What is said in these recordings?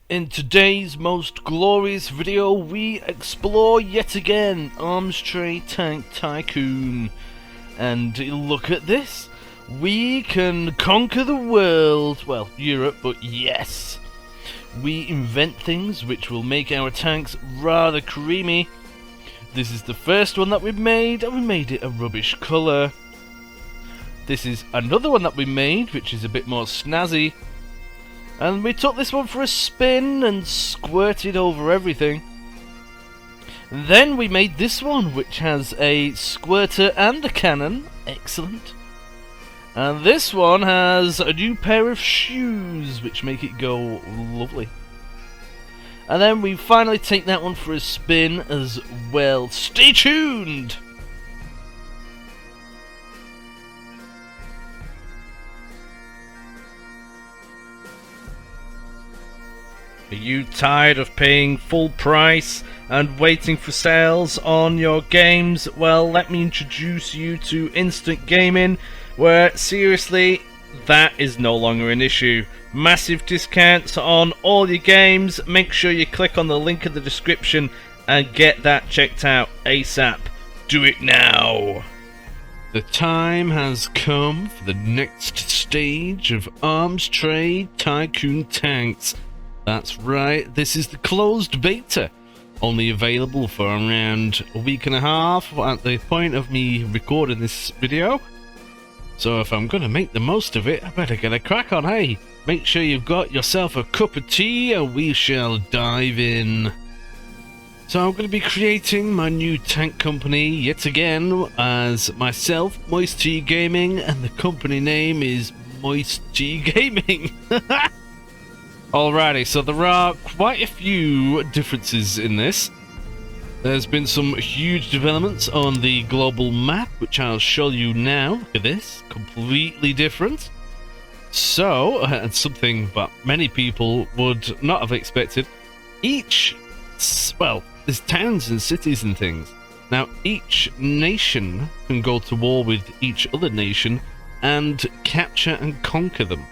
In today's most glorious video, we explore yet again MoisTea Tank Tycoon. And look at this, we can conquer the world, well, Europe, but yes. We invent things which will make our tanks rather creamy. This is the first one that we made, and we made it a rubbish colour. This is another one that we made, which is a bit more snazzy. And we took this one for a spin and squirted over everything. Then we made this one, which has a squirter and a cannon. Excellent. And this one has a new pair of shoes, which make it go lovely. And then we finally take that one for a spin as well. Stay tuned! Are you tired of paying full price and waiting for sales on your games? Well, let me introduce you to instant gaming, where seriously, that is no longer an issue. Massive discounts on all your games. Make sure you click on the link in the description and get that checked out ASAP. Do it now! The time has come for the next stage of MoisTea Tycoon tanks. That's right, this is the closed beta, only available for around a week and a half at the point of me recording this video. So if I'm going to make the most of it, I better get a crack on, hey? Make sure you've got yourself a cup of tea and we shall dive in. So I'm going to be creating my new tank company yet again as myself, MoisTea Gaming, and the company name is MoisTea Gaming. Alrighty, so there are quite a few differences in this. There's been some huge developments on the global map, which I'll show you now. Look at this, completely different. So, and something that many people would not have expected, well, there's towns and cities and things. Now, each nation can go to war with each other nation and capture and conquer them.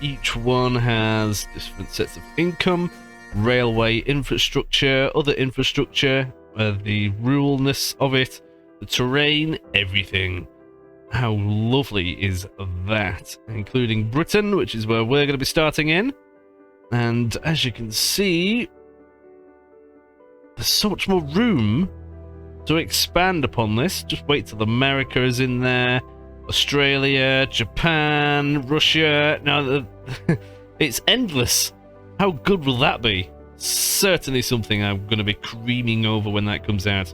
Each one has different sets of income, railway infrastructure, other infrastructure, the ruralness of it, the terrain, everything. How lovely is that? Including Britain, which is where we're going to be starting in. And as you can see, there's so much more room to expand upon this. Just wait till America is in there. Australia, Japan, Russia. Now, it's endless. How good will that be? Certainly something I'm going to be creaming over when that comes out.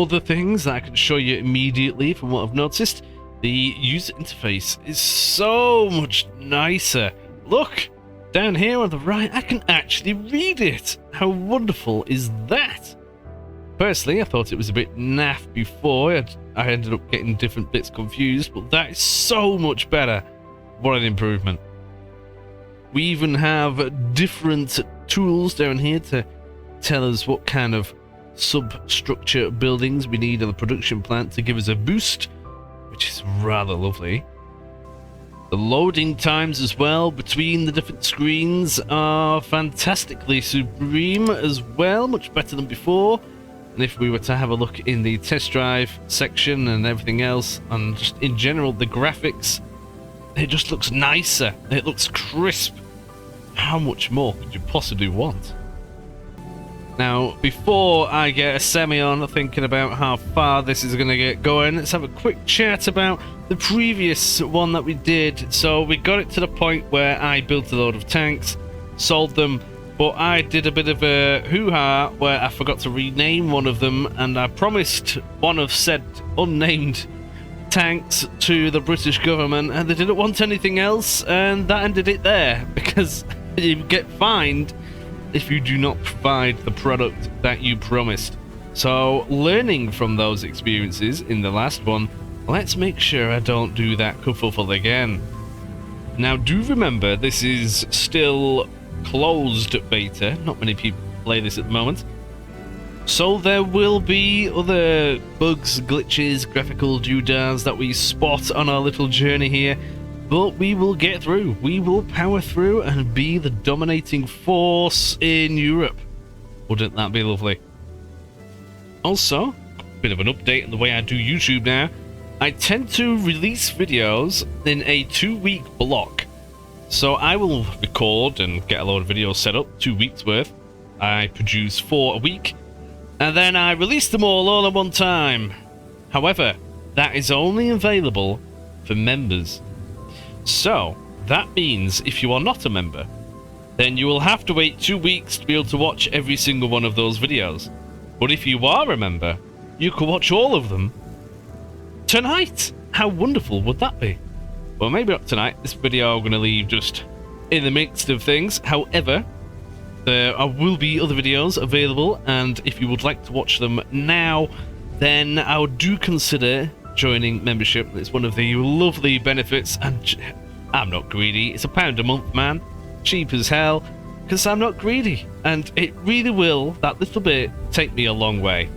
Other things that I can show you immediately from what I've noticed. The user interface is so much nicer. Look, down here on the right, I can actually read it. How wonderful is that? Personally, I thought it was a bit naff before. I ended up getting different bits confused, but that is so much better. What an improvement. We even have different tools down here to tell us what kind of substructure buildings we need on the production plant to give us a boost, which is rather lovely. The loading times as well between the different screens are fantastically supreme as well, much better than before. And if we were to have a look in the test drive section and everything else, and just in general the graphics, it just looks nicer, it looks crisp. How much more could you possibly want? Now, before I get a semi on thinking about how far this is going to get going, let's have a quick chat about the previous one that we did. So we got it to the point where I built a load of tanks, sold them, but I did a bit of a hoo-ha where I forgot to rename one of them, and I promised one of said unnamed tanks to the British government, and they didn't want anything else, and that ended it there, because you get fined if you do not provide the product that you promised. So, learning from those experiences in the last one, let's make sure I don't do that kerfuffle again. Now, do remember, this is still closed beta. Not many people play this at the moment. So there will be other bugs, glitches, graphical doodads that we spot on our little journey here. but we will get through. We will power through and be the dominating force in Europe. Wouldn't that be lovely? Also, a bit of an update on the way I do YouTube now. I tend to release videos in a 2-week block. So I will record and get a load of videos set up, 2 weeks worth. I produce 4 a week, and then I release them all at one time. However, that is only available for members. So, that means if you are not a member, then you will have to wait 2 weeks to be able to watch every single one of those videos. But if you are a member, you can watch all of them tonight. How wonderful would that be? Well, maybe not tonight. This video I'm going to leave just in the midst of things. However, there will be other videos available, and if you would like to watch them now, then I would do consider joining membership. It's one of the lovely benefits, and I'm not greedy. It's £1 a month, man. Cheap as hell, because I'm not greedy, and it really will, that little bit, take me a long way.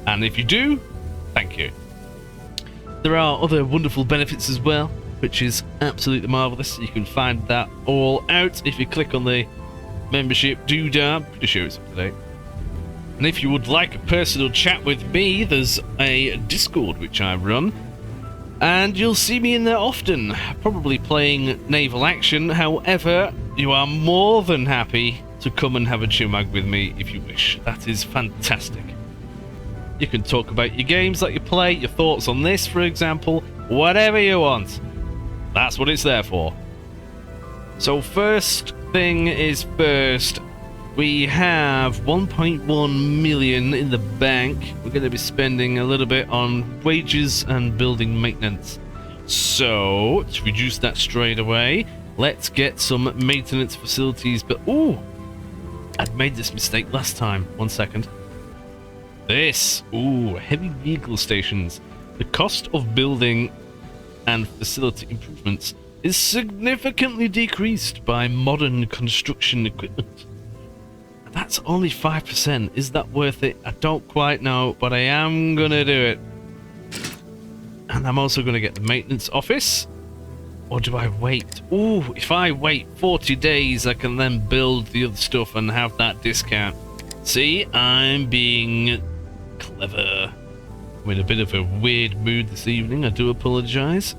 And if you do, thank you. There are other wonderful benefits as well, which is absolutely marvellous. You can find that all out if you click on the membership doodad. Pretty sure it's up to date. And if you would like a personal chat with me, there's a Discord which I run, and you'll see me in there often, probably playing naval action. However, you are more than happy to come and have a chimag with me if you wish. That is fantastic. You can talk about your games that you play, your thoughts on this, for example, whatever you want. That's what it's there for. So first thing is first, we have 1.1 million in the bank. We're going to be spending a little bit on wages and building maintenance. So, to reduce that straight away, let's get some maintenance facilities. But, ooh, I'd made this mistake last time. 1 second. This, ooh, heavy vehicle stations. The cost of building and facility improvements is significantly decreased by modern construction equipment. That's only 5%. Is that worth it? I don't quite know, but I am gonna do it. And I'm also gonna get the maintenance office. Or do I wait? Ooh, if I wait 40 days, I can then build the other stuff and have that discount. See, I'm being clever. I'm in a bit of a weird mood this evening. I do apologise.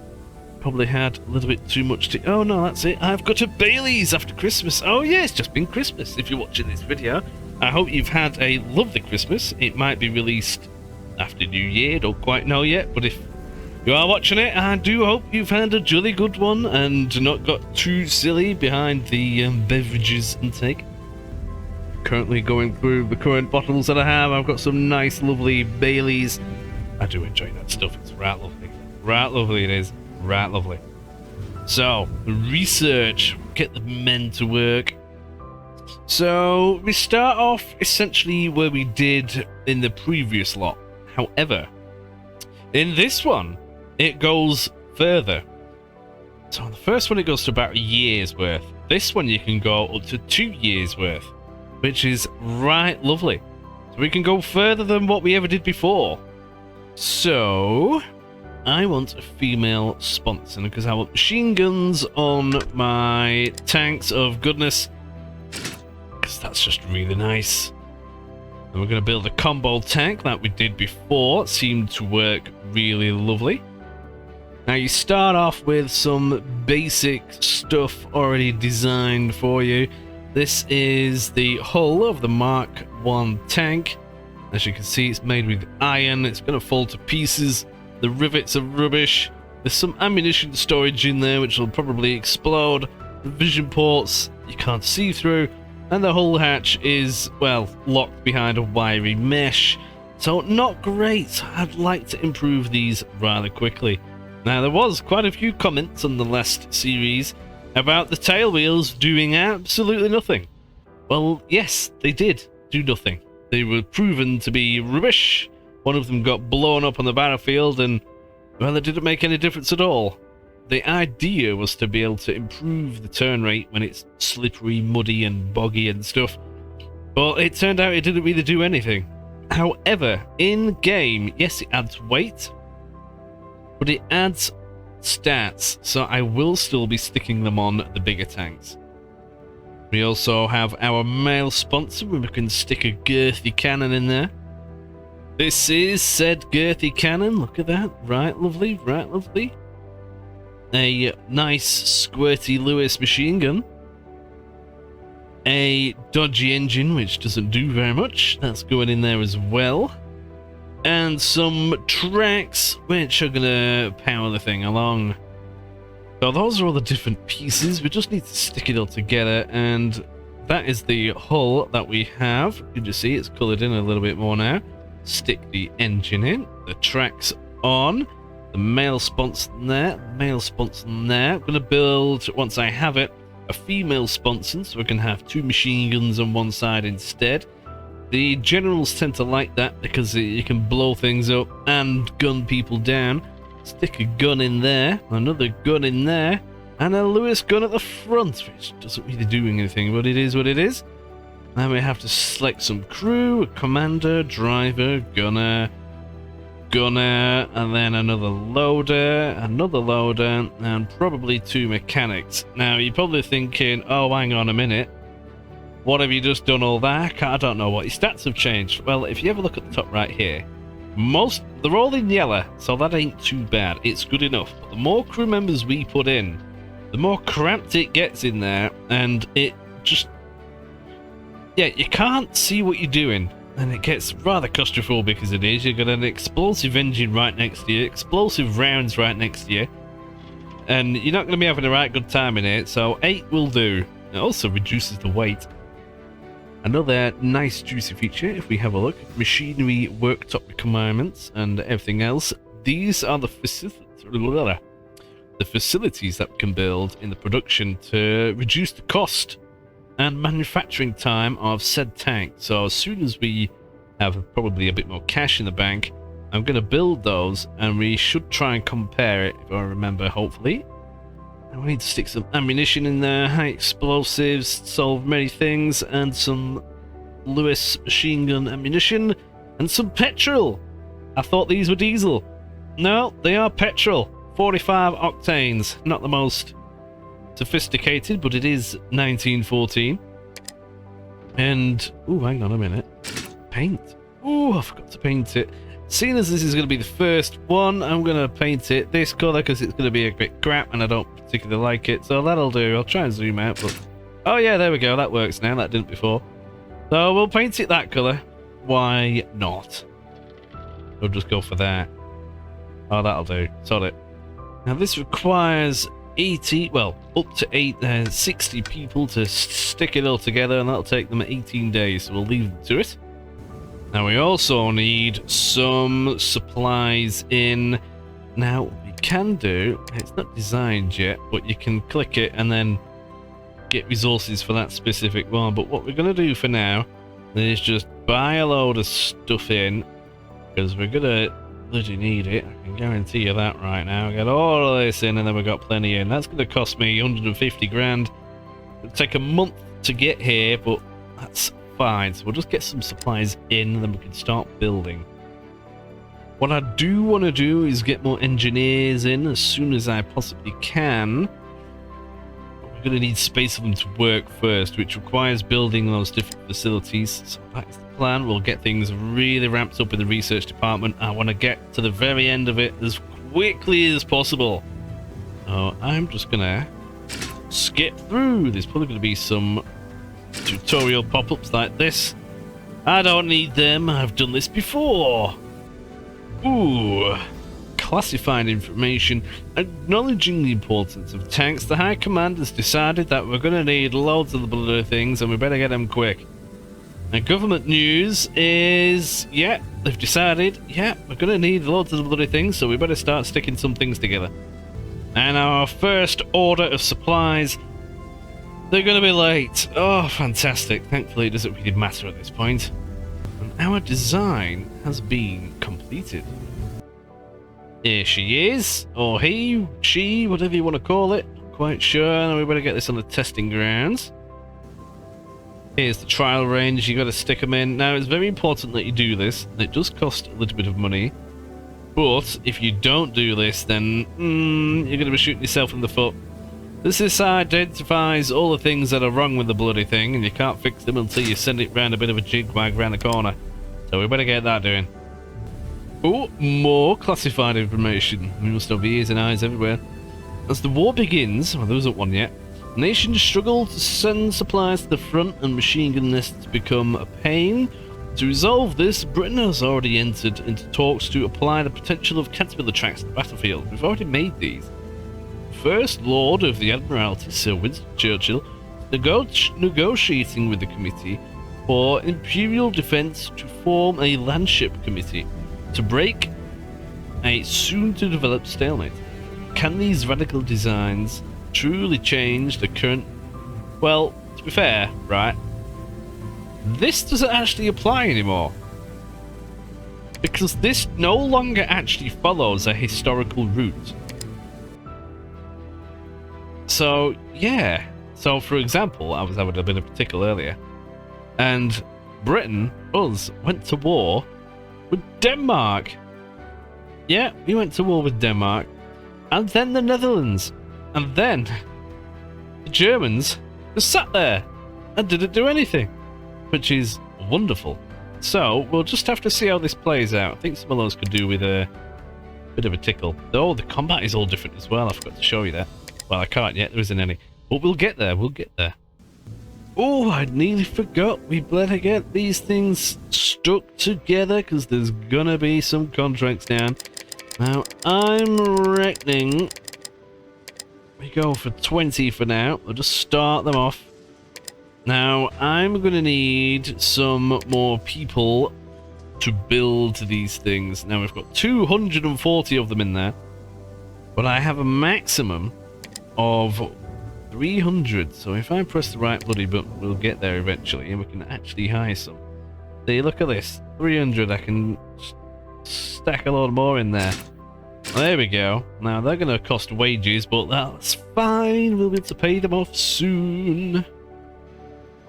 Probably had a little bit too much to... Oh no, that's it. I've got a Bailey's after Christmas. Oh yeah, it's just been Christmas if you're watching this video. I hope you've had a lovely Christmas. It might be released after New Year, don't quite know yet, but if you are watching it, I do hope you've had a jolly good one and not got too silly behind the beverages intake. Currently going through the current bottles that I have. I've got some nice lovely Baileys. I do enjoy that stuff. It's right lovely. Right lovely it is. Right, lovely. So, research. Get the men to work. So, we start off essentially where we did in the previous lot. However, in this one, it goes further. So, on the first one, it goes to about a year's worth. This one, you can go up to 2 years worth, which is right lovely. So, we can go further than what we ever did before. So... I want a female sponsor because I want machine guns on my tanks of goodness, because that's just really nice. And we're going to build a combo tank that we did before. It seemed to work really lovely. Now you start off with some basic stuff already designed for you. This is the hull of the Mark 1 tank. As you can see, it's made with iron. It's going to fall to pieces. The rivets are rubbish. There's some ammunition storage in there which will probably explode. The vision ports you can't see through. And the hull hatch is, well, locked behind a wiry mesh. So not great. I'd like to improve these rather quickly. Now there was quite a few comments on the last series about the tail wheels doing absolutely nothing. Well, yes, they did do nothing. They were proven to be rubbish. One of them got blown up on the battlefield and, well, it didn't make any difference at all. The idea was to be able to improve the turn rate when it's slippery, muddy and boggy and stuff. But it turned out it didn't really do anything. However, in game, yes, it adds weight, but it adds stats, so I will still be sticking them on the bigger tanks. We also have our male sponsor, where we can stick a girthy cannon in there. This is said girthy cannon. Look at that. Right, lovely. Right, lovely. A nice squirty Lewis machine gun. A dodgy engine, which doesn't do very much. That's going in there as well. And some tracks, which are going to power the thing along. So those are all the different pieces. We just need to stick it all together, and that is the hull that we have. You can just see it's coloured in a little bit more now. Stick the engine in, the tracks on, the male sponsor there, male sponsor there. I'm going to build, once I have it, a female sponsor, so we can have 2 machine guns on one side instead. The generals tend to like that because you can blow things up and gun people down. Stick a gun in there, another gun in there, and a Lewis gun at the front, which doesn't really do anything, but it is what it is. Then we have to select some crew, a commander, driver, gunner, and then another loader, and probably 2 mechanics. Now, you're probably thinking, oh, hang on a minute. What have you just done all that? I don't know what your stats have changed. Well, if you ever look at the top right here, they're all in yellow, so that ain't too bad. It's good enough. But the more crew members we put in, the more cramped it gets in there, and it just... yeah, you can't see what you're doing, and it gets rather claustrophobic as it is. You've got an explosive engine right next to you, explosive rounds right next to you, and you're not going to be having a right good time in it, so 8 will do. It also reduces the weight. Another nice juicy feature, if we have a look, machinery worktop requirements and everything else. These are the facilities that we can build in the production to reduce the cost and manufacturing time of said tank. So as soon as we have probably a bit more cash in the bank, I'm going to build those, and we should try and compare it, if I remember, hopefully. And we need to stick some ammunition in there, high explosives, solve many things, and some Lewis machine gun ammunition, and some petrol. I thought these were diesel. No, they are petrol. 45 octanes. Not the most sophisticated, but it is 1914. And, ooh, hang on a minute. Paint. Ooh, I forgot to paint it. Seeing as this is going to be the first one, I'm going to paint it this colour because it's going to be a bit crap and I don't particularly like it. So that'll do. I'll try and zoom out, but... oh yeah, there we go. That works now. That didn't before. So we'll paint it that colour. Why not? We'll just go for that. Oh, that'll do. Sod it. Now this requires 80, well, up to 60 people to stick it all together, and that'll take them 18 days. So we'll leave them to it. Now we also need some supplies in. Now what we can do, it's not designed yet, but you can click it and then get resources for that specific one. But what we're going to do for now is just buy a load of stuff in, because we're going to bloody need it. I can guarantee you that right now. Get all of this in and then we've got plenty in. That's going to cost me 150 grand. It'll take a month to get here, but that's fine. So we'll just get some supplies in and then we can start building. What I do want to do is get more engineers in as soon as I possibly can. But we're going to need space for them to work first, which requires building those different facilities. So that's the plan. We'll get things really ramped up in the research department. I want to get to the very end of it as quickly as possible. So I'm just going to skip through. There's probably going to be some tutorial pop-ups like this. I don't need them, I've done this before. Ooh, classified information. Acknowledging the importance of tanks, the High Command has decided that we're going to need loads of the bloody things and we better get them quick. Now government news is, yeah, they've decided, yeah, we're going to need loads of the bloody things, so we better start sticking some things together. And our first order of supplies, they're going to be late. Oh, fantastic. Thankfully, it doesn't really matter at this point. And our design has been completed. Here she is. Or he, she, whatever you want to call it. Not quite sure. Now we better get this on the testing grounds. Here's the trial range. You got to stick them in. Now, it's very important that you do this. It does cost a little bit of money. But if you don't do this, then you're going to be shooting yourself in the foot. This identifies all the things that are wrong with the bloody thing, and you can't fix them until you send it round a bit of a jigwag round the corner. So we better get that doing. Oh, more classified information. We must have ears and eyes everywhere. As the war begins, well, there isn't one yet, nations struggle to send supplies to the front and machine gun nests become a pain. To resolve this, Britain has already entered into talks to apply the potential of caterpillar tracks to the battlefield. We've already made these. First Lord of the Admiralty, Sir Winston Churchill, negotiating with the Committee for Imperial Defence to form a landship committee to break a soon-to-develop stalemate. Can these radical designs truly change the current... Well, to be fair, right, this doesn't actually apply anymore. Because this no longer actually follows a historical route. So, yeah. So, for example, I was having a bit of a tickle earlier. And Britain, us, went to war with Denmark. Yeah, we went to war with Denmark. And then the Netherlands. And then the Germans just sat there and didn't do anything. Which is wonderful. So, we'll just have to see how this plays out. I think some of those could do with a bit of a tickle. Oh, the combat is all different as well. I forgot to show you that. Well, I can't yet. There isn't any. But we'll get there. We'll get there. Oh, I nearly forgot. We better get these things stuck together because there's gonna be some contracts down. Now, I'm reckoning we go for 20 for now. We'll just start them off. Now, I'm gonna need some more people to build these things. Now, we've got 240 of them in there, but I have a maximum of 300. So if I press the right bloody button, we'll get there eventually, and we can actually hire some. See, look at this. 300. I can stack a lot more in there. There we go. Now, they're gonna cost wages, but that's fine. We'll be able to pay them off soon.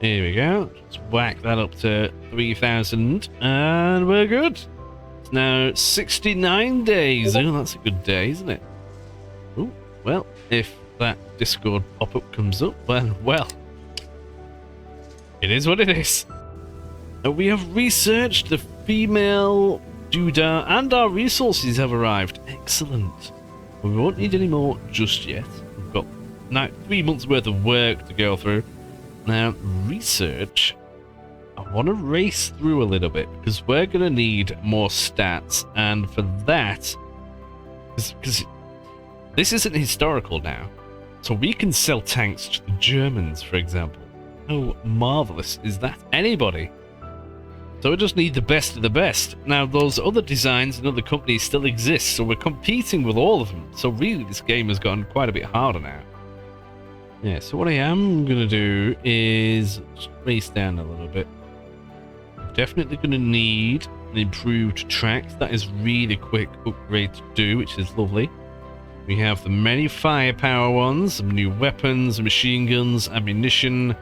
Here we go. Just whack that up to 3,000 and we're good. It's now 69 days. Oh, that's a good day, isn't it? Oh, well, if that Discord pop-up comes up, well, it is what it is. We have researched the female doodah and our resources have arrived. Excellent. We won't need any more just yet. We've got now 3 months worth of work to go through. Now, research, I want to race through a little bit because we're going to need more stats, and for that, because this isn't historical now, so we can sell tanks to the Germans, for example. How marvellous is that? Anybody. So we just need the best of the best. Now, those other designs and other companies still exist, so we're competing with all of them. So really, this game has gotten quite a bit harder now. Yeah, so what I am going to do is just race down a little bit. I'm definitely going to need an improved track. That is really quick upgrade to do, which is lovely. We have the many firepower ones, some new weapons, machine guns, ammunition.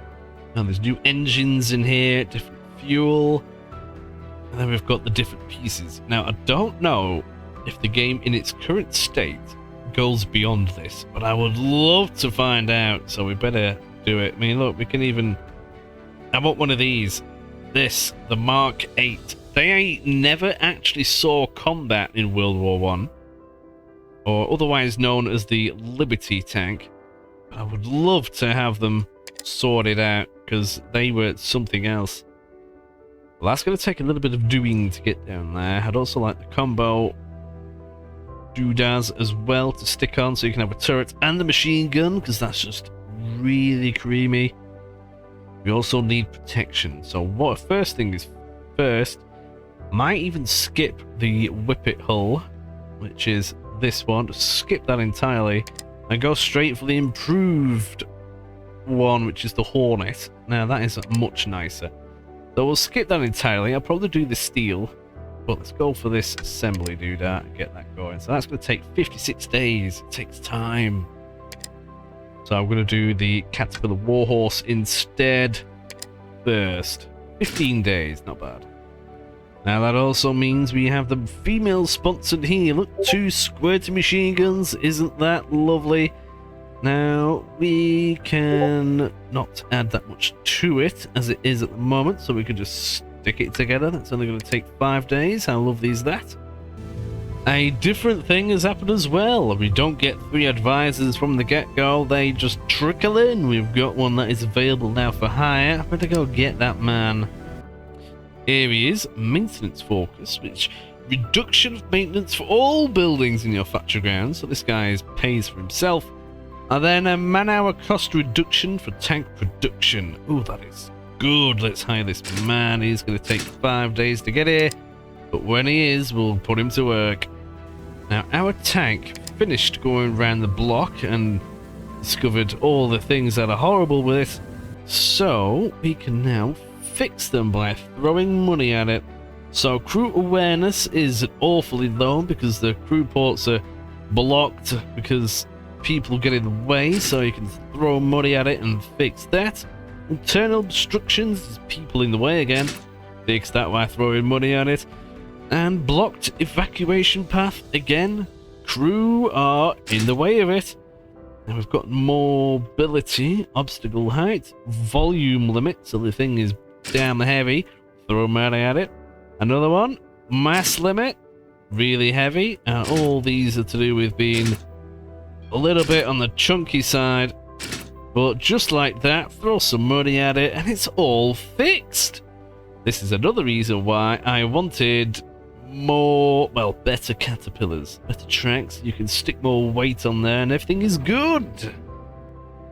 And there's new engines in here, different fuel. And then we've got the different pieces. Now, I don't know if the game in its current state goes beyond this, but I would love to find out, so we better do it. I mean, look, we can even... I want one of these. This, the Mark 8. They never actually saw combat in World War One, or otherwise known as the Liberty tank. But I would love to have them sorted out, because they were something else. Well, that's going to take a little bit of doing to get down there. I'd also like the combo doodahs as well to stick on, so you can have a turret and the machine gun, because that's just really creamy. We also need protection, so what first thing is first, might even skip the whippet hull, which is this one. Just skip that entirely and go straight for the improved one, which is the Hornet. Now that is much nicer, so we'll skip that entirely. I'll probably do the steel, but let's go for this assembly doodah and get that going. So that's going to take 56 days. It takes time. So I'm going to do the Caterpillar Warhorse instead first. 15 days, not bad. Now that also means we have the female sponsored here. Look, 2 squirty machine guns. Isn't that lovely? Now, we can not add that much to it as it is at the moment, so we can just stick it together. That's only going to take 5 days. How lovely is that? A different thing has happened as well. We don't get 3 advisors from the get-go. They just trickle in. We've got one that is available now for hire. I better go get that man. Here he is, maintenance focus, which reduction of maintenance for all buildings in your factory grounds. So this guy pays for himself. And then a man-hour cost reduction for tank production. Ooh, that is good. Let's hire this man. He's going to take 5 days to get here. But when he is, we'll put him to work. Now, our tank finished going around the block and discovered all the things that are horrible with it. So, we can now fix them by throwing money at it. So, crew awareness is awfully low because the crew ports are blocked because people get in the way, so you can throw money at it and fix that. Internal obstructions, there's people in the way again. Fix that by throwing money at it. And blocked evacuation path again. Crew are in the way of it. Now we've got mobility, obstacle height, volume limit, so the thing is damn heavy. Throw money at it. Another one, mass limit, really heavy. And all these are to do with being a little bit on the chunky side, but just like that, throw some money at it and it's all fixed. This is another reason why I wanted more, well, better caterpillars, better tracks. You can stick more weight on there and everything is good.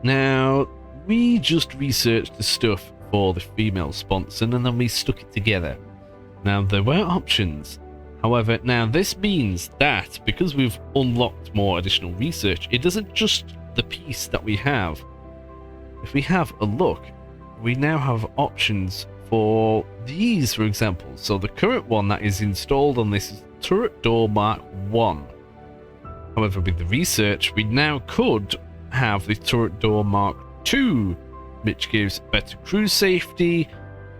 Now, we just researched the stuff for the female sponsor and then we stuck it together. Now, there were options. However, now this means that because we've unlocked more additional research, it isn't just the piece that we have. If we have a look, we now have options for these, for example. So the current one that is installed on this is Turret Door Mark 1. However, with the research, we now could have the Turret Door Mark 2, which gives better crew safety,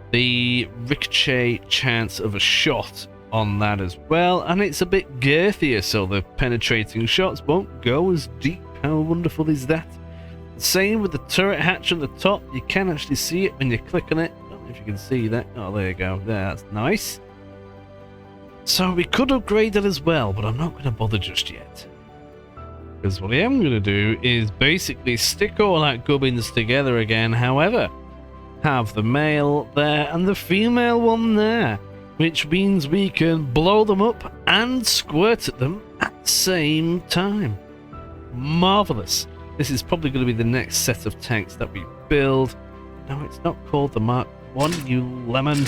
the ricochet chance of a shot on that as well, and it's a bit girthier, so the penetrating shots won't go as deep. How wonderful is that? Same with the turret hatch on the top. You can actually see it when you click on it. I don't know if you can see that. Oh, there you go. That's nice. So we could upgrade it as well, but I'm not going to bother just yet. Because what I am going to do is basically stick all that gubbins together again. However, have the male there and the female one there, which means we can blow them up and squirt at them at the same time. Marvelous. This is probably going to be the next set of tanks that we build. No, it's not called the Mark 1, you lemon.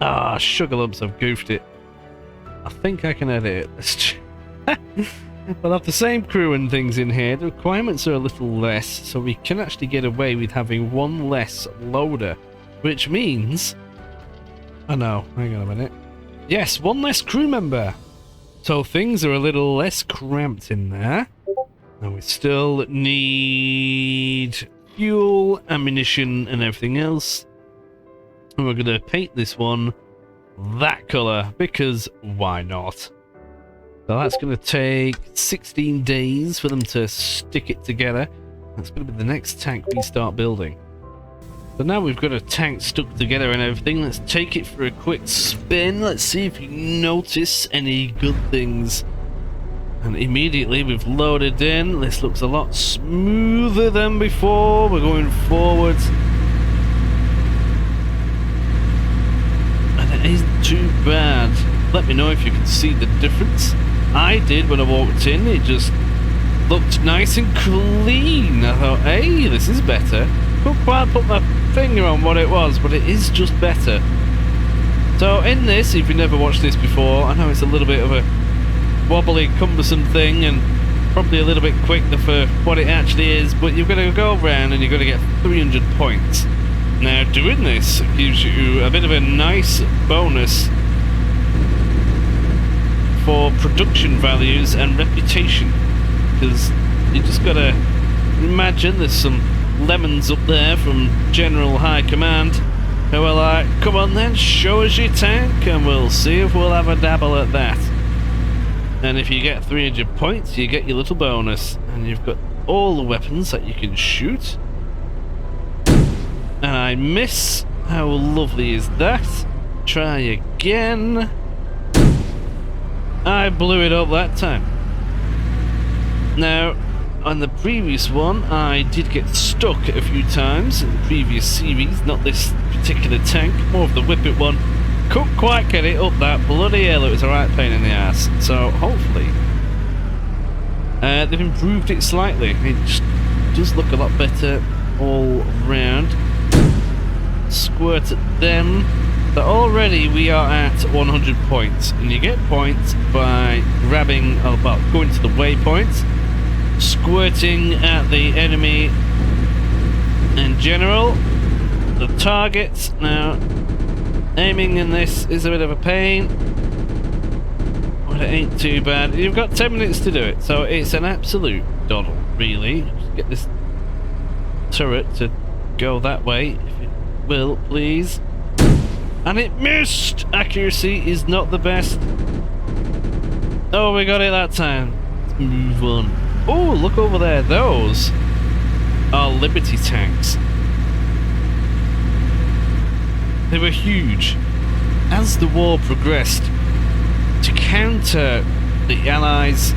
Ah, sugar lumps, I've goofed it. I think I can edit it. We'll have the same crew and things in here. The requirements are a little less, so we can actually get away with having one less loader, which means... Oh no, hang on a minute. Yes, one less crew member. So things are a little less cramped in there. And we still need fuel, ammunition, and everything else. And we're going to paint this one that colour, because why not? So that's going to take 16 days for them to stick it together. That's going to be the next tank we start building. So now we've got a tank stuck together and everything. Let's take it for a quick spin. Let's see if you notice any good things. And immediately we've loaded in. This looks a lot smoother than before. We're going forwards. And it isn't too bad. Let me know if you can see the difference. I did when I walked in. It just looked nice and clean. I thought, hey, this is better. Couldn't quite put my finger on what it was, but it is just better. So in this, if you've never watched this before, I know it's a little bit of a wobbly, cumbersome thing and probably a little bit quick for what it actually is, but you've got to go around and you've got to get 300 points. Now doing this gives you a bit of a nice bonus for production values and reputation, because you just gotta imagine there's some lemons up there from General High Command, who are like, come on then, show us your tank and we'll see if we'll have a dabble at that. And if you get 300 points, you get your little bonus. And you've got all the weapons that you can shoot. And I miss. How lovely is that? Try again. I blew it up that time. Now, on the previous one, I did get stuck a few times in the previous series. Not this particular tank, more of the Whippet one. Couldn't quite get it up that bloody hell, it was a right pain in the ass. So hopefully they've improved it slightly. It just does look a lot better all round. Squirt at them. So already we are at 100 points, and you get points by grabbing, well, going to the waypoints, squirting at the enemy in general, the targets. Now aiming in this is a bit of a pain, but it ain't too bad. You've got 10 minutes to do it, so it's an absolute doddle, really. Just get this turret to go that way, if it will, please. And it missed! Accuracy is not the best. Oh, we got it that time. Let's move on. Oh, look over there. Those are Liberty tanks. They were huge. As the war progressed, to counter the Allies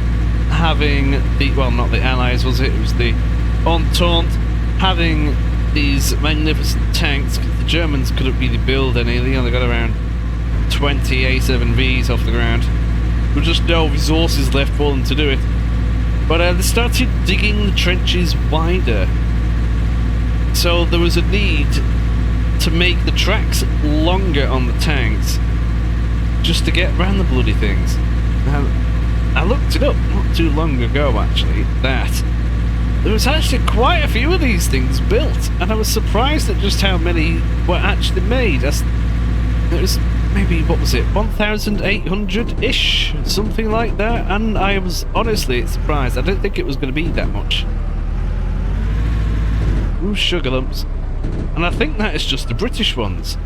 having the, well, not the Allies, was it? It was the Entente having these magnificent tanks, because the Germans couldn't really build any. They only got around 20 A7Vs off the ground. There was just no resources left for them to do it. But they started digging the trenches wider. So there was a need to make the tracks longer on the tanks, just to get around the bloody things. Now, I looked it up not too long ago, actually, that there was actually quite a few of these things built, and I was surprised at just how many were actually made. It was maybe, what was it, 1,800-ish, something like that, and I was honestly surprised. I didn't think it was going to be that much. Ooh, sugar lumps. And I think that is just the British ones.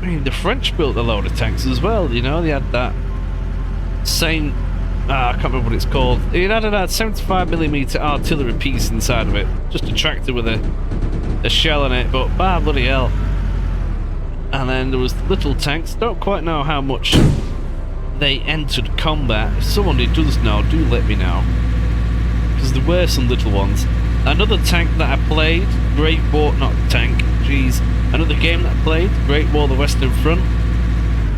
I mean, the French built a load of tanks as well, you know, they had that same, I can't remember what it's called. It had a 75mm artillery piece inside of it, just a tractor with a shell in it, but bloody hell. And then there was the little tanks. Don't quite know how much they entered combat. If someone who does know, do let me know, because there were some little ones. Another tank that I played, Great War, not tank, jeez. Another game that I played, Great War, the Western Front.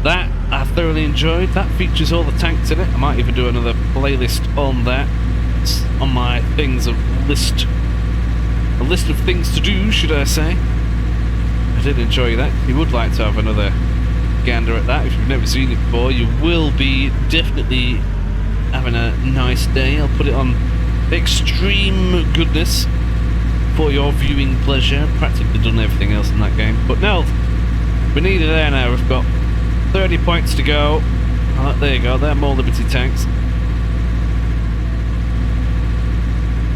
That I thoroughly enjoyed. That features all the tanks in it. I might even do another playlist on that. It's on my things, a list of things to do, should I say. I did enjoy that. If you would like to have another gander at that, if you've never seen it before, you will be definitely having a nice day. I'll put it on extreme goodness for your viewing pleasure. Practically done everything else in that game, but no, we need it there now. We've got 30 points to go. Oh, there you go, they're more Liberty tanks.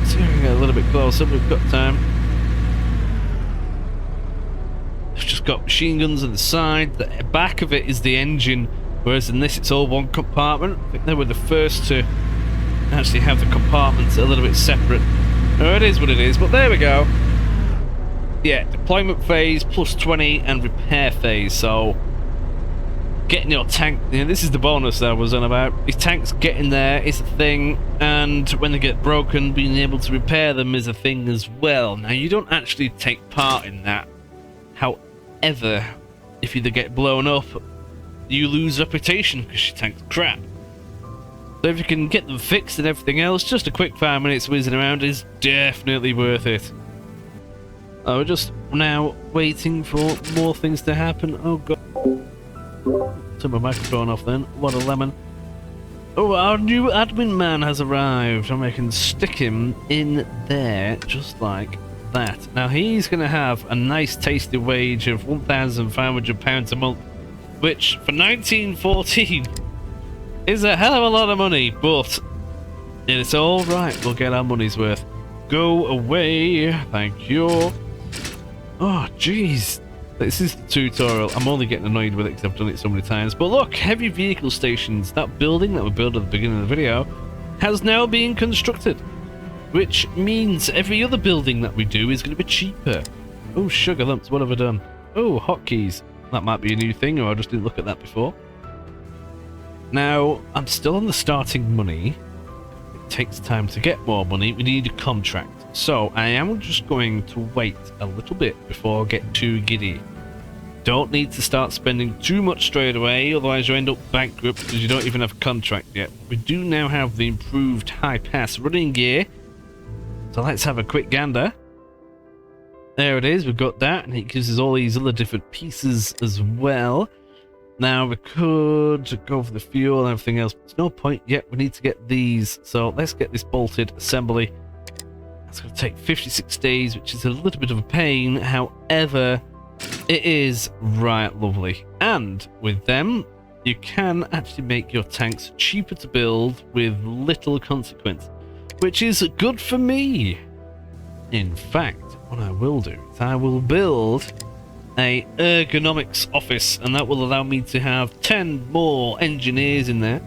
See if we can get a little bit closer. We've got time. We've just got machine guns on the side. The back of it is the engine, whereas in this it's all one compartment. I think they were the first to actually have the compartments a little bit separate. No, it is what it is, but there we go. Yeah, deployment phase, plus 20, and repair phase, so getting your tank, you know, this is the bonus that I was on about. These tanks getting there is a thing, and when they get broken, being able to repair them is a thing as well. Now, you don't actually take part in that. However, if you get blown up, you lose reputation because your tank's crap. So if you can get them fixed and everything else, just a quick 5 minutes whizzing around is definitely worth it. Oh, we're just now waiting for more things to happen. Oh god. Turn my microphone off then. What a lemon. Oh, our new admin man has arrived, and we can stick him in there just like that. Now he's going to have a nice tasty wage of £1,500 a month, which for 1914 is a hell of a lot of money, but it's alright, we'll get our money's worth. go away. Thank you. Oh, jeez. This is the tutorial. I'm only getting annoyed with it because I've done it so many times. But look, heavy vehicle stations. That building that we built at the beginning of the video has now been constructed. Which means every other building that we do is going to be cheaper. Oh, sugar lumps. What have I done? Oh, hotkeys. That might be a new thing, or I just didn't look at that before. Now, I'm still on the starting money. It takes time to get more money. We need a contract. So, I am just going to wait a little bit before I get too giddy. Don't need to start spending too much straight away, otherwise you end up bankrupt because you don't even have a contract yet. We do now have the improved high pass running gear. So let's have a quick gander. There it is, we've got that, and it gives us all these other different pieces as well. Now we could go for the fuel and everything else, but there's no point yet. We need to get these, so let's get this bolted assembly. It's going to take 56 days, which is a little bit of a pain. However, it is right lovely. And with them, you can actually make your tanks cheaper to build with little consequence, which is good for me. In fact, what I will do is I will build a ergonomics office, and that will allow me to have 10 more engineers in there,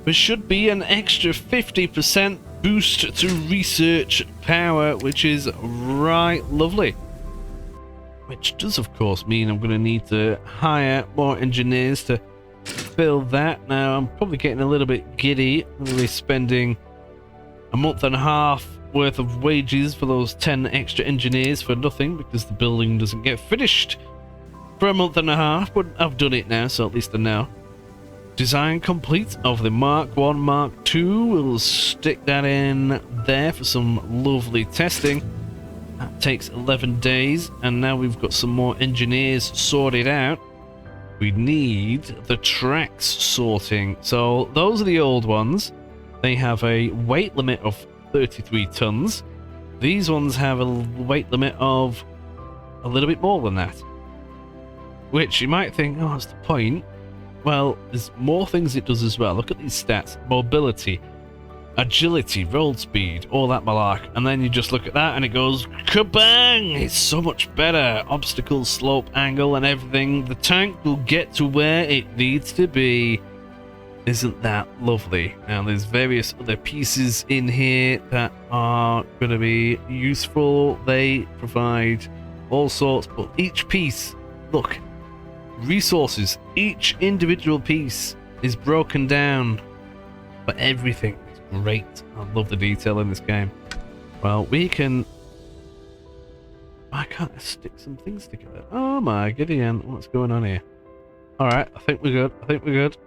which should be an extra 50% boost to research power, which is right lovely. Which does of course mean I'm going to need to hire more engineers to build that. Now I'm probably getting a little bit giddy. I'm going to be spending a month and a half worth of wages for those 10 extra engineers for nothing, because the building doesn't get finished for a month and a half, but I've done it now, so at least I know. Design complete of the Mark 1, Mark 2. We'll stick that in there for some lovely testing. That takes 11 days, and now we've got some more engineers sorted out. We need the tracks sorting. So those are the old ones. They have a weight limit of 33 tons. These ones have a weight limit of a little bit more than that. Which you might think, oh, what's the point? Well, there's more things it does as well. Look at these stats. Mobility, agility, roll speed, all that malark. And then you just look at that and it goes kabang! It's so much better. Obstacle, slope, angle and everything. The tank will get to where it needs to be. Isn't that lovely? Now there's various other pieces in here that are going to be useful. They provide all sorts, but each piece, look, resources, each individual piece is broken down, but everything is great. I love the detail in this game. Well, we can... Why can't I stick some things together? Oh my Gideon, what's going on here? Alright, I think we're good. I think we're good.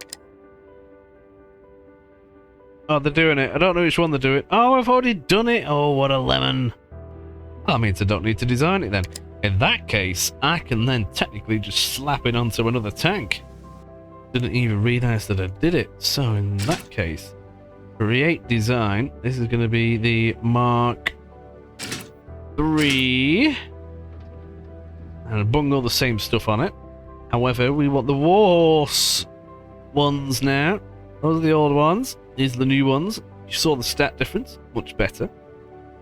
Oh, they're doing it. I don't know which one they're doing. Oh, I've already done it. Oh, what a lemon. That means I don't need to design it then. In that case, I can then technically just slap it onto another tank. Didn't even realize that I did it. So in that case, create design. This is going to be the Mark 3. And bung all the same stuff on it. However, we want the Warhorse ones now. Those are the old ones. These are the new ones. You saw the stat difference. Much better.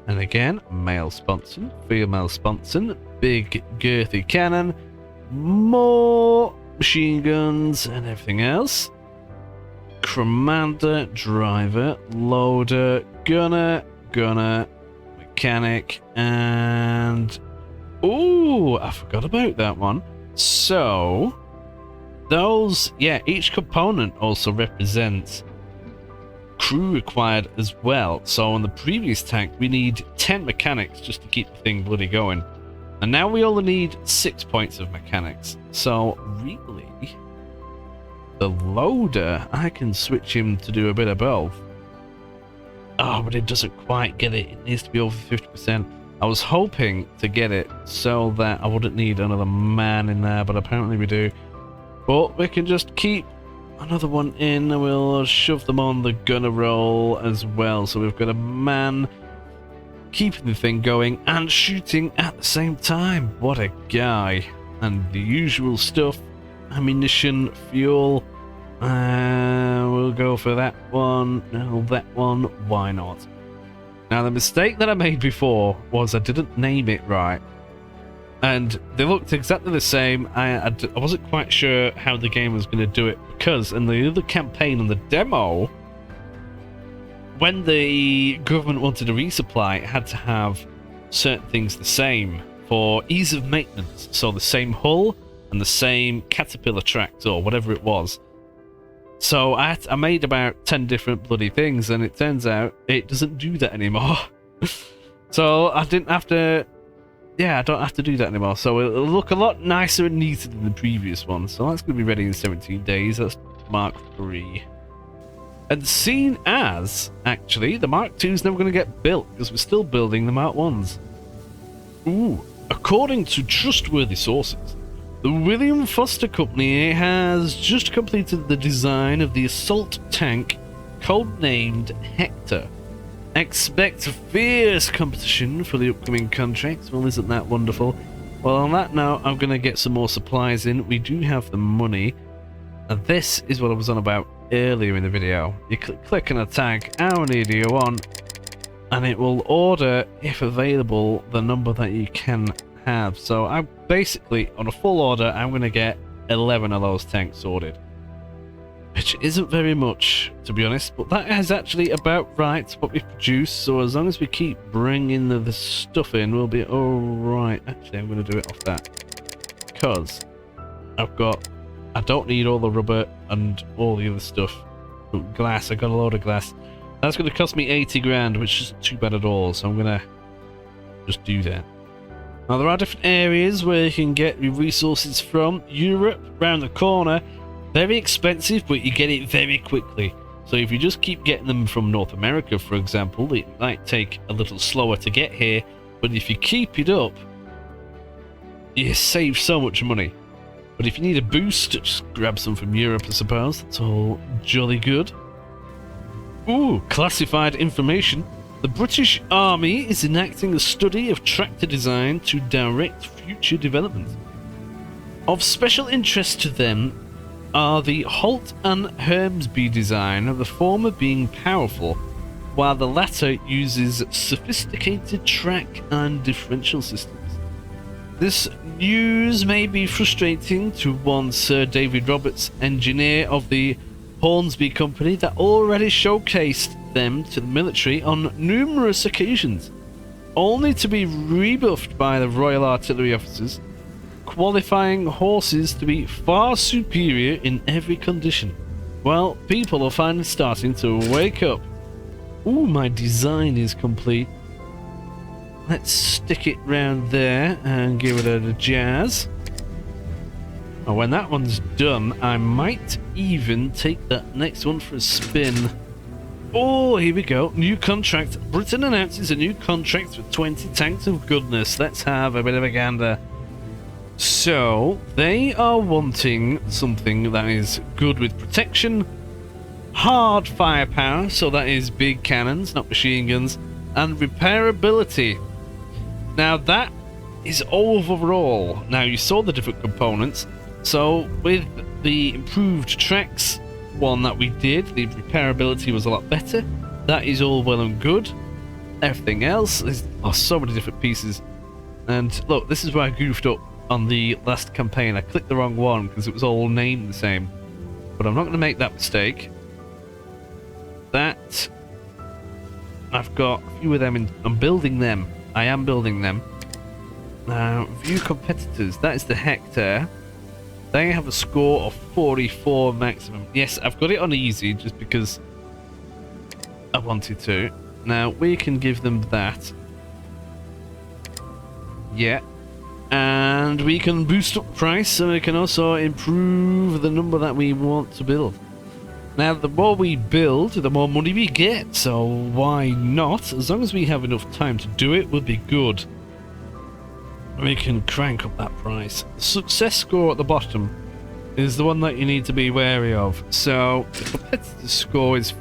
And again, male sponson, female sponson, big girthy cannon, more machine guns and everything else. Commander, driver, loader, gunner, mechanic, and... Ooh, I forgot about that one. So, those, yeah, each component also represents crew required as well. So on the previous tank we need 10 mechanics just to keep the thing bloody going, and now we only need 6 points of mechanics. So really the loader, I can switch him to do a bit of both. Oh, but it doesn't quite get it. It needs to be over 50%. I was hoping to get it so that I wouldn't need another man in there, but apparently we do. But we can just keep another one in, and we'll shove them on the gunner roll as well. So we've got a man keeping the thing going and shooting at the same time. What a guy. And the usual stuff, ammunition, fuel. We'll go for that one. No, that one. Why not? Now, the mistake that I made before was I didn't name it right. And they looked exactly the same. I wasn't quite sure how the game was going to do it, because in the other campaign and the demo, when the government wanted a resupply, it had to have certain things the same for ease of maintenance. So the same hull and the same caterpillar tractor or whatever it was. So I made about 10 different bloody things, and it turns out it doesn't do that anymore. So I didn't have to... Yeah, I don't have to do that anymore. So it'll look a lot nicer and neater than the previous one. So that's going to be ready in 17 days. That's Mark 3. And seen as, actually, the Mark 2 is never going to get built, because we're still building the Mark 1s. Ooh, according to trustworthy sources, the William Foster Company has just completed the design of the assault tank, codenamed Hector. Expect fierce competition for the upcoming contracts. Well, isn't that wonderful? Well, on that note, I'm going to get some more supplies in. We do have the money. And this is what I was on about earlier in the video. You click on a tag, how many do you want? And it will order, if available, the number that you can have. So I'm basically, on a full order, I'm going to get 11 of those tanks ordered. Which isn't very much, to be honest, but that is actually about right what we produce. So as long as we keep bringing the stuff in, we'll be alright. Actually, I'm going to do it off that. Because I don't need all the rubber and all the other stuff. But glass, I got a load of glass. That's going to cost me 80 grand, which isn't too bad at all. So I'm going to just do that. Now, there are different areas where you can get your resources from. Europe, round the corner. Very expensive, but you get it very quickly. So if you just keep getting them from North America, for example, it might take a little slower to get here. But if you keep it up, you save so much money. But if you need a boost, just grab some from Europe, I suppose. That's all jolly good. Ooh, classified information. The British Army is enacting a study of tractor design to direct future development. Of special interest to them are the Holt and Hermsby design, of the former being powerful, while the latter uses sophisticated track and differential systems. This news may be frustrating to one Sir David Roberts, engineer of the Hornsby Company, that already showcased them to the military on numerous occasions, only to be rebuffed by the Royal Artillery officers, qualifying horses to be far superior in every condition. Well, people are finally starting to wake up. Ooh, my design is complete. Let's stick it round there and give it a jazz. And when that one's done, I might even take that next one for a spin. Oh, here we go. New contract. Britain announces a new contract for 20 tanks of goodness. Let's have a bit of a gander. So, they are wanting something that is good with protection, hard firepower, so that is big cannons, not machine guns, and repairability. Now, that is overall. Now, you saw the different components. So, with the improved tracks one that we did, the repairability was a lot better. That is all well and good. Everything else is so many different pieces. And look, this is where I goofed up on the last campaign. I clicked the wrong one because it was all named the same. But I'm not going to make that mistake. That I've got a few of them. I'm building them. I am building them. Now, view competitors. That is the Hector. They have a score of 44 maximum. Yes, I've got it on easy just because I wanted to. Now, we can give them that. Yeah. And we can boost up price, so we can also improve the number that we want to build. Now, the more we build, the more money we get, so why not? As long as we have enough time to do it, we'll be good. We can crank up that price. The success score at the bottom is the one that you need to be wary of. So, the competitive score is,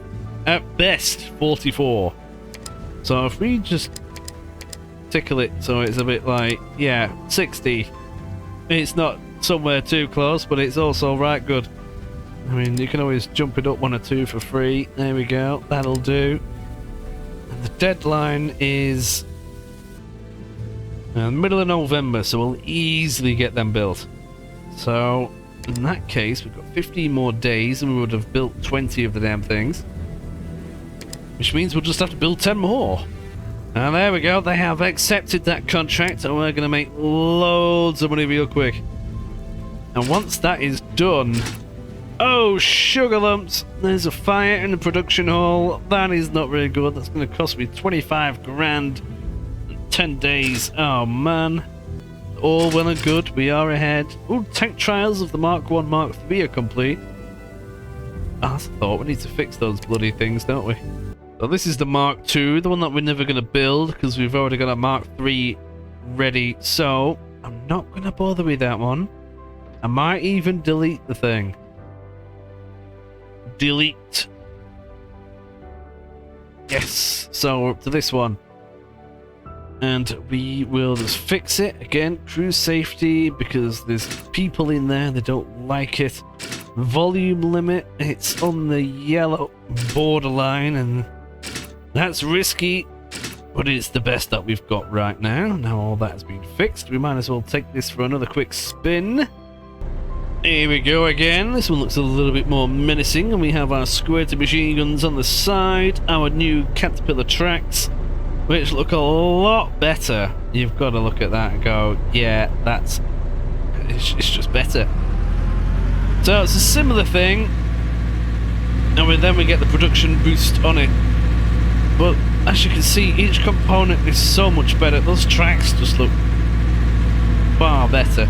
at best, 44. So if we just tickle it so it's a bit like, yeah, 60. It's not somewhere too close, but it's also right good. I mean, you can always jump it up 1 or 2 for free. There we go. That'll do. And the deadline is the middle of November, so we'll easily get them built. So in that case, we've got 15 more days and we would have built 20 of the damn things. Which means we'll just have to build 10 more. And there we go, they have accepted that contract and we're going to make loads of money real quick. And once that is done... Oh, sugar lumps! There's a fire in the production hall. That is not very good. That's going to cost me 25 grand in 10 days. Oh, man. All well and good. We are ahead. Oh, tank trials of the Mark 1, Mark 3 are complete. Oh, that's a thought. We need to fix those bloody things, don't we? So this is the Mark 2, the one that we're never going to build because we've already got a Mark 3 ready. So I'm not going to bother with that one. I might even delete the thing. Delete. Yes. So we're up to this one. And we will just fix it. Again, crew safety, because there's people in there, they don't like it. Volume limit, it's on the yellow borderline, and that's risky, but it's the best that we've got right now. Now all that has been fixed, we might as well take this for another quick spin. Here we go again. This one looks a little bit more menacing, and we have our squirted machine guns on the side, our new Caterpillar tracks, which look a lot better. You've got to look at that and go, yeah, it's just better. So it's a similar thing, and then we get the production boost on it. But as you can see, each component is so much better. Those tracks just look far better.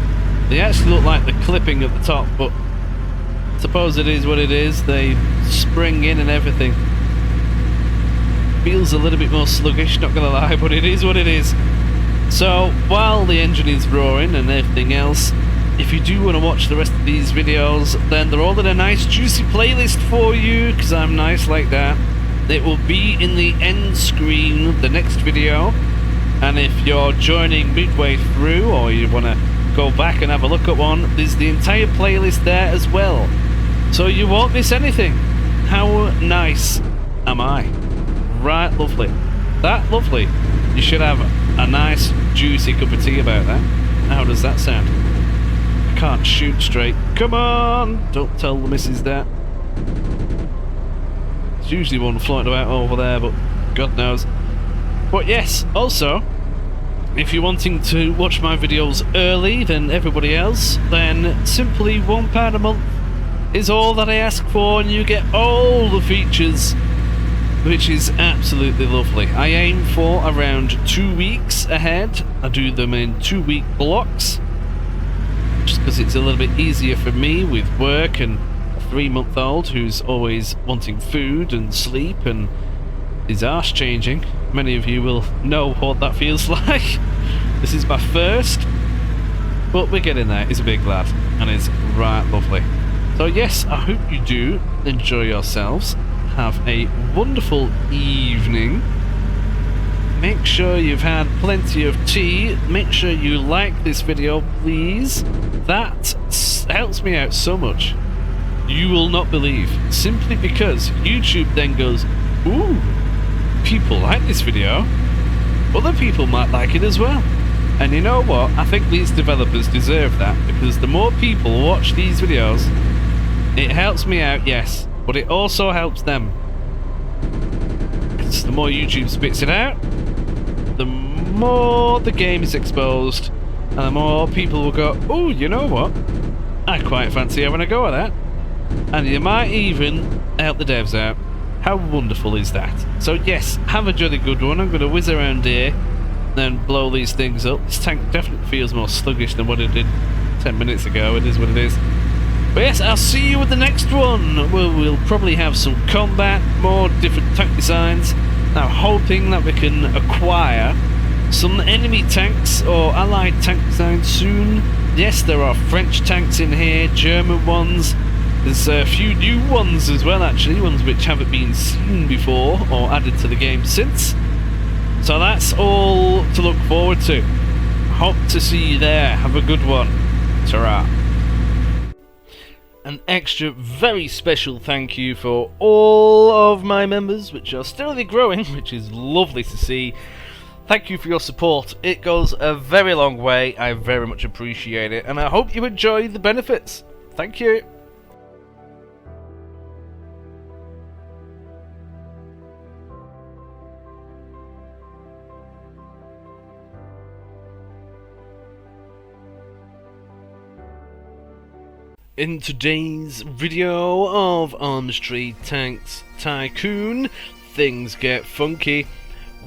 They actually look like the clipping at the top, but I suppose it is what it is. They spring in and everything. Feels a little bit more sluggish, not gonna lie, but it is what it is. So while the engine is roaring and everything else, if you do want to watch the rest of these videos, then they're all in a nice juicy playlist for you, because I'm nice like that. It will be in the end screen, the next video, and if you're joining midway through or you want to go back and have a look at one, there's the entire playlist there as well, so you won't miss anything. How nice am I? Right, lovely. That lovely. You should have a nice juicy cup of tea about that. How does that sound? I can't shoot straight. Come on! Don't tell the missus that. There's usually one floating about over there, but God knows. But yes, also, if you're wanting to watch my videos early than everybody else, then simply £1 a month is all that I ask for, and you get all the features, which is absolutely lovely. I aim for around 2 weeks ahead. I do them in 2-week blocks, just because it's a little bit easier for me with work and a 3-month-old who's always wanting food and sleep and is arse changing. Many of you will know what that feels like. This is my first, but we're getting there. He's a big lad and it's right lovely. So yes, I hope you do enjoy yourselves. Have a wonderful evening. Make sure you've had plenty of tea. Make sure you like this video, please. That helps me out so much. You will not believe. Simply because YouTube then goes, ooh, people like this video. Other people might like it as well. And you know what? I think these developers deserve that, because the more people watch these videos, it helps me out, yes, but it also helps them. Because the more YouTube spits it out, the more the game is exposed, and the more people will go, oh, you know what? I quite fancy having a go at that. And you might even help the devs out. How wonderful is that? So yes, have a jolly good one. I'm going to whiz around here, then blow these things up. This tank definitely feels more sluggish than what it did 10 minutes ago. It is what it is. But yes, I'll see you with the next one, where we'll probably have some combat, more different tank designs. Now, hoping that we can acquire some enemy tanks or allied tank designs soon. Yes, there are French tanks in here, German ones. There's a few new ones as well, actually, ones which haven't been seen before or added to the game since. So that's all to look forward to. Hope to see you there. Have a good one. Ta-ra. an extra very special thank you for all of my members, which are steadily growing, which is lovely to see. Thank you for your support. It goes a very long way. I very much appreciate it, and I hope you enjoy the benefits. Thank you. In today's video of MoisTea Tanks Tycoon, things get funky.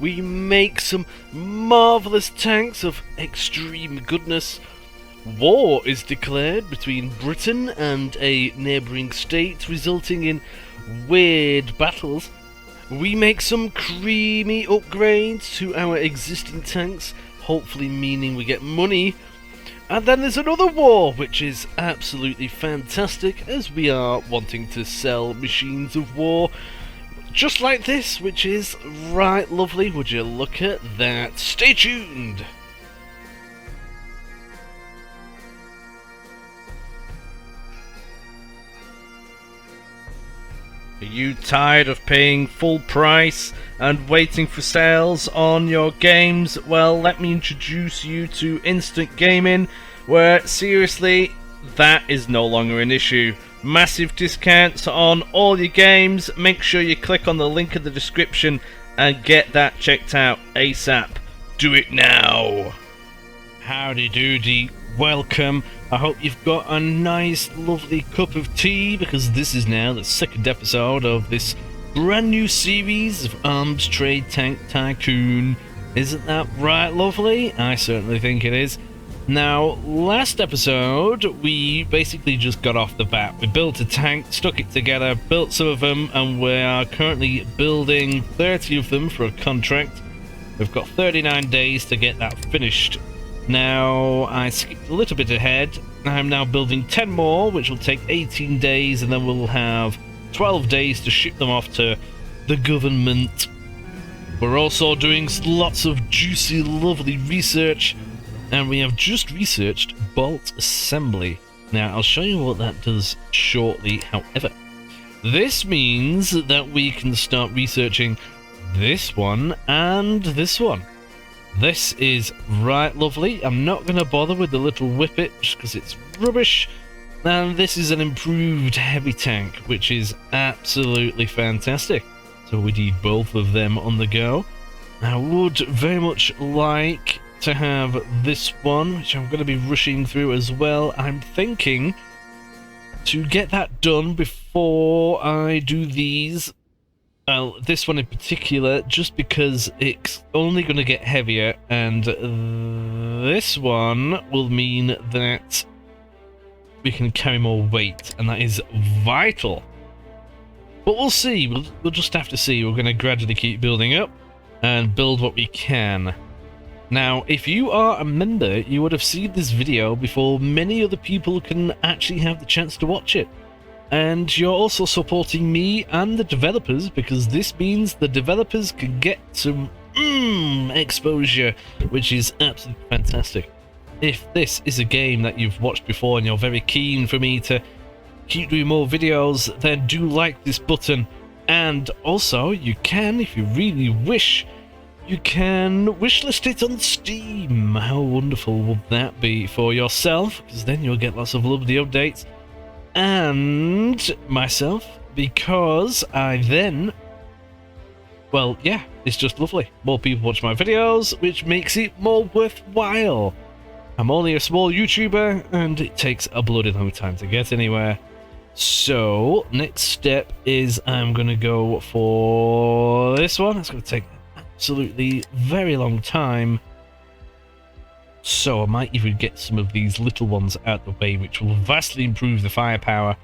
We make some marvellous tanks of extreme goodness. War is declared between Britain and a neighbouring state, resulting in weird battles. We make some creamy upgrades to our existing tanks, hopefully meaning we get money. And then there's another war, which is absolutely fantastic, as we are wanting to sell machines of war, just like this, which is right lovely. Would you look at that? Stay tuned! Are you tired of paying full price and waiting for sales on your games? Well, let me introduce you to Instant Gaming, where seriously, that is no longer an issue. Massive discounts on all your games. Make sure you click on the link in the description and get that checked out ASAP. Do it now! Howdy doody, welcome. I hope you've got a nice lovely cup of tea, because this is now the second episode of this brand new series of MoisTea Tank Tycoon. Isn't that right lovely? I certainly think it is. Now, last episode we basically just got off the bat. We built a tank, stuck it together, built some of them, and we are currently building 30 of them for a contract. We've got 39 days to get that finished. Now, I skipped a little bit ahead. I'm now building 10 more, which will take 18 days, and then we'll have 12 days to ship them off to the government. We're also doing lots of juicy, lovely research, and we have just researched bolt assembly. Now, I'll show you what that does shortly. However, this means that we can start researching this one and this one. This is right lovely. I'm not going to bother with the little whippet just because it's rubbish. And this is an improved heavy tank, which is absolutely fantastic. So we need both of them on the go. I would very much like to have this one, which I'm going to be rushing through as well. I'm thinking to get that done before I do these. Well, this one in particular, just because it's only going to get heavier, and this one will mean that we can carry more weight, and that is vital. But we'll see. We'll just have to see. We're going to gradually keep building up and build what we can. Now, if you are a member, you would have seen this video before many other people can actually have the chance to watch it. And you're also supporting me and the developers, because this means the developers can get some exposure, which is absolutely fantastic. If this is a game that you've watched before and you're very keen for me to keep doing more videos, then do like this button. And also, you can, if you really wish, you can wishlist it on Steam. How wonderful would that be for yourself? Because then you'll get lots of lovely updates. And myself, because I then, well, yeah, it's just lovely. More people watch my videos, which makes it more worthwhile. I'm only a small YouTuber, and it takes a bloody long time to get anywhere. So, next step is I'm going to go for this one. It's going to take absolutely very long time. So I might even get some of these little ones out the way, which will vastly improve the firepower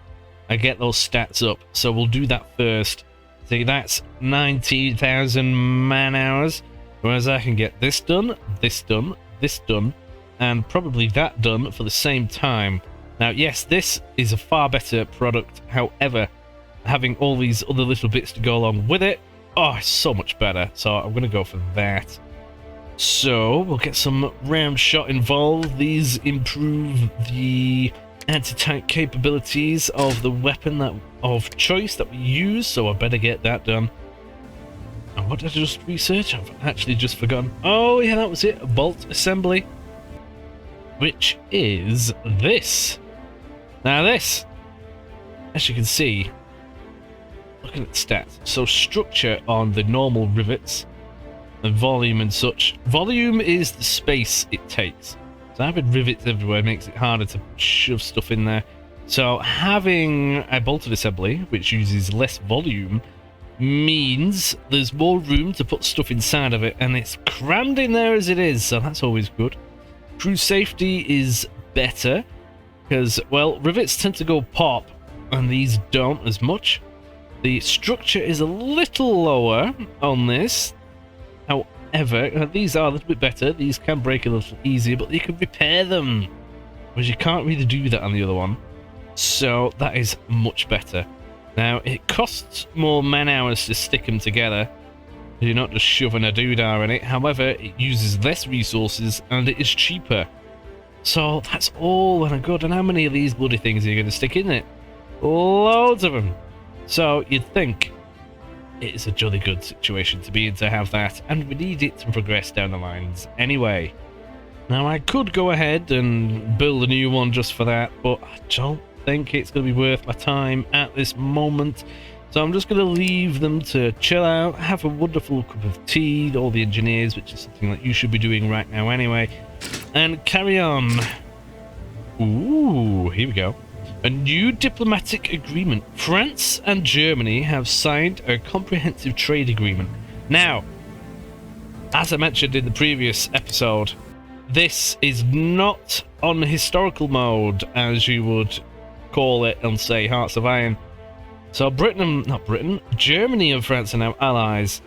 and get those stats up. So we'll do that first. See, that's 19,000 man-hours, whereas I can get this done, this done, this done, and probably that done for the same time. Now, yes, this is a far better product. However, having all these other little bits to go along with it, oh, it's so much better. So I'm going to go for that. So we'll get some round shot involved. These improve the anti-tank capabilities of the weapon of choice that we use, so I better get that done. And what did I just research? I've actually just forgotten. Oh yeah, that was it, a bolt assembly, which is this. Now this, as you can see, looking at the stats, so structure on the normal rivets, and volume and such. Volume is the space it takes. So having rivets everywhere makes it harder to shove stuff in there. So having a bolted assembly, which uses less volume, means there's more room to put stuff inside of it, and it's crammed in there as it is, so that's always good. Crew safety is better, because, well, rivets tend to go pop, and these don't as much. The structure is a little lower on this. However, these are a little bit better. These can break a little easier, but you can repair them, whereas you can't really do that on the other one. So that is much better. Now, it costs more man hours to stick them together. You're not just shoving a doodah in it. However, it uses less resources and it is cheaper. So that's all well and good. And how many of these bloody things are you going to stick in it? Loads of them. So you'd think it's a jolly good situation to be in to have that, and we need it to progress down the lines anyway. Now, I could go ahead and build a new one just for that, but I don't think it's going to be worth my time at this moment. So I'm just going to leave them to chill out, have a wonderful cup of tea, all the engineers, which is something that you should be doing right now anyway, and carry on. Ooh, here we go. A new diplomatic agreement. France and Germany have signed a comprehensive trade agreement. Now, as I mentioned in the previous episode, this is not on historical mode, as you would call it on, say, Hearts of Iron. So Germany and France are now allies.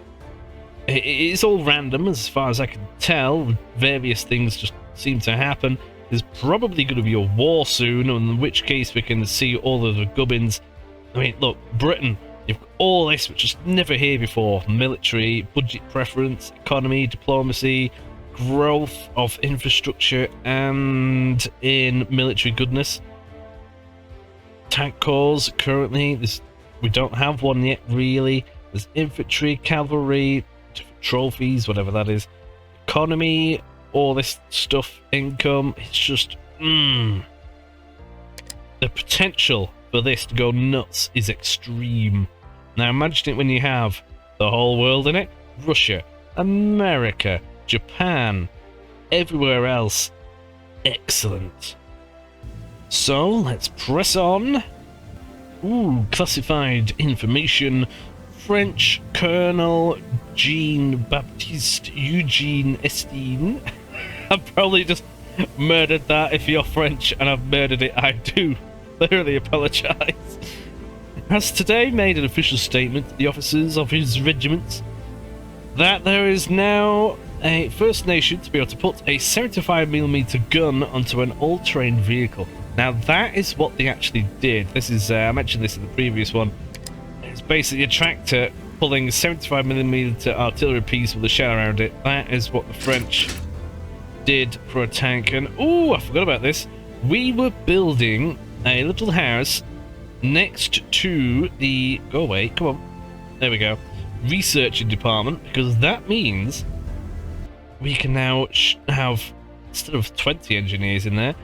It's all random as far as I can tell. Various things just seem to happen. There's probably going to be a war soon, in which case we can see all of the gubbins. I mean, look, Britain, you've got all this which was never here before. Military, budget preference, economy, diplomacy, growth of infrastructure, and in military goodness. Tank corps, currently, we don't have one yet, really. There's infantry, cavalry, different trophies, whatever that is. Economy, all this stuff, income, it's just the potential for this to go nuts is extreme. Now imagine it when you have the whole world in it. Russia, America, Japan, everywhere else. Excellent. So let's press on. Ooh, classified information. French Colonel Jean-Baptiste Eugene Estienne. I've probably just murdered that. If you're French and I've murdered it, I do thoroughly apologise. Has today made an official statement to the officers of his regiments that there is now a First Nation to be able to put a 75mm gun onto an all-terrain vehicle. Now that is what they actually did. This is, I mentioned this in the previous one. It's basically a tractor pulling a 75mm artillery piece with a shell around it. That is what the French did for a tank. And oh, I forgot about this. We were building a little house next to the go away, come on, there we go, researching department, because that means we can now have, instead of 20 engineers in there,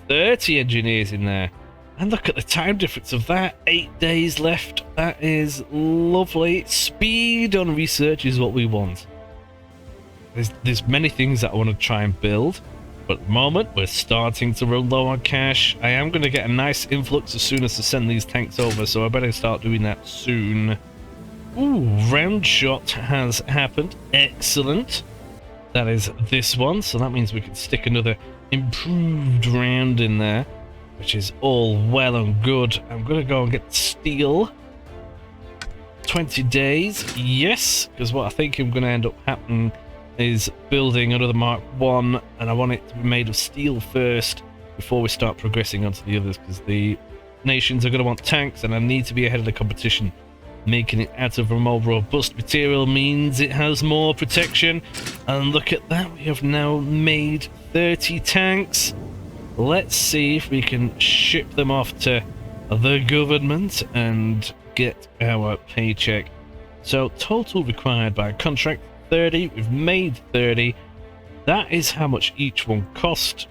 30 engineers in there. And look at the time difference of that. 8 days left. That is lovely. Speed on research is what we want. There's many things that I want to try and build, but at the moment we're starting to run low on cash. I am going to get a nice influx as soon as I send these tanks over, so I better start doing that soon. Ooh, round shot has happened. Excellent. That is this one, so that means we can stick another improved round in there, which is all well and good. I'm going to go and get steel. 20 days, yes, because what I think I'm going to end up happening is building another Mark 1, and I want it to be made of steel first before we start progressing onto the others, because the nations are going to want tanks, and I need to be ahead of the competition. Making it out of a more robust material means it has more protection, and look at that, we have now made 30 tanks. let's see if we can ship them off to the government and get our paycheck. So total required by contract 30. We've made 30. That is how much each one cost.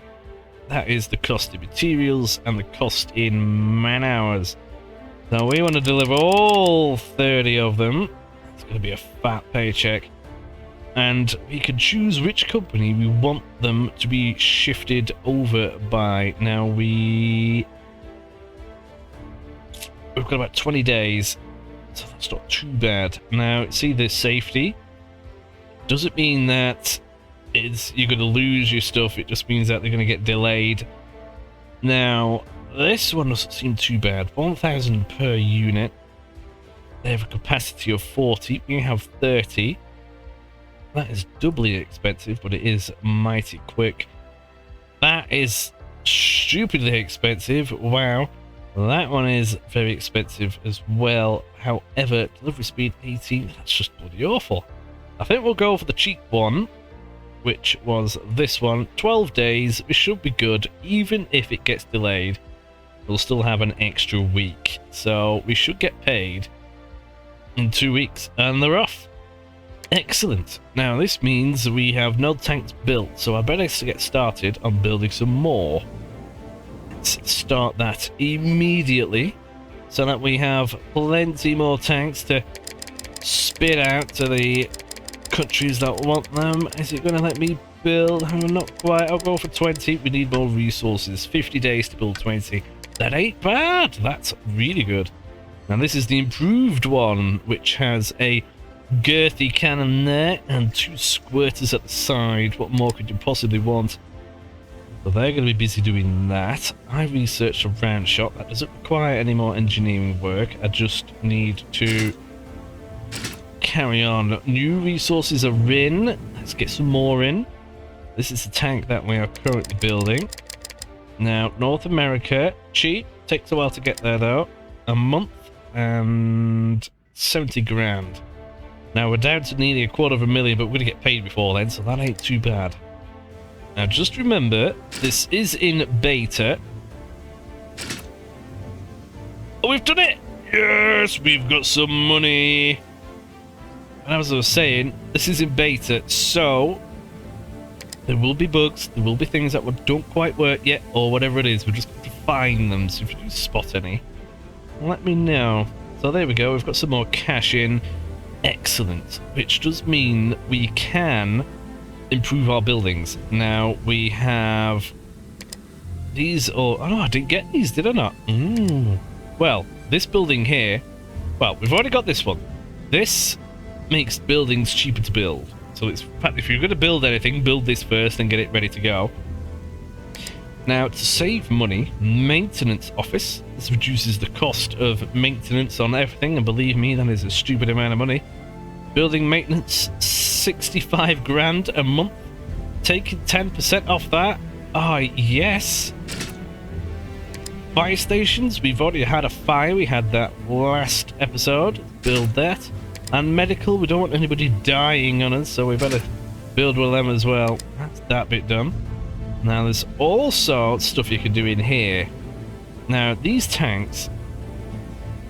That is the cost in materials and the cost in man hours. So we want to deliver all 30 of them. It's going to be a fat paycheck. And we can choose which company we want them to be shifted over by. Now we've got about 20 days, so that's not too bad. Now, see this safety? Doesn't mean that you're going to lose your stuff, it just means that they're going to get delayed. Now, this one doesn't seem too bad. 1,000 per unit. They have a capacity of 40, we have 30. That is doubly expensive, but it is mighty quick. That is stupidly expensive. Wow. That one is very expensive as well. However, delivery speed 18, that's just bloody awful. I think we'll go for the cheap one, which was this one. 12 days, we should be good. Even if it gets delayed, we'll still have an extra week. So we should get paid in 2 weeks, and they're off. Excellent. Now this means we have no tanks built, so I better get started on building some more. Let's start that immediately so that we have plenty more tanks to spit out to the countries that want them. Is it going to let me build? Not quite. I'll go for 20. We need more resources. 50 days to build 20. That ain't bad. That's really good. Now this is the improved one, which has a girthy cannon there and 2 squirters at the side. What more could you possibly want? So they're going to be busy doing that. I researched a round shot. That doesn't require any more engineering work. I just need to carry on. New resources are in. Let's get some more in. This is the tank that we are currently building. Now, North America, cheap. Takes a while to get there though. A month and 70 grand. Now we're down to nearly $250,000, but we're going to get paid before then, so that ain't too bad. Now just remember, this is in beta. Oh, we've done it! Yes, we've got some money. And as I was saying, this is in beta, so there will be bugs, there will be things that don't quite work yet, or whatever it is. We're just going to find them, so if you do spot any, let me know. So there we go, we've got some more cash in. Excellent, which does mean we can improve our buildings. Now we have these, or oh no, I didn't get these, did I not? Well, this building here, well, we've already got this one. This makes buildings cheaper to build. So it's, in fact, if you're going to build anything, build this first and get it ready to go. Now, to save money, maintenance office. This reduces the cost of maintenance on everything, and believe me, that is a stupid amount of money. Building maintenance, 65 grand a month. Taking 10% off that. Ah, yes. Fire stations, we've already had a fire. We had that last episode. Build that. And medical, we don't want anybody dying on us, so we better build one of them as well. That's that bit done. Now there's also stuff you can do in here. Now these tanks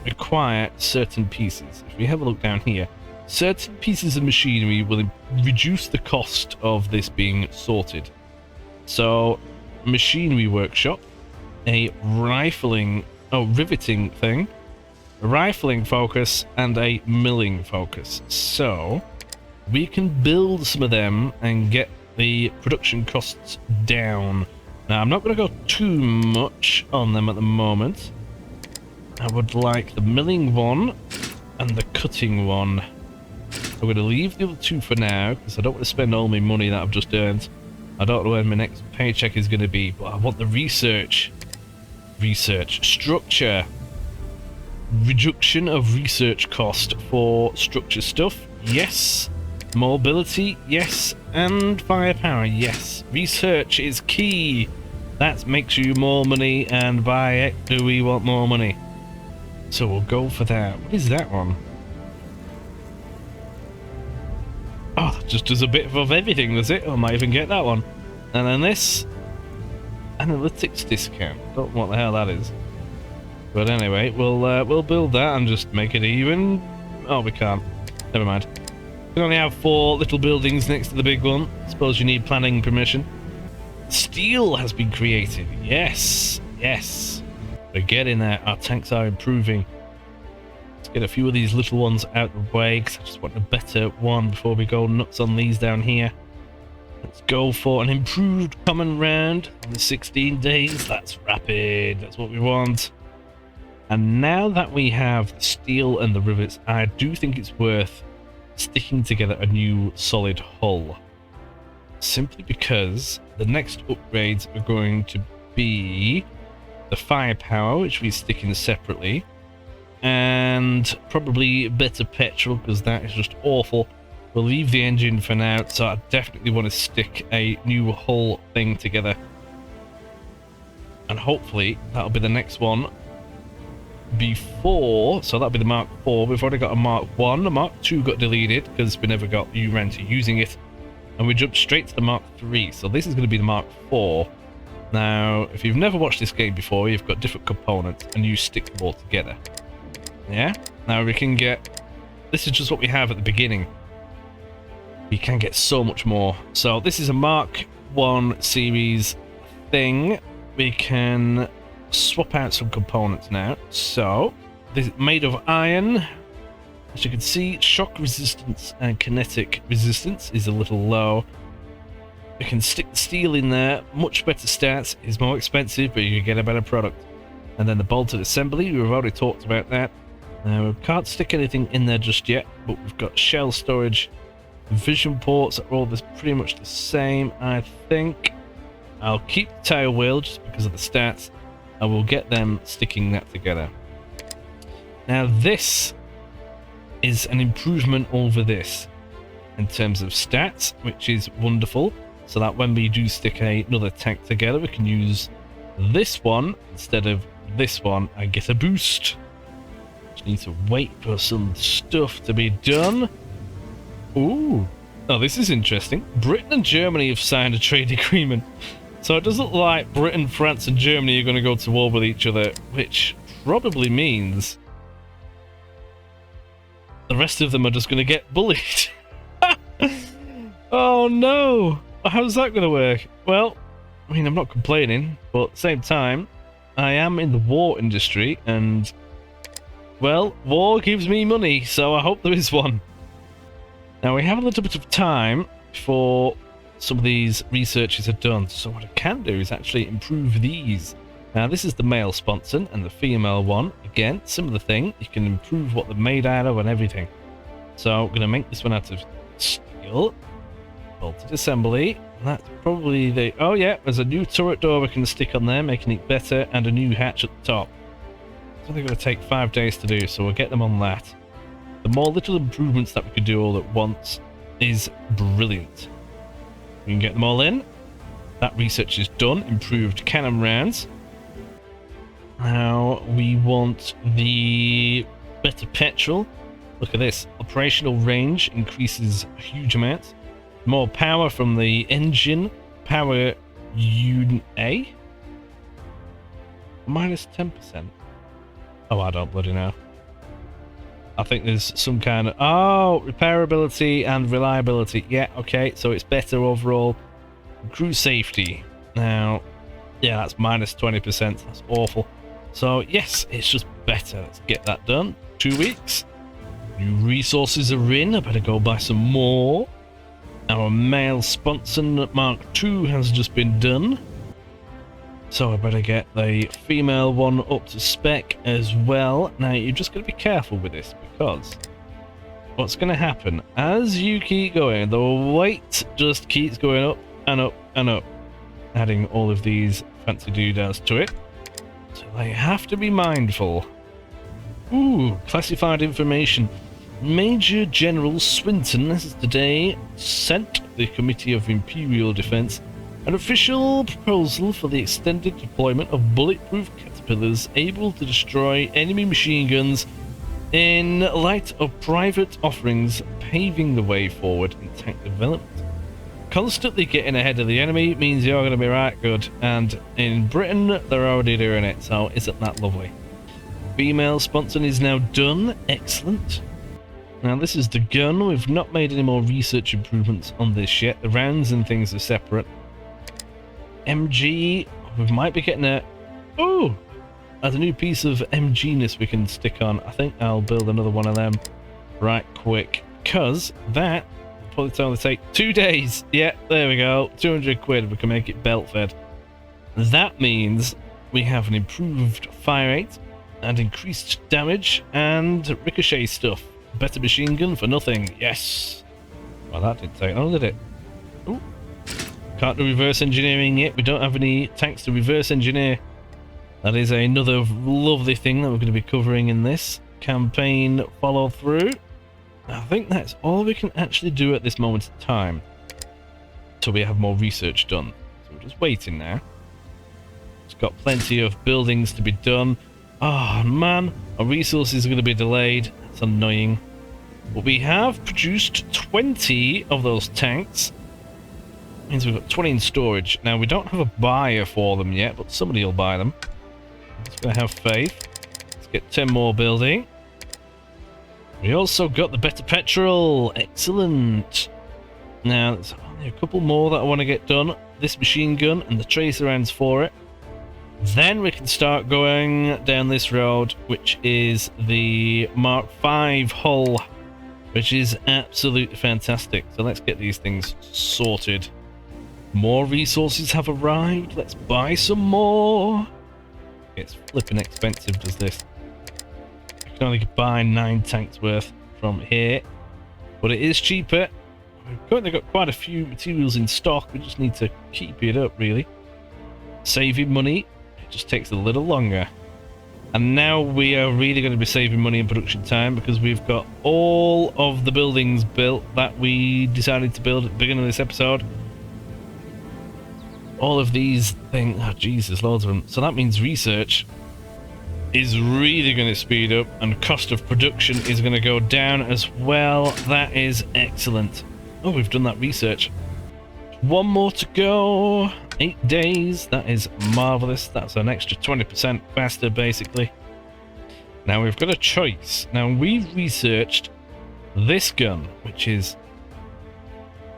require certain pieces. If we have a look down here, certain pieces of machinery will reduce the cost of this being sorted. So machinery workshop, a riveting thing, a rifling focus, and a milling focus. So we can build some of them and get the production costs down. Now I'm not going to go too much on them at the moment. I would like the milling one and the cutting one. I'm going to leave the other two for now because I don't want to spend all my money that I've just earned. I don't know when my next paycheck is going to be, but I want the research. Structure. Reduction of research cost for structure stuff. Yes. Mobility, yes, and firepower, yes. Research is key. That makes you more money, and by it do we want more money. So we'll go for that. What is that one? Oh, that just does a bit of everything, does it? I might even get that one. And then this. Analytics discount. Don't know what the hell that is. But anyway, we'll build that and just make it even. Oh, we can't. Never mind. We only have 4 little buildings next to the big one. Suppose you need planning permission. Steel has been created. Yes, yes. We're getting there. Our tanks are improving. Let's get a few of these little ones out of the way, because I just want a better one before we go nuts on these down here. Let's go for an improved common round on the 16 days. That's rapid. That's what we want. And now that we have the steel and the rivets, I do think it's worth sticking together a new solid hull. Simply because the next upgrades are going to be the firepower, which we stick in separately, and probably better petrol, because that is just awful. We'll leave the engine for now, so I definitely want to stick a new hull thing together. And hopefully that'll be the next one before, so that'll be the Mark 4. We've already got a Mark 1, the Mark 2 got deleted because we never got around to using it, and we jumped straight to the Mark 3, so this is going to be the Mark 4. Now, if you've never watched this game before, you've got different components and you stick them all together. Yeah? Now we can get, this is just what we have at the beginning. We can get so much more. So this is a Mark 1 series thing. We can swap out some components now. So this is made of iron. As you can see, shock resistance and kinetic resistance is a little low. We can stick the steel in there. Much better stats. Is more expensive, but you get a better product. And then the bolted assembly, we've already talked about that. Now we can't stick anything in there just yet, but we've got shell storage. Vision ports are all pretty much the same, I think. I'll keep the tail wheel just because of the stats. I will get them sticking that together. Now this is an improvement over this in terms of stats, which is wonderful. So that when we do stick another tank together, we can use this one instead of this one and get a boost. Just need to wait for some stuff to be done. Ooh. Oh, this is interesting. Britain and Germany have signed a trade agreement. So it doesn't look like Britain, France and Germany are going to go to war with each other, which probably means the rest of them are just going to get bullied. Oh no! How's that going to work? Well, I mean, I'm not complaining, but at the same time, I am in the war industry and, well, war gives me money, so I hope there is one. Now we have a little bit of time before some of these researches are done, so what I can do is actually improve these. Now this is the male sponson and the female one. Again, similar thing, you can improve what they're made out of and everything. So I'm going to make this one out of steel. Bolted assembly. That's probably the... Oh yeah, there's a new turret door we can stick on there, making it better, and a new hatch at the top. So they're going to take 5 days to do, so we'll get them on that. The more little improvements that we can do all at once is brilliant. We can get them all in. That research is done. Improved cannon rounds. Now we want the better petrol. Look at this. Operational range increases a huge amount. More power from the engine. Power unit A. Minus 10%. Oh, I don't bloody know. I think there's some kind of... Oh, repairability and reliability. Yeah, okay, so it's better overall. Crew safety. Now, yeah, that's minus 20%. That's awful. So, yes, it's just better. Let's get that done. 2 weeks. New resources are in. I better go buy some more. Our male sponson Mark II has just been done. So I better get the female one up to spec as well. Now you're just going to be careful with this, because what's going to happen as you keep going, the weight just keeps going up and up and up, adding all of these fancy doodads to it. So they have to be mindful. Ooh, classified information. Major General Swinton has today sent the Committee of Imperial Defense an official proposal for the extended deployment of bulletproof caterpillars able to destroy enemy machine guns in light of private offerings, paving the way forward in tank development. constantly getting ahead of the enemy means you're going to be right good. And in Britain, they're already doing it, so isn't that lovely? Female sponsoring is now done. Excellent. Now this is the gun. We've not made any more research improvements on this yet. The rounds and things are separate. MG, we might be getting a... Oh! There's a new piece of MG-ness we can stick on. I think I'll build another one of them right quick. Because that will probably only take 2 days. Yeah, there we go. 200 quid. We can make it belt-fed. That means we have an improved fire rate and increased damage and ricochet stuff. Better machine gun for nothing. Yes. Well, that didn't take long, did it? Ooh. Can't do reverse engineering yet. We don't have any tanks to reverse engineer. That is another lovely thing that we're going to be covering in this campaign follow through. I think that's all we can actually do at this moment in time until we have more research done. So we're just waiting now. It's got plenty of buildings to be done. Oh man, our resources are going to be delayed. That's annoying. But we have produced 20 of those tanks. Means we've got 20 in storage. Now we don't have a buyer for them yet, but somebody will buy them. Just gonna have faith. Let's get 10 more building. We also got the better petrol. Excellent. Now there's only a couple more that I want to get done. This machine gun and the tracer rounds for it. Then we can start going down this road, which is the Mark V hull, which is absolutely fantastic. So let's get these things sorted. More resources have arrived. Let's buy some more. It's flipping expensive, does this? I can only buy 9 tanks worth from here, but it is cheaper. We've currently got quite a few materials in stock. We just need to keep it up, really. Saving money. It just takes a little longer. And now we are really going to be saving money in production time because we've got all of the buildings built that we decided to build at the beginning of this episode. All of these things, oh Jesus, loads of them. So that means research is really going to speed up and cost of production is going to go down as well. That is excellent. Oh, we've done that research. One more to go. 8 days. That is marvelous. That's an extra 20% faster, basically. Now we've got a choice. Now we've researched this gun, which is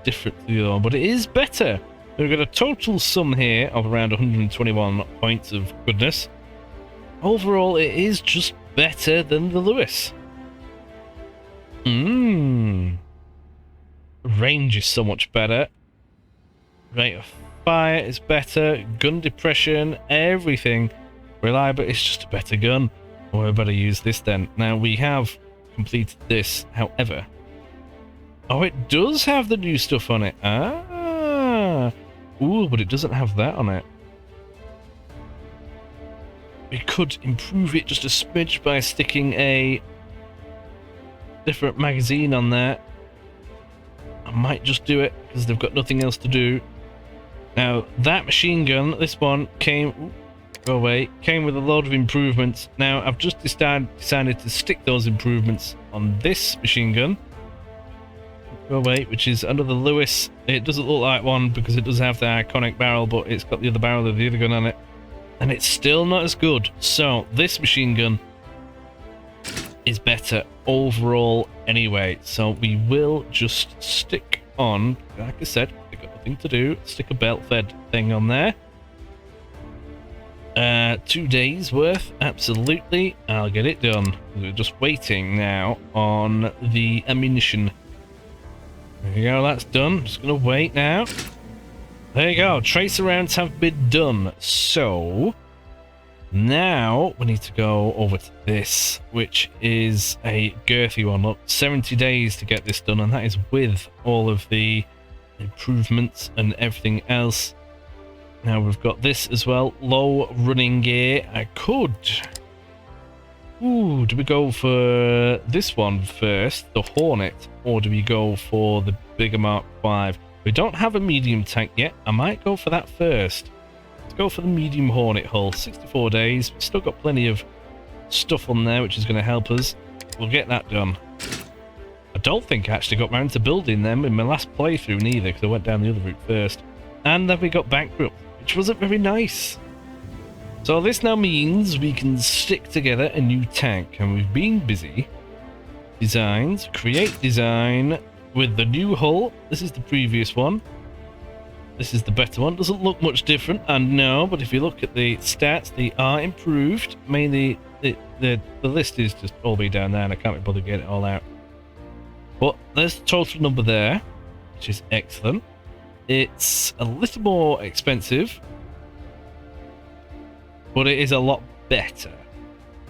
different to the other one, but it is better. We've got a total sum here of around 121 points of goodness. Overall, it is just better than the Lewis. Range is so much better. Rate of fire is better. Gun depression, everything. Reliable, it's just a better gun. Well, we better use this then. Now, we have completed this, however. Oh, it does have the new stuff on it. Ah. Ooh, but it doesn't have that on it. We could improve it just a smidge by sticking a different magazine on there. I might just do it because they've got nothing else to do. Now, that machine gun, this one came... Ooh, go away. Came with a load of improvements. Now, I've just decided to stick those improvements on this machine gun. Go away, which is under the Lewis. It doesn't look like one because it does have the iconic barrel, but it's got the other barrel of the other gun on it. And it's still not as good. So, this machine gun is better overall anyway. So, we will just stick on, like I said, we've got nothing to do. Stick a belt-fed thing on there. 2 days worth, absolutely. I'll get it done. We're just waiting now on the ammunition. There you go, that's done. Just gonna wait now. There you go, tracer rounds have been done. So now we need to go over to this, which is a girthy one. Look, 70 days to get this done, and that is with all of the improvements and everything else. Now we've got this as well, low running gear. I could... Ooh, do we go for this one first, the Hornet, or do we go for the bigger Mark V? We don't have a medium tank yet. I might go for that first. Let's go for the medium Hornet hull. 64 days. We've still got plenty of stuff on there, which is going to help us. We'll get that done. I don't think I actually got round to building them in my last playthrough neither, because I went down the other route first. And then we got bankrupt, which wasn't very nice. So this now means we can stick together a new tank, and we've been busy. Designs, create design with the new hull. This is the previous one. This is the better one. Doesn't look much different, I know, but if you look at the stats, they are improved. Mainly, the list is just all the way down there, and I can't be bothered getting it all out. But there's the total number there, which is excellent. It's a little more expensive, but it is a lot better.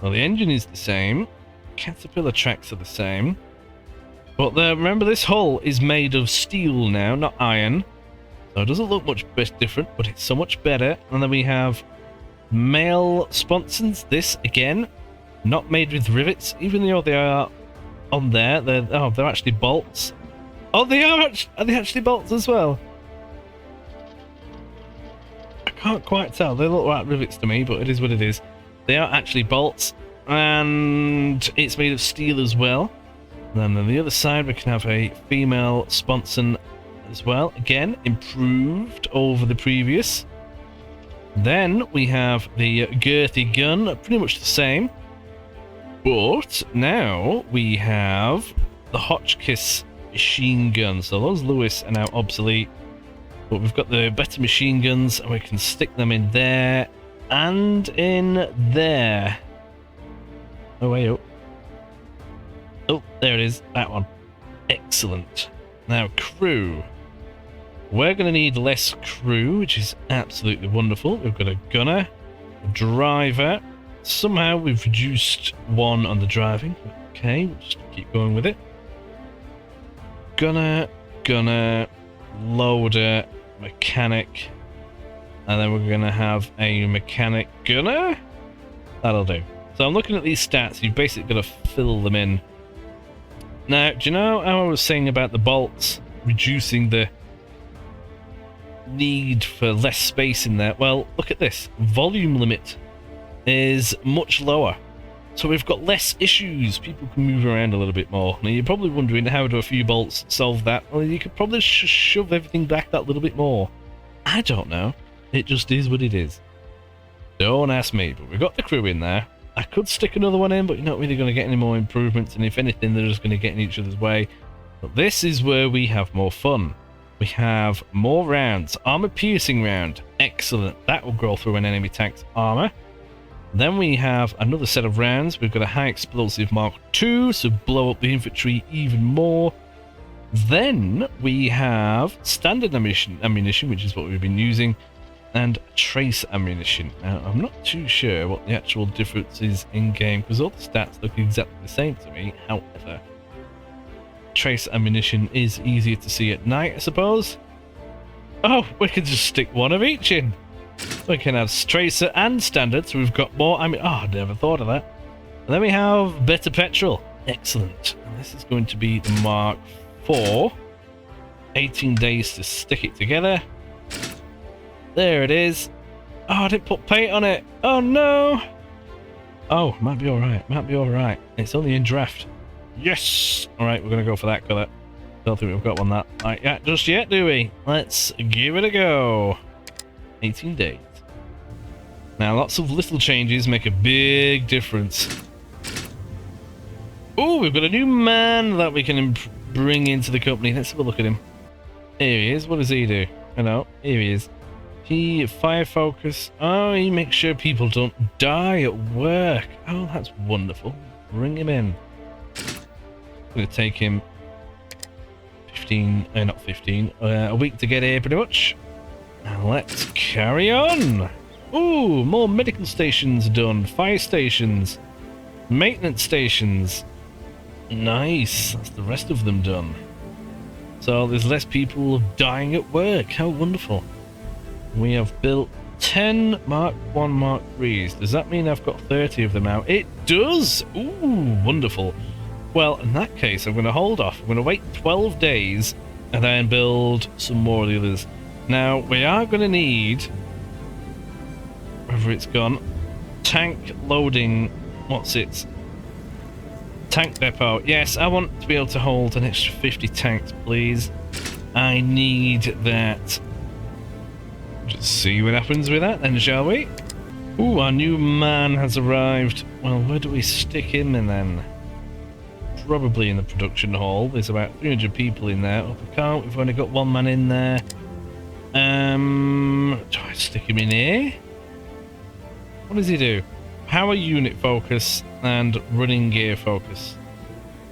Well, the engine is the same. Caterpillar tracks are the same. But remember, this hull is made of steel now, not iron. So it doesn't look much different, but it's so much better. And then we have male sponsons. This, again, not made with rivets, even though they are on there. They're actually bolts. Oh, are they actually bolts as well? I can't quite tell. They look like rivets to me, but it is what it is. They are actually bolts, and it's made of steel as well. And then on the other side, we can have a female sponson as well. Again, improved over the previous. Then we have the girthy gun, pretty much the same. But now we have the Hotchkiss machine gun. So those Lewis are now obsolete. But we've got the better machine guns, and we can stick them in there and in there. Oh, wait up. Oh, there it is. That one. Excellent. Now, crew. We're going to need less crew, which is absolutely wonderful. We've got a gunner, a driver. Somehow we've reduced one on the driving. Okay, we'll just keep going with it. Gunner, loader, mechanic. And then we're going to have a mechanic gunner. That'll do. So I'm looking at these stats. You've basically got to fill them in. Now, do you know how I was saying about the bolts reducing the need for less space in there? Well, look at this. Volume limit is much lower. So we've got less issues. People can move around a little bit more. Now, you're probably wondering, how do a few bolts solve that? Well, you could probably shove everything back that little bit more. I don't know. It just is what it is. Don't ask me, but we've got the crew in there. I could stick another one in, but you're not really going to get any more improvements, and if anything, they're just going to get in each other's way. But this is where we have more fun. We have more rounds. Armor piercing round. Excellent. That will go through an enemy tank's armor. Then we have another set of rounds. We've got a high explosive Mark II, so blow up the infantry even more. Then we have standard ammunition, which is what we've been using, and trace ammunition. Now, I'm not too sure what the actual difference is in-game, because all the stats look exactly the same to me. However, trace ammunition is easier to see at night, I suppose. Oh, we can just stick one of each in. We can have tracer and standard, so we've got more. Oh, I never thought of that. And then we have better petrol. Excellent. And this is going to be the Mark IV. 18 days to stick it together. There it is. Oh, I didn't put paint on it. Oh, no. Oh, might be alright. Might be alright. It's only in draft. Yes. Alright, we're going to go for that colour. Don't think we've got one that like that just yet, do we? Let's give it a go. 18 days. Now, lots of little changes make a big difference. Oh, we've got a new man that we can bring into the company. Let's have a look at him. Here he is. What does he do? I know. Here he is. He fire focus. Oh, he makes sure people don't die at work. Oh, that's wonderful. Bring him in. I'm going to take him 15, not 15, a week to get here pretty much. Now let's carry on. Ooh, more medical stations done. Fire stations. Maintenance stations. Nice. That's the rest of them done. So there's less people dying at work. How wonderful. We have built 10 Mark 1 Mark 3s. Does that mean I've got 30 of them now? It does! Ooh, wonderful. Well, in that case, I'm going to hold off. I'm going to wait 12 days and then build some more of the others. Now, we are going to need, wherever it's gone, tank loading, what's it? Tank depot. Yes, I want to be able to hold an extra 50 tanks, please. I need that. Just see what happens with that then, shall we? Ooh, our new man has arrived. Well, where do we stick him in then? Probably in the production hall. There's about 300 people in there. Oh, we can't. We've only got one man in there. Do I stick him in here? What does he do? Power unit focus and running gear focus.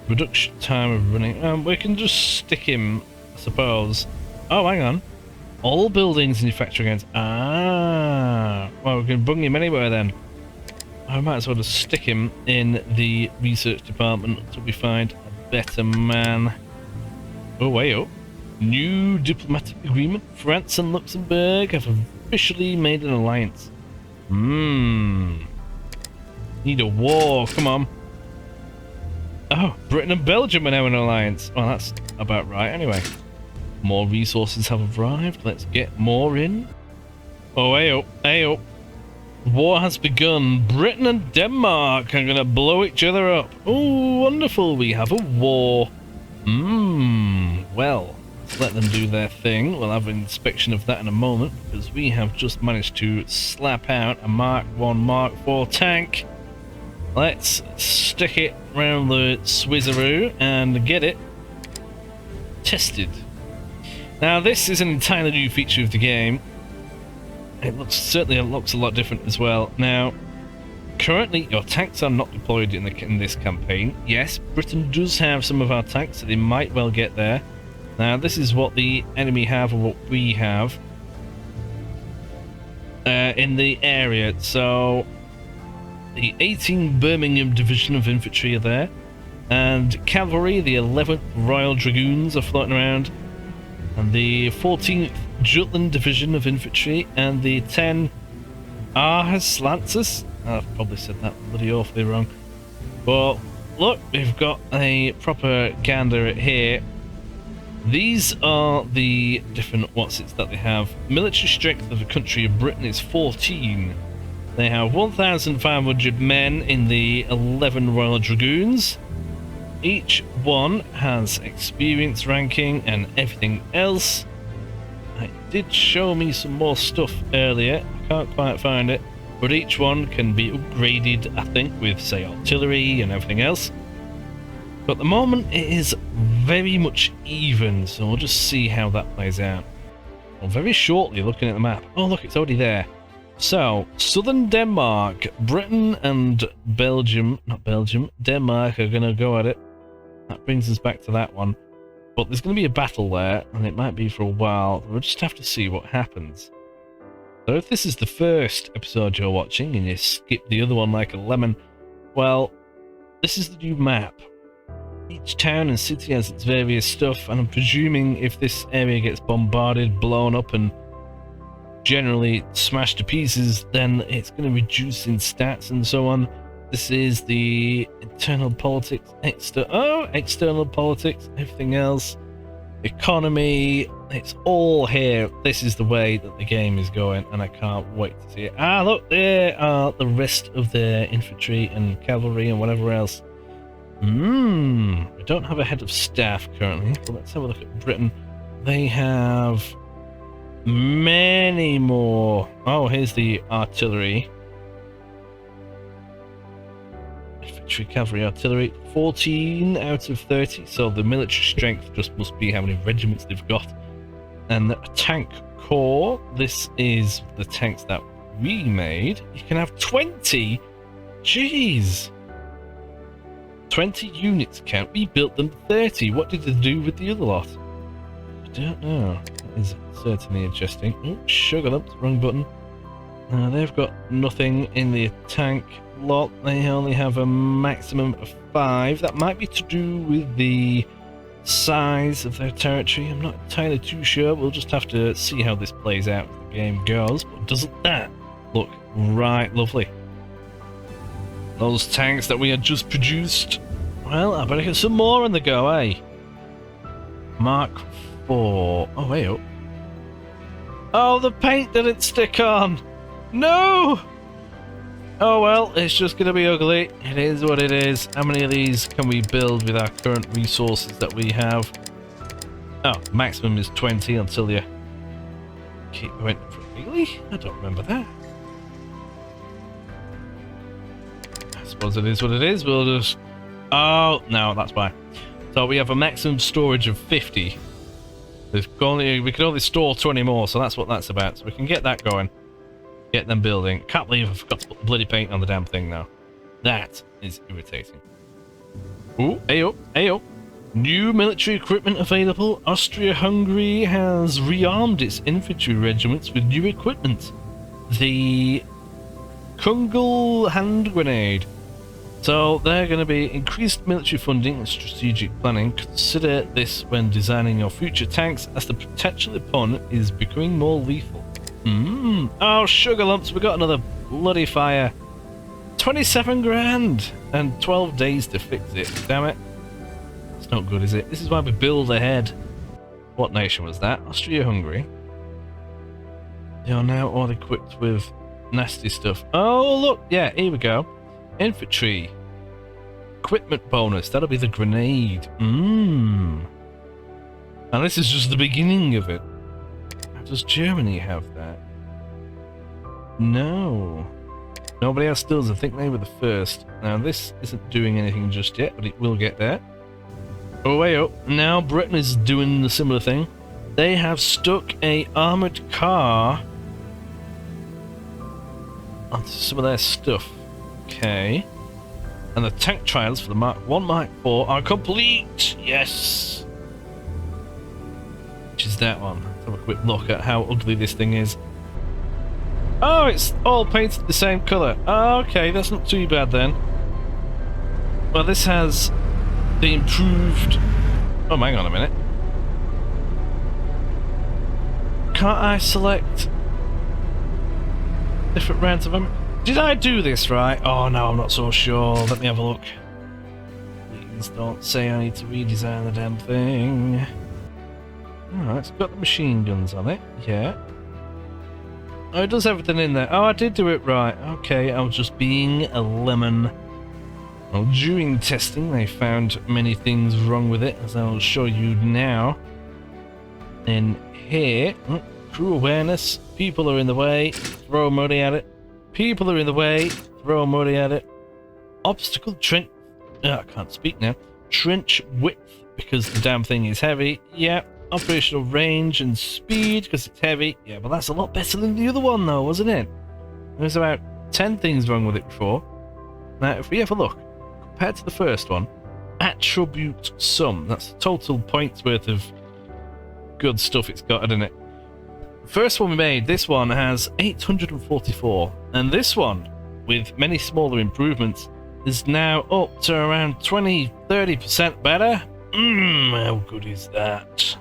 Reduction time of running. We can just stick him, I suppose. Oh, hang on. All buildings in your factory against. Ah. Well, we can bung him anywhere then. I might as well just stick him in the research department until we find a better man. Oh, way up. New diplomatic agreement. France and Luxembourg have officially made an alliance. Need a war, come on. Oh, Britain and Belgium are now in an alliance. Well, that's about right anyway. More resources have arrived. Let's get more in. Oh, hey up, hey up. War has begun. Britain and Denmark are gonna blow each other up. Oh, wonderful. We have a war. Well, let's let them do their thing. We'll have an inspection of that in a moment because we have just managed to slap out a Mark 1, Mark 4 tank. Let's stick it around the Swizzeroo and get it tested. Now, this is an entirely new feature of the game. It looks a lot different as well. Now, currently your tanks are not deployed in this campaign. Yes, Britain does have some of our tanks, so they might well get there. Now, this is what the enemy have and what we have in the area. So, the 18th Birmingham Division of Infantry are there, and cavalry, the 11th Royal Dragoons are floating around, and the 14th Jutland Division of Infantry, and the 10 Aarhus Lancers. I've probably said that bloody awfully wrong. But look, we've got a proper gander at here. These are the different whatsits that they have. Military strength of the country of Britain is 14. They have 1,500 men in the 11 Royal Dragoons. Each one has experience ranking and everything else. It did show me some more stuff earlier. I can't quite find it. But each one can be upgraded, I think, with, say, artillery and everything else. But at the moment, it is very much even, so we'll just see how that plays out. Well, very shortly, looking at the map. Oh, look, it's already there. So, southern Denmark, Britain and Belgium, not Belgium, Denmark are going to go at it. That brings us back to that one. But there's going to be a battle there, and it might be for a while. We'll just have to see what happens. So if this is the first episode you're watching, and you skip the other one like a lemon, well, this is the new map. Each town and city has its various stuff, and I'm presuming if this area gets bombarded, blown up, and generally smashed to pieces, then it's going to reduce in stats and so on. This is the internal politics, external politics, everything else, economy, it's all here. This is the way that the game is going, and I can't wait to see it. Ah, look, there are the rest of their infantry and cavalry and whatever else. We don't have a head of staff currently, but let's have a look at Britain. They have many more. Oh, here's the artillery. Infantry, cavalry, artillery. 14 out of 30. So the military strength just must be how many regiments they've got. And the tank corps. This is the tanks that we made. You can have 20. Jeez. 20 units count. We built them 30. What did they do with the other lot? I don't know. That is certainly interesting. Oh, sugar lumps, wrong button. They've got nothing in the tank lot. They only have a maximum of 5. That might be to do with the size of their territory. I'm not entirely too sure. We'll just have to see how this plays out as the game goes. But doesn't that look right lovely? Those tanks that we had just produced. Well, I better get some more on the go, eh? Mark 4. Oh, hey up. Oh, the paint didn't stick on. No! Oh well, it's just gonna be ugly. It is what it is. How many of these can we build with our current resources that we have? Oh, maximum is 20 until you keep going. Really? I don't remember that. I suppose it is what it is. We'll just... Oh, no, that's why. So we have a maximum storage of 50. We can only store 20 more, so that's what that's about. So we can get that going. Get them building. Can't believe I forgot to put the bloody paint on the damn thing now. That is irritating. Ooh, ayo, ayo. New military equipment available. Austria-Hungary has rearmed its infantry regiments with new equipment. The Kungl hand grenade. So they're going to be increased military funding and strategic planning. Consider this when designing your future tanks, as the potential opponent is becoming more lethal. Oh, sugar lumps, we got another bloody fire. 27 grand and 12 days to fix it. Damn it. It's not good, is it? This is why we build ahead. What nation was that? Austria-Hungary. They are now all equipped with nasty stuff. Oh, look. Yeah, here we go. Infantry. Equipment bonus. That'll be the grenade. And this is just the beginning of it. Does Germany have that? No. Nobody else does. I think they were the first. Now, this isn't doing anything just yet, but it will get there. Oh, way up. Now, Britain is doing the similar thing. They have stuck a armoured car onto some of their stuff. Okay. And the tank trials for the Mark 1, Mark 4 are complete. Yes. Which is that one. Let's have a quick look at how ugly this thing is. Oh, it's all painted the same colour. Oh, okay, that's not too bad then. Well, this has the improved... Oh, hang on a minute. Can't I select different rounds of them? Did I do this right? Oh, no, I'm not so sure. Let me have a look. Please don't say I need to redesign the damn thing. Alright, it's got the machine guns on it, yeah. Oh, it does everything in there. Oh, I did do it right. Okay, I was just being a lemon. Well, during testing, they found many things wrong with it, as I'll show you now. In here, crew awareness, people are in the way, throw money at it. People are in the way, throw money at it. Obstacle trench... I can't speak now. Trench width, because the damn thing is heavy. Yeah. Operational range and speed, because it's heavy. Yeah, but that's a lot better than the other one, though, wasn't it? There's about 10 things wrong with it before. Now, if we have a look, compared to the first one, attribute sum. That's the total points worth of good stuff it's got, isn't it? The first one we made, this one has 844. And this one, with many smaller improvements, is now up to around 20-30% better. How good is that?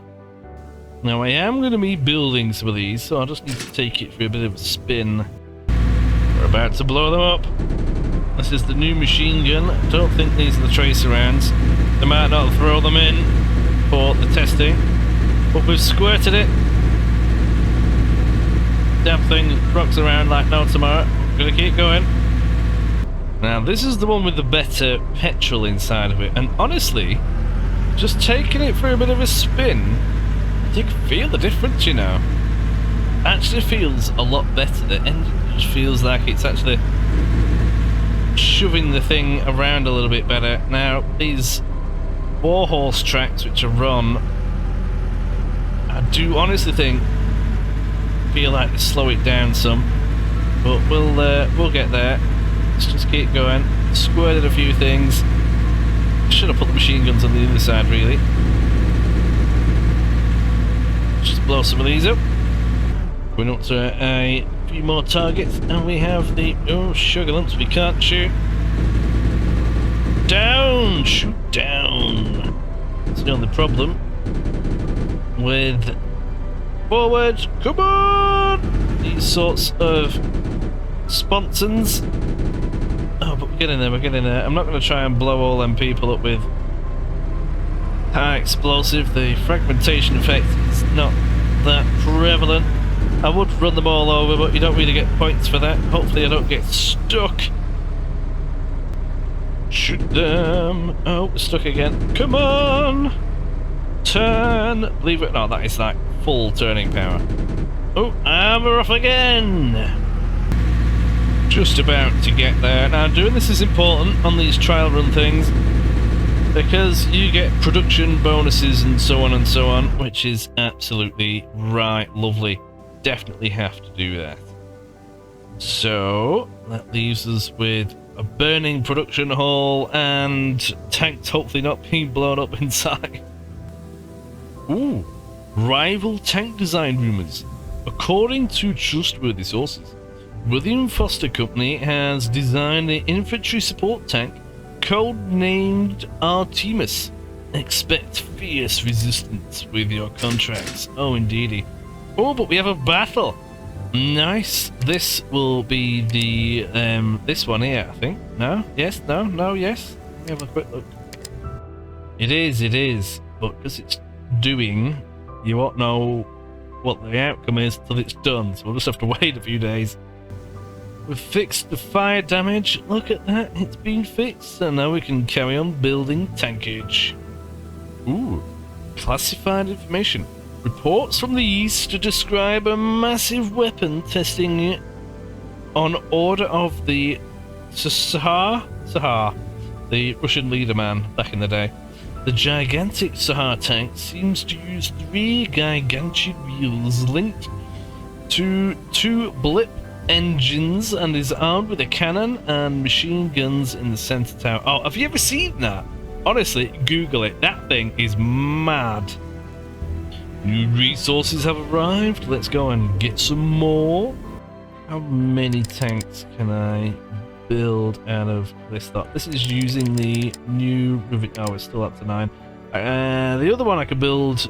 Now, I am going to be building some of these, so I just need to take it for a bit of a spin. We're about to blow them up. This is the new machine gun. I don't think these are the tracer rounds. They might not throw them in for the testing, but we've squirted it. Damn thing rocks around like no tomorrow. I'm going to keep going. Now, this is the one with the better petrol inside of it, and honestly, just taking it for a bit of a spin, you can feel the difference, you know. Actually feels a lot better. The engine just feels like it's actually shoving the thing around a little bit better. Now, these Warhorse tracks which are run, I do honestly think feel like they slow it down some, but we'll get there. Let's just keep going. Squirted a few things. Should have put the machine guns on the other side, really. Just blow some of these up. Going up to a few more targets, and we have the sugar lumps. We can't shoot. Down, shoot down. That's the only problem with forward. Come on, these sorts of sponsons. Oh, but we're getting there. We're getting there. I'm not going to try and blow all them people up with high explosive. The fragmentation effect is not that prevalent. I would run them all over, but you don't really get points for that. Hopefully I don't get stuck. Shoot them. Oh, we're stuck again. Come on! Turn! Believe it or not, that is like full turning power. Oh, and we're off again! Just about to get there. Now, doing this is important on these trial run things because you get production bonuses and so on, which is absolutely right lovely. Definitely have to do that. So, that leaves us with a burning production hall and tanks hopefully not being blown up inside. Ooh, rival tank design rumours. According to trustworthy sources, William Foster Company has designed the infantry support tank codenamed Artemis. Expect fierce resistance with your contracts. Oh, indeedy. Oh, but we have a battle. Nice. This will be the this one here, I think. No? Yes? No? No? Yes? Let me have a quick look. It is. But because it's doing, you won't know what the outcome is till it's done, so we'll just have to wait a few days. We've fixed the fire damage. Look at that, it's been fixed, so now we can carry on building tankage. Ooh, classified information. Reports from the east to describe a massive weapon testing it on order of the Sahar, the Russian leader man back in the day. The gigantic Sahar tank seems to use 3 gigantic wheels linked to 2 blip engines and is armed with a cannon and machine guns in the center tower. Oh, have you ever seen that? Honestly, Google it. That thing is mad. New resources have arrived. Let's go and get some more. How many tanks can I build out of this lot? This is using the new... Oh, it's still up to 9. The other one I could build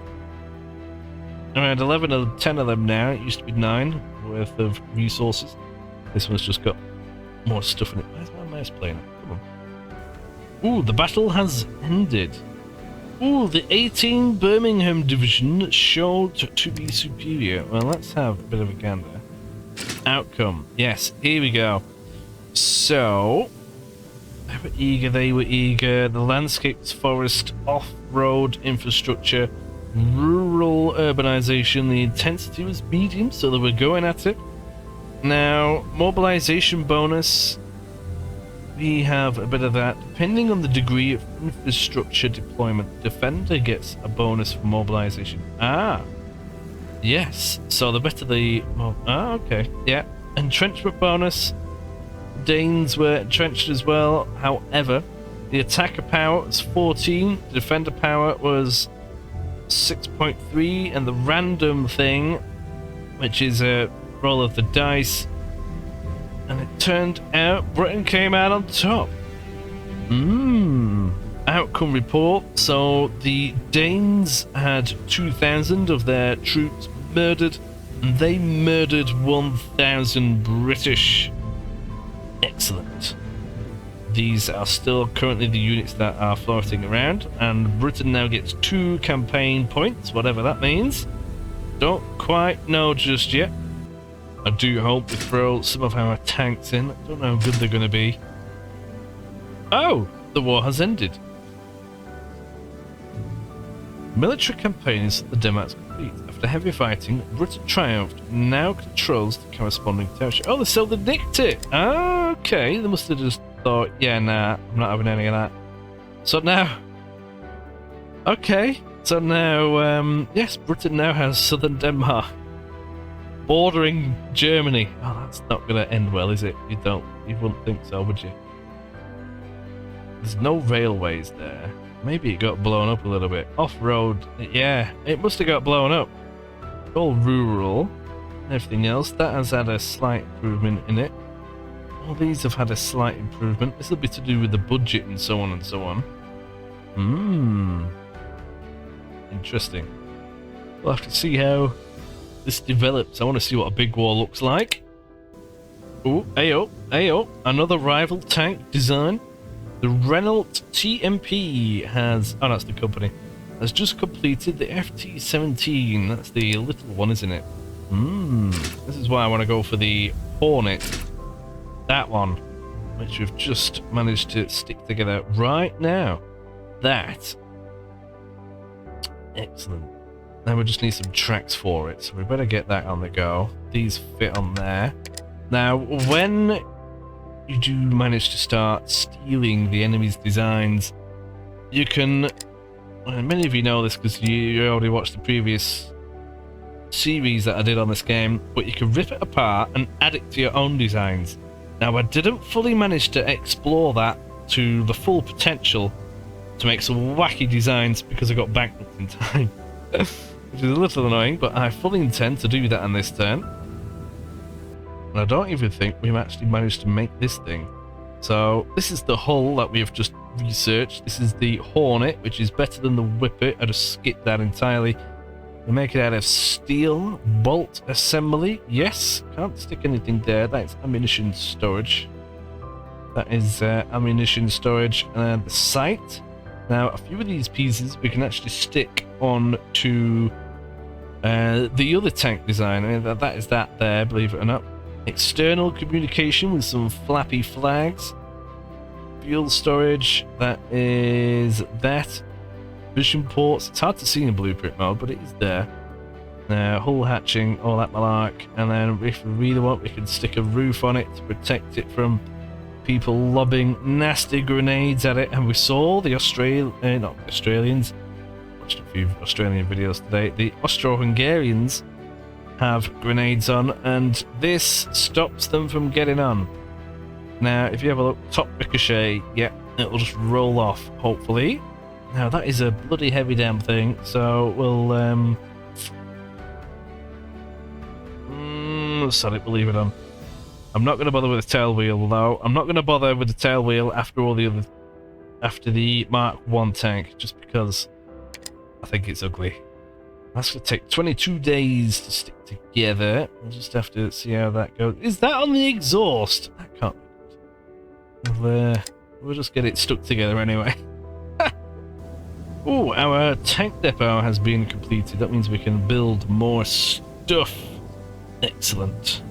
around 11 or 10 of them now. It used to be 9 worth of resources. This one's just got more stuff in it. Where's my mouse playing? Come on. Ooh, the battle has ended. Ooh, the 18 Birmingham division showed to be superior. Well, let's have a bit of a gander. Outcome. Yes, here we go. So, they were eager. The landscapes, forest, off-road infrastructure, rural urbanization. The intensity was medium, so they were going at it. Now, mobilization bonus. We have a bit of that. Depending on the degree of infrastructure deployment, Defender gets a bonus for mobilization. Ah, yes. So the better the... Ah, okay. Yeah. Entrenchment bonus. Danes were entrenched as well. However, the attacker power was 14. The defender power was 6.3. And the random thing, which is a roll of the dice, and it turned out Britain came out on top. Outcome report. So the Danes had 2,000 of their troops murdered, and they murdered 1,000 British. Excellent. These are still currently the units that are floating around, and Britain now gets 2 campaign points, whatever that means. Don't quite know just yet. I do hope we throw some of our tanks in. I don't know how good they're going to be. Oh, the war has ended. Military campaigns at the Denmark's complete. After heavy fighting, Britain triumphed, now controls the corresponding territory. Oh, so they nicked it! Ah, okay, they must have just thought, yeah, nah, I'm not having any of that. So now... Okay, so now, yes, Britain now has southern Denmark, bordering Germany. Oh, that's not going to end well, is it? You wouldn't think so, would you? There's no railways there. Maybe it got blown up a little bit. Off-road, yeah, it must have got blown up. All rural. Everything else, that has had a slight improvement in it. All these have had a slight improvement. This will be to do with the budget and so on and so on. Interesting. We'll have to see how this develops. I want to see what a big war looks like. Oh, ayo, another rival tank design. The Renault TMP has... Oh, that's the company. Has just completed the FT-17. That's the little one, isn't it? This is why I want to go for the Hornet. That one, which we've just managed to stick together right now. That. Excellent. Now we just need some tracks for it, so we better get that on the go. These fit on there. Now, when you do manage to start stealing the enemy's designs, you can, and many of you know this because you already watched the previous series that I did on this game, but you can rip it apart and add it to your own designs. Now, I didn't fully manage to explore that to the full potential to make some wacky designs because I got bankrupt in time, which is a little annoying, but I fully intend to do that on this turn. And I don't even think we've actually managed to make this thing. So this is the hull that we have just researched. This is the Hornet, which is better than the Whippet. I just skipped that entirely. We make it out of steel, bolt assembly. Yes, can't stick anything there. That's ammunition storage. That is ammunition storage. And the sight. Now, a few of these pieces we can actually stick on to the other tank design. I mean, that is that there, believe it or not. External communication with some flappy flags. Fuel storage, that is that. Vision ports, it's hard to see in blueprint mode, but it is there. Hull hatching, all that malark. And then if we really want, we can stick a roof on it to protect it from people lobbing nasty grenades at it. And we saw the Australians, watched a few Australian videos today, the Austro-Hungarians have grenades on, and this stops them from getting on. Now, if you have a look, top ricochet, yeah, it will just roll off, hopefully. Now, that is a bloody heavy damn thing, so we'll, sorry, we'll leave it on. I'm not going to bother with the tail wheel, though. I'm not going to bother with the tail wheel after all the other, after the Mark 1 tank, just because I think it's ugly. That's going to take 22 days to stick together. We'll just have to see how that goes. Is that on the exhaust? That can't be good. We'll just get it stuck together anyway. Oh, our tank depot has been completed. That means we can build more stuff. Excellent.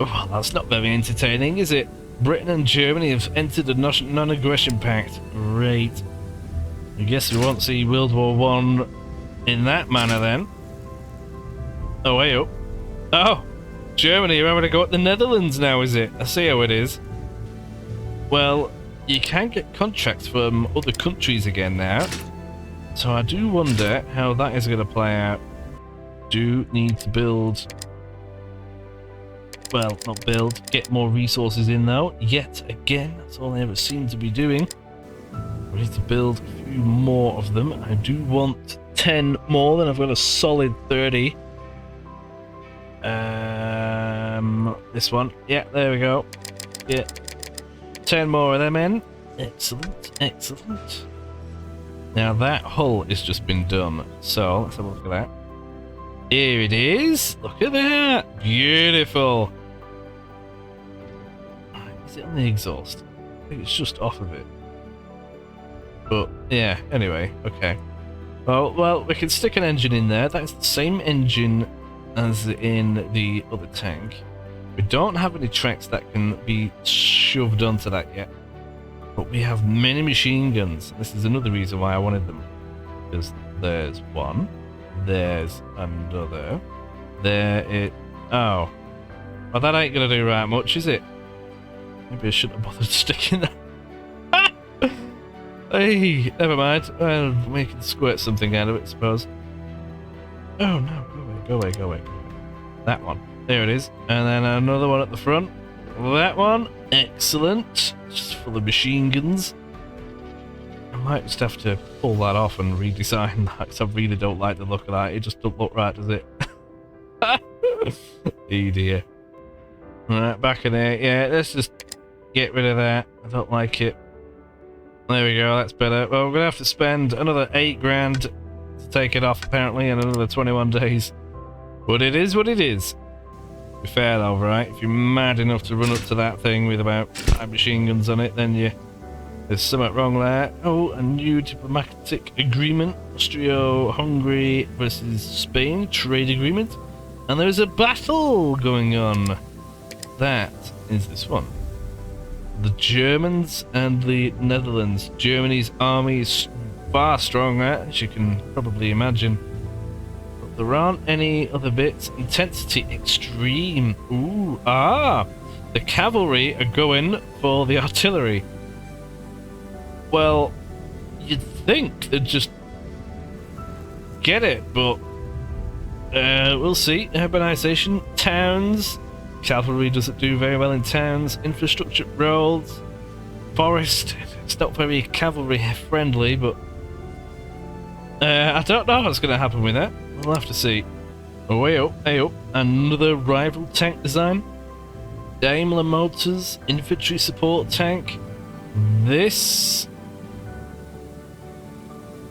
Oh, well, that's not very entertaining, is it? Britain and Germany have entered a non-aggression pact. Great. I guess we won't see World War I in that manner then. Oh, hey up. Oh, Germany, you're having to go at the Netherlands now, is it? I see how it is. Well, you can get contracts from other countries again now. So I do wonder how that is going to play out. Do need to build... Well, not build, get more resources in though. Yet again, that's all I ever seem to be doing. We need to build a few more of them. I do want 10 more, then I've got a solid 30. This one. Yeah, there we go. Yeah. 10 more of them in. Excellent, excellent. Now that hull has just been done. So, let's have a look at that. Here it is. Look at that. Beautiful. Is it on the exhaust? I think it's just off of it. But, yeah, anyway, okay. Well, we can stick an engine in there. That's the same engine as in the other tank. We don't have any tracks that can be shoved onto that yet. But we have many machine guns. This is another reason why I wanted them. Because there's one. There's another. There it... Oh. Well, that ain't gonna do right much, is it? Maybe I shouldn't have bothered sticking that. Hey, never mind. Well, we can squirt something out of it, I suppose. Oh no, go away, go away, go away. That one. There it is. And then another one at the front. That one. Excellent. Just full of machine guns. I might just have to pull that off and redesign that, because I really don't like the look of that. It just don't look right, does it? Oh dear. Alright, back in there. Yeah, let's just get rid of that. I don't like it. There we go, that's better. Well, we're going to have to spend another 8 grand to take it off, apparently, and another 21 days. But it is what it is. To be fair though, right? If you're mad enough to run up to that thing with about 5 machine guns on it, then there's something wrong there. Oh, a new diplomatic agreement. Austria-Hungary versus Spain. Trade agreement. And there is a battle going on. That is this one. The Germans and the Netherlands. Germany's army is far stronger, as you can probably imagine. But there aren't any other bits. Intensity extreme. Ooh, the cavalry are going for the artillery. Well, you'd think they'd just get it, but we'll see. Urbanization, towns. Cavalry doesn't do very well in towns. Infrastructure, roads, forest. It's not very cavalry friendly, but I don't know what's going to happen with that. We'll have to see. Way up, way up. Another rival tank design. Daimler Motors, infantry support tank. This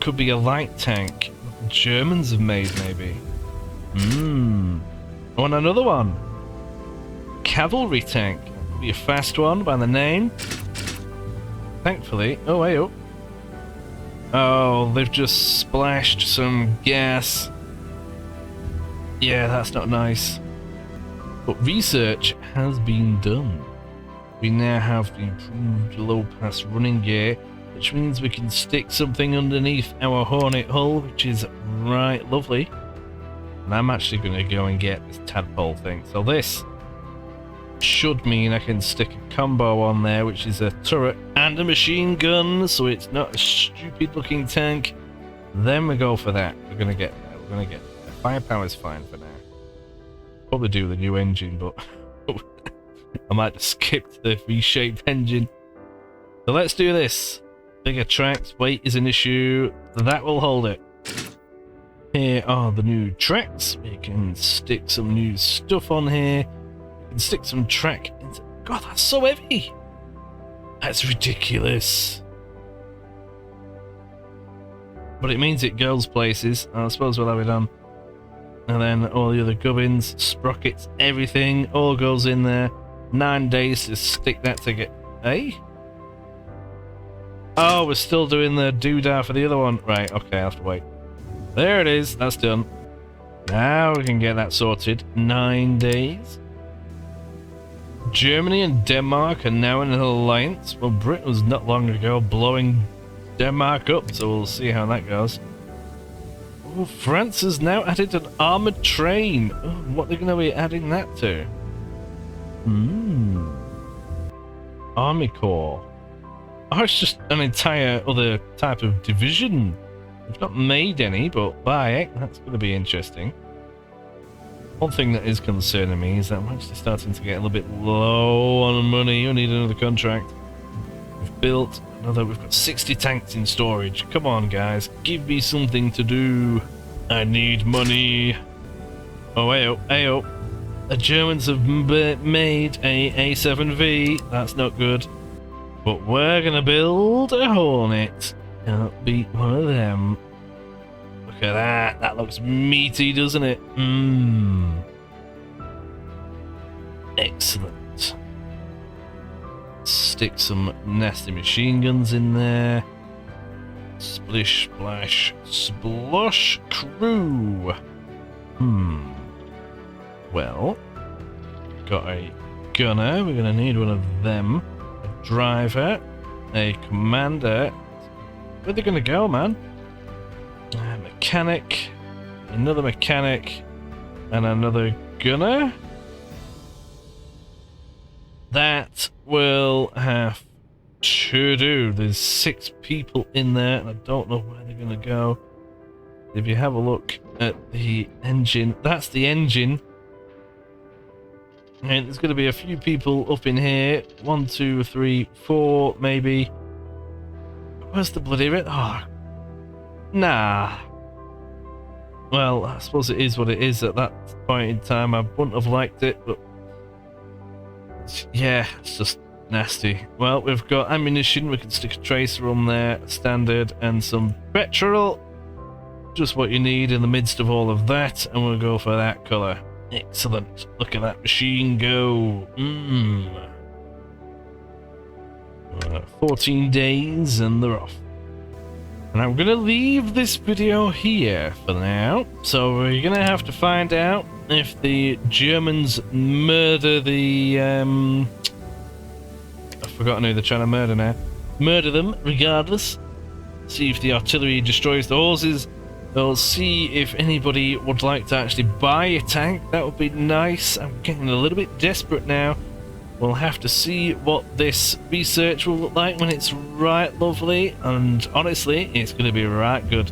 could be a light tank. The Germans have made, maybe. On another one. Cavalry tank. Could be a fast one by the name. Thankfully. Oh, way up. Oh, they've just splashed some gas. Yeah, that's not nice. But research has been done. We now have the improved low-pass running gear, which means we can stick something underneath our Hornet hull, which is right lovely. And I'm actually going to go and get this tadpole thing. So this should mean I can stick a combo on there, which is a turret and a machine gun, so it's not a stupid-looking tank. Then we go for that. We're going to get there. We're going to get there. Firepower's fine for now. Probably do the new engine, but I might just skip the V-shaped engine. So let's do this. Bigger tracks, weight is an issue. That will hold it. Here are the new tracks. We can stick some new stuff on here. We can stick some track into... God, that's so heavy. That's ridiculous. But it means it goes places. I suppose we'll have it on. And then all the other gubbins, sprockets, everything, all goes in there. 9 days to stick that together. Hey? Oh, we're still doing the doodah for the other one. Right, okay, I'll have to wait. There it is, that's done. Now we can get that sorted. 9 days. Germany and Denmark are now in an alliance. Well, Britain was not long ago blowing Denmark up, so we'll see how that goes. Oh, France has now added an armoured train. Oh, what are they going to be adding that to? Army Corps. Oh, it's just an entire other type of division. We've not made any, but by heck, that's going to be interesting. One thing that is concerning me is that I'm actually starting to get a little bit low on money. I need another contract. We've built another. We've got 60 tanks in storage. Come on, guys, give me something to do. I need money. Oh, ayo. The Germans have made a A7V. That's not good. But we're gonna build a Hornet. Can't beat one of them. Look at that. That looks meaty, doesn't it? Excellent. Stick some nasty machine guns in there. Splish, splash, splosh, crew. Well, got a gunner. We're gonna need one of them. A driver, a commander. Where are they gonna go, man? A mechanic, another mechanic, and another gunner. That will have to do. There's 6 people in there, and I don't know where they're gonna go. If you have a look at the engine, that's the engine. And there's going to be a few people up in here. 1, 2, 3, 4, maybe. Where's the bloody bit? Oh, nah. Well, I suppose it is what it is at that point in time. I wouldn't have liked it, but yeah, it's just nasty. Well, we've got ammunition. We can stick a tracer on there, standard, and some petrol. Just what you need in the midst of all of that, and we'll go for that colour. Excellent. Look at that machine go. 14 days and they're off. And I'm gonna leave this video here for now. So we're gonna have to find out if the Germans murder the I've forgotten who they're trying to murder now. Murder them regardless. See if the artillery destroys the horses. We'll see if anybody would like to actually buy a tank. That would be nice. I'm getting a little bit desperate now. We'll have to see what this research will look like when it's right lovely, and honestly, it's going to be right good.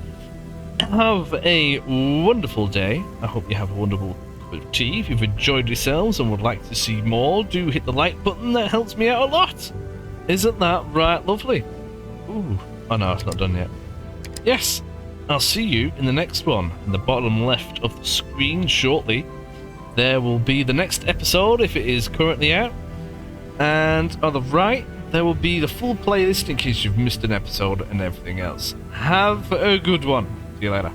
Have a wonderful day. I hope you have a wonderful cup of tea. If you've enjoyed yourselves and would like to see more, do hit the like button. That helps me out a lot. Isn't that right lovely? Ooh. Oh no, it's not done yet. Yes, I'll see you in the next one. In the bottom left of the screen shortly, there will be the next episode if it is currently out. And on the right, there will be the full playlist in case you've missed an episode and everything else. Have a good one. See you later.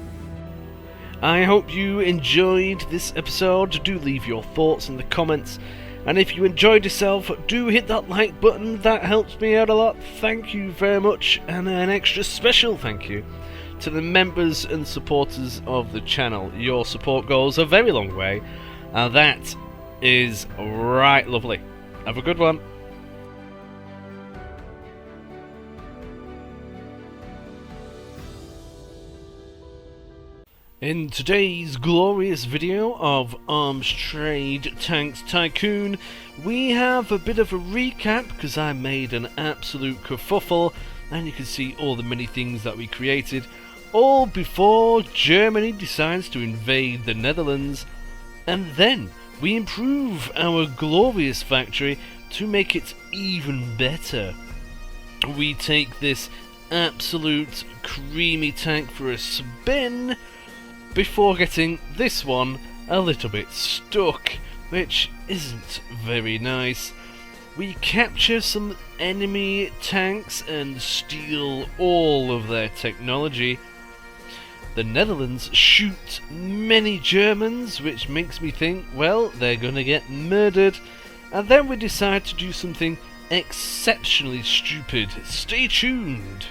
I hope you enjoyed this episode. Do leave your thoughts in the comments. And if you enjoyed yourself, do hit that like button. That helps me out a lot. Thank you very much. And an extra special thank you to the members and supporters of the channel. Your support goes a very long way. And that is right lovely. Have a good one. In today's glorious video of Arms Trade Tanks Tycoon, we have a bit of a recap because I made an absolute kerfuffle, and you can see all the many things that we created, all before Germany decides to invade the Netherlands, and then we improve our glorious factory to make it even better. We take this absolute creamy tank for a spin before getting this one a little bit stuck, which isn't very nice. We capture some enemy tanks and steal all of their technology. The Netherlands shoot many Germans, which makes me think, well, they're gonna get murdered. And then we decide to do something exceptionally stupid. Stay tuned!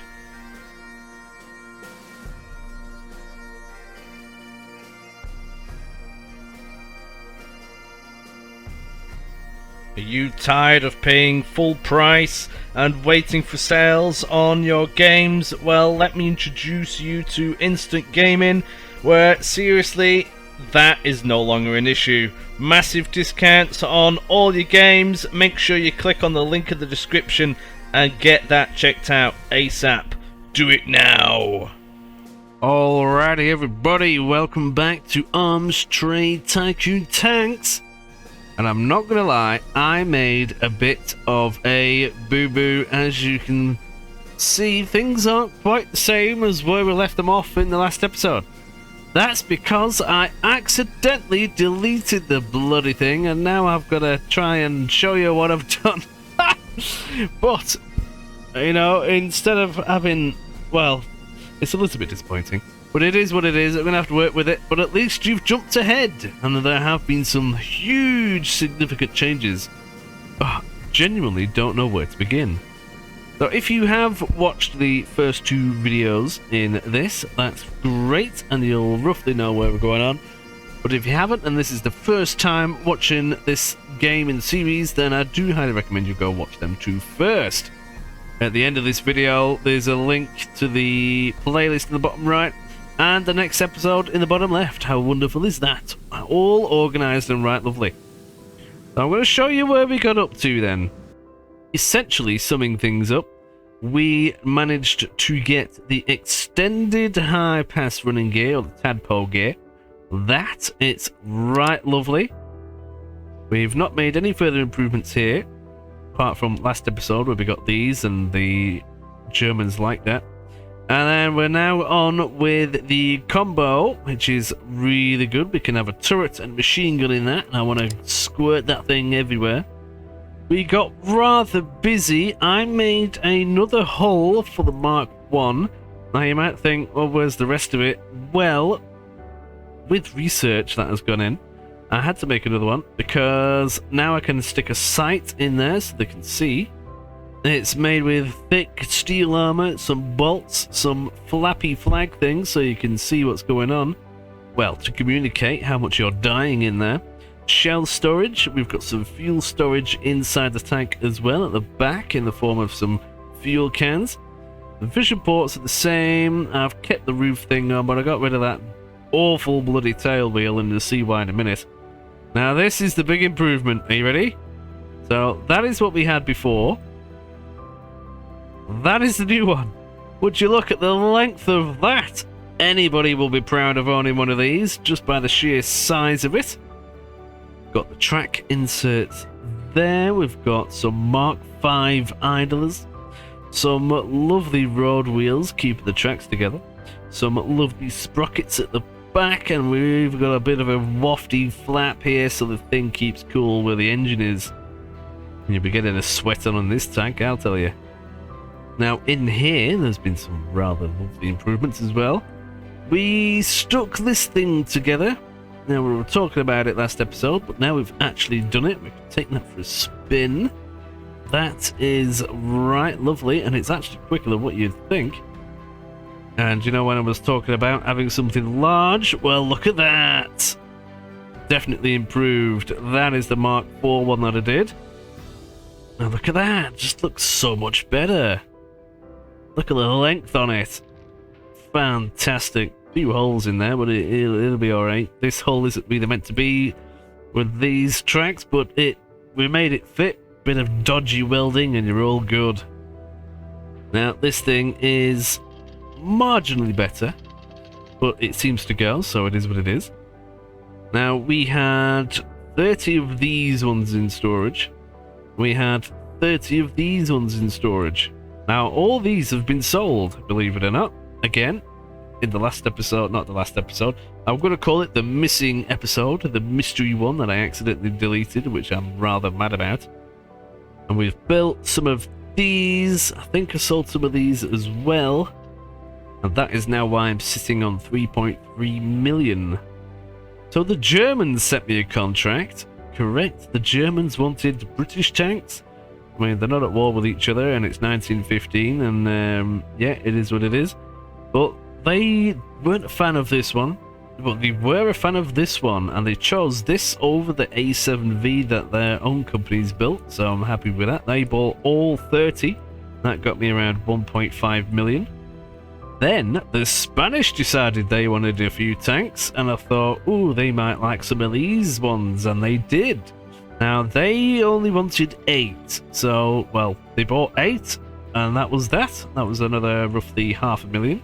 Are you tired of paying full price and waiting for sales on your games? Well, let me introduce you to instant gaming, where seriously, that is no longer an issue. Massive discounts on all your games. Make sure you click on the link in the description and get that checked out ASAP. Do it now! Alrighty everybody, welcome back to Arms Trade Tycoon Tanks. And I'm not gonna lie, I made a bit of a boo-boo. As you can see, things aren't quite the same as where we left them off in the last episode. That's because I accidentally deleted the bloody thing, and now I've got to try and show you what I've done. But, you know, instead of having, well, it's a little bit disappointing. But it is what it is. I'm going to have to work with it. But at least you've jumped ahead. And there have been some huge, significant changes. Genuinely don't know where to begin. So if you have watched the first two videos in this, that's great. And you'll roughly know where we're going on. But if you haven't, and this is the first time watching this game in the series, then I do highly recommend you go watch them two first. At the end of this video, there's a link to the playlist in the bottom right. And the next episode in the bottom left. How wonderful is that? All organised and right lovely. So I'm going to show you where we got up to then. Essentially, summing things up, we managed to get the extended high pass running gear, or the tadpole gear. That, it's right lovely. We've not made any further improvements here, apart from last episode where we got these and the Germans like that. And then we're now on with the combo, which is really good. We can have a turret and machine gun in that, and I want to squirt that thing everywhere. We got rather busy. I made another hull for the Mark 1. Now you might think, well, where's the rest of it? Well, with research that has gone in, I had to make another one, because now I can stick a sight in there so they can see. It's made with thick steel armor, some bolts, some flappy flag things so you can see what's going on. Well, to communicate how much you're dying in there. Shell storage, we've got some fuel storage inside the tank as well at the back in the form of some fuel cans. The vision ports are the same. I've kept the roof thing on, but I got rid of that awful bloody tail wheel, and you'll see why in a minute. Now this is the big improvement. Are you ready? So that is what we had before. That is the new one. Would you look at the length of that? Anybody will be proud of owning one of these just by the sheer size of it. Got the track inserts there. We've got some Mark V idlers, some lovely road wheels keeping the tracks together, some lovely sprockets at the back, and we've got a bit of a wafty flap here so the thing keeps cool where the engine is. You'll be getting a sweat on this tank, I'll tell you. Now in here, there's been some rather lovely improvements as well. We stuck this thing together. Now we were talking about it last episode, but now we've actually done it. We can take that for a spin. That is right lovely, and it's actually quicker than what you'd think. And you know when I was talking about having something large? Well, look at that! Definitely improved. That is the Mark IV one that I did. Now look at that, just looks so much better. Look at the length on it. Fantastic. Few holes in there, but it'll be alright. This hole isn't really meant to be with these tracks, but we made it fit. Bit of dodgy welding and you're all good. Now this thing is marginally better, but it seems to go, so it is what it is. Now we had 30 of these ones in storage. We had 30 of these ones in storage. Now all these have been sold, believe it or not. Again, in the last episode, not the last episode, I'm going to call it the missing episode, the mystery one that I accidentally deleted, which I'm rather mad about. And we've built some of these. I think I sold some of these as well. And that is now why I'm sitting on 3.3 million. So the Germans sent me a contract. Correct, the Germans wanted British tanks. I mean, they're not at war with each other, and it's 1915, and yeah, it is what it is. But they weren't a fan of this one, but they were a fan of this one, and they chose this over the A7V that their own companies built, so I'm happy with that. They bought all 30. That got me around 1.5 million. Then the Spanish decided they wanted a few tanks, and I thought, ooh, they might like some of these ones, and they did. Now, they only wanted 8, so, well, they bought 8, and that was that. That was another roughly 500,000.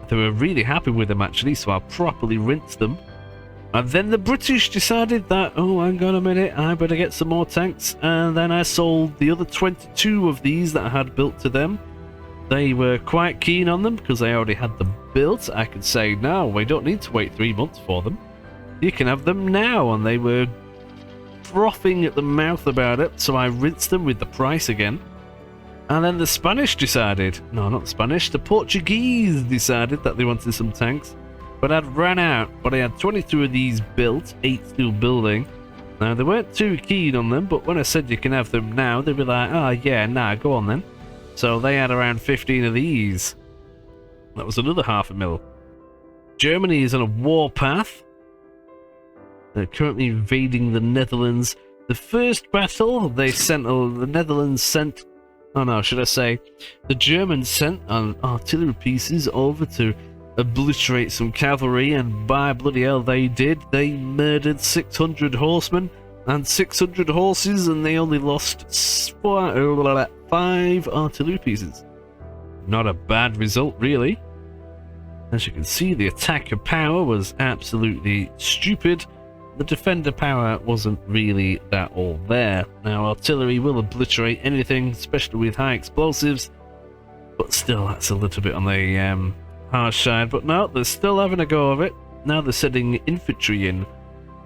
They were really happy with them, actually, so I properly rinsed them. And then the British decided that, oh, hang on a minute, I better get some more tanks, and then I sold the other 22 of these that I had built to them. They were quite keen on them, because they already had them built. I could say, no, we don't need to wait 3 months for them. You can have them now, and they were frothing at the mouth about it, so I rinsed them with the price again. And then the Spanish decided, no, not the Spanish, the Portuguese decided that they wanted some tanks, but I'd ran out. But I had 22 of these built, 8 still building. Now they weren't too keen on them, but when I said you can have them now, they'd be like, oh yeah, nah, go on then. So they had around 15 of these. That was another 500,000. Germany is on a war path. They're currently invading the Netherlands. The first battle, they sent, the Netherlands sent, oh no, should I say, the Germans sent artillery pieces over to obliterate some cavalry, and by bloody hell they did. They murdered 600 horsemen and 600 horses, and they only lost 5 artillery pieces. Not a bad result, really. As you can see, the attacker power was absolutely stupid. The defender power wasn't really that all there. Now, artillery will obliterate anything, especially with high explosives, but still, that's a little bit on the harsh side. But no, they're still having a go of it. Now they're sending infantry in.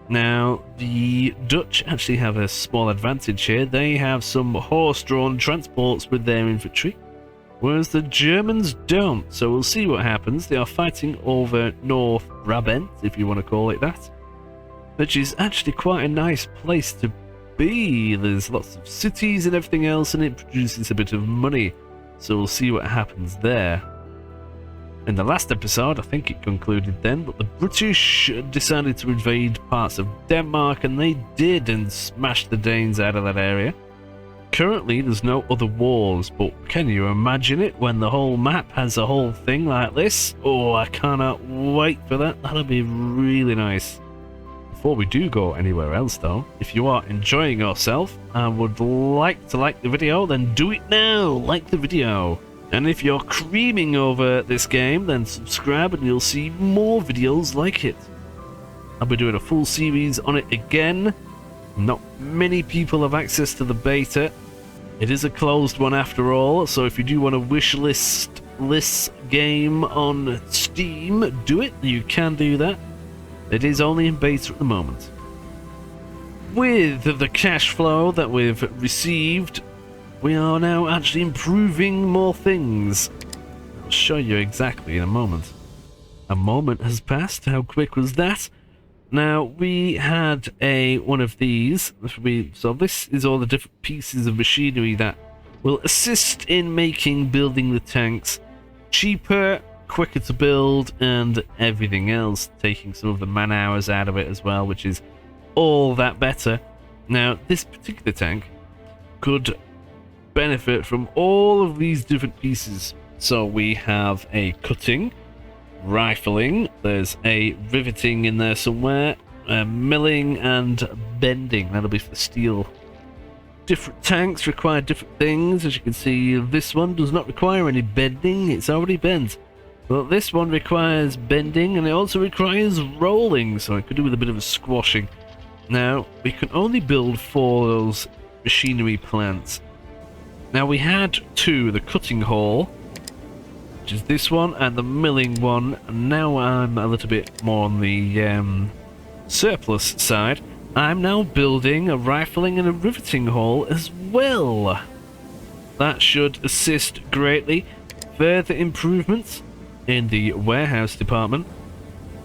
Now, the Dutch actually have a small advantage here. They have some horse-drawn transports with their infantry, whereas the Germans don't. So we'll see what happens. They are fighting over North Brabant, if you want to call it that, which is actually quite a nice place to be. There's lots of cities and everything else, and it produces a bit of money. So we'll see what happens there. In the last episode, I think it concluded then, but the British decided to invade parts of Denmark, and they did, and smashed the Danes out of that area. Currently, there's no other wars, but can you imagine it when the whole map has a whole thing like this? Oh, I cannot wait for that. That'll be really nice. Before we do go anywhere else though, if you are enjoying yourself and would like to like the video, then do it now. Like the video. And if you're creaming over this game, then subscribe and you'll see more videos like it. I'll be doing a full series on it again. Not many people have access to the beta. It is a closed one after all, so if you do want to wishlist this game on Steam, do it. You can do that. It is only in beta at the moment. With the cash flow that we've received, we are now actually improving more things. I'll show you exactly in a moment. A moment has passed. How quick was that? Now, we had one of these. So this is all the different pieces of machinery that will assist in building the tanks cheaper, quicker to build, and everything else, taking some of the man hours out of it as well, which is all that better. Now, this particular tank could benefit from all of these different pieces. So we have a cutting, rifling, there's a riveting in there somewhere, milling and bending. That'll be for the steel. Different tanks require different things. As you can see, this one does not require any bending, it's already bent. But this one requires bending, and it also requires rolling, so it could do with a bit of a squashing. Now, we can only build 4 of those machinery plants. Now, we had 2, the cutting hall, which is this one, and the milling one, and now I'm a little bit more on the surplus side. I'm now building a rifling and a riveting hall as well. That should assist greatly. Further improvements in the warehouse department.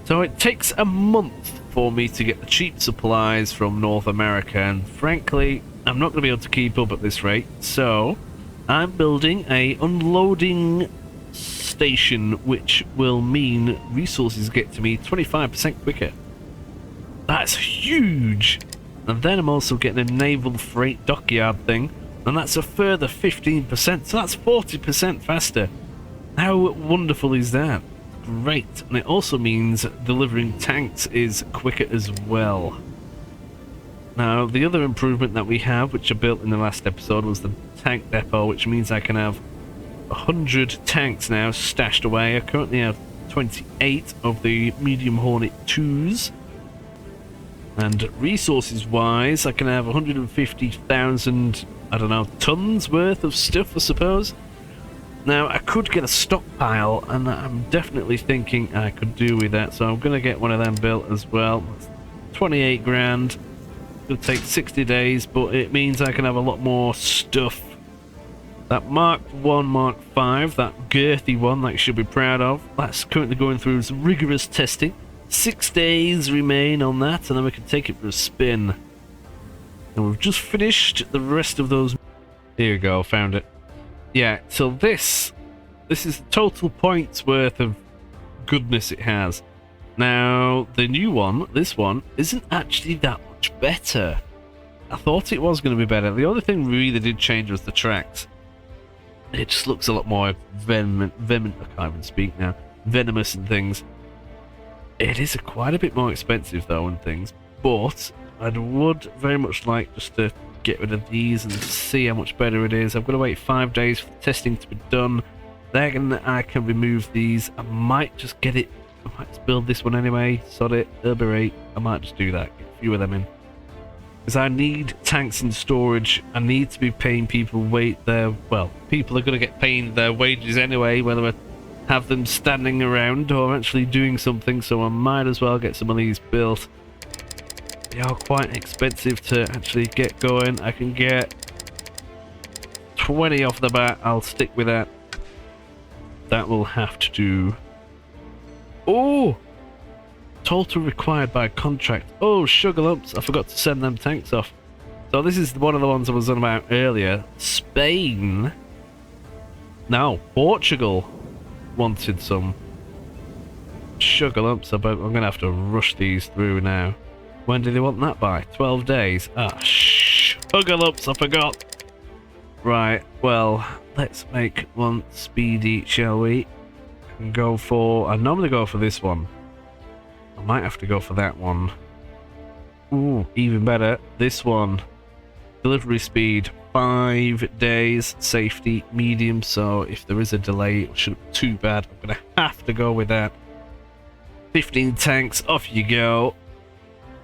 So it takes a month for me to get the cheap supplies from North America, and frankly, I'm not going to be able to keep up at this rate. So I'm building a unloading station, which will mean resources get to me 25% quicker. That's huge. And then I'm also getting a naval freight dockyard thing, and that's a further 15%, so that's 40% faster. How wonderful is that? Great. And it also means delivering tanks is quicker as well. Now, the other improvement that we have, which I built in the last episode, was the tank depot, which means I can have 100 tanks now stashed away. I currently have 28 of the medium Hornet 2s. And resources wise, I can have 150,000, I don't know, tons worth of stuff, I suppose. Now, I could get a stockpile, and I'm definitely thinking I could do with that, so I'm going to get one of them built as well. 28 grand. It'll take 60 days, but it means I can have a lot more stuff. That Mark 1, Mark 5, that girthy one that you should be proud of, that's currently going through some rigorous testing. 6 days remain on that, and then we can take it for a spin. And we've just finished the rest of those. Here we go, found it. Yeah, so this is the total points worth of goodness it has. Now, the new one, this one, isn't actually that much better. I thought it was going to be better. The only thing really did change was the tracks. It just looks a lot more I can't even speak now. Venomous and things. It is quite a bit more expensive though and things, but I would very much like just to get rid of these and see how much better it is. I've got to wait 5 days for the testing to be done. Then I can remove these. I might just get it. I might just build this one anyway. Sod it. Herberate. I might just do that. Get a few of them in. Because I need tanks in storage. I need to be paying people people are going to get paying their wages anyway, whether I have them standing around or actually doing something, so I might as well get some of these built. They are quite expensive to actually get going. I can get 20 off the bat. I'll stick with that. That will have to do. Oh! Total required by contract. Oh, sugar lumps. I forgot to send them tanks off. So this is one of the ones I was on about earlier. Spain. No, Portugal wanted some sugar lumps. I'm going to have to rush these through now. When do they want that by? 12 days. Ah, sugar lumps, I forgot. Right, well, let's make one speedy, shall we? And go for... I normally go for this one. I might have to go for that one. Ooh, even better. This one. Delivery speed, 5 days. Safety, medium. So if there is a delay, it shouldn't be too bad. I'm going to have to go with that. 15 tanks, off you go.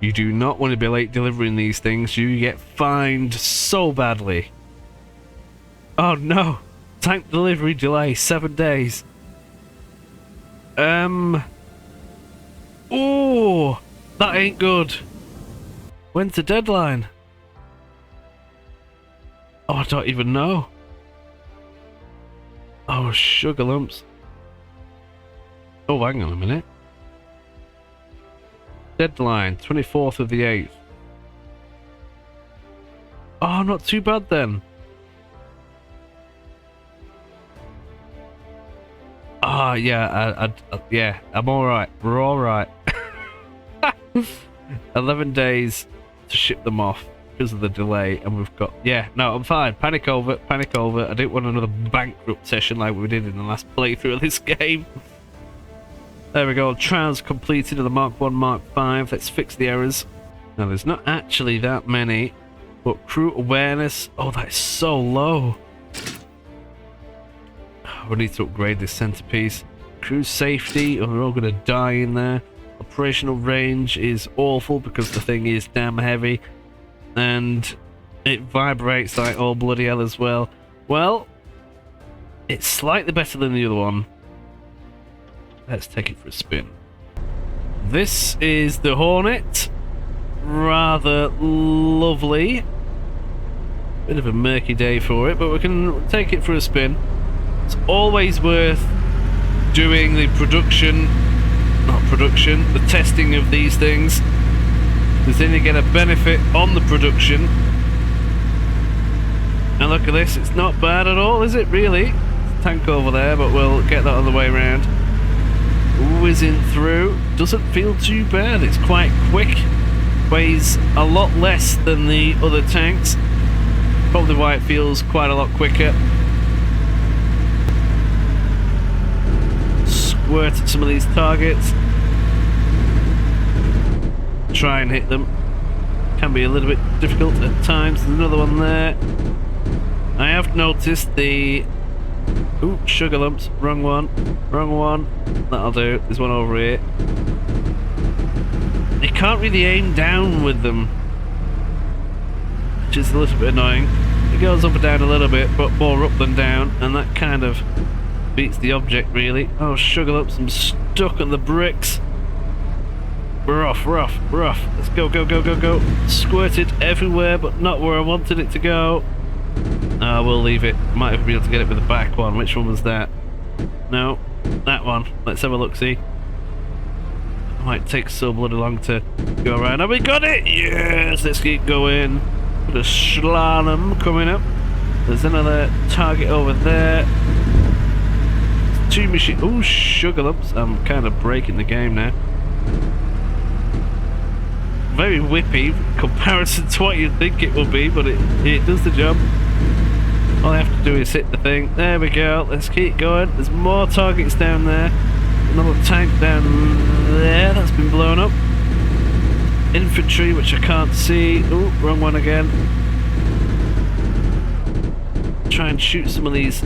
You do not want to be late delivering these things. You get fined so badly. Oh no! Tank delivery delay, 7 days. Oh, that ain't good. When's the deadline? Oh, I don't even know. Oh, sugar lumps. Oh, hang on a minute. Deadline, 24th of the 8th. Oh, not too bad then. Ah, yeah, yeah, I'm alright. We're alright. 11 days to ship them off because of the delay, and we've got... Yeah, no, I'm fine. Panic over, panic over. I didn't want another bankrupt session like we did in the last playthrough of this game. There we go. Trials completed of the Mark 1, Mark 5. Let's fix the errors. Now, there's not actually that many, but crew awareness... Oh, that is so low. We need to upgrade this centerpiece. Crew safety, we're all going to die in there. Operational range is awful because the thing is damn heavy. And it vibrates like all bloody hell as well. Well, it's slightly better than the other one. Let's take it for a spin. This is the Hornet. Rather lovely. Bit of a murky day for it, but we can take it for a spin. It's always worth doing the the testing of these things, because then you get a benefit on the production. And look at this, it's not bad at all, is it really? It's a tank over there, but we'll get that on the way around. Whizzing through, doesn't feel too bad, it's quite quick, weighs a lot less than the other tanks, probably why it feels quite a lot quicker. Squirt at some of these targets, try and hit them. Can be a little bit difficult at times. There's another one there. I have noticed the... Ooh, sugar lumps. Wrong one. Wrong one. That'll do. There's one over here. You can't really aim down with them, which is a little bit annoying. It goes up and down a little bit, but more up than down, and that kind of beats the object, really. Oh, sugar lumps. I'm stuck on the bricks. We're off, we're off, we're off. Let's go, go, go, go, go. Squirted everywhere, but not where I wanted it to go. We'll leave it. Might have been able to get it with the back one. Which one was that? No, that one. Let's have a look, see. Might take so bloody long to go around. Have we got it? Yes, let's keep going. Bit of slalom coming up. There's another target over there. Two machine. Oh, sugar lumps. I'm kind of breaking the game now. Very whippy in comparison to what you'd think it would be, but it does the job. All I have to do is hit the thing. There we go. Let's keep going. There's more targets down there. Another tank down there that's been blown up. Infantry, which I can't see. Oh, wrong one again. Try and shoot some of these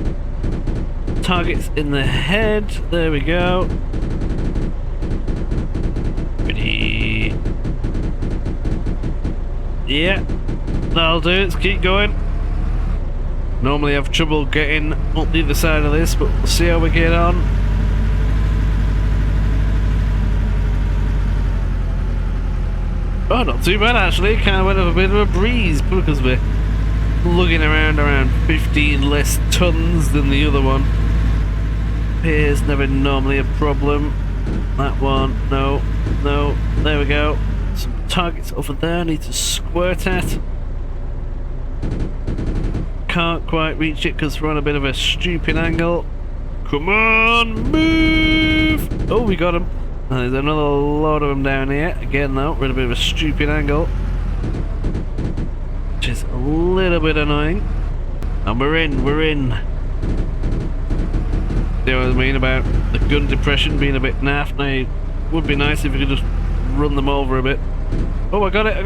targets in the head. There we go. Ready. Yeah, that'll do. Let's keep going. Normally have trouble getting up the other side of this, but we'll see how we get on. Oh, not too bad actually. Kind of went up a bit of a breeze because we're lugging around 15 less tons than the other one. Appears never normally a problem. That one, no, no. There we go. Some targets over there I need to squirt at. can't quite reach it because we're on a bit of a stupid angle. Come on, move! Oh, we got him. There's another load of them down here. Again, though, we're at a bit of a stupid angle, which is a little bit annoying. And we're in. You know what I mean about the gun depression being a bit naff? Now, it would be nice if we could just run them over a bit. Oh, I got it.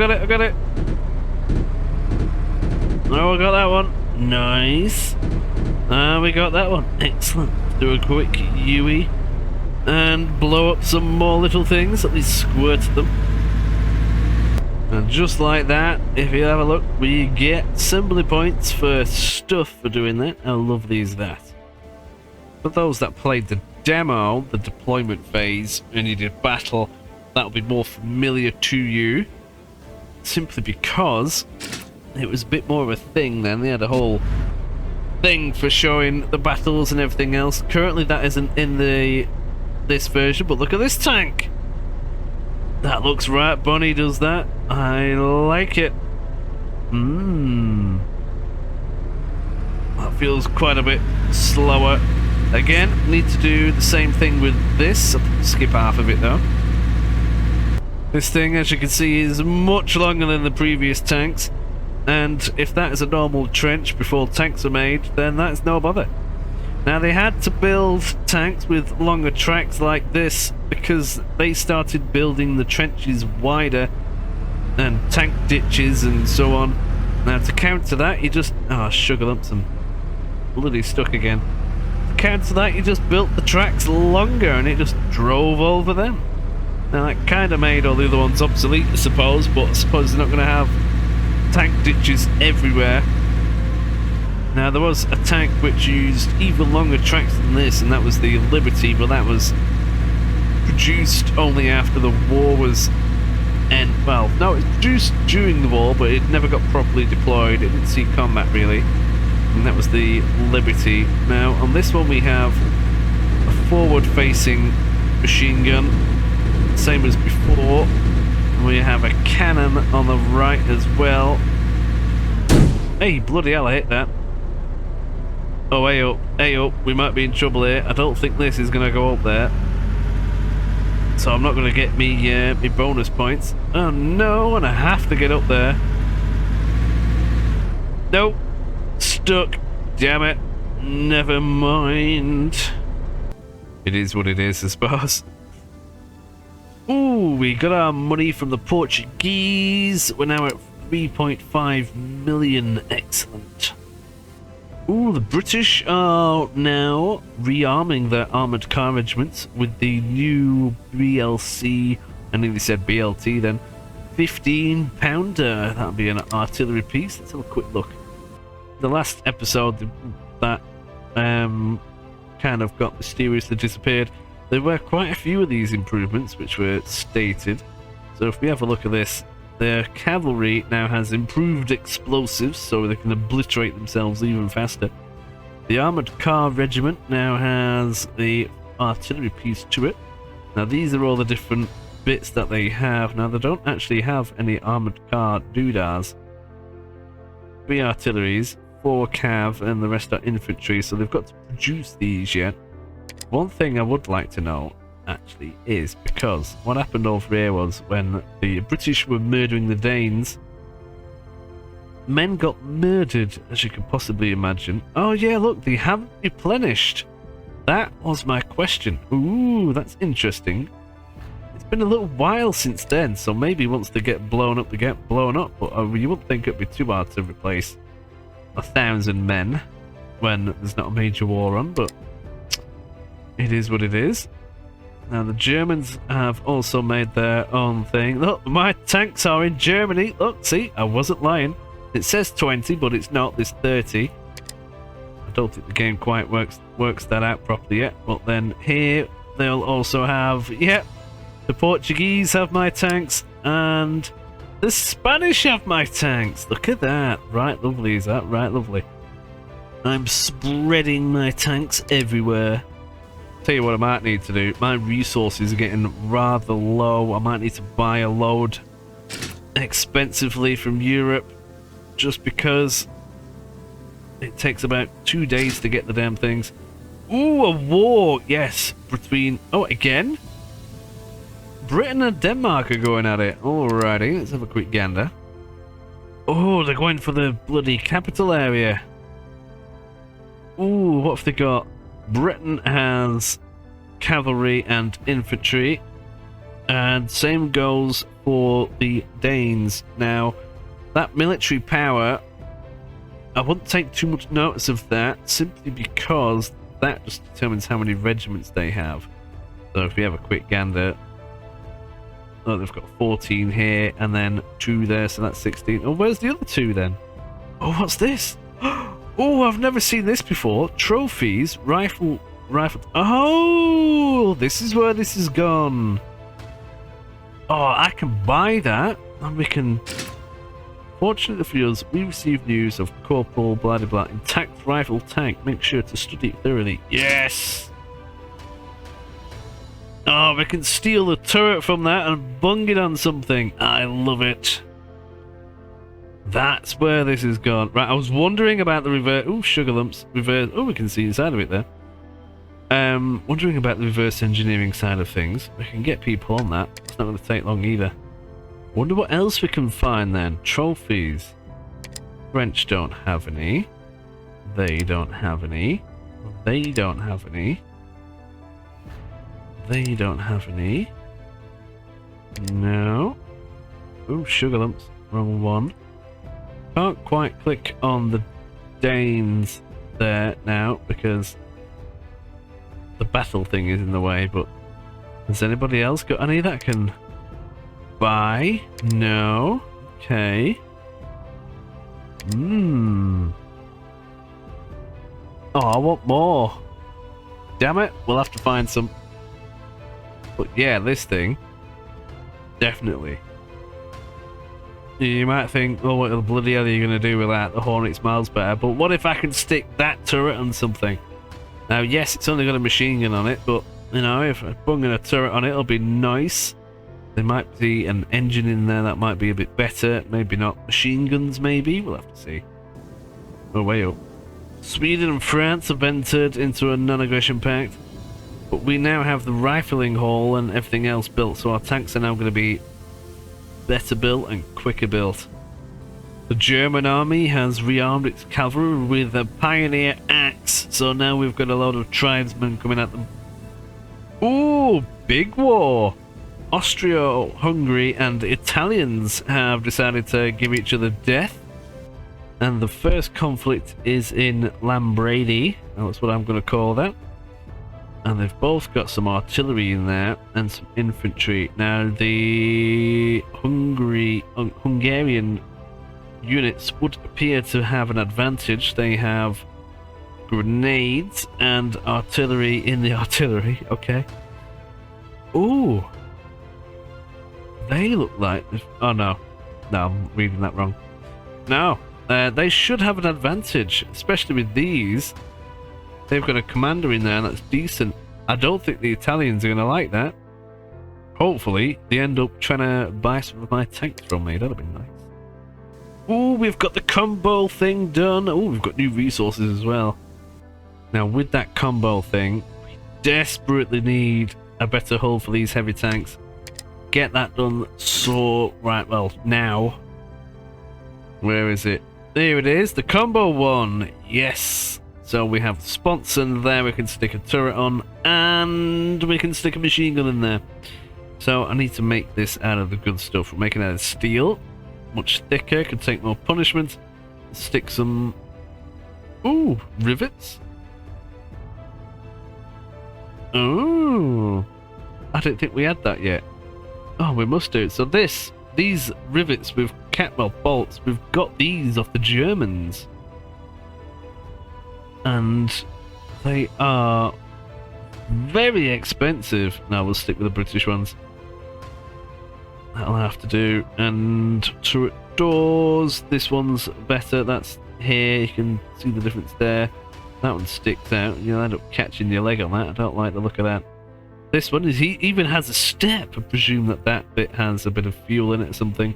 Oh, I got that one. Nice. We got that one. Excellent. Do a quick UE and blow up some more little things, at least squirt them. And just like that, if you have a look, we get assembly points for stuff for doing that. How lovely is that? For those that played the demo, the deployment phase, and you did battle, that'll be more familiar to you. Simply because it was a bit more of a thing then. They had a whole thing for showing the battles and everything else. Currently that isn't in this version, but look at this tank. That looks right. Bonnie does that. I like it. That feels quite a bit slower. Again, need to do the same thing with this. I'll skip half of it though. This thing, as you can see, is much longer than the previous tanks. And if that is a normal trench before tanks are made, then that's no bother. Now they had to build tanks with longer tracks like this because they started building the trenches wider and tank ditches and so on. Now to counter that, you just... oh, sugar lumps, I'm bloody stuck again. To counter that, you just built the tracks longer and it just drove over them. Now that kind of made all the other ones obsolete, I suppose, but I suppose they're not going to have tank ditches everywhere. Now there was a tank which used even longer tracks than this, and that was the Liberty, but that was produced only after the war was well, no, it was produced during the war, but it never got properly deployed. It didn't see combat really, and that was the Liberty. Now on this one we have a forward-facing machine gun, same as before. We have a cannon on the right as well. Hey, bloody hell, I hit that. Oh, hey up, we might be in trouble here. I don't think this is going to go up there. So I'm not going to get me bonus points. Oh no, and I have to get up there. Nope, stuck. Damn it. Never mind. It is what it is, I suppose. Ooh, we got our money from the Portuguese. We're now at 3.5 million. Excellent. Ooh, the British are now rearming their armoured car regiments with the new BLC, I nearly said BLT then, 15-pounder. That'll be an artillery piece. Let's have a quick look. The last episode that kind of got mysteriously disappeared, there were quite a few of these improvements which were stated. So if we have a look at this, their cavalry now has improved explosives so they can obliterate themselves even faster. The armoured car regiment now has the artillery piece to it. Now these are all the different bits that they have. Now they don't actually have any armoured car doodahs. 3 artilleries, 4 cav, and the rest are infantry, so they've got to produce these yet. One thing I would like to know actually is, because what happened over here was when the British were murdering the Danes, men got murdered, as you can possibly imagine. Oh yeah, look, they haven't replenished. That was my question. Ooh, that's interesting. It's been a little while since then, so maybe once they get blown up, they get blown up, but you wouldn't think it'd be too hard to replace 1,000 men when there's not a major war on, but it is what it is. Now the Germans have also made their own thing. Look, my tanks are in Germany. Look, see, I wasn't lying. It says 20, but it's not. There's 30. I don't think the game quite works that out properly yet. But then here they'll also have, yep, the Portuguese have my tanks and the Spanish have my tanks. Look at that. Right lovely, is that? Right lovely. I'm spreading my tanks everywhere. Tell you what I might need to do. My resources are getting rather low. I might need to buy a load expensively from Europe, just because It takes about 2 days to get the damn things. Ooh, a war! Yes, between... Oh, again? Britain and Denmark are going at it. Alrighty, let's have a quick gander. Oh, they're going for the bloody capital area. Ooh, what have they got? Britain has cavalry and infantry. And same goes for the Danes. Now, that military power, I wouldn't take too much notice of that, simply because that just determines how many regiments they have. So if we have a quick gander, oh, they've got 14 here, and then 2 there, so that's 16. Oh, where's the other 2 then? Oh, what's this? Oh, I've never seen this before. Trophies, rifle. Oh, this is where this has gone. Oh, I can buy that, and we can... Fortunately for us, we received news of Corporal blah blah blah, intact rifle tank. Make sure to study it thoroughly. Yes! Oh, we can steal the turret from that and bung it on something. I love it. That's where this has gone. Right, I was wondering about the reverse... Ooh, sugar lumps. Reverse... Oh, we can see inside of it there. Wondering about the reverse engineering side of things. We can get people on that. It's not going to take long either. Wonder what else we can find then. Trophies. French don't have any. They don't have any. They don't have any. They don't have any. No. Ooh, sugar lumps. Wrong one. Can't quite click on the Danes there now because the battle thing is in the way, but has anybody else got any that can buy? No. Okay. Oh, I want more. Damn it, we'll have to find some. But yeah, this thing, definitely. You might think, oh, what the bloody hell are you going to do with that? The Hornet's miles better. But what if I can stick that turret on something? Now, yes, it's only got a machine gun on it, but, you know, if I bung in a turret on it, it'll be nice. There might be an engine in there that might be a bit better. Maybe not. Machine guns, maybe? We'll have to see. Oh, way up. Sweden and France have entered into a non-aggression pact. But we now have the rifling hall and everything else built, so our tanks are now going to be better built and quicker built. The German army has rearmed its cavalry with a pioneer axe, so now we've got a lot of tribesmen coming at them. Ooh, big war! Austria-Hungary and Italians have decided to give each other death, and the first conflict is in Lambrady. That's what I'm going to call that. And they've both got some artillery in there and some infantry. Now the Hungarian units would appear to have an advantage. They have grenades and artillery in the artillery. Okay. Ooh. They look like... Oh no. No, I'm reading that wrong. No. They should have an advantage, especially with these. They've got a commander in there that's decent. I don't think the Italians are going to like that. Hopefully, they end up trying to buy some of my tanks from me. That'll be nice. Ooh, we've got the combo thing done. Ooh, we've got new resources as well. Now, with that combo thing, we desperately need a better hull for these heavy tanks. Get that done so... Right, well, now. Where is it? There it is, the combo one. Yes. So we have the sponson there, we can stick a turret on, and we can stick a machine gun in there. So I need to make this out of the good stuff. We're making it out of steel, much thicker, can take more punishment. Stick some... Ooh, rivets. Ooh, I don't think we had that yet. Oh, we must do it. So these rivets with bolts, we've got these off the Germans. And they are very expensive. Now we'll stick with the British ones. That'll have to do. And turret doors, this one's better. That's here, you can see the difference there. That one sticks out, you'll end up catching your leg on that. I don't like the look of that. This one he even has a step. I presume that bit has a bit of fuel in it or something,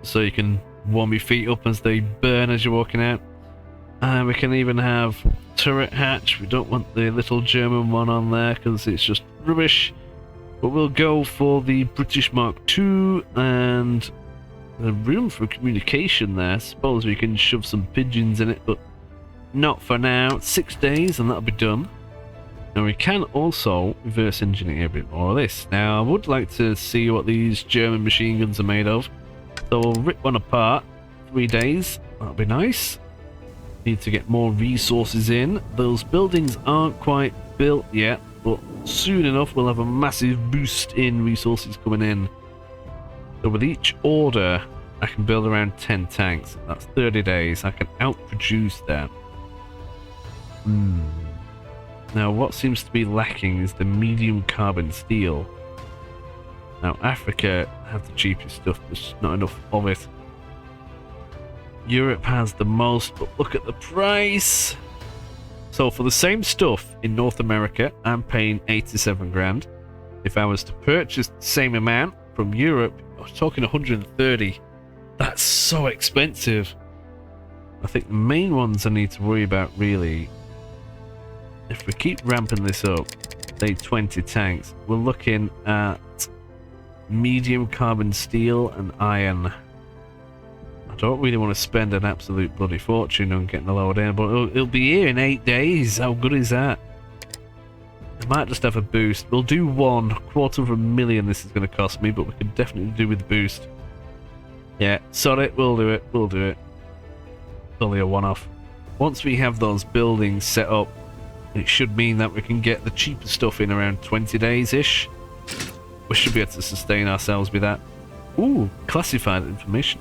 so you can warm your feet up as they burn as you're walking out. We can even have turret hatch. We don't want the little German one on there because it's just rubbish. But we'll go for the British Mark II, and the room for communication there. Suppose we can shove some pigeons in it, but not for now. 6 days and that'll be done. Now we can also reverse engineer a bit more of this. Now I would like to see what these German machine guns are made of. So we'll rip one apart. 3 days. That'll be nice. Need to get more resources in. Those buildings aren't quite built yet, but soon enough we'll have a massive boost in resources coming in. So with each order I can build around 10 tanks. That's 30 days. I can outproduce that. Now what seems to be lacking is the medium carbon steel. Now Africa has the cheapest stuff, there's not enough of it. Europe has the most, but look at the price. So for the same stuff in North America, I'm paying 87 grand. If I was to purchase the same amount from Europe, I was talking 130. That's so expensive. I think the main ones I need to worry about really, if we keep ramping this up, say 20 tanks, we're looking at medium carbon steel and iron. I don't really want to spend an absolute bloody fortune on getting a load in, but it'll be here in 8 days. How good is that? I might just have a boost. We'll do one. $250,000 this is going to cost me, but we can definitely do with the boost. Yeah, sod it. We'll do it. We'll do it. It's only a one-off. Once we have those buildings set up, it should mean that we can get the cheaper stuff in around 20 days-ish. We should be able to sustain ourselves with that. Ooh, classified information.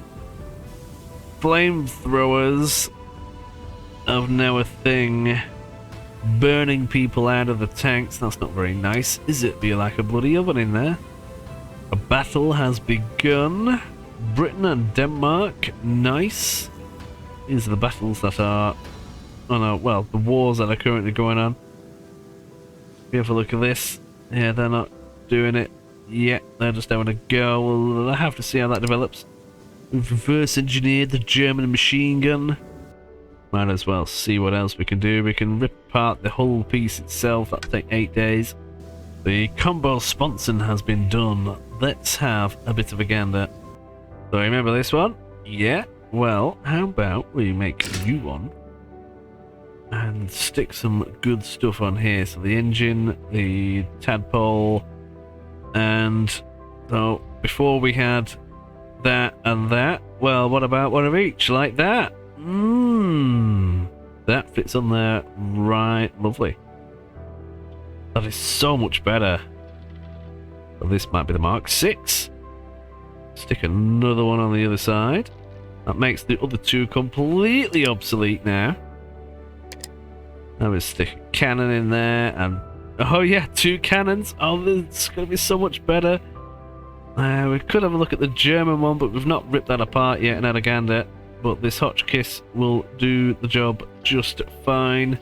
Flamethrowers are now a thing. Burning people out of the tanks, that's not very nice, is it? Be like a bloody oven in there. A battle has begun. Britain and Denmark, nice. These are the battles that are... oh no, well, the wars that are currently going on. We have a look at this. Yeah, they're not doing it yet. They're just having a go. We'll have to see how that develops. We've reverse engineered the German machine gun. Might as well see what else we can do. We can rip apart the whole piece itself. That'll take 8 days. The combo sponson has been done. Let's have a bit of a gander. So remember this one? Yeah. Well, how about we make a new one and stick some good stuff on here. So the engine, the tadpole, and so before we had that and that. Well, what about one of each like that? That fits on there right lovely. That is so much better. Well, this might be the Mark 6. Stick another one on the other side. That makes the other two completely obsolete now. Now we stick a cannon in there, and oh yeah, 2 cannons. Oh, it's gonna be so much better. We could have a look at the German one, but we've not ripped that apart yet and had a gander. But this Hotchkiss will do the job just fine.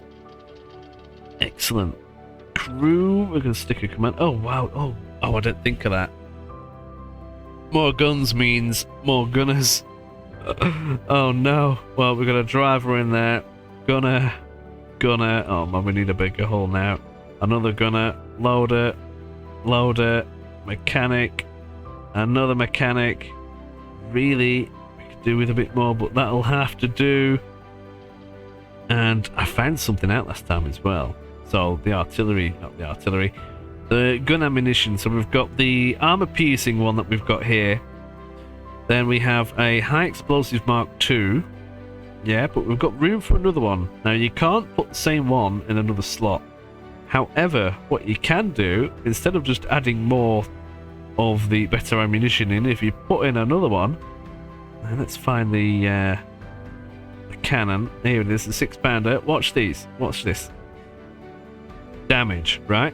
Excellent. Crew, we're going to stick a command. Oh, wow. Oh, I didn't think of that. More guns means more gunners. Oh, no. Well, we've got a driver in there. Gunner. Oh, man, we need a bigger hole now. Another gunner. Loader. Mechanic. Another mechanic. Really, we could do with a bit more, but that'll have to do. And I found something out last time as well. So the artillery, not the artillery, the gun ammunition. So we've got the armor piercing one that we've got here. Then we have a high explosive Mark II. Yeah, but we've got room for another one. Now you can't put the same one in another slot. However, what you can do, instead of just adding more of the better ammunition in, if you put in another one, and let's find the cannon. Here it is, the 6-pounder. Watch these. Watch this. Damage, right?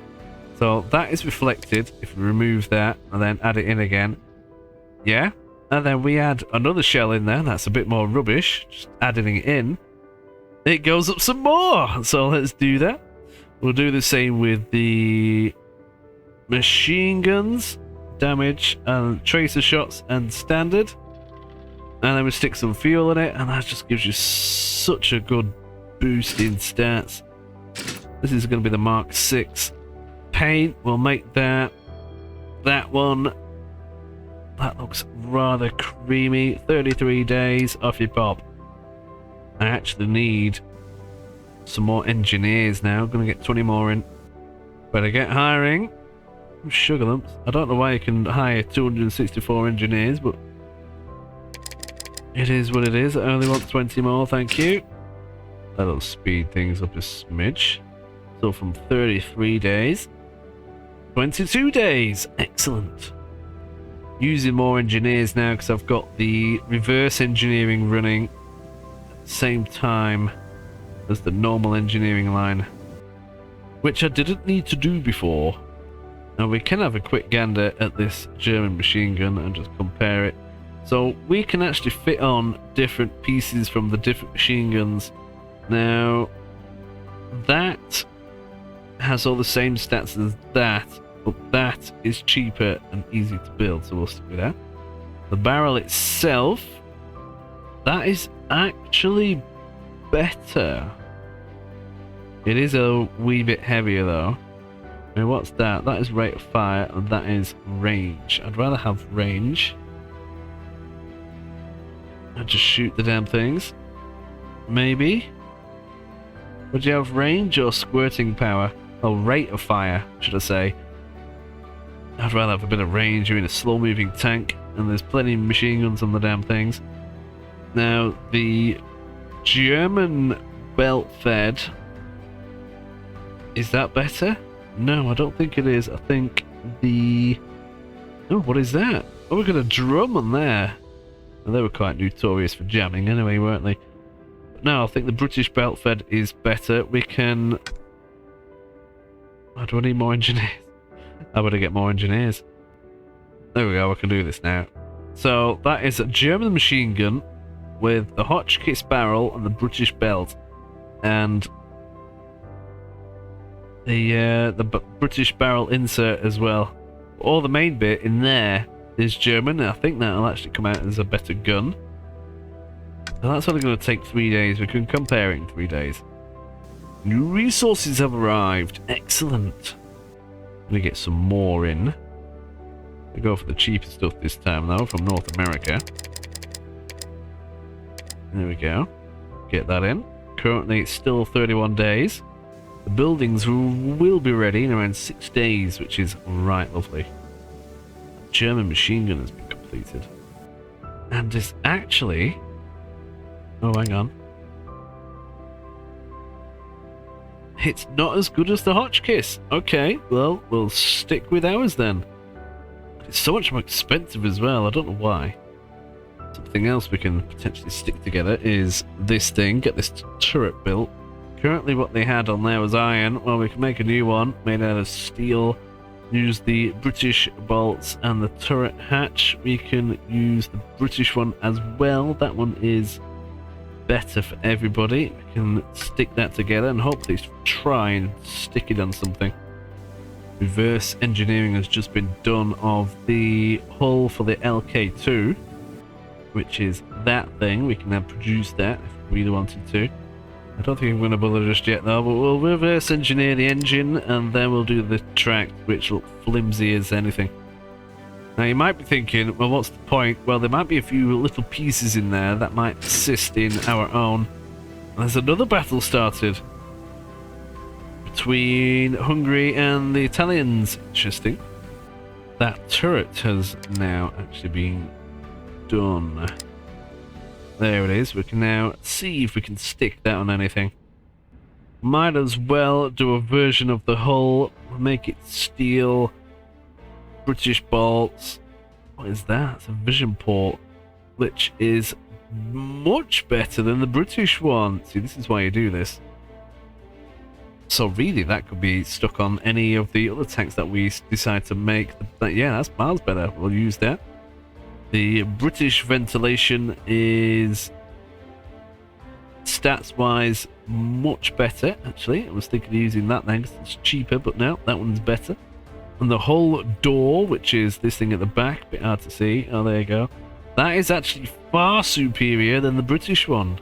So that is reflected if we remove that and then add it in again. Yeah? And then we add another shell in there. That's a bit more rubbish. Just adding it in. It goes up some more. So let's do that. We'll do the same with the machine guns. Damage and tracer shots and standard. And then we stick some fuel in it, and that just gives you such a good boosting stats. This is going to be the Mark 6. Paint, we'll make that one. That looks rather creamy. 33 days, off you pop. I actually need some more engineers now. I'm going to get 20 more in. Better get hiring. Sugar lumps. I don't know why you can hire 264 engineers, but it is what it is. I only want 20 more, thank you. That'll speed things up a smidge. So from 33 days, 22 days. Excellent. Using more engineers now because I've got the reverse engineering running at the same time as the normal engineering line, which I didn't need to do before. Now we can have a quick gander at this German machine gun and just compare it. So we can actually fit on different pieces from the different machine guns. Now that has all the same stats as that, but that is cheaper and easy to build, so we'll stick with that. The barrel itself, that is actually better. It is a wee bit heavier though. I mean, what's that? That is rate of fire and that is range. I'd rather have range. I'd just shoot the damn things. Maybe. Would you have range or squirting power? Oh, rate of fire, should I say. I'd rather have a bit of range. You're in a slow moving tank and there's plenty of machine guns on the damn things. Now, the German belt fed, is that better? No, I don't think it is. I think the... Oh, what is that? Oh, we've got a drum on there. Well, they were quite notorious for jamming anyway, weren't they? But no, I think the British belt fed is better. We can... Oh, do I need more engineers? I better get more engineers. There we go, I can do this now. So, that is a German machine gun with the Hotchkiss barrel and the British belt. And the British barrel insert as well. All the main bit in there is German. I think that'll actually come out as a better gun. And that's only going to take 3 days. We can compare it in 3 days. New resources have arrived. Excellent. I'm going to get some more in. We go for the cheaper stuff this time though, from North America. There we go. Get that in. Currently it's still 31 days. The buildings will be ready in around 6 days, which is right lovely. German machine gun has been completed. And is actually... Oh, hang on. It's not as good as the Hotchkiss. Okay, well, we'll stick with ours then. It's so much more expensive as well, I don't know why. Something else we can potentially stick together is this thing, get this turret built. Currently what they had on there was iron. Well, we can make a new one made out of steel. Use the British bolts and the turret hatch. We can use the British one as well. That one is better for everybody. We can stick that together and hopefully try and stick it on something. Reverse engineering has just been done of the hull for the LK2, which is that thing. We can now produce that if we really wanted to. I don't think I'm going to bother just yet though, but we'll reverse engineer the engine and then we'll do the track, which look flimsy as anything. Now you might be thinking, well, what's the point? Well, there might be a few little pieces in there that might assist in our own. And there's another battle started between Hungary and the Italians. Interesting. That turret has now actually been done. There it is. We can now see if we can stick that on anything. Might as well do a version of the hull, make it steel, British bolts. What is that? It's a vision port, which is much better than the British one. See, this is why you do this. So really, that could be stuck on any of the other tanks that we decide to make. Yeah, that's miles better. We'll use that. The British ventilation is, stats-wise, much better, actually. I was thinking of using that then because it's cheaper, but no, that one's better. And the hull door, which is this thing at the back, a bit hard to see. Oh, there you go. That is actually far superior than the British one.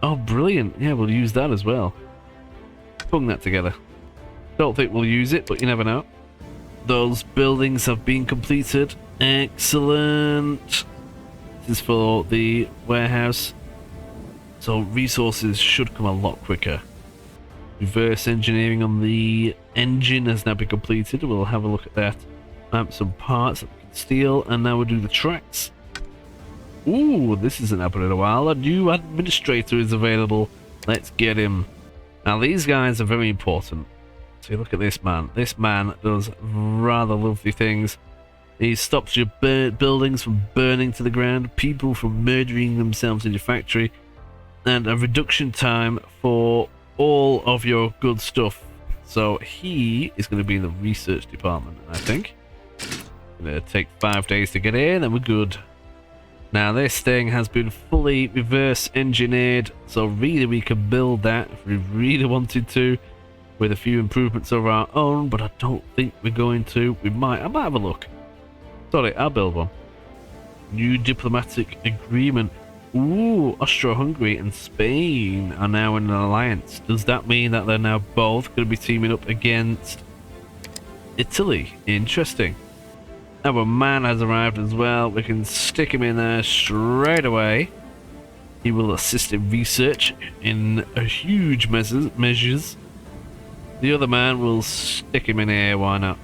Oh, brilliant. Yeah, we'll use that as well. Bung that together. Don't think we'll use it, but you never know. Those buildings have been completed. Excellent. This is for the warehouse. So resources should come a lot quicker. Reverse engineering on the engine has now been completed. We'll have a look at that. Some parts that we can steal, and now we'll do the tracks. Ooh, this isn't happening in a while. A new administrator is available. Let's get him. Now these guys are very important. So look at this man. This man does rather lovely things. He stops your buildings from burning to the ground, people from murdering themselves in your factory, and a reduction time for all of your good stuff. So he is going to be in the research department, I think. Going to take 5 days to get in, and we're good. Now this thing has been fully reverse engineered, so really we can build that if we really wanted to, with a few improvements of our own, but I don't think we're going to. I might have a look. Sorry, I'll build one. New diplomatic agreement. Ooh, Austro-Hungary and Spain are now in an alliance. Does that mean that they're now both going to be teaming up against Italy? Interesting. Our man has arrived as well. We can stick him in there straight away. He will assist in research in a huge measures. The other man will stick him in here, why not?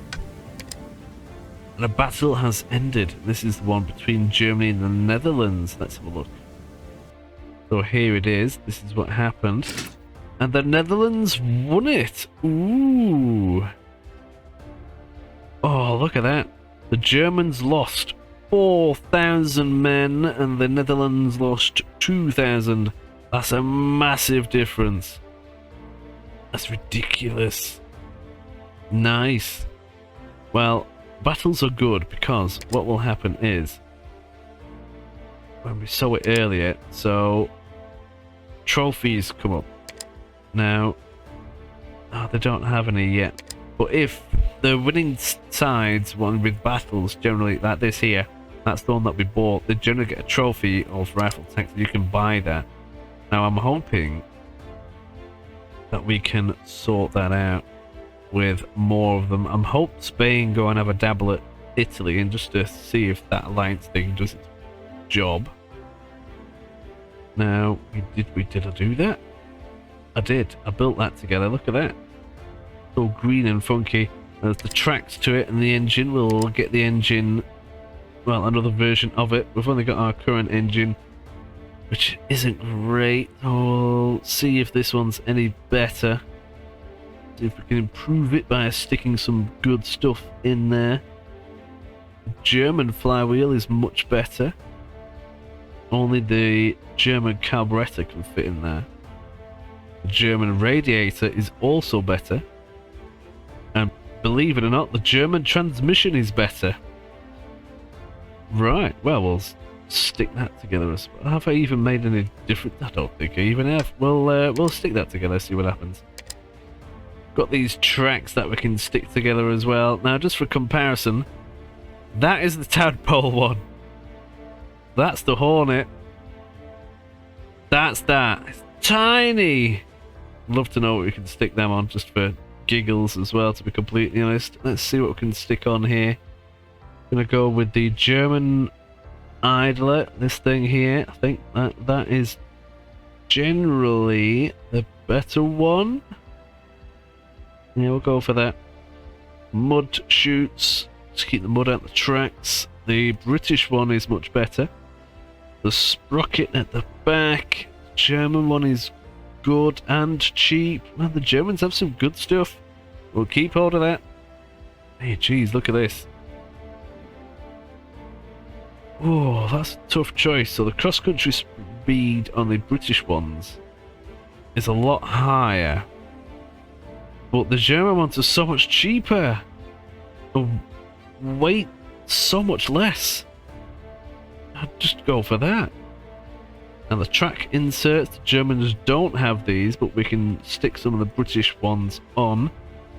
And a battle has ended. This is the one between Germany and the Netherlands. Let's have a look. So here it is. This is what happened. And the Netherlands won it. Ooh. Oh, look at that. The Germans lost 4,000 men and the Netherlands lost 2,000. That's a massive difference. That's ridiculous. Nice. Well, battles are good because what will happen is, when we saw it earlier, so trophies come up. Now, they don't have any yet. But if the winning sides won with battles, generally like this here, that's the one that we bought, they generally get a trophy of rifle tanks. You can buy that. Now I'm hoping that we can sort that out with more of them. I'm hoping Spain go and have a dabble at Italy and just to see if that alliance thing does its job. Now, did I do that? I did. I built that together. Look at that. It's all green and funky. There's the tracks to it and the engine. We'll get the engine, well, another version of it. We've only got our current engine, which isn't great. We'll see if this one's any better. See if we can improve it by sticking some good stuff in there. The German flywheel is much better. Only the German carburetor can fit in there. The German radiator is also better. And believe it or not, the German transmission is better. Right, well, we'll stick that together as well. Have I even made any difference? I don't think I even have. We'll stick that together, see what happens. Got these tracks that we can stick together as well. Now, just for comparison, that is the tadpole one. That's the Hornet. That's that. It's tiny. Love to know what we can stick them on, just for giggles as well, to be completely honest. Let's see what we can stick on here. Gonna go with the German idler, this thing here. I think that is generally the better one. Yeah, we'll go for that. Mud chutes, just keep the mud out the tracks. The British one is much better. The sprocket at the back. The German one is good and cheap. Man, the Germans have some good stuff. We'll keep hold of that. Hey, geez, look at this. Oh, that's a tough choice. So the cross-country speed on the British ones is a lot higher, but the German ones are so much cheaper. The weight so much less. I'd just go for that. And the track inserts, the Germans don't have these, but we can stick some of the British ones on.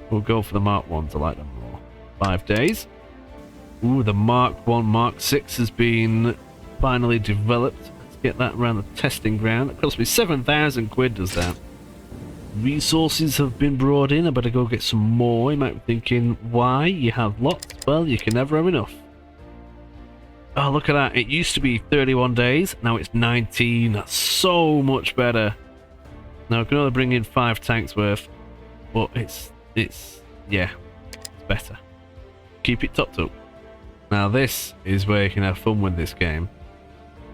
We'll go for the Mark 1s, I like them more. 5 days. Ooh, the Mark 1, Mark 6 has been finally developed. Let's get that around the testing ground. It cost me 7,000 quid, does that. Resources have been brought in. I better go get some more. You might be thinking, why? You have lots. Well, you can never have enough. Oh, look at that. It used to be 31 days. Now it's 19. That's so much better. Now I can only bring in 5 tanks worth. But it's better. Keep it topped up. Now this is where you can have fun with this game.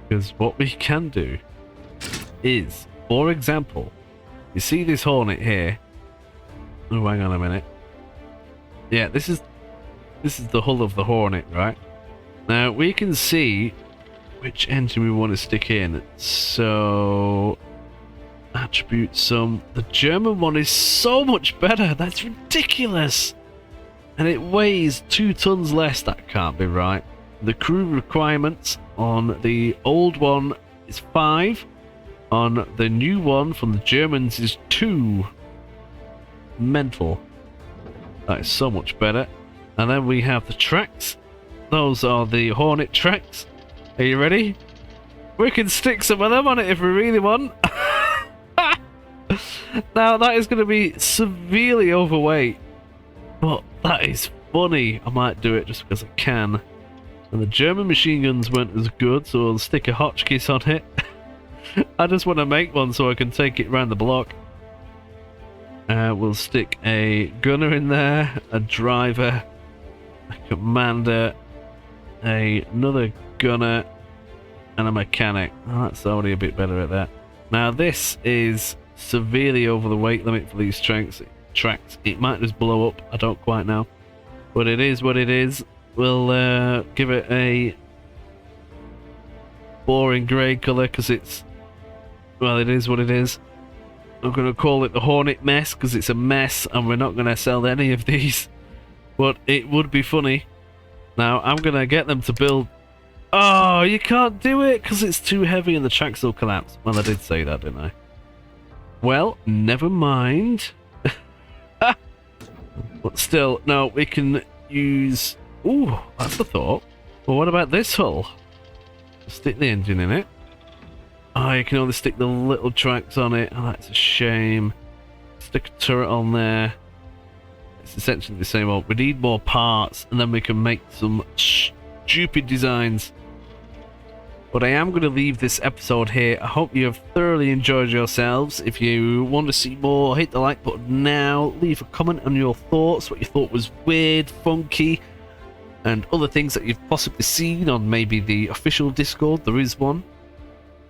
Because what we can do is, for example, you see this Hornet here. Oh, hang on a minute. Yeah, this is the hull of the Hornet, right? Now we can see which engine we want to stick in. So attribute sum. The German one is so much better. That's ridiculous. And it weighs 2 tons less. That can't be right. The crew requirements on the old one is 5. On the new one from the Germans is 2. Mental. That is so much better. And then we have the tracks. Those are the Hornet tracks. Are you ready? We can stick some of them on it if we really want. Now that is going to be severely overweight. But that is funny. I might do it just because I can. And the German machine guns weren't as good, so I'll stick a Hotchkiss on it. I just want to make one so I can take it around the block. We'll stick a gunner in there, a driver, a commander, another gunner, and a mechanic. Oh, that's already a bit better at that. Now this is severely over the weight limit for these tracks. It might just blow up, I don't quite know. But it is what it is. We'll give it a boring grey colour because it's... well, it is what it is. I'm going to call it the Hornet mess because it's a mess and we're not going to sell any of these. But it would be funny. Now, I'm going to get them to build... oh, you can't do it because it's too heavy and the tracks will collapse. Well, I did say that, didn't I? Well, never mind. But still, no, we can use... ooh, that's a thought. Well, what about this hull? Stick the engine in it. Oh, you can only stick the little tracks on it. Oh, that's a shame. Stick a turret on there. It's essentially the same old. We need more parts, and then we can make some stupid designs. But I am going to leave this episode here. I hope you have thoroughly enjoyed yourselves. If you want to see more, hit the like button now. Leave a comment on your thoughts, what you thought was weird, funky, and other things that you've possibly seen on maybe the official Discord. There is one.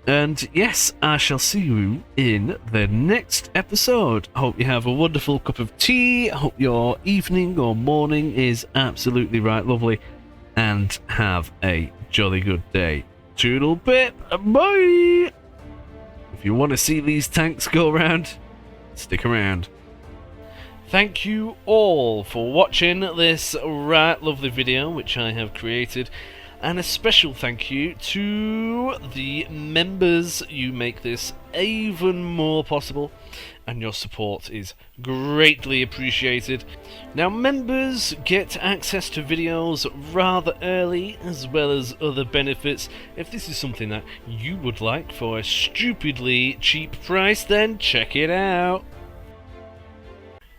And yes, I shall see you in the next episode. I hope you have a wonderful cup of tea. I hope your evening or morning is absolutely right lovely. And have a jolly good day. Toodle pip, bye! If you want to see these tanks go around, stick around. Thank you all for watching this right lovely video which I have created. And a special thank you to the members. You make this even more possible, and your support is greatly appreciated. Now, members get access to videos rather early, as well as other benefits. If this is something that you would like for a stupidly cheap price, then check it out.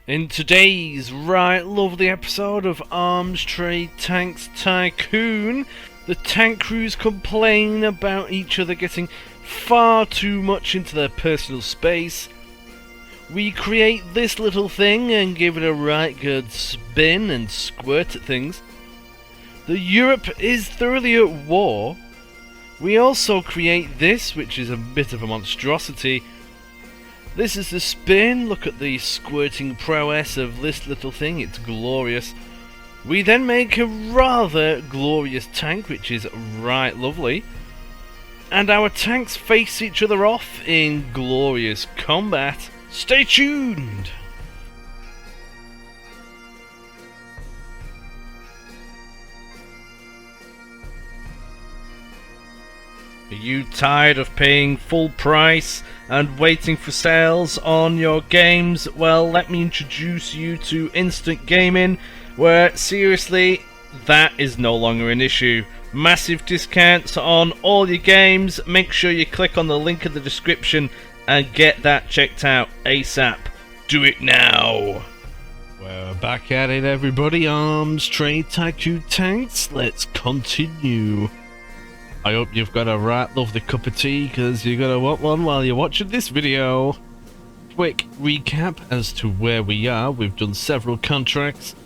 In today's right lovely episode of Arms Trade Tanks Tycoon, the tank crews complain about each other getting far too much into their personal space. We create this little thing and give it a right good spin and squirt at things. The Europe is thoroughly at war. We also create this, which is a bit of a monstrosity. This is the spin. Look at the squirting prowess of this little thing. It's glorious. We then make a rather glorious tank, which is right lovely. And our tanks face each other off in glorious combat. Stay tuned! Are you tired of paying full price and waiting for sales on your games? Well, let me introduce you to instant gaming, where seriously, that is no longer an issue. Massive discounts on all your games. Make sure you click on the link in the description and get that checked out ASAP. Do it now. We're back at it, everybody. Arms, trade, Tycoon tanks. Let's continue. I hope you've got a right lovely cup of tea, because you're going to want one while you're watching this video. Quick recap as to where we are. We've done several contracts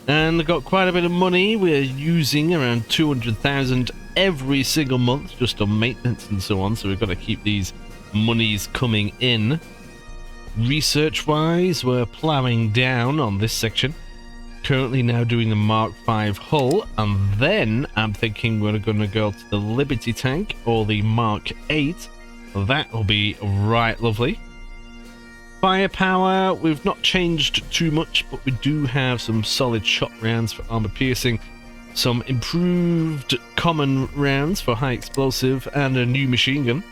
and got quite a bit of money. We're using around 200,000 every single month just on maintenance and so on, so we've got to keep these monies coming in. Research wise, we're ploughing down on this section. Currently now doing the Mark V hull, and then I'm thinking we're going to go to the Liberty tank or the Mark VIII. That will be right lovely. Firepower, we've not changed too much, but we do have some solid shot rounds for armor piercing, some improved common rounds for high explosive, and a new machine gun.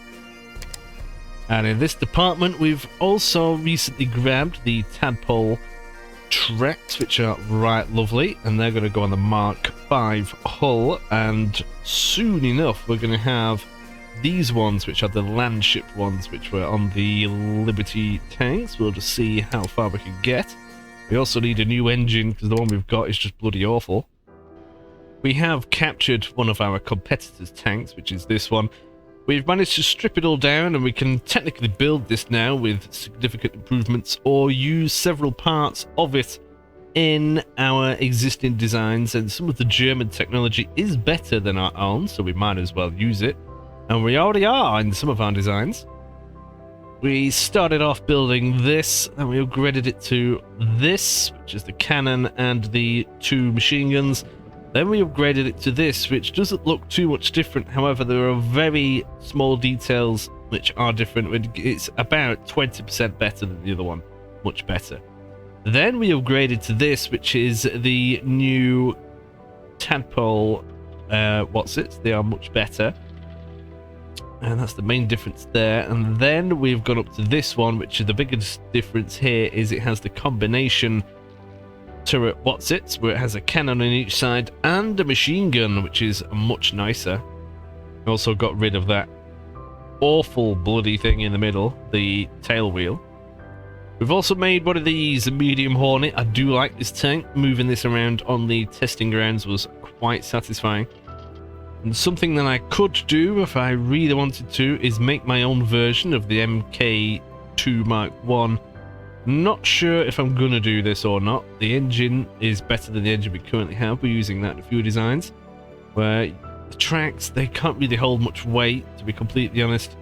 And in this department, we've also recently grabbed the Tadpole tracks, which are right lovely, and they're going to go on the Mark V hull, and soon enough we're going to have these ones, which are the landship ones, which were on the Liberty tanks. We'll just see how far we can get. We also need a new engine, because the one we've got is just bloody awful. We have captured one of our competitors' tanks, which is this one. We've managed to strip it all down, and we can technically build this now with significant improvements, or use several parts of it in our existing designs, and some of the German technology is better than our own, so we might as well use it. And we already are in some of our designs. We started off building this, and we upgraded it to this, which is the cannon and the two machine guns. Then we upgraded it to this, which doesn't look too much different. However, there are very small details which are different. It's about 20% better than the other one. Much better. Then we upgraded to this, which is the new Tadpole They are much better. And that's the main difference there. And then we've gone up to this one, which is the biggest difference here, is it has the combination turret where it has a cannon on each side and a machine gun, which is much nicer. We also got rid of that awful bloody thing in the middle, the tail wheel. We've also made one of these, a medium Hornet. I do like this tank. Moving this around on the testing grounds was quite satisfying. And something that I could do if I really wanted to is make my own version of the MK2 Mark I. Not sure if I'm gonna do this or not. The engine is better than the engine we currently have. We're using that in a few designs, where the tracks, they can't really hold much weight, to be completely honest.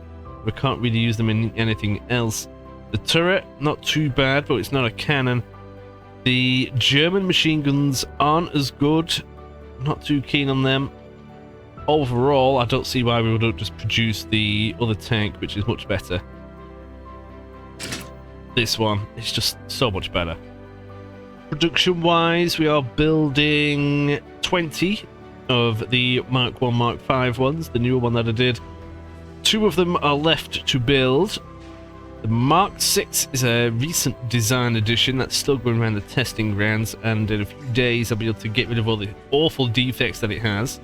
We can't really use them in anything else. The turret, not too bad, but it's not a cannon. The German machine guns aren't as good. Not too keen on them. Overall, I don't see why we wouldn't just produce the other tank, which is much better. This one is just so much better. Production wise, we are building 20 of the Mark I, Mark V ones, the newer one that I did. 2 of them are left to build. The Mark VI is a recent design edition that's still going around the testing grounds, and in a few days I'll be able to get rid of all the awful defects that it has.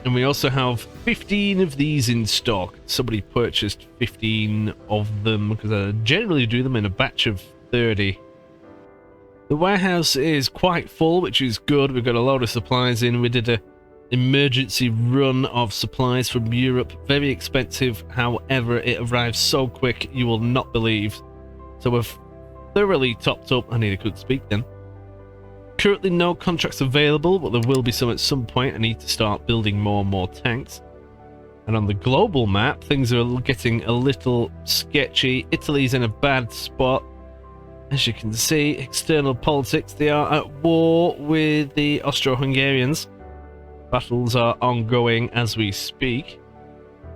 And we also have 15 of these in stock. Somebody purchased 15 of them, because I generally do them in a batch of 30. The warehouse is quite full, which is good. We've got a lot of supplies in. We did an emergency run of supplies from Europe. Very expensive, however, it arrived so quick you will not believe. So we've thoroughly topped up. I need to couldn't speak then. Currently no contracts available, but there will be some at some point. I need to start building more and more tanks. And on the global map, things are getting a little sketchy. Italy's in a bad spot. As you can see, external politics, they are at war with the Austro-Hungarians. Battles are ongoing as we speak.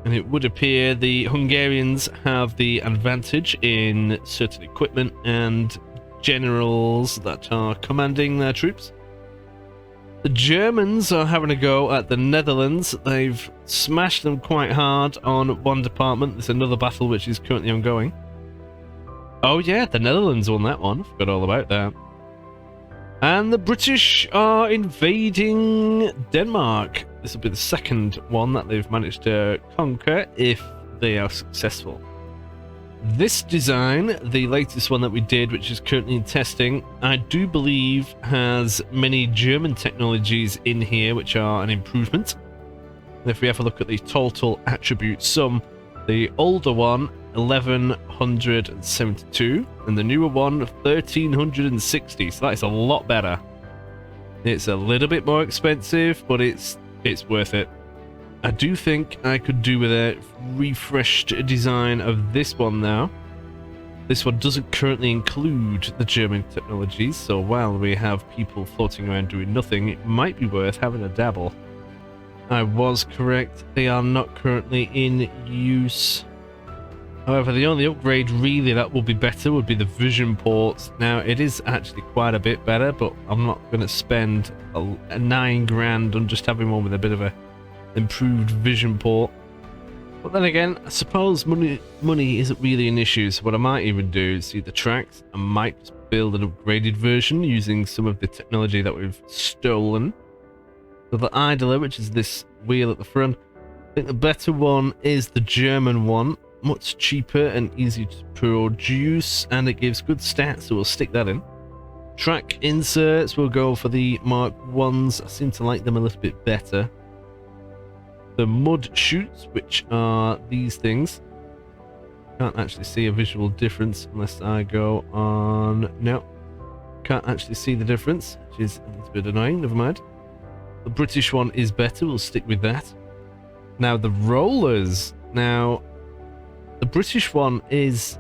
And it would appear the Hungarians have the advantage in certain equipment and generals that are commanding their troops. The Germans are having a go at the Netherlands. They've smashed them quite hard on one department. There's another battle which is currently ongoing. Oh yeah, the Netherlands won that one. Forgot all about that. And the British are invading Denmark. This will be the second one that they've managed to conquer if they are successful. This design, the latest one that we did, which is currently in testing, I do believe has many German technologies in here, which are an improvement. And if we have a look at the total attribute sum, the older one, 1172, and the newer one, 1360. So that is a lot better. It's a little bit more expensive, but it's worth it. I do think I could do with a refreshed design of this one now. This one doesn't currently include the German technologies, so while we have people floating around doing nothing, it might be worth having a dabble. I was correct, they are not currently in use. However, the only upgrade really that will be better would be the vision ports. Now, it is actually quite a bit better, but I'm not going to spend a 9 grand on just having one with a bit of a improved vision port. But then again, I suppose money isn't really an issue, so what I might even do is see the tracks. I might just build an upgraded version using some of the technology that we've stolen. So the idler, which is this wheel at the front, I think the better one is the German one. Much cheaper and easier to produce, and it gives good stats, so we'll stick that in. Track inserts, we'll go for the Mark 1s. I seem to like them a little bit better. The mud chutes, which are these things. Can't actually see a visual difference unless I go on... No. Can't actually see the difference, which is a little bit annoying, never mind. The British one is better, we'll stick with that. Now the rollers. Now, the British one is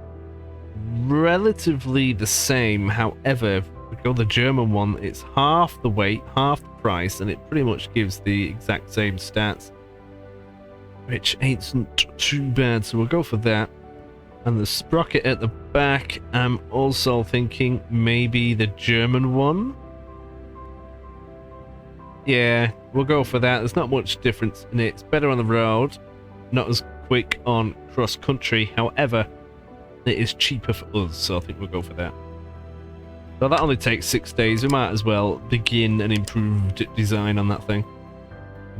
relatively the same, however, if we go the German one, it's half the weight, half the price, and it pretty much gives the exact same stats, which ain't too bad, so we'll go for that. And the sprocket at the back, I'm also thinking maybe the German one. Yeah, we'll go for that. There's not much difference in it. It's better on the road, not as quick on cross country, however it is cheaper for us, so I think we'll go for that. So that only takes 6 days. We might as well begin an improved design on that thing.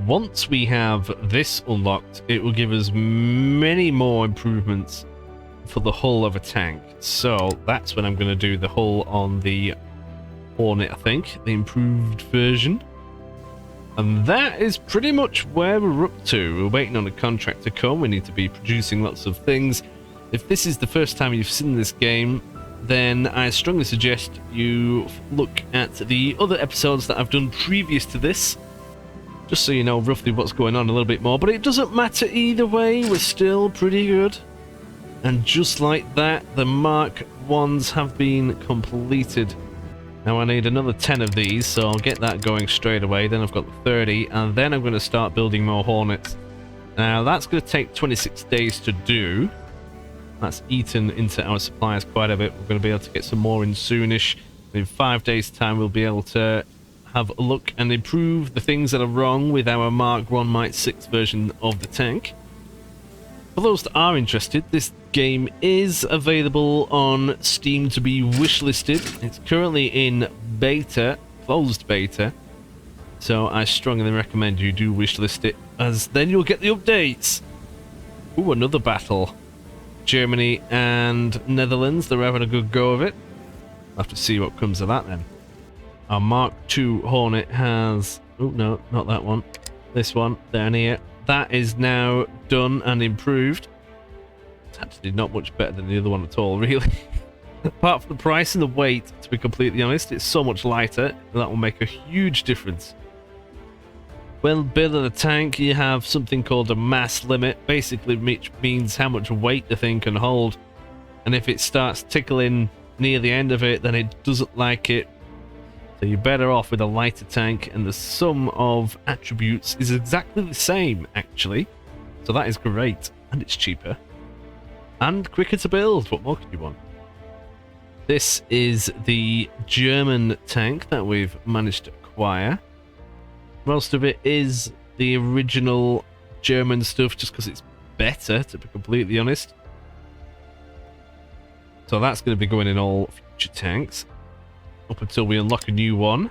Once we have this unlocked, it will give us many more improvements for the hull of a tank, so that's when I'm going to do the hull on the Hornet, I think, the improved version. And that is pretty much where we're up to. We're waiting on a contract to come. We need to be producing lots of things. If this is the first time you've seen this game, then I strongly suggest you look at the other episodes that I've done previous to this, just so you know roughly what's going on a little bit more. But it doesn't matter either way, we're still pretty good. And just like that, the Mark 1s have been completed. Now I need another 10 of these, so I'll get that going straight away. Then I've got 30, and then I'm going to start building more Hornets. Now that's going to take 26 days to do. That's eaten into our supplies quite a bit. We're going to be able to get some more in soonish. In 5 days' time, we'll be able to have a look and improve the things that are wrong with our Mark 1 Mach 6 version of the tank. For those that are interested, this game is available on Steam to be wishlisted. It's currently in beta, closed beta, so I strongly recommend you do wishlist it, as then you'll get the updates. Ooh, another battle. Germany and Netherlands, they're having a good go of it. We'll have to see what comes of that then. Our Mark II Hornet has... Oh, no, not that one. This one, down here. That is now done and improved. It's actually not much better than the other one at all, really. Apart from the price and the weight, to be completely honest, it's so much lighter, and that will make a huge difference. When building a tank, you have something called a mass limit, basically which means how much weight the thing can hold. And if it starts tickling near the end of it, then it doesn't like it. So you're better off with a lighter tank, and the sum of attributes is exactly the same, actually. So that is great, and it's cheaper. And quicker to build. What more could you want? This is the German tank that we've managed to acquire. Most of it is the original German stuff, just because it's better, to be completely honest. So that's going to be going in all future tanks. up until we unlock a new one.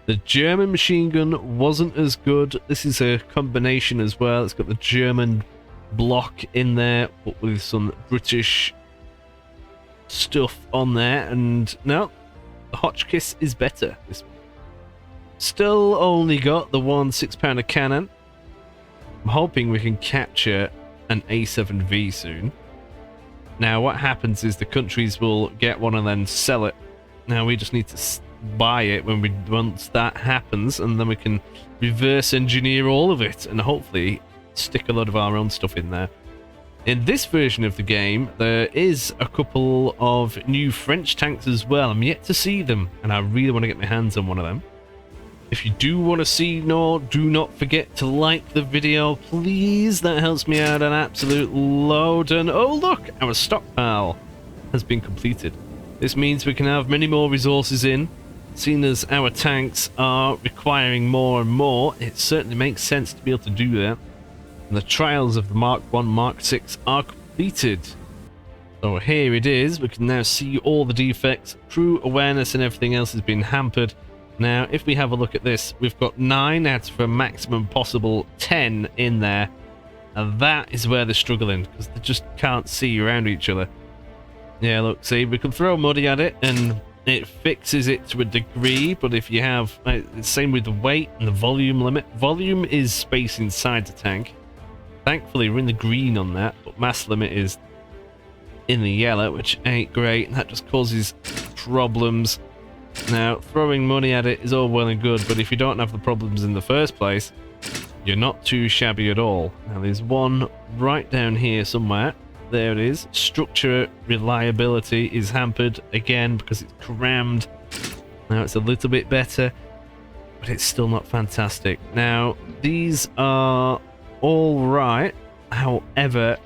The German machine gun wasn't as good. This is a combination as well. It's got the German block in there, but with some British stuff on there. And no, the Hotchkiss is better. This one. Still only got the one 6-pounder cannon. I'm hoping we can capture an A7V soon. Now what happens is the countries will get one and then sell it. Now we just need to buy it once that happens, and then we can reverse engineer all of it and hopefully stick a lot of our own stuff in there. In this version of the game, there is a couple of new French tanks as well. I'm yet to see them, and I really want to get my hands on one of them. If you do want to see more, do not forget to like the video, please. That helps me out an absolute load. And oh look, our stockpile has been completed. This means we can have many more resources in. Seeing as our tanks are requiring more and more, it certainly makes sense to be able to do that. And the trials of the Mark 1, Mark 6 are completed. So here it is. We can now see all the defects. Crew awareness and everything else has been hampered. Now, if we have a look at this, we've got 9 out of a maximum possible 10 in there. And that is where they're struggling, because they just can't see around each other. Yeah, look, see, we can throw muddy at it, and it fixes it to a degree, but if you have... same with the weight and the volume limit. Volume is space inside the tank. Thankfully, we're in the green on that, but mass limit is in the yellow, which ain't great, and that just causes problems. Now, throwing money at it is all well and good, but if you don't have the problems in the first place, you're not too shabby at all. Now, there's one right down here somewhere. There it is. Structure reliability is hampered again because it's crammed. Now, it's a little bit better, but it's still not fantastic. Now, these are all right. However,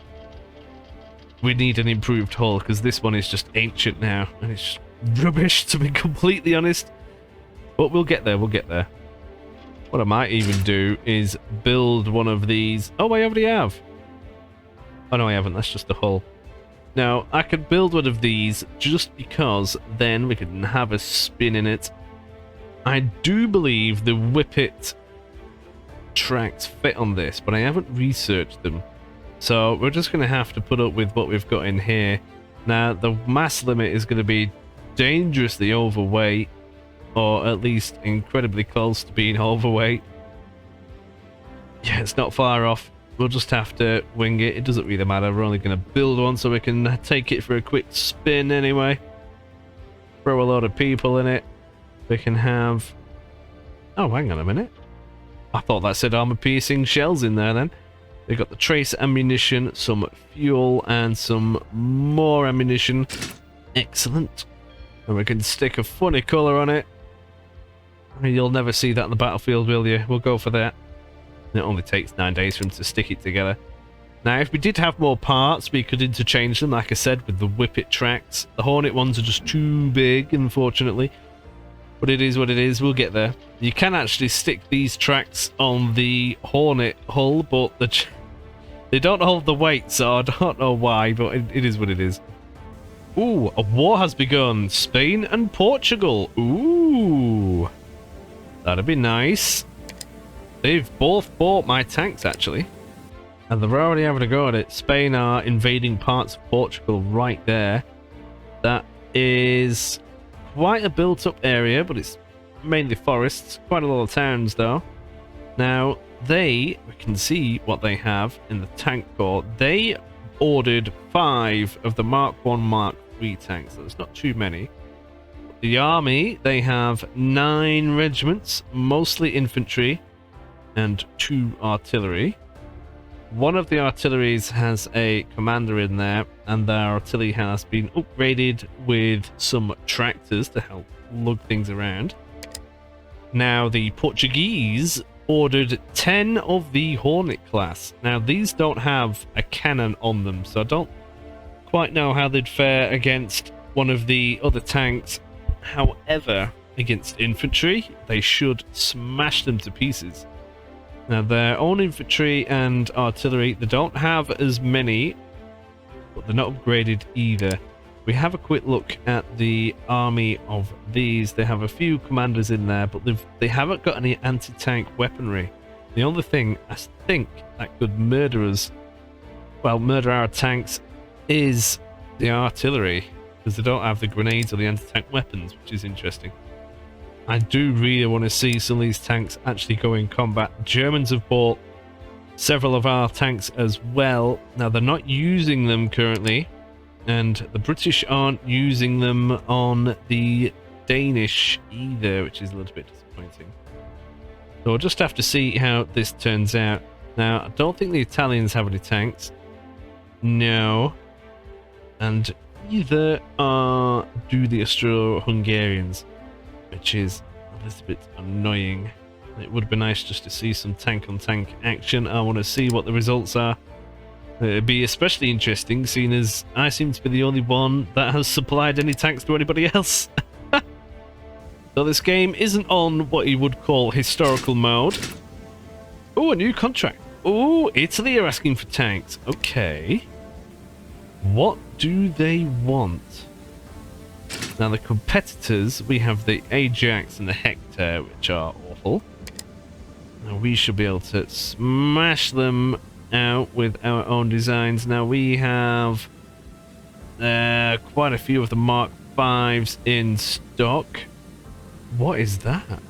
we need an improved hull because this one is just ancient now, and it's just rubbish, to be completely honest. But we'll get there, we'll get there. What I might even do is build one of these. Oh, I already have. Oh no, I haven't, that's just the hull. Now, I could build one of these just because then we can have a spin in it. I do believe the Whippet tracks fit on this, but I haven't researched them. So we're just going to have to put up with what we've got in here. Now, the mass limit is going to be dangerously overweight, or at least incredibly close to being overweight. Yeah, it's not far off. We'll just have to wing it. It doesn't really matter. We're only going to build one so we can take it for a quick spin anyway. Throw a lot of people in it. We can have... Oh, hang on a minute. I thought that said armor-piercing shells in there then. They've got the trace ammunition, some fuel, and some more ammunition. Excellent. And we can stick a funny colour on it. You'll never see that on the battlefield, will you? We'll go for that. It only takes 9 days for them to stick it together. Now, if we did have more parts, we could interchange them, like I said, with the Whippet tracks. The Hornet ones are just too big, unfortunately. But it is what it is, we'll get there. You can actually stick these tracks on the Hornet hull, but they don't hold the weight, so I don't know why, but it is what it is. Ooh, a war has begun. Spain and Portugal. Ooh. That'd be nice. They've both bought my tanks, actually. And they're already having a go at it. Spain are invading parts of Portugal right there. That is quite a built-up area, but it's mainly forests. Quite a lot of towns, though. Now, we can see what they have in the tank corps. They ordered 5 of the Mark 1, Mark 3 tanks. So there's not too many. The army, they have 9 regiments, mostly infantry, and 2 artillery. One of the artilleries has a commander in there, and their artillery has been upgraded with some tractors to help lug things around. Now, the Portuguese ordered 10 of the Hornet class. Now, these don't have a cannon on them, so I don't quite know how they'd fare against one of the other tanks. However, against infantry, they should smash them to pieces. Now, their own infantry and artillery, they don't have as many, but they're not upgraded either. we have a quick look at the army of these, they have a few commanders in there, but they haven't got any anti-tank weaponry. The only thing I think that could murder us, well, murder our tanks, is the artillery, because they don't have the grenades or the anti-tank weapons, which is interesting. I do really want to see some of these tanks actually go in combat. The Germans have bought several of our tanks as well. Now, they're not using them currently, and the British aren't using them on the Danish either, which is a little bit disappointing. So we'll just have to see how this turns out. Now, I don't think the Italians have any tanks. No. And either do the Austro-Hungarians, which is a little bit annoying. It would be nice just to see some tank-on-tank action. I want to see what the results are. It'd be especially interesting, seeing as I seem to be the only one that has supplied any tanks to anybody else. So this game isn't on what you would call historical mode. Oh, a new contract. Oh, Italy are asking for tanks. Okay. What do they want? Now, the competitors, we have the Ajax and the Hector, which are awful. Now, we should be able to smash them out with our own designs. Now, we have quite a few of the Mark 5s in stock. What is that?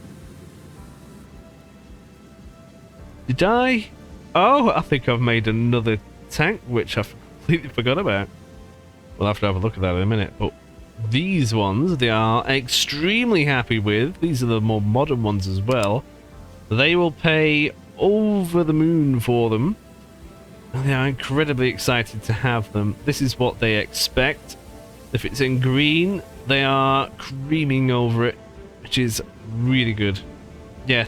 Did I? Oh, I think I've made another tank, which I completely forgot about. We'll have to have a look at that in a minute. But these ones, they are extremely happy with. These are the more modern ones as well. They will pay over the moon for them. And they are incredibly excited to have them. This is what they expect. If it's in green, they are creaming over it, which is really good. Yeah,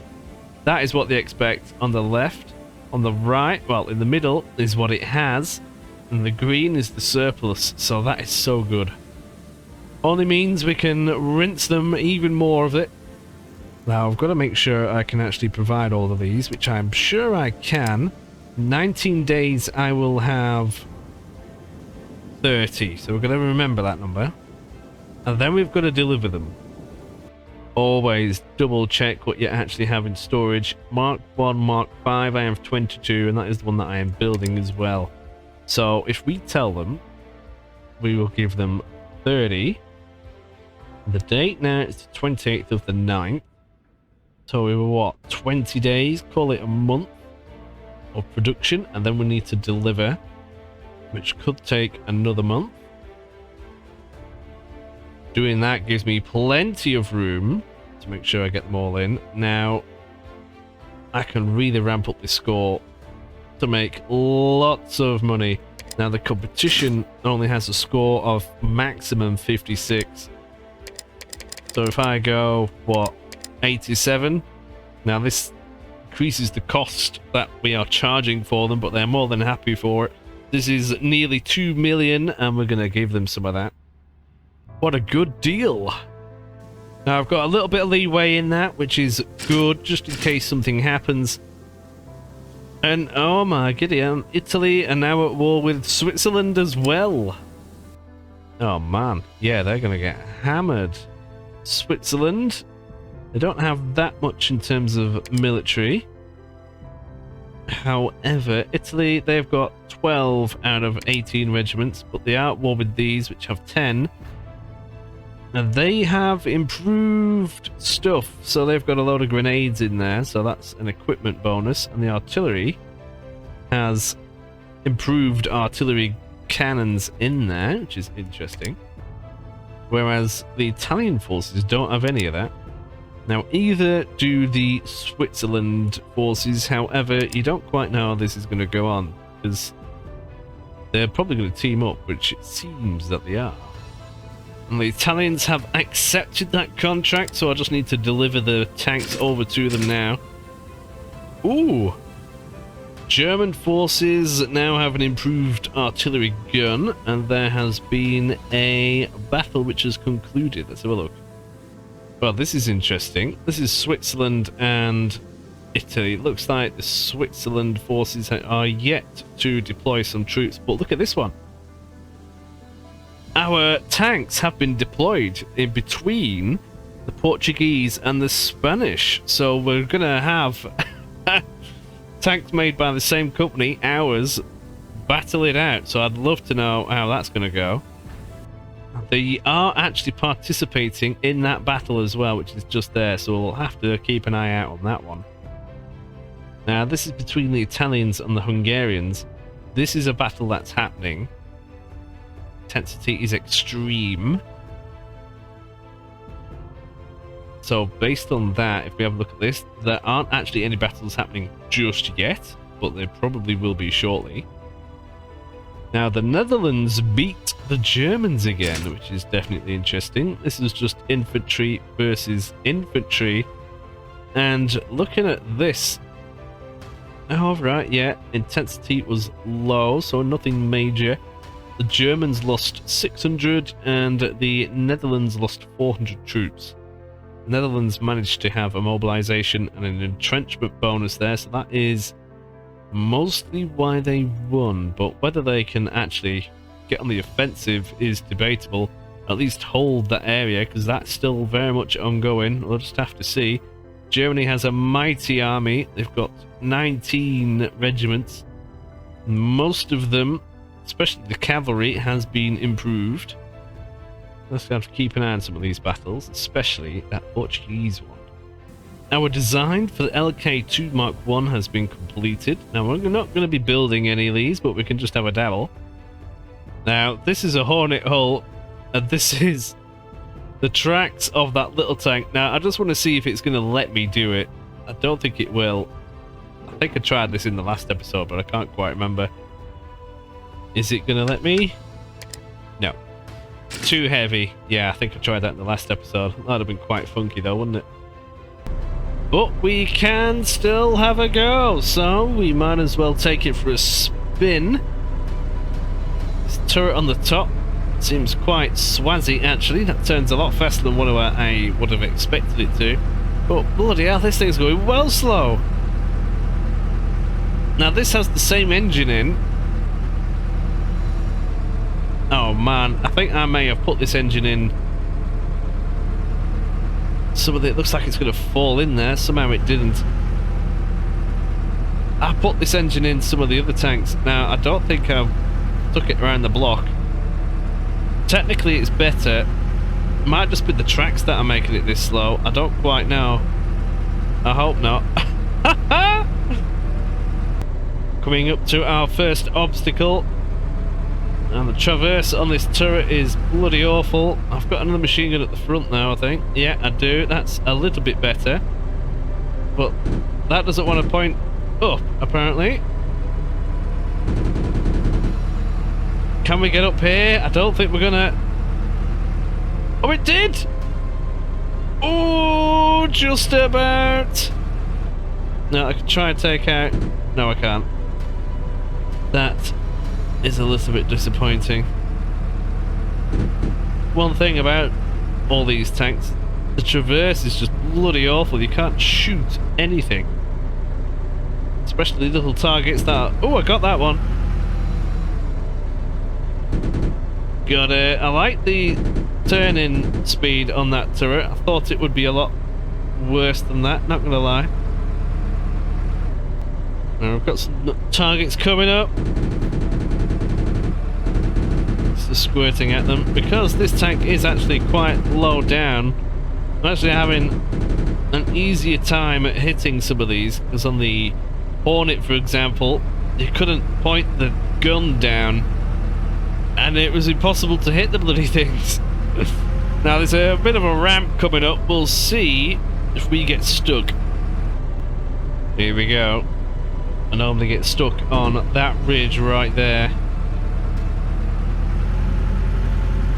that is what they expect on the left. On the right, well, in the middle is what it has. And the green is the surplus. So that is so good. Only means we can rinse them even more of it. Now, I've got to make sure I can actually provide all of these, which I'm sure I can. 19 days, I will have 30. So we're going to remember that number. And then we've got to deliver them. Always double check what you actually have in storage. Mark 1, Mark 5, I have 22, and that is the one that I am building as well. So if we tell them, we will give them 30. The date now is the 28th of the 9th. So we were, what, 20 days? Call it a month of production, and then we need to deliver, which could take another month. Doing that gives me plenty of room to make sure I get them all in. Now, I can really ramp up this score to make lots of money. Now, the competition only has a score of maximum 56. So if I go, what, 87? Now, this increases the cost that we are charging for them, but they're more than happy for it. This is nearly 2 million, and we're going to give them some of that. What a good deal. Now, I've got a little bit of leeway in that, which is good, just in case something happens. And, oh my goodness, Italy are now at war with Switzerland as well. Oh man, yeah, they're going to get hammered. Switzerland, they don't have that much in terms of military. However, Italy, they've got 12 out of 18 regiments, but they are at war with these, which have 10. Now, they have improved stuff, so they've got a load of grenades in there, so that's an equipment bonus. And the artillery has improved artillery cannons in there, which is interesting. Whereas the Italian forces don't have any of that. Now, either do the Switzerland forces, however, you don't quite know how this is going to go on, because they're probably going to team up, which it seems that they are. And the Italians have accepted that contract, so I just need to deliver the tanks over to them now. Ooh! German forces now have an improved artillery gun, and there has been a battle which has concluded. Let's have a look. Well, this is interesting. This is Switzerland and Italy. It looks like the Switzerland forces are yet to deploy some troops, but look at this one. our tanks have been deployed in between the Portuguese and the Spanish. So we're going to have tanks made by the same company, ours, battle it out. So I'd love to know how that's going to go. They are actually participating in that battle as well, which is just there. So we'll have to keep an eye out on that one. Now, this is between the Italians and the Hungarians. This is a battle that's happening. Intensity is extreme. So based on that, if we have a look at this, there aren't actually any battles happening just yet, but there probably will be shortly. Now, the Netherlands beat the Germans again, which is definitely interesting. This is just infantry versus infantry. And looking at this, oh, right, yeah, intensity was low, so nothing major. The Germans lost 600 and the Netherlands lost 400 troops. The Netherlands managed to have a mobilization and an entrenchment bonus there, so that is mostly why they won. But whether they can actually get on the offensive is debatable. At least hold that area, because that's still very much ongoing. We'll just have to see. Germany has a mighty army. They've got 19 regiments. Most of them, especially the cavalry, has been improved. Let's have to keep an eye on some of these battles, especially that Portuguese one. Our design for the LK2 Mark I has been completed. Now, we're not going to be building any of these, but we can just have a dabble. Now, this is a Hornet hull, and this is the tracks of that little tank. Now, I just want to see if it's going to let me do it. I don't think it will. I think I tried this in the last episode, but I can't quite remember. Is it going to let me? No. Too heavy. Yeah, I think I tried that in the last episode. That'd have been quite funky though, wouldn't it? But we can still have a go, so we might as well take it for a spin. This turret on the top seems quite swazzy, actually. That turns a lot faster than what I would have expected it to. But bloody hell, this thing's going well slow. Now, this has the same engine in. Oh man, I think I may have put this engine in. Some of it looks like it's going to fall in there. Somehow it didn't. I put this engine in some of the other tanks. Now, I don't think I've took it around the block. Technically, it's better. It might just be the tracks that are making it this slow. I don't quite know. I hope not. Coming up to our first obstacle. And the traverse on this turret is bloody awful. I've got another machine gun at the front now, I think. Yeah, I do. That's a little bit better. But that doesn't want to point up, apparently. Can we get up here? I don't think we're gonna... Oh, it did! Oh, just about. No, I can try and take out... No, I can't. That is a little bit disappointing. One thing about all these tanks, the traverse is just bloody awful. You can't shoot anything. Especially little targets that are... Oh, I got that one. Got it. I like the turning speed on that turret. I thought it would be a lot worse than that, not gonna lie. Now we've got some targets coming up. Just squirting at them. Because this tank is actually quite low down, I'm actually having an easier time at hitting some of these, because on the Hornet, for example, you couldn't point the gun down and it was impossible to hit the bloody things. Now there's a bit of a ramp coming up. We'll see if we get stuck. Here we go. I normally get stuck on that ridge right there.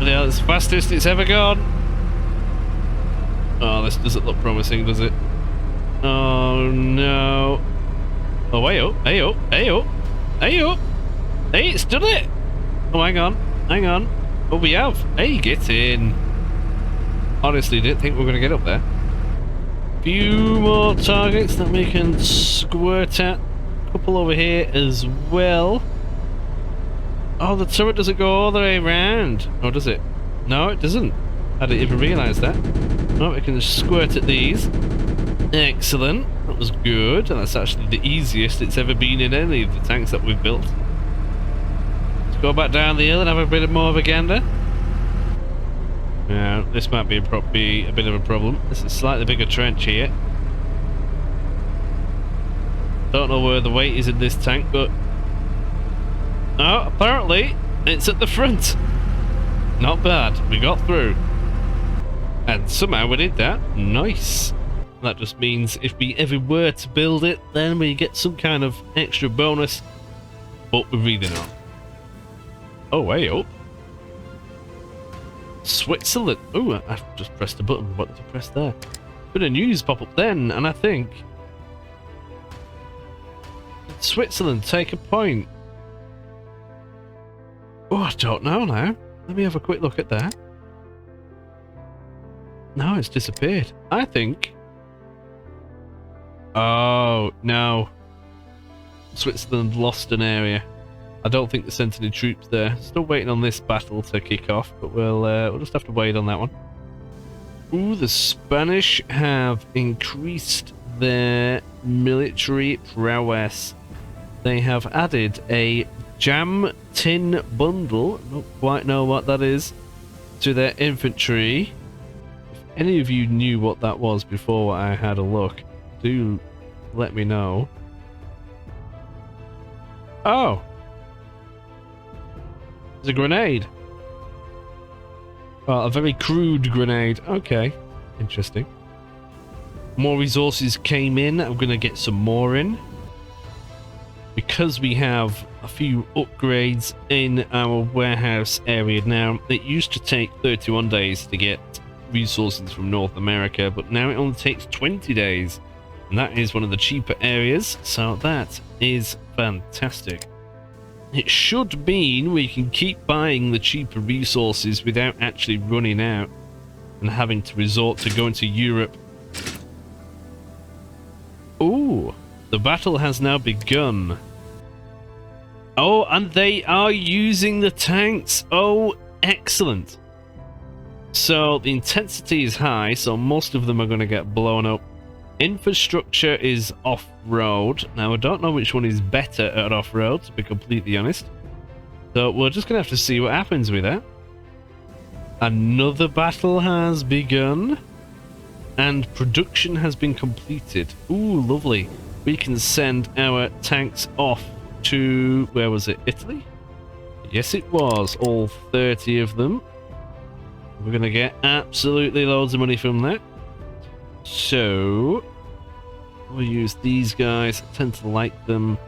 Yeah, it's the fastest it's ever gone. Oh, this doesn't look promising, does it? Oh no. Oh, hey up, hey up, hey up, hey up. Hey, it's done it. Oh, hang on, hang on. Oh, we have. Hey, get in. Honestly, didn't think we were going to get up there. Few more targets that we can squirt at. A couple over here as well. Oh, the turret doesn't go all the way around. Oh, does it? No, it doesn't. I didn't even realise that. Oh, we can just squirt at these. Excellent. That was good. And that's actually the easiest it's ever been in any of the tanks that we've built. Let's go back down the hill and have a bit more of a gander. Now, this might be a bit of a problem. This is a slightly bigger trench here. Don't know where the weight is in this tank, but... oh, apparently it's at the front. Not bad. We got through. And somehow we did that. Nice. That just means if we ever were to build it, then we get some kind of extra bonus. But we're really not. Oh, way up. Switzerland. Oh, I've just pressed a button. What did I press there? Bit of news pop up then, and I think... did Switzerland take a point? Oh, I don't know now. Let me have a quick look at that. No, it's disappeared. I think... oh, no. Switzerland lost an area. I don't think they sent any troops there. Still waiting on this battle to kick off, but we'll just have to wait on that one. Ooh, the Spanish have increased their military prowess. They have added a jam tin bundle, don't quite know what that is, to their infantry. If any of you knew what that was before I had a look, do let me know. Oh! It's a grenade. Well, a very crude grenade. Okay. Interesting. More resources came in. I'm going to get some more in. Because we have a few upgrades in our warehouse area now. It used to take 31 days to get resources from North America, but now it only takes 20 days. And that is one of the cheaper areas, so that is fantastic. It should mean we can keep buying the cheaper resources without actually running out and having to resort to going to Europe. Ooh, the battle has now begun. Oh, and they are using the tanks. Oh, excellent. So the intensity is high, so most of them are going to get blown up. Infrastructure is off-road. Now, I don't know which one is better at off-road, to be completely honest. So we're just going to have to see what happens with that. Another battle has begun. And production has been completed. Ooh, lovely. We can send our tanks off to... where was it? Italy? Yes, it was. All 30 of them. We're going to get absolutely loads of money from that. So, we'll use these guys. I tend to like them.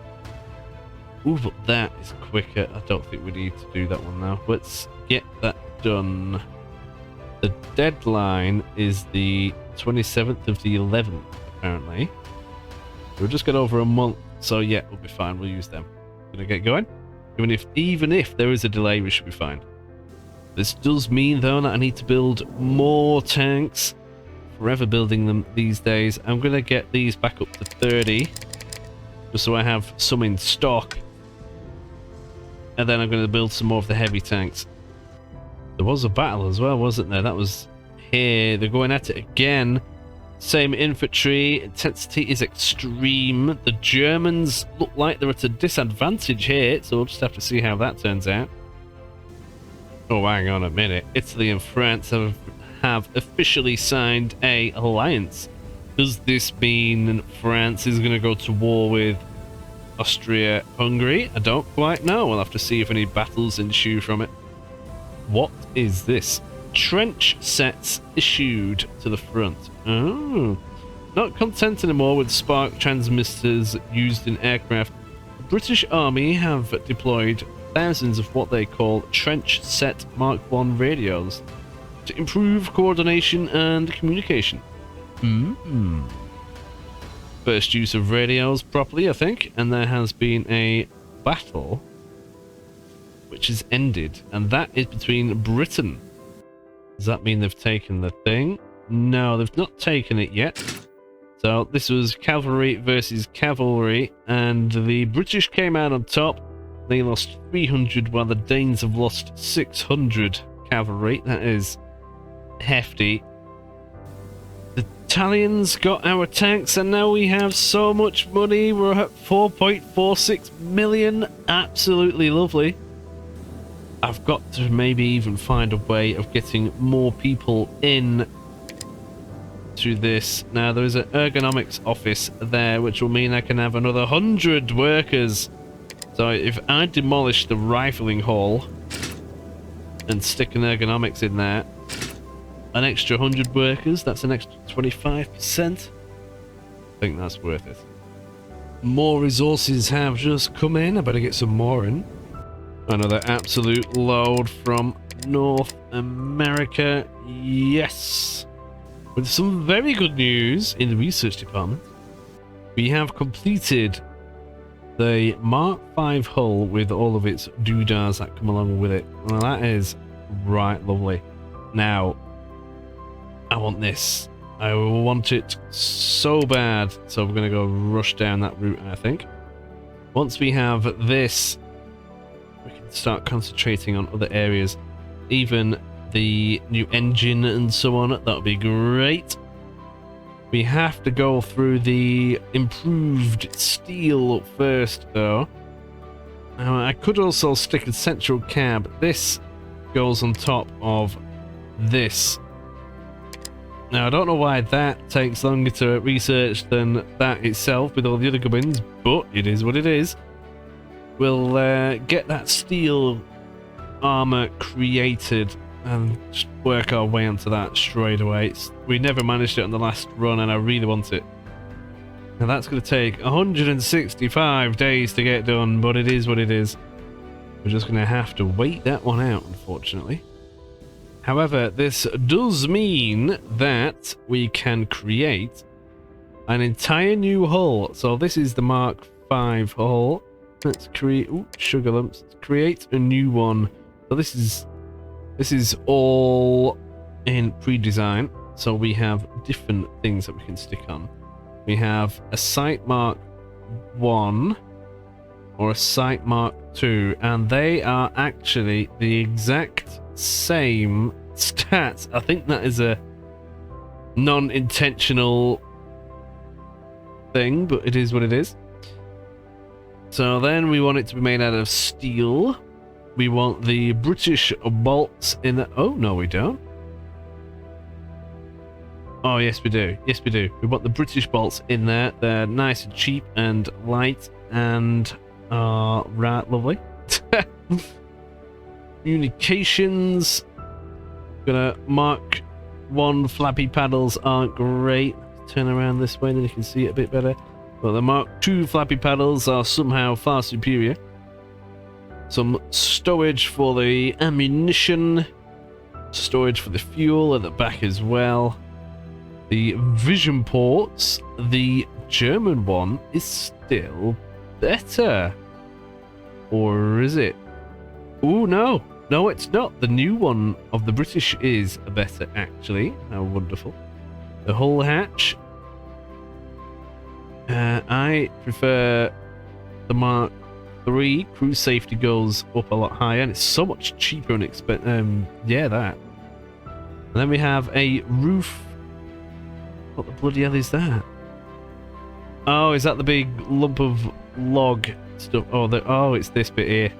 Ooh, but that is quicker. I don't think we need to do that one now. Let's get that done. The deadline is the 27th of the 11th, apparently. We've just got over a month, so yeah, we'll be fine. We'll use them. Gonna get going. Even if there is a delay, we should be fine. This does mean, though, that I need to build more tanks. Forever building them these days. I'm going to get these back up to 30 just so I have some in stock, and then I'm going to build some more of the heavy tanks. There was a battle as well, wasn't there? That was here. They're going at it again. Same infantry. Intensity is extreme. The Germans look like they're at a disadvantage here, so we'll just have to see how that turns out. Oh, hang on a minute. Italy and France have officially signed a alliance. Does this mean France is going to go to war with Austria-Hungary? I don't quite know. We'll have to see if any battles ensue from it. What is this? Trench sets issued to the front. Oh. Not content anymore with spark transmitters used in aircraft, the British Army have deployed thousands of what they call trench set Mark I radios to improve coordination and communication. First use of radios properly, I think, and there has been a battle which has ended, and that is between Britain. Does that mean they've taken the thing? No, they've not taken it yet. So this was cavalry versus cavalry, and the British came out on top They lost 300, while the Danes have lost 600 cavalry. That is hefty. The Italians got our tanks, and now we have so much money. We're at 4.46 million. Absolutely lovely. I've got to maybe even find a way of getting more people in to this. Now, there is an ergonomics office there, which will mean I can have another 100 workers. So if I demolish the rifling hall and stick an ergonomics in there, an extra 100 workers, that's an extra 25%. I think that's worth it. More resources have just come in. I better get some more in. Another absolute load from North America. Yes. With some very good news in the research department. We have completed the Mark V hull with all of its doodahs that come along with it. Well, that is right lovely. Now, I want this. I want it so bad. So we're going to go rush down that route, I think. Once we have this, we can start concentrating on other areas. Even the new engine and so on. That would be great. We have to go through the improved steel first, though. I could also stick a central cab. This goes on top of this. Now, I don't know why that takes longer to research than that itself with all the other gubbins, but it is what it is. We'll get that steel armor created and just work our way onto that straight away. We never managed it on the last run, and I really want it. Now, that's going to take 165 days to get done, but it is what it is. We're just going to have to wait that one out, unfortunately. However, this does mean that we can create an entire new hull. So this is the Mark V hull. Let's create sugar lumps. Let's create a new one. So this is all in pre-design. So we have different things that we can stick on. We have a Site Mark 1 or a Site Mark 2, and they are actually the exact same stats. I think that is a non-intentional thing, but it is what it is. So then we want it to be made out of steel. We want the British bolts in the... Oh, no, we don't. Oh, yes, we do. Yes, we do. We want the British bolts in there. They're nice and cheap and light and right lovely. Communications. Gonna Mark 1 flappy paddles aren't great. Turn around this way, then you can see it a bit better. But the Mark 2 flappy paddles are somehow far superior. Some storage for the ammunition. Storage for the fuel at the back as well. The vision ports. The German one is still better. Or is it? Oh, no. No, it's not. The new one of the British is better, actually. How wonderful. The hull hatch. I prefer the Mark 3. Cruise safety goes up a lot higher, and it's so much cheaper and expensive. Yeah, that. And then we have a roof. What the bloody hell is that? Oh, is that the big lump of log stuff? Oh, it's this bit here.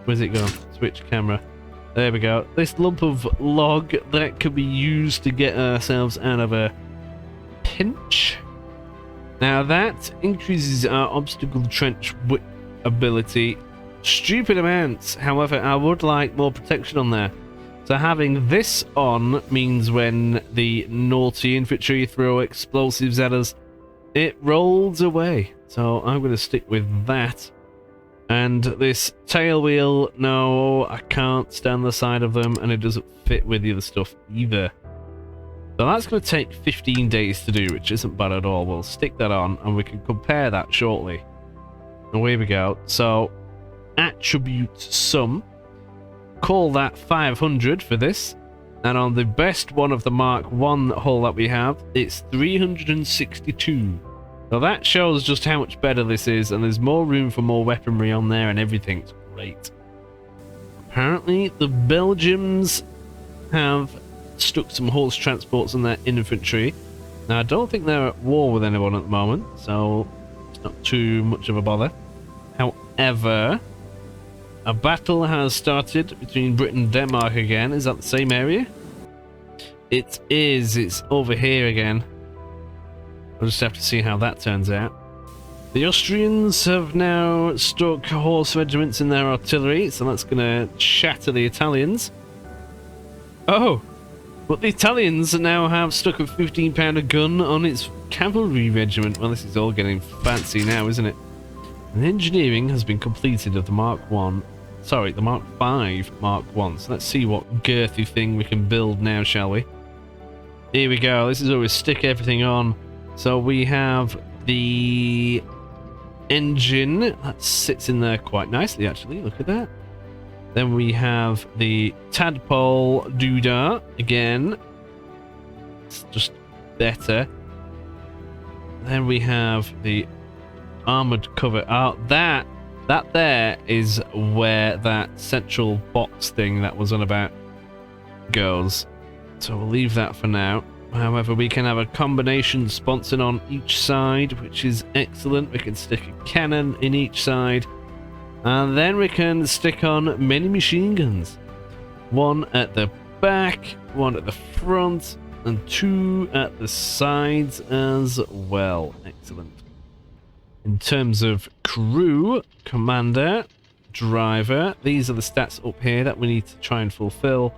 Where's it gone? Switch camera. There we go. This lump of log that could be used to get ourselves out of a pinch. Now that increases our obstacle trench width ability stupid amounts. However, I would like more protection on there. So having this on means when the naughty infantry throw explosives at us, it rolls away. So I'm going to stick with that. And this tail wheel, no, I can't stand the side of them, and it doesn't fit with the other stuff either. So that's going to take 15 days to do, which isn't bad at all. We'll stick that on, and we can compare that shortly. And here we go. So, attribute sum. Call that 500 for this. And on the best one of the Mark 1 hull that we have, it's 362. So that shows just how much better this is, and there's more room for more weaponry on there, and everything's great. Apparently, the Belgians have stuck some horse transports on their infantry. Now, I don't think they're at war with anyone at the moment, so it's not too much of a bother. However, a battle has started between Britain and Denmark again. Is that the same area? It is. It's over here again. We'll just have to see how that turns out. The Austrians have now stuck horse regiments in their artillery, so that's going to shatter the Italians. Oh, but the Italians now have stuck a 15-pounder gun on its cavalry regiment. Well, this is all getting fancy now, isn't it? And engineering has been completed of the Mark 1. Sorry, the Mark 5 Mark 1. So let's see what girthy thing we can build now, shall we? Here we go. This is where we stick everything on. So we have the engine. That sits in there quite nicely, actually. Look at that. Then we have the tadpole doodah. Again, it's just better. Then we have the armored cover. Oh, that there is where that central box thing that was on about goes. So we'll leave that for now. However, we can have a combination sponsored on each side, which is excellent. We can stick a cannon in each side, and then we can stick on many machine guns. One at the back, one at the front, and two at the sides as well. Excellent. In terms of crew, commander, driver, these are the stats up here that we need to try and fulfill.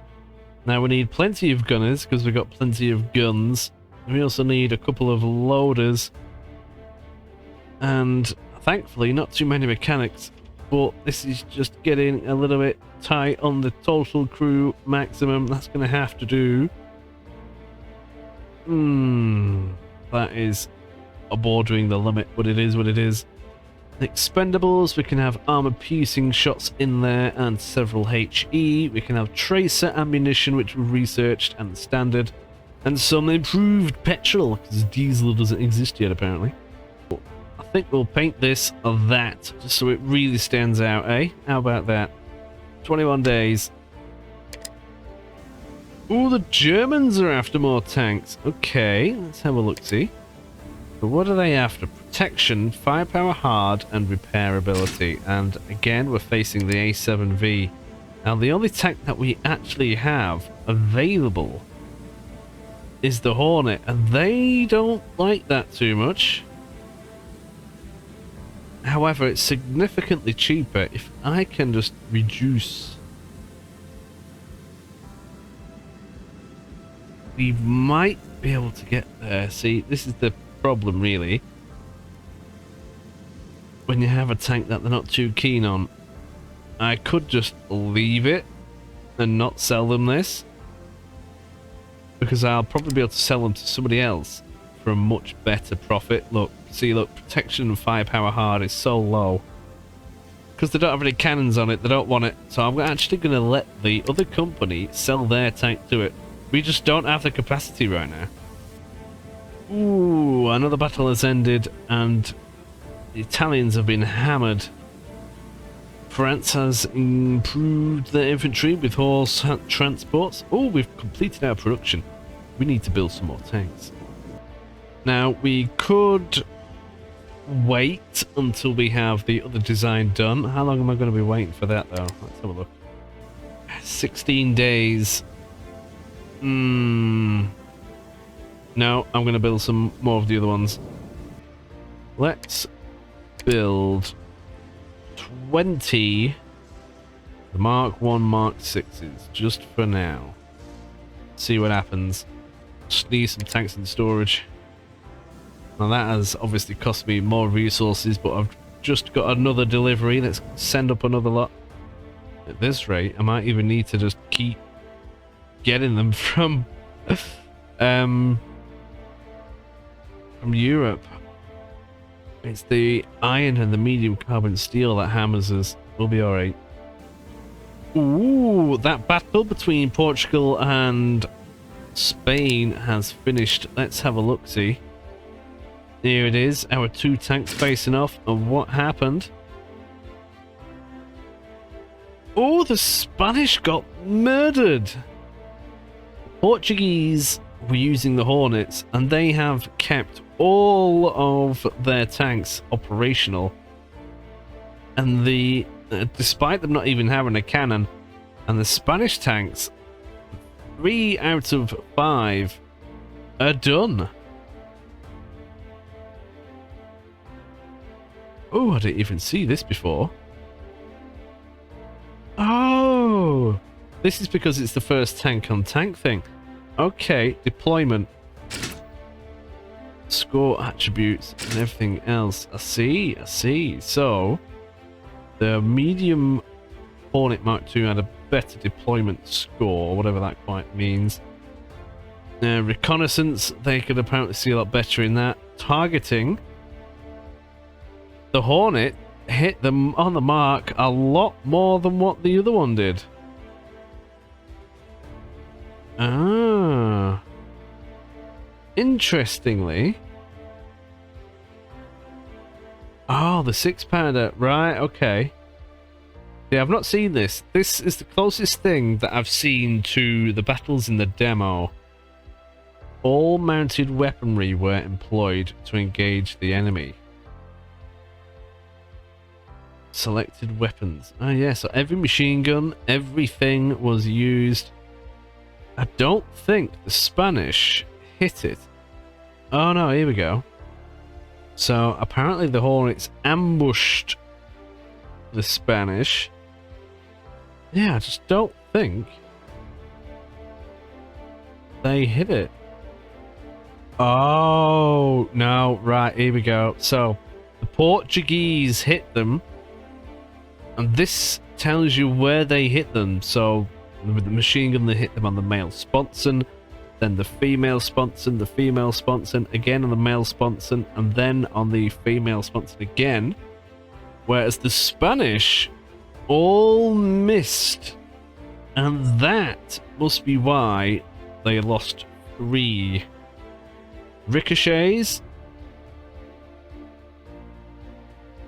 Now we need plenty of gunners because we've got plenty of guns. We also need a couple of loaders. And thankfully not too many mechanics. But this is just getting a little bit tight on the total crew maximum. That's going to have to do. That is bordering the limit, but it is what it is. Expendables, we can have armor-piercing shots in there and several HE. We can have tracer ammunition, which we've researched, and standard. And some improved petrol, because diesel doesn't exist yet, apparently. I think we'll paint this or that, just so it really stands out, eh? How about that? 21 days. Ooh, the Germans are after more tanks. Okay, let's have a look-see. So what are they after? Protection, firepower hard, and repairability. And again, we're facing the A7V. Now, the only tank that we actually have available is the Hornet, and they don't like that too much. However, it's significantly cheaper if I can just reduce. We might be able to get there. See, this is the problem, really. When you have a tank that they're not too keen on, I could just leave it and not sell them this, because I'll probably be able to sell them to somebody else for a much better profit. Look, see, look, protection and firepower hard is so low because they don't have any cannons on it. They don't want it, so I'm actually going to let the other company sell their tank to it. We just don't have the capacity right now. Ooh, another battle has ended and the Italians have been hammered. France has improved their infantry with horse transports. Oh, we've completed our production. We need to build some more tanks. Now, we could wait until we have the other design done. How long am I going to be waiting for that, though? Let's have a look. 16 days. No, I'm going to build some more of the other ones. Let's build 20 the Mark 1 Mark 6s just for now. See what happens. Just need some tanks in storage. Now that has obviously cost me more resources, but I've just got another delivery. Let's send up another lot. At this rate, I might even need to just keep getting them from Europe. It's the iron and the medium carbon steel that hammers us. We'll be alright. Ooh, that battle between Portugal and Spain has finished. Let's have a look-see. Here it is, our two tanks facing off, and what happened? Oh, the Spanish got murdered! Portuguese were using the Hornets, and they have kept all of their tanks operational. And despite them not even having a cannon, and the Spanish tanks, 3 out of 5 are done. Oh, I didn't even see this before. Oh, this is because it's the first tank on tank thing. Okay, deployment. Score attributes and everything else. I see. So, the medium Hornet Mark II had a better deployment score, whatever that quite means. Reconnaissance, they could apparently see a lot better in that. Targeting. The Hornet hit them on the mark a lot more than what the other one did. Ah. Interestingly. Oh, the 6-pounder. Right, okay. Yeah, I've not seen this. This is the closest thing that I've seen to the battles in the demo. All mounted weaponry were employed to engage the enemy. Selected weapons. Oh yeah, so every machine gun, everything was used. I don't think the Spanish hit it. Oh no, here we go. So apparently the Hornets ambushed the Spanish. Yeah, I just don't think they hit it. Oh no, right, here we go. So the Portuguese hit them, and this tells you where they hit them. So with the machine gun, they hit them on the male sponson, then the female sponson, again on the male sponson, and then on the female sponson again. Whereas the Spanish all missed, and that must be why they lost 3 ricochets.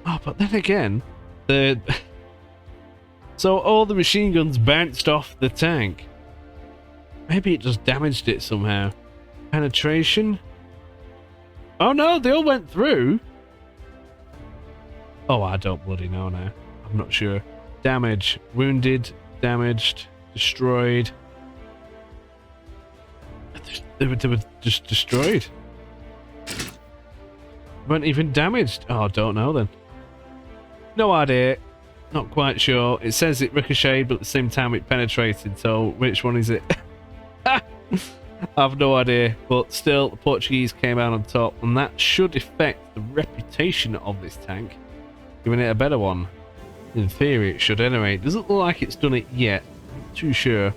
Oh, but then again, so all the machine guns bounced off the tank. Maybe it just damaged it somehow. Penetration? Oh no, they all went through. Oh, I don't bloody know now. I'm not sure. Damage. Wounded. Damaged. Destroyed. They were just destroyed. Weren't even damaged. Oh, I don't know then. No idea. Not quite sure. It says it ricocheted, but at the same time it penetrated. So which one is it? I have no idea. But still, the Portuguese came out on top, and that should affect the reputation of this tank, giving it a better one. In theory, it should anyway. It doesn't look like it's done it yet. I'm not too sure.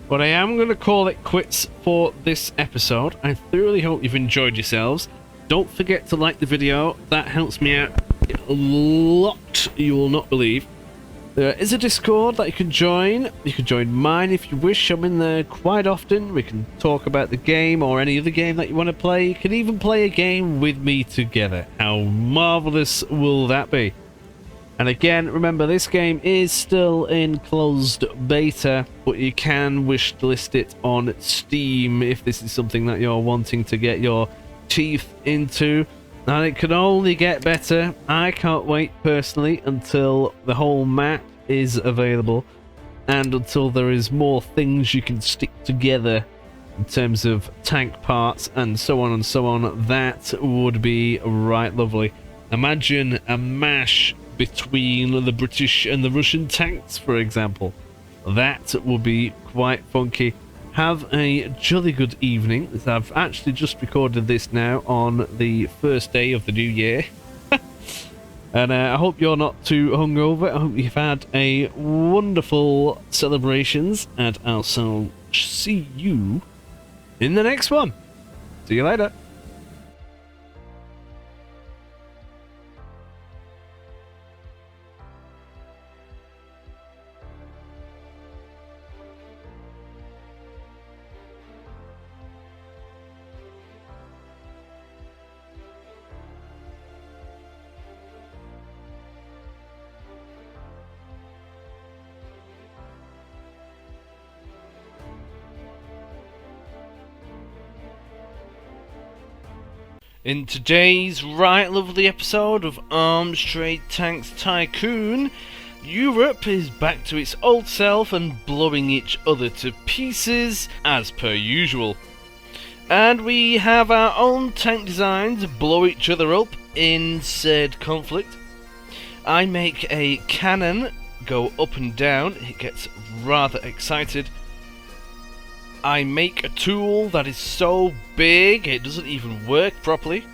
But I am going to call it quits for this episode. I thoroughly hope you've enjoyed yourselves. Don't forget to like the video. That helps me out a lot, you will not believe. There is a Discord that you can join. You can join mine if you wish. I'm in there quite often. We can talk about the game or any other game that you want to play. You can even play a game with me together. How marvellous will that be? And again, remember, this game is still in closed beta, but you can wish to list it on Steam if this is something that you're wanting to get your teeth into. And it can only get better. I can't wait personally until the whole map is available and until there is more things you can stick together in terms of tank parts and so on and so on. That would be right lovely. Imagine a mash between the British and the Russian tanks, for example. That would be quite funky. Have a jolly good evening. I've actually just recorded this now on the first day of the new year. And I hope you're not too hungover. I hope you've had a wonderful celebrations, and I'll see you in the next one. See you later. In today's right lovely episode of Arms Trade Tanks Tycoon, Europe is back to its old self and blowing each other to pieces as per usual. And we have our own tank designs blow each other up in said conflict. I make a cannon go up and down, it gets rather excited. I make a tool that is so big it doesn't even work properly.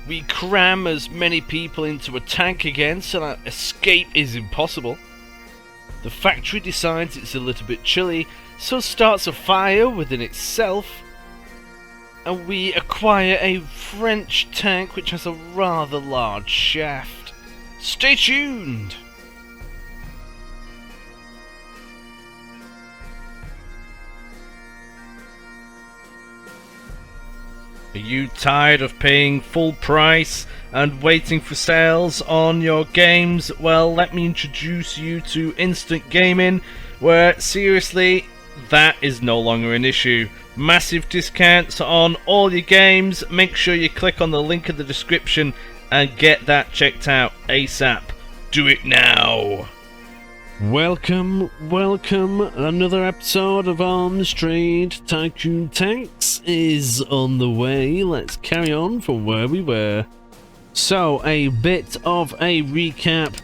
We cram as many people into a tank again so that escape is impossible. The factory decides it's a little bit chilly, so starts a fire within itself. And we acquire a French tank which has a rather large shaft. Stay tuned! Are you tired of paying full price and waiting for sales on your games? Well, let me introduce you to Instant Gaming, where seriously, that is no longer an issue. Massive discounts on all your games. Make sure you click on the link in the description and get that checked out ASAP. Do it now! Welcome. Another episode of Arms Trade Tycoon Tanks is on the way. Let's carry on from where we were. So, a bit of a recap.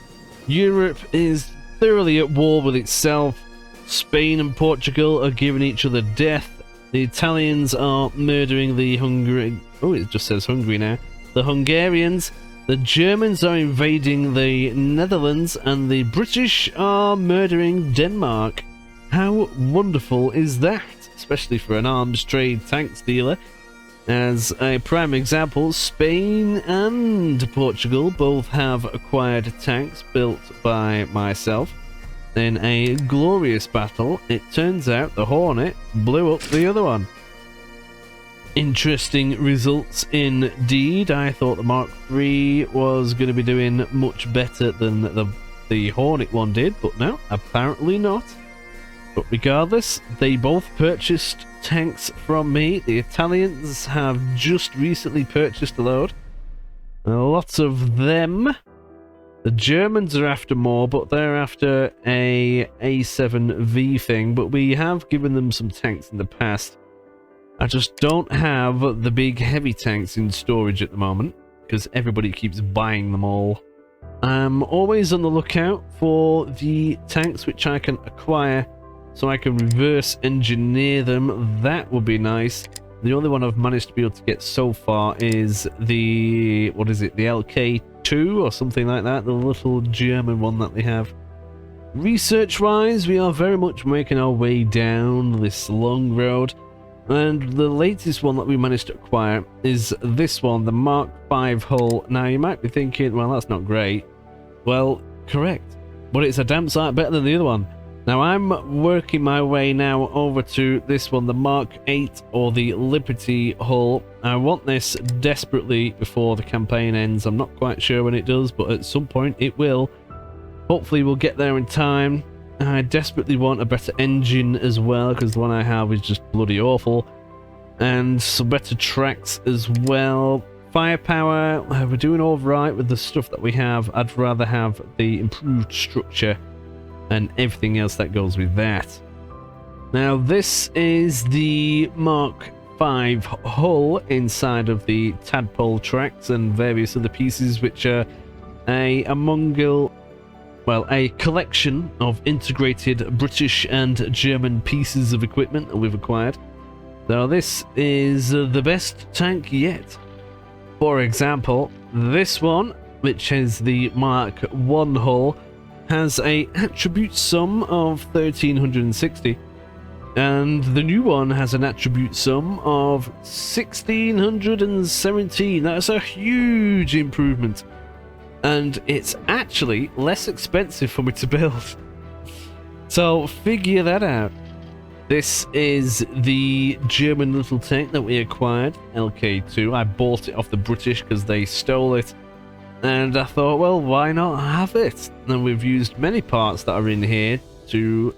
Europe is thoroughly at war with itself. Spain and Portugal are giving each other death. The Italians are murdering the Hungary. Oh, it just says Hungary now. The Hungarians. The Germans are invading the Netherlands, and the British are murdering Denmark. How wonderful is that? Especially for an arms trade tanks dealer. As a prime example, Spain and Portugal both have acquired tanks built by myself. In a glorious battle, it turns out the Hornet blew up the other one. Interesting results indeed. I thought the Mark III was going to be doing much better than the Hornet one did, but no, apparently not. But regardless, they both purchased tanks from me. The Italians have just recently purchased a load. Lots of them. The Germans are after more, but they're after a A7V thing, but we have given them some tanks in the past. I just don't have the big heavy tanks in storage at the moment, because everybody keeps buying them all. I'm always on the lookout for the tanks which I can acquire, so I can reverse engineer them. That would be nice. The only one I've managed to be able to get so far is the, what is it, the LK2 or something like that, the little German one that they have. Research-wise, we are very much making our way down this long road. And the latest one that we managed to acquire is this one, the Mark V hull. Now you might be thinking, well, that's not great. Well, correct. But it's a damn sight better than the other one. Now I'm working my way now over to this one, the Mark VIII or the Liberty hull. I want this desperately before the campaign ends. I'm not quite sure when it does, but at some point it will. Hopefully we'll get there in time. I desperately want a better engine as well, because the one I have is just bloody awful. And some better tracks as well. Firepower, we're doing alright with the stuff that we have. I'd rather have the improved structure and everything else that goes with that. Now this is the Mark V hull inside of the tadpole tracks and various other pieces, which are a collection of integrated British and German pieces of equipment that we've acquired. Now this is the best tank yet. For example, this one, which is the Mark I hull, has a attribute sum of 1360, and the new one has an attribute sum of 1617. That's a huge improvement. And it's actually less expensive for me to build. So figure that out. This is the German little tank that we acquired, LK2. I bought it off the British because they stole it. And I thought, well, why not have it? And we've used many parts that are in here to,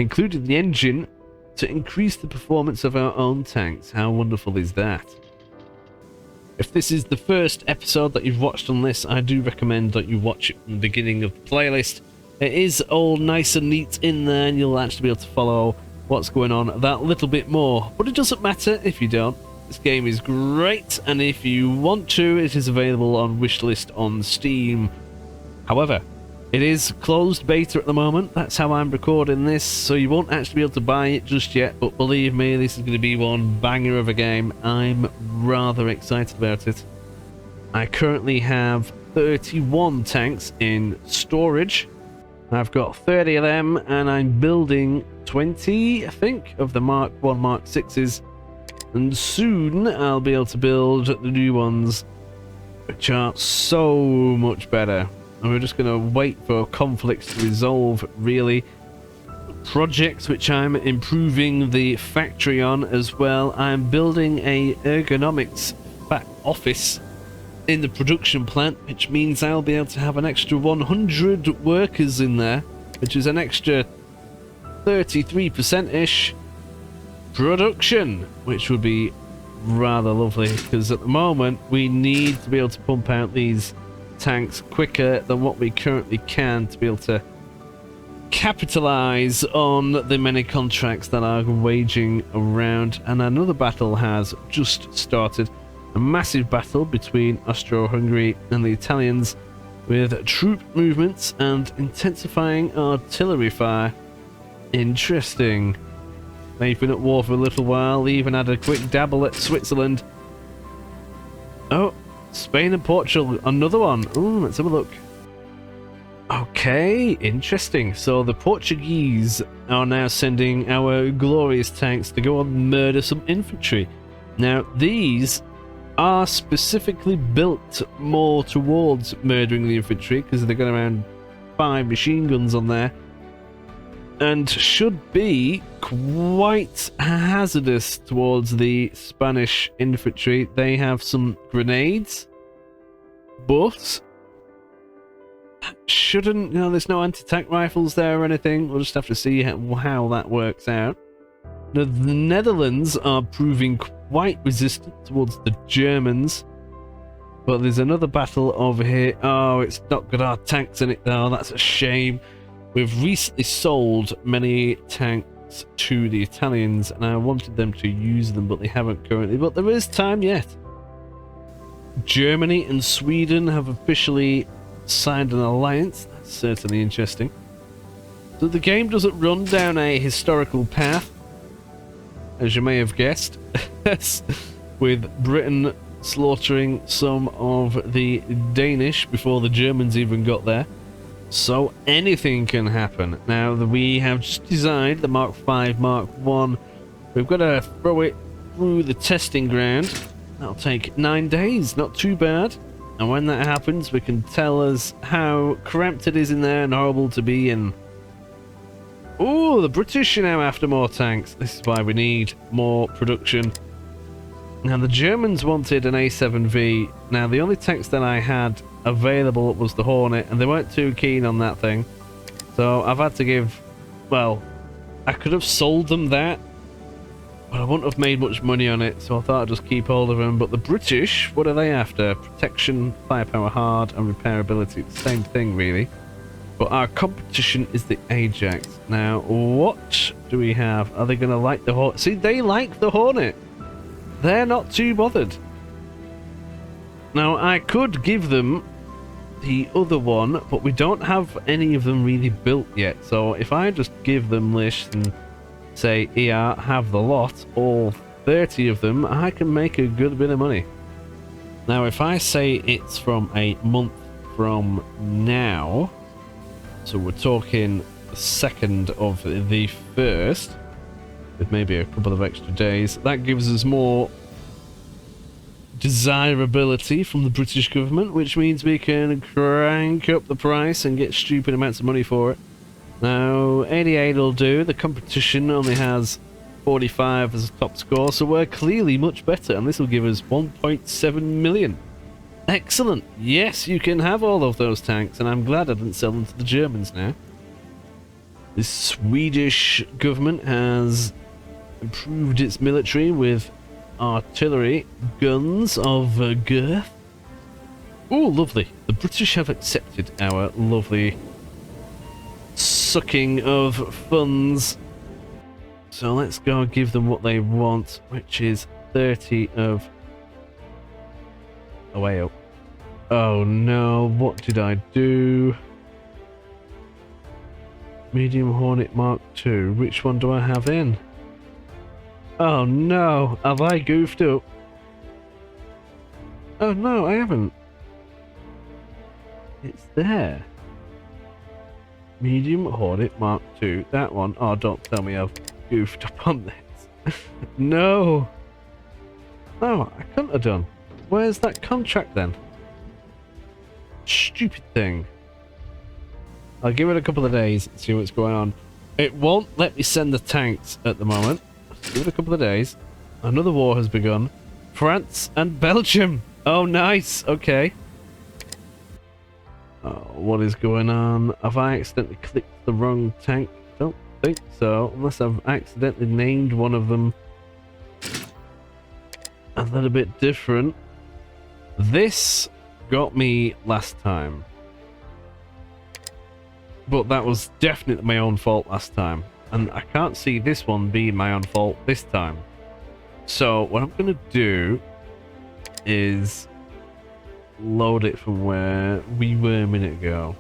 including the engine, to increase the performance of our own tanks. How wonderful is that? If this is the first episode that you've watched on this, I do recommend that you watch it from the beginning of the playlist. It is all nice and neat in there, and you'll actually be able to follow what's going on that little bit more. But it doesn't matter if you don't. This game is great, and if you want to, it is available on wishlist on Steam. However, it is closed beta at the moment. That's how I'm recording this, so you won't actually be able to buy it just yet, but believe me, this is going to be one banger of a game. I'm rather excited about it. I currently have 31 tanks in storage. I've got 30 of them, and I'm building 20, I think, of the Mark 1, Mark 6s. And soon I'll be able to build the new ones, which are so much better. And we're just going to wait for conflicts to resolve, really. Projects which I'm improving the factory on as well. I'm building a ergonomics back office in the production plant, which means I'll be able to have an extra 100 workers in there, which is an extra 33%-ish production, which would be rather lovely, because at the moment we need to be able to pump out these tanks quicker than what we currently can to be able to capitalize on the many contracts that are waging around. And another battle has just started, a massive battle between Austro-Hungary and the Italians, with troop movements and intensifying artillery fire. Interesting. They've been at war for a little while. They even had a quick dabble at Switzerland. Oh, Spain and Portugal, another one. Ooh, let's have a look. Okay, interesting. So the Portuguese are now sending our glorious tanks to go and murder some infantry. Now, these are specifically built more towards murdering the infantry, because they've got around 5 machine guns on there, and should be quite hazardous towards the Spanish infantry. They have some grenades, but shouldn't, you know, there's no anti-tank rifles there or anything. We'll just have to see how that works out. The Netherlands are proving quite resistant towards the Germans, but there's another battle over here. Oh, it's not got our tanks in it though. That's a shame. We've recently sold many tanks to the Italians, and I wanted them to use them, but they haven't currently. But there is time yet. Germany and Sweden have officially signed an alliance. That's certainly interesting. So the game doesn't run down a historical path, as you may have guessed, with Britain slaughtering some of the Danish before the Germans even got there. So anything can happen. Now that we have just designed the Mark 5, Mark 1, we've got to throw it through the testing ground. That'll take 9 days, not too bad. And when that happens, we can tell us how cramped it is in there and horrible to be in. Oh, the British are now after more tanks. This is why we need more production. Now, the Germans wanted an A7V. Now, the only tanks that I had available was the Hornet, and they weren't too keen on that thing. So I've had to give... Well, I could have sold them that, but I wouldn't have made much money on it, so I thought I'd just keep hold of them. But the British, what are they after? Protection, firepower hard, and repairability. The same thing, really. But our competition is the Ajax. Now, what do we have? Are they going to like the Hornet? See, they like the Hornet. They're not too bothered. Now, I could give them the other one, but we don't have any of them really built yet. So if I just give them lists and say, here, have the lot, all 30 of them, I can make a good bit of money. Now, if I say it's from a month from now, so we're talking the 2nd of the 1st, with maybe a couple of extra days, that gives us more desirability from the British government, which means we can crank up the price and get stupid amounts of money for it. Now, 88 will do. The competition only has 45 as a top score, so we're clearly much better, and this will give us 1.7 million. Excellent. Yes, you can have all of those tanks, and I'm glad I didn't sell them to the Germans now. The Swedish government has improved its military with artillery guns of girth. Oh, lovely. The British have accepted our lovely sucking of funds. So let's go and give them what they want, which is 30 of... Oh, way up. Oh no, what did I do? Medium Hornet Mark II. Which one do I have in? Oh no, have I goofed up? Oh no, I haven't. It's there. Medium Hornet Mark II. That one. Oh, don't tell me I've goofed up on this. No. Oh, I couldn't have done. Where's that contract then? Stupid thing. I'll give it a couple of days and see what's going on. It won't let me send the tanks at the moment. Give it a couple of days. Another war has begun. France and Belgium. Oh, nice. Okay. Oh, what is going on? Have I accidentally clicked the wrong tank? Don't think so. Unless I've accidentally named one of them a little bit different. This got me last time. But that was definitely my own fault last time. And I can't see this one being my own fault this time. So what I'm going to do is load it from where we were a minute ago.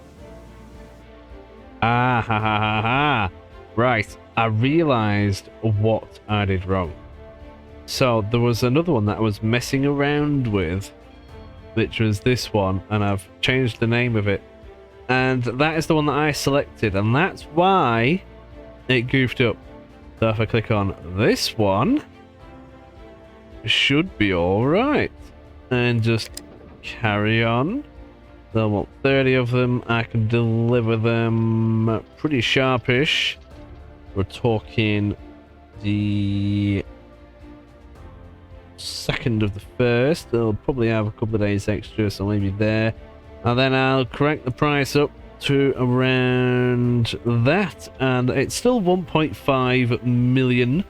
Ah, ha, ha, ha, ha. Right, I realised what I did wrong. So there was another one that I was messing around with, which was this one, and I've changed the name of it. And that is the one that I selected, and that's why it goofed up. So if I click on this one, it should be alright. And just carry on. So I want 30 of them. I can deliver them pretty sharpish. We're talking the 2nd of the 1st. They'll probably have a couple of days extra, so maybe there. And then I'll crank the price up to around that, and it's still 1.5 million,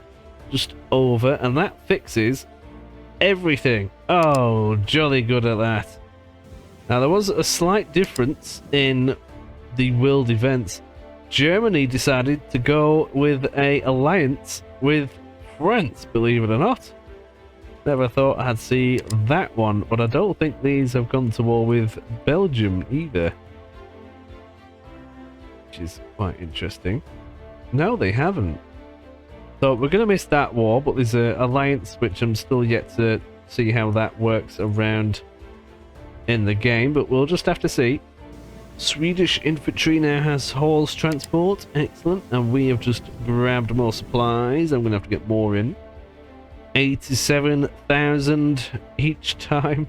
just over, and that fixes everything. Oh, jolly good at that. Now there was a slight difference in the world events. Germany decided to go with a alliance with France, believe it or not. Never thought I'd see that one, but I don't think these have gone to war with Belgium either. Which is quite interesting. No, they haven't. So we're going to miss that war, but there's an alliance which I'm still yet to see how that works around in the game, but we'll just have to see. Swedish infantry now has horse transport. Excellent. And we have just grabbed more supplies. I'm going to have to get more in. 87,000 each time.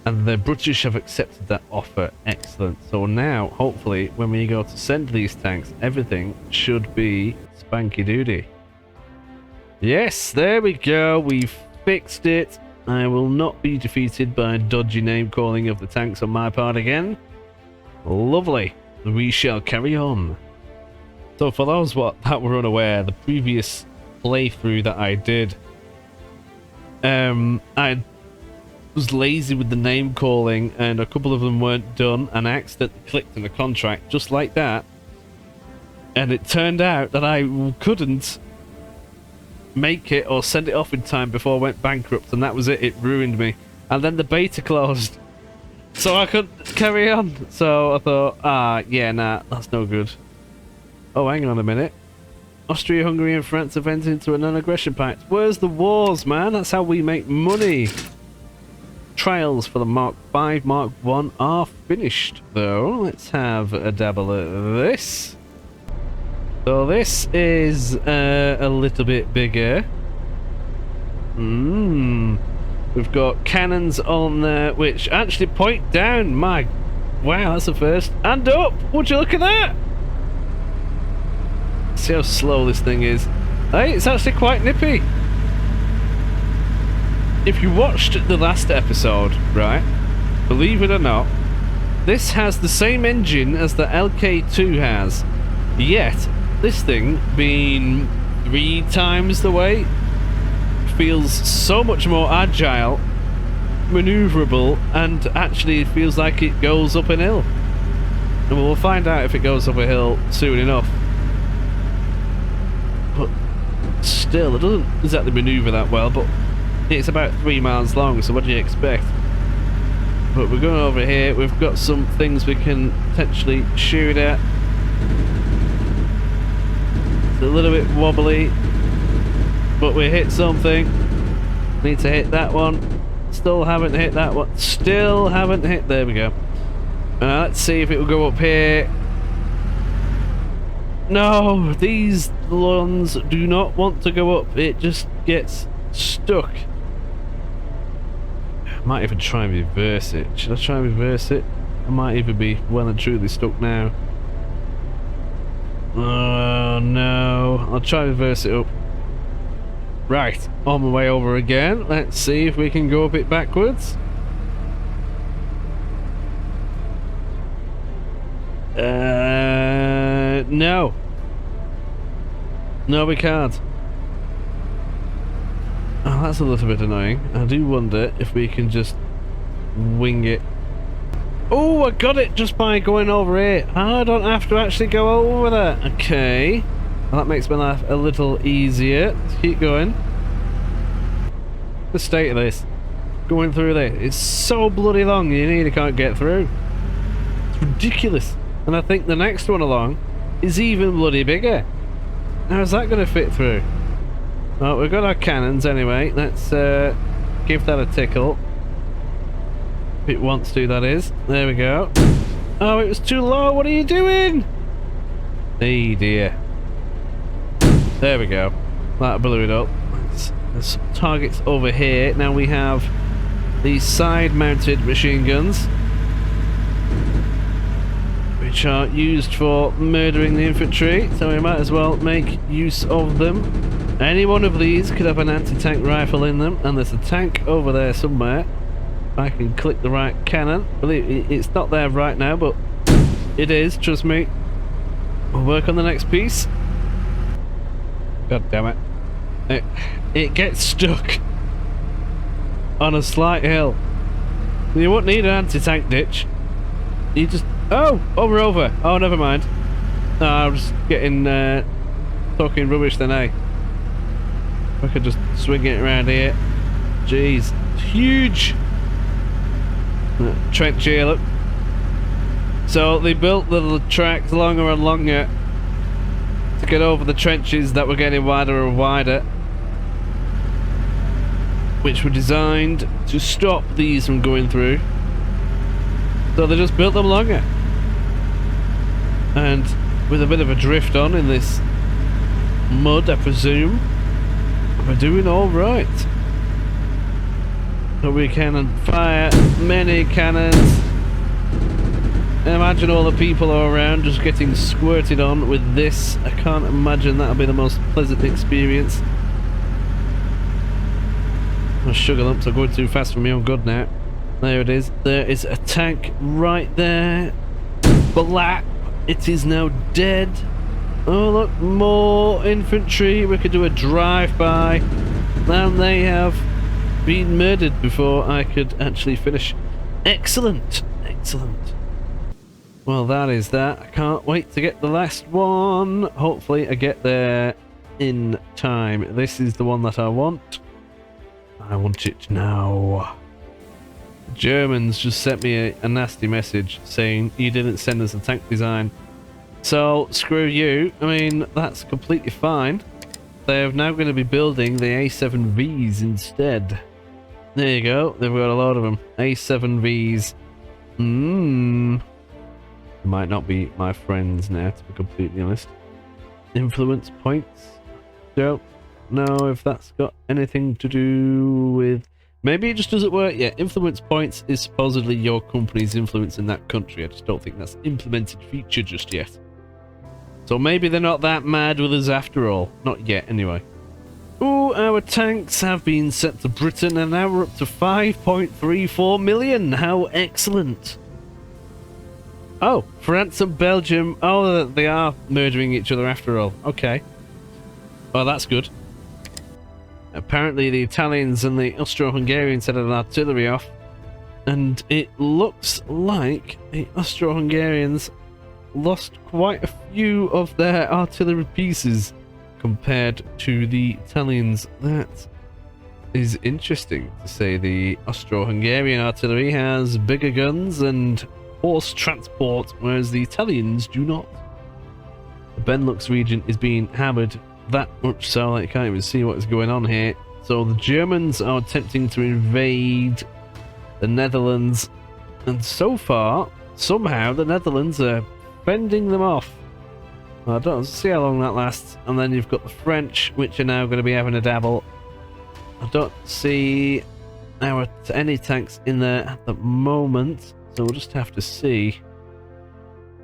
And the British have accepted that offer. Excellent. So now, hopefully, when we go to send these tanks, everything should be spanky doody. Yes, there we go. We've fixed it. I will not be defeated by dodgy name calling of the tanks on my part again. Lovely. We shall carry on. So for those that were unaware, the previous playthrough that I did, I was lazy with the name calling and a couple of them weren't done, and I accidentally clicked on a contract just like that, and it turned out that I couldn't make it or send it off in time before I went bankrupt, and that was it. It ruined me. And then the beta closed, so I couldn't carry on. So I thought, yeah, nah, that's no good. Oh, hang on a minute. Austria, Hungary and France have entered into a non-aggression pact. Where's the wars, man? That's how we make money. Trials for the Mark 5, Mark 1 are finished, though. Let's have a dabble at this. So this is a little bit bigger. We've got cannons on there which actually point down. Wow, that's the first. And up! Would you look at that? See how slow this thing is. Hey, it's actually quite nippy. If you watched the last episode, right, believe it or not, this has the same engine as the LK2 has, yet this thing being 3 times the weight, feels so much more agile, maneuverable, and actually feels like it goes up an hill. And we'll find out if it goes up a hill soon enough. But still, it doesn't exactly maneuver that well, but it's about 3 miles long, so what do you expect? But we're going over here, we've got some things we can potentially shoot at. It's a little bit wobbly, but we hit something. Need to hit that one. Still haven't hit that one. Still haven't hit, there we go. Let's see if it will go up here. No, these ones do not want to go up. It just gets stuck. I might even try and reverse it. Should I try and reverse it? I might even be well and truly stuck now. Oh no. I'll try and reverse it up. Right, on my way over again. Let's see if we can go a bit backwards. No. No, we can't. Oh, that's a little bit annoying. I do wonder if we can just wing it. Oh, I got it just by going over here. I don't have to actually go over there. Okay. Well, that makes my life a little easier. Let's keep going. The state of this. Going through there. It's so bloody long, you nearly can't get through. It's ridiculous. And I think the next one along is even bloody bigger. How's that going to fit through? Well, we've got our cannons anyway. Let's give that a tickle. If it wants to, that is. There we go. Oh, it was too low. What are you doing? Hey dear. There we go. That blew it up. There's some targets over here. Now we have these side-mounted machine guns, which are used for murdering the infantry, so we might as well make use of them. Any one of these could have an anti-tank rifle in them, and there's a tank over there somewhere. I can click the right cannon. Believe it's not there right now, but it is, trust me. We'll work on the next piece. God damn it. It gets stuck on a slight hill. You won't need an anti-tank ditch. You just... Oh! Oh, we're over. Oh, never mind. No, I was getting talking rubbish then, eh? I could just swing it around here. Jeez. It's huge! Trench here, look. So they built the tracks longer and longer to get over the trenches that were getting wider and wider, which were designed to stop these from going through. So they just built them longer. And with a bit of a drift on in this mud, I presume, we're doing alright. So we can fire many cannons. Imagine all the people around just getting squirted on with this. I can't imagine that'll be the most pleasant experience. My sugar lumps are going too fast for me, I'm good now. There it is. There is a tank right there. Blap! It is now dead. Oh look, more infantry. We could do a drive-by. And they have been murdered before I could actually finish. Excellent! Excellent. Well, that is that. I can't wait to get the last one. Hopefully I get there in time. This is the one that I want. I want it now. The Germans just sent me a nasty message saying you didn't send us a tank design. So, screw you. I mean, that's completely fine. They're now going to be building the A7Vs instead. There you go. They've got a lot of them. A7Vs. They might not be my friends now, to be completely honest. Influence points. Don't know if that's got anything to do with... Maybe it just doesn't work yet. Influence points is supposedly your company's influence in that country. I just don't think that's implemented feature just yet. So maybe they're not that mad with us after all. Not yet, anyway. Ooh, our tanks have been sent to Britain and now we're up to 5.34 million. How excellent. Oh, France and Belgium. Oh, they are murdering each other after all. Okay. Well, that's good. Apparently the Italians and the Austro-Hungarians had an artillery off, and it looks like the Austro-Hungarians lost quite a few of their artillery pieces compared to the Italians. That is interesting to say. The Austro-Hungarian artillery has bigger guns and horse transport, whereas the Italians do not. The Benelux region is being hammered that much so that you can't even see what is going on here. So the Germans are attempting to invade the Netherlands, and so far, somehow, the Netherlands are fending them off. I don't see how long that lasts. And then you've got the French, which are now going to be having a dabble. I don't see any tanks in there at the moment, so we'll just have to see.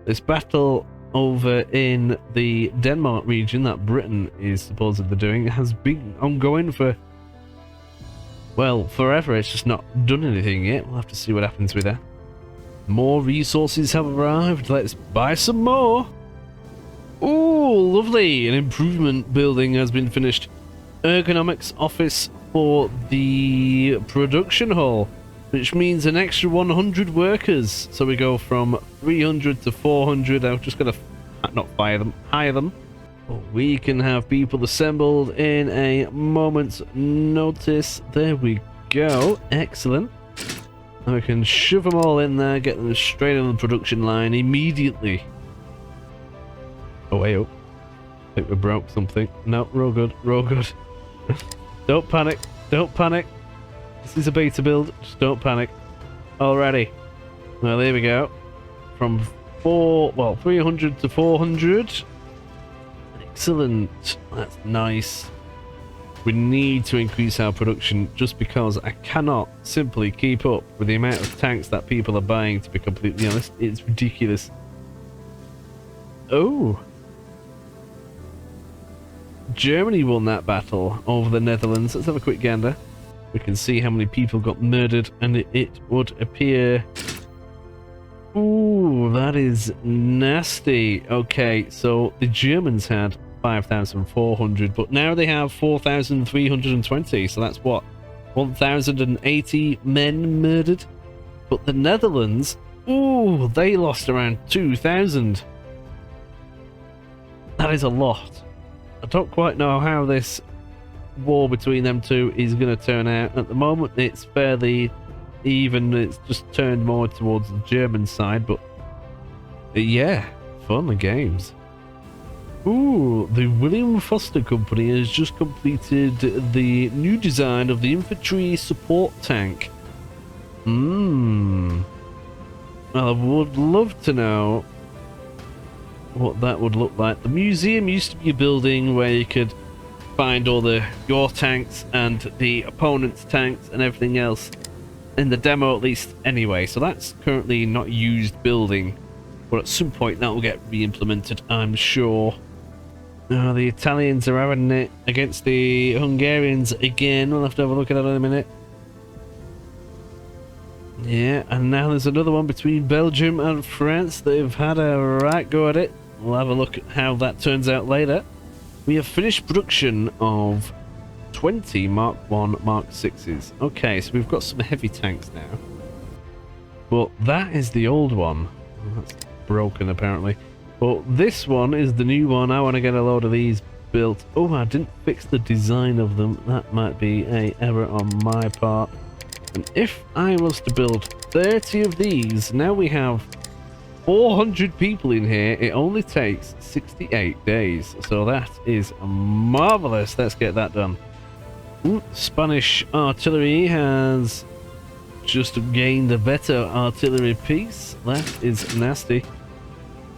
This battle over in the Denmark region that Britain is supposedly doing has been ongoing for, well, forever. It's just not done anything yet. We'll have to see what happens with that. More resources have arrived. Let's buy some more. Oh, lovely. An improvement building has been finished. Ergonomics office for the production hall, which means an extra 100 workers. So we go from 300 to 400. I'm just going to not fire them, hire them. We can have people assembled in a moment's notice. There we go. Excellent. And we can shove them all in there, get them straight on the production line immediately. Oh, wait up. I think we broke something. No, we're all good. We're all good. Don't panic. Don't panic. This is a beta build. Just don't panic. Alrighty. Well, there we go. From 300 to 400. Excellent. That's nice. We need to increase our production just because I cannot simply keep up with the amount of tanks that people are buying, to be completely honest. It's ridiculous. Oh. Germany won that battle over the Netherlands. Let's have a quick gander. We can see how many people got murdered, and it would appear... Ooh, that is nasty. Okay, so the Germans had 5,400, but now they have 4,320, so that's what, 1,080 men murdered. But the Netherlands, ooh, they lost around 2,000. That is a lot. I don't quite know how this war between them two is going to turn out. At the moment it's fairly even. It's just turned more towards the German side, but yeah, fun games. Ooh, the William Foster Company has just completed the new design of the infantry support tank. Well, I would love to know what that would look like. The museum used to be a building where you could find all your tanks and the opponent's tanks and everything else, in the demo at least anyway, so that's currently not used building, but at some point that will get re-implemented, I'm sure. The Italians are having it against the Hungarians again. We'll have to have a look at that in a minute. Yeah, and now there's another one between Belgium and France. They've had a right go at it. We'll have a look at how that turns out later. We have finished production of 20 Mark 1 Mark 6s. Okay, so we've got some heavy tanks now. Well, that is the old one. That's broken apparently. But this one is the new one. I want to get a load of these built. Oh, I didn't fix the design of them. That might be an error on my part. And if I was to build 30 of these, now we have 400 people in here. It only takes 68 days. So that is marvelous. Let's get that done. Ooh, Spanish artillery has just gained a better artillery piece. That is nasty.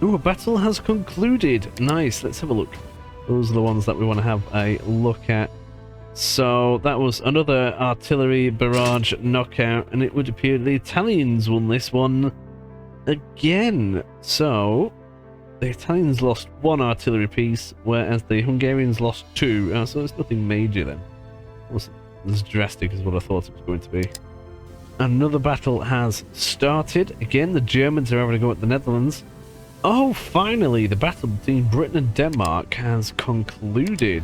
Ooh, a battle has concluded. Nice. Let's have a look. Those are the ones that we want to have a look at. So that was another artillery barrage knockout, and it would appear the Italians won this one again. So the Italians lost one artillery piece, whereas the Hungarians lost two. So it's nothing major then. It wasn't as drastic as what I thought it was going to be. Another battle has started. Again, the Germans are having a go at the Netherlands. Oh, finally, the battle between Britain and Denmark has concluded.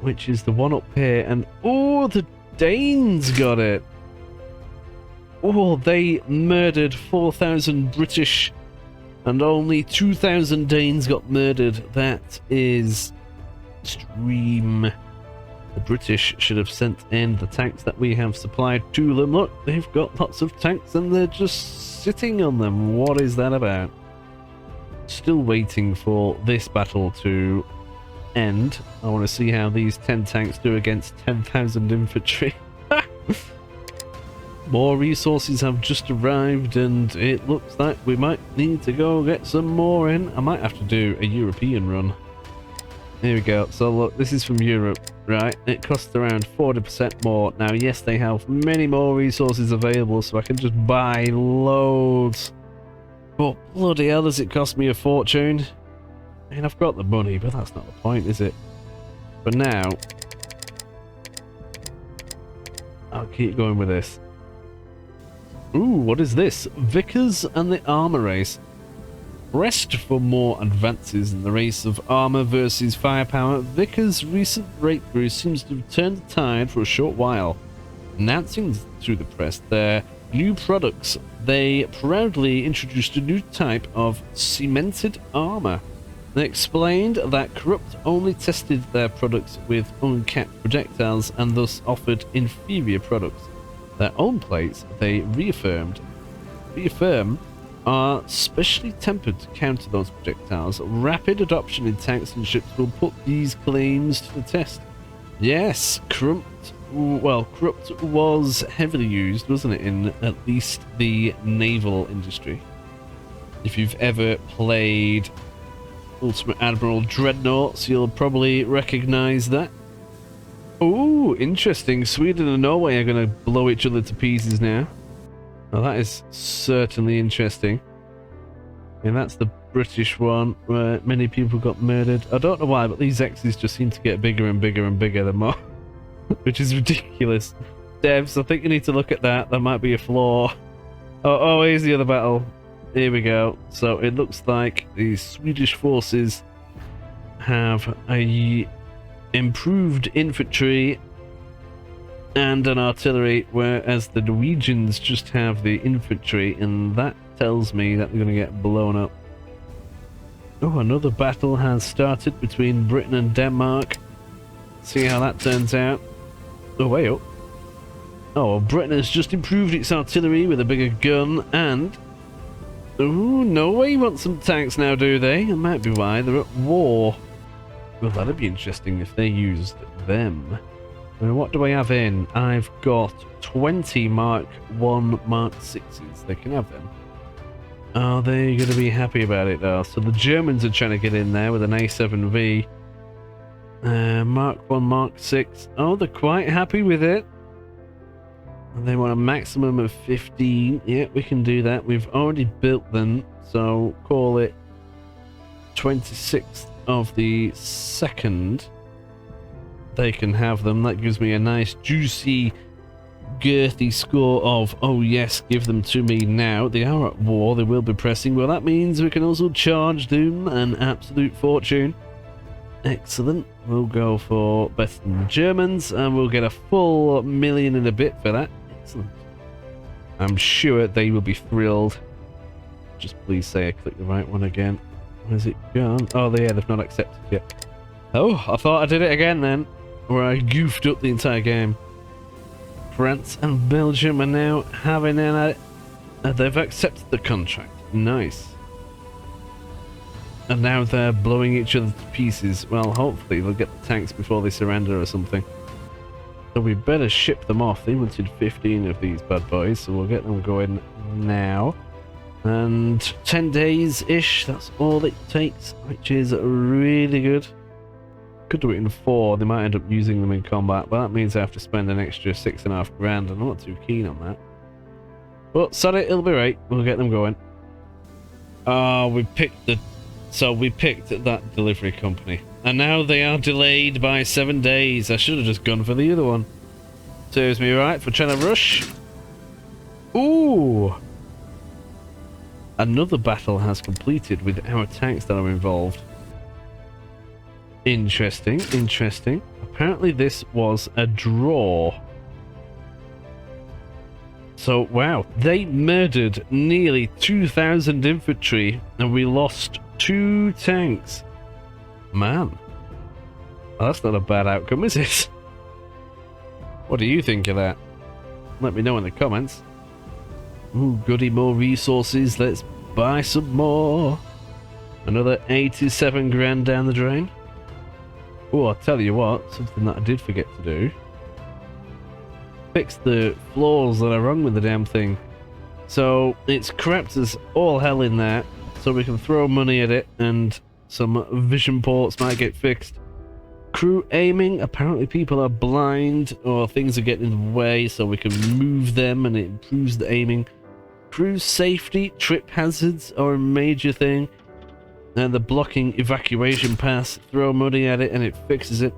which is the one up here, and oh, the Danes got it. Oh, they murdered 4,000 British, and only 2,000 Danes got murdered. That is extreme. The British should have sent in the tanks that we have supplied to them. Look, they've got lots of tanks and they're just sitting on them. What is that about? Still waiting for this battle to end. I want to see how these 10 tanks do against 10,000 infantry. More resources have just arrived and it looks like we might need to go get some more in. I might have to do a European run. Here we go. So look, this is from Europe, right? It costs around 40% more. Now, yes, they have many more resources available, so I can just buy loads. But bloody hell, does it cost me a fortune? I mean, I've got the money, but that's not the point, is it? But now, I'll keep going with this. Ooh, what is this? Vickers and the armor race. Pressed for more advances in the race of armor versus firepower, Vickers' recent breakthrough seems to have turned the tide for a short while. Announcing to the press their new products, they proudly introduced a new type of cemented armor. They explained that Corrupt only tested their products with uncapped projectiles and thus offered inferior products. Their own plates, they reaffirm, are specially tempered to counter those projectiles. Rapid adoption in tanks and ships will put these claims to the test. Yes, Corrupt was heavily used, wasn't it, in at least the naval industry. If you've ever played Ultimate Admiral Dreadnoughts, you'll probably recognize that. Oh, interesting. Sweden and Norway are going to blow each other to pieces now. Well, that is certainly interesting. And that's the British one, where many people got murdered. I don't know why, but these X's just seem to get bigger and bigger and bigger the more. Which is ridiculous. Devs, I think you need to look at that. That might be a flaw. Oh, here's the other battle. Here we go. So it looks like the Swedish forces have a improved infantry and an artillery, whereas the Norwegians just have the infantry, and that tells me that they're going to get blown up. Oh, another battle has started between Britain and Denmark. See how that turns out. Oh, way up. Oh, Britain has just improved its artillery with a bigger gun, and ooh, Norway wants some tanks now, do they? That might be why they're at war. Well, that'd be interesting if they used them. I mean, what do I have in? I've got 20 Mark 1 Mark 6s. They can have them. Are they going to be happy about it, though? So the Germans are trying to get in there with an A7V. Mark 1 Mark 6. Oh, they're quite happy with it. And they want a maximum of 15. Yeah, we can do that. We've already built them, so call it 26th of the 2nd. They can have them. That gives me a nice juicy girthy score of, oh yes, give them to me now. They are at war, they will be pressing. Well, that means we can also charge them an absolute fortune. Excellent. We'll go for better than the Germans, and we'll get a full million and a bit for that. Excellent. I'm sure they will be thrilled. Just please say I clicked the right one again. Where's it gone? Oh, yeah, they've not accepted yet. Oh, I thought I did it again then, where I goofed up the entire game. France and Belgium are now having an... they've accepted the contract. Nice. And now they're blowing each other to pieces. Well, hopefully they'll get the tanks before they surrender or something. So we better ship them off. They wanted 15 of these bad boys, so we'll get them going now. And 10 days-ish, that's all it takes, which is really good. Could do it in 4, they might end up using them in combat, but that means I have to spend an extra 6.5 grand, and I'm not too keen on that. But sorry, it'll be right, we'll get them going. We picked that delivery company, and now they are delayed by 7 days. I should have just gone for the other one. Serves me right for trying to rush. Ooh! Another battle has completed with our tanks that are involved. Interesting, interesting. Apparently this was a draw. So, wow, they murdered nearly 2,000 infantry and we lost 2 tanks. Man. Well, that's not a bad outcome, is it? What do you think of that? Let me know in the comments. Ooh, goody, more resources. Let's buy some more. Another 87 grand down the drain. Oh, I'll tell you what, something that I did forget to do. Fix the flaws that are wrong with the damn thing. So it's corrupt as all hell in there, so we can throw money at it and some vision ports might get fixed. Crew aiming, apparently people are blind or things are getting in the way, so we can move them and it improves the aiming. Crew safety, trip hazards are a major thing. And the blocking evacuation pass, throw money at it and it fixes it.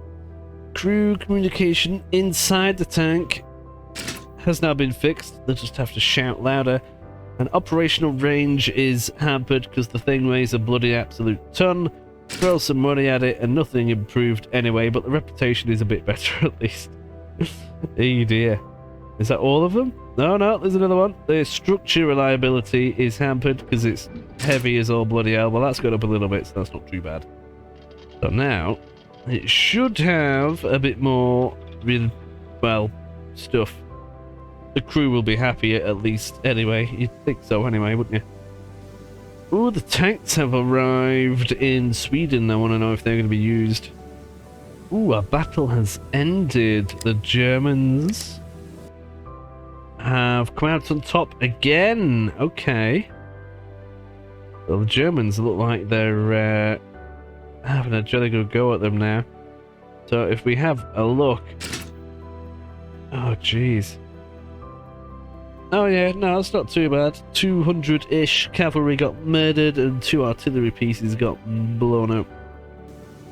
Crew communication inside the tank has now been fixed. They just have to shout louder. And operational range is hampered because the thing weighs a bloody absolute ton. Throw some money at it and nothing improved anyway, but the reputation is a bit better at least. Oh dear. Is that all of them? No, there's another one. The structure reliability is hampered because it's heavy as all bloody hell. Well, that's got up a little bit, so that's not too bad. So now, it should have a bit more, well, stuff. The crew will be happy at least anyway. You'd think so anyway, wouldn't you? Oh, the tanks have arrived in Sweden. I want to know if they're going to be used. Ooh, a battle has ended. The Germans have come out on top again. Okay. Well, the Germans look like they're having a jolly good go at them now. So if we have a look... Oh, jeez. Oh yeah, no, it's not too bad. 200-ish cavalry got murdered and 2 artillery pieces got blown up.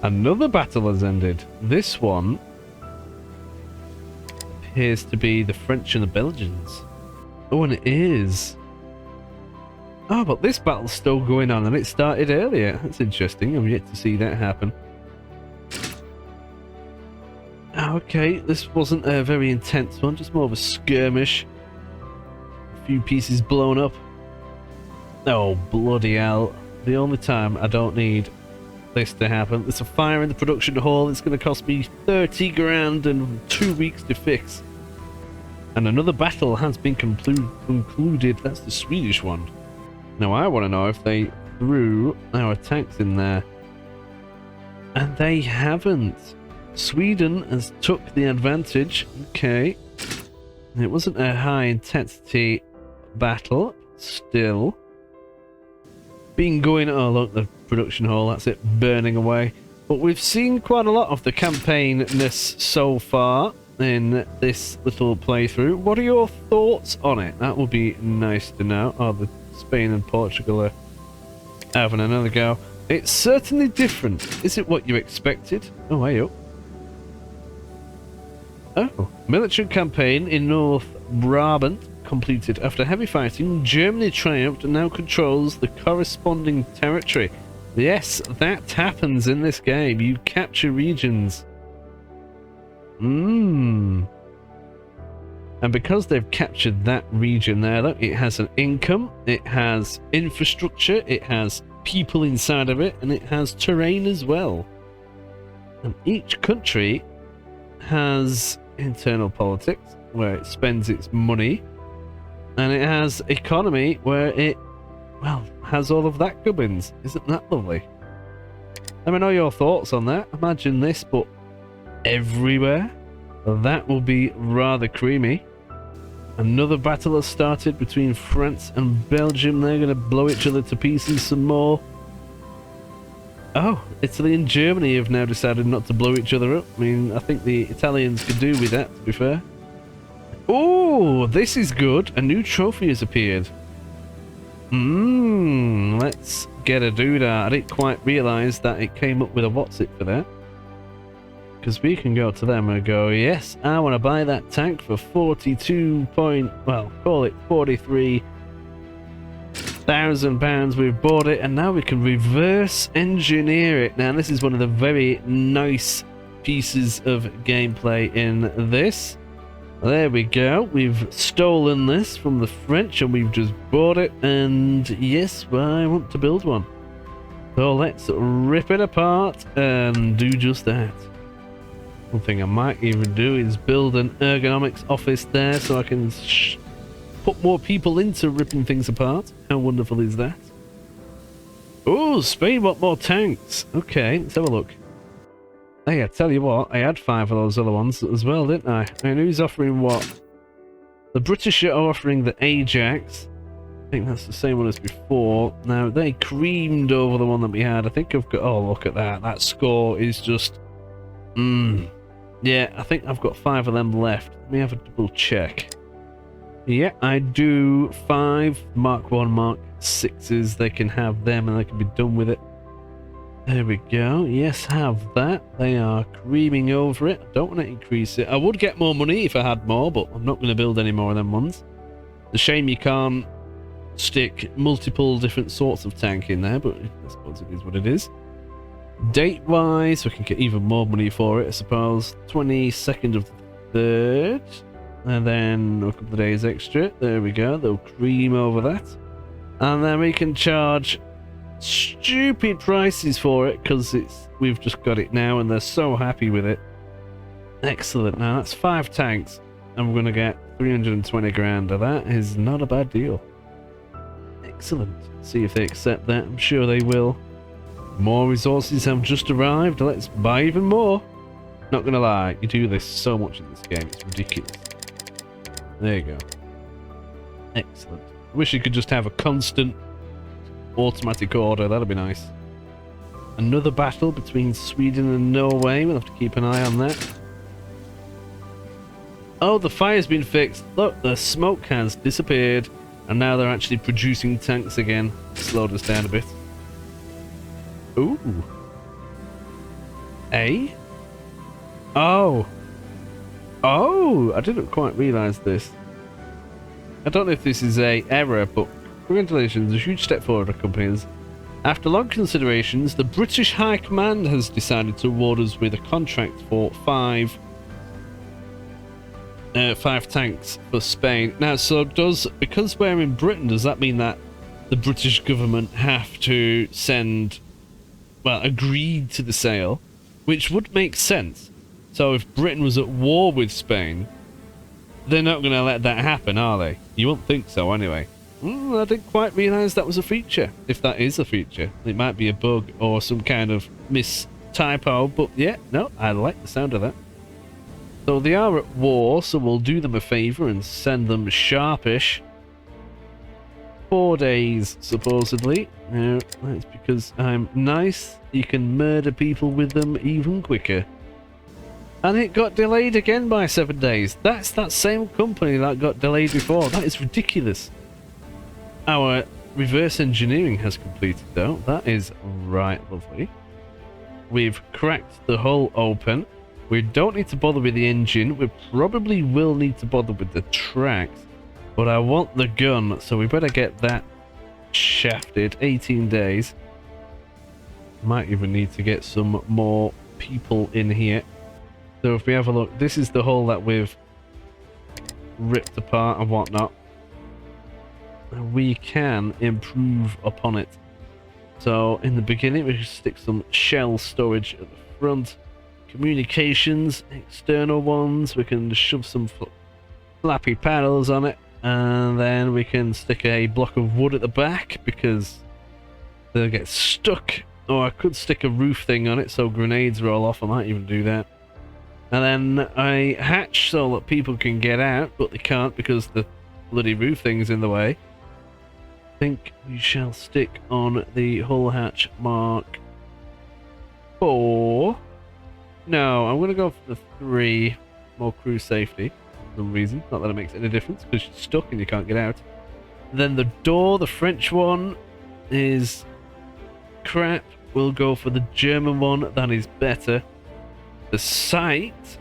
Another battle has ended. This one appears to be the French and the Belgians. Oh, and it is. Oh, but this battle's still going on and it started earlier. That's interesting. I'm yet to see that happen. Okay, this wasn't a very intense one, just more of a skirmish. Few pieces blown up. Oh, bloody hell. The only time I don't need this to happen. There's a fire in the production hall. It's going to cost me 30 grand and 2 weeks to fix. And another battle has been concluded. That's the Swedish one. Now I want to know if they threw our tanks in there. And they haven't. Sweden has took the advantage. Okay. It wasn't a high intensity battle, still. Been going, oh look, the production hall, that's it, burning away. But we've seen quite a lot of the campaign-ness so far in this little playthrough. What are your thoughts on it? That would be nice to know. Oh, the Spain and Portugal are having another go. It's certainly different. Is it what you expected? Oh, hey up. Oh, military campaign in North Brabant completed. After heavy fighting, Germany triumphed and now controls the corresponding territory. Yes, that happens in this game. You capture regions. And because they've captured that region there, look, it has an income, it has infrastructure, it has people inside of it, and it has terrain as well. And each country has internal politics, where it spends its money, and it has economy, where it, well, has all of that gubbins. Isn't that lovely? Let me know your thoughts on that. Imagine this, but everywhere. That will be rather creamy. Another battle has started between France and Belgium. They're going to blow each other to pieces some more. Oh, Italy and Germany have now decided not to blow each other up. I mean, I think the Italians could do with that, to be fair. Oh, this is good. A new trophy has appeared. Let's get a doodah. I didn't quite realise that it came up with a what's it for that. Because we can go to them and go, yes, I want to buy that tank for 42 point, well, call it 43 £1,000. We've bought it, and now we can reverse engineer it. Now, this is one of the very nice pieces of gameplay in this. There we go. We've stolen this from the French, and we've just bought it. And yes, I want to build one. So let's rip it apart and do just that. One thing I might even do is build an ergonomics office there, so I can put more people into ripping things apart. How wonderful is that? Oh, Spain want more tanks. Okay, let's have a look. Hey, I tell you what, I had 5 of those other ones as well, didn't I? And who's offering what? The British are offering the Ajax. I think that's the same one as before. Now, they creamed over the one that we had. I think I've got... Oh, look at that. That score is just... Yeah, I think I've got 5 of them left. Let me have a double check. Yeah, I do 5 Mark 1, Mark 6s. They can have them and they can be done with it. There we go. Yes, have that. They are creaming over it. I don't want to increase it. I would get more money if I had more, but I'm not going to build any more of them ones. It's a shame you can't stick multiple different sorts of tank in there, but I suppose it is what it is. Date-wise, we can get even more money for it, I suppose. 22nd of the 3rd. And then a couple of days extra. There we go. They'll cream over that. And then we can charge stupid prices for it because we've just got it now and they're so happy with it. Excellent. Now that's 5 tanks and we're going to get 320 grand. That is not a bad deal. Excellent. See if they accept that. I'm sure they will. More resources have just arrived. Let's buy even more. Not going to lie, you do this so much in this game. It's ridiculous. There you go. Excellent. I wish you could just have a constant automatic order. That'd be nice. Another battle between Sweden and Norway. We'll have to keep an eye on that. Oh, the fire's been fixed. Look, the smoke has disappeared. And now they're actually producing tanks again. Slowed us down a bit. Ooh. Eh? Oh. Oh, I didn't quite realise this. I don't know if this is a error, but congratulations, a huge step forward for companies. After long considerations, the British High Command has decided to award us with a contract for 5 tanks for Spain. Now, so because we're in Britain, does that mean that the British government have to agree to the sale, which would make sense. So if Britain was at war with Spain, they're not going to let that happen, are they? You wouldn't think so, anyway. I didn't quite realise that was a feature. If that is a feature, it might be a bug or some kind of typo, but yeah, no, I like the sound of that. So they are at war, so we'll do them a favour and send them sharpish. 4 days, supposedly. Now, that's because I'm nice. You can murder people with them even quicker. And it got delayed again by 7 days. That's that same company that got delayed before. That is ridiculous. Our reverse engineering has completed, though. That is right lovely. We've cracked the hull open. We don't need to bother with the engine. We probably will need to bother with the tracks. But I want the gun, so we better get that shafted. 18 days. Might even need to get some more people in here. So if we have a look, this is the hull that we've ripped apart and whatnot. We can improve upon it. So in the beginning, we can stick some shell storage at the front. Communications, external ones. We can shove some flappy panels on it. And then we can stick a block of wood at the back because they'll get stuck. Or I could stick a roof thing on it so grenades roll off. I might even do that. And then a hatch so that people can get out, but they can't because the bloody roof thing's in the way. I think we shall stick on the hull hatch Mark 4. No, I'm going to go for the 3. More crew safety. For some reason. Not that it makes any difference because you're stuck and you can't get out. Then the door, the French one, is crap. We'll go for the German one. That is better. The sight,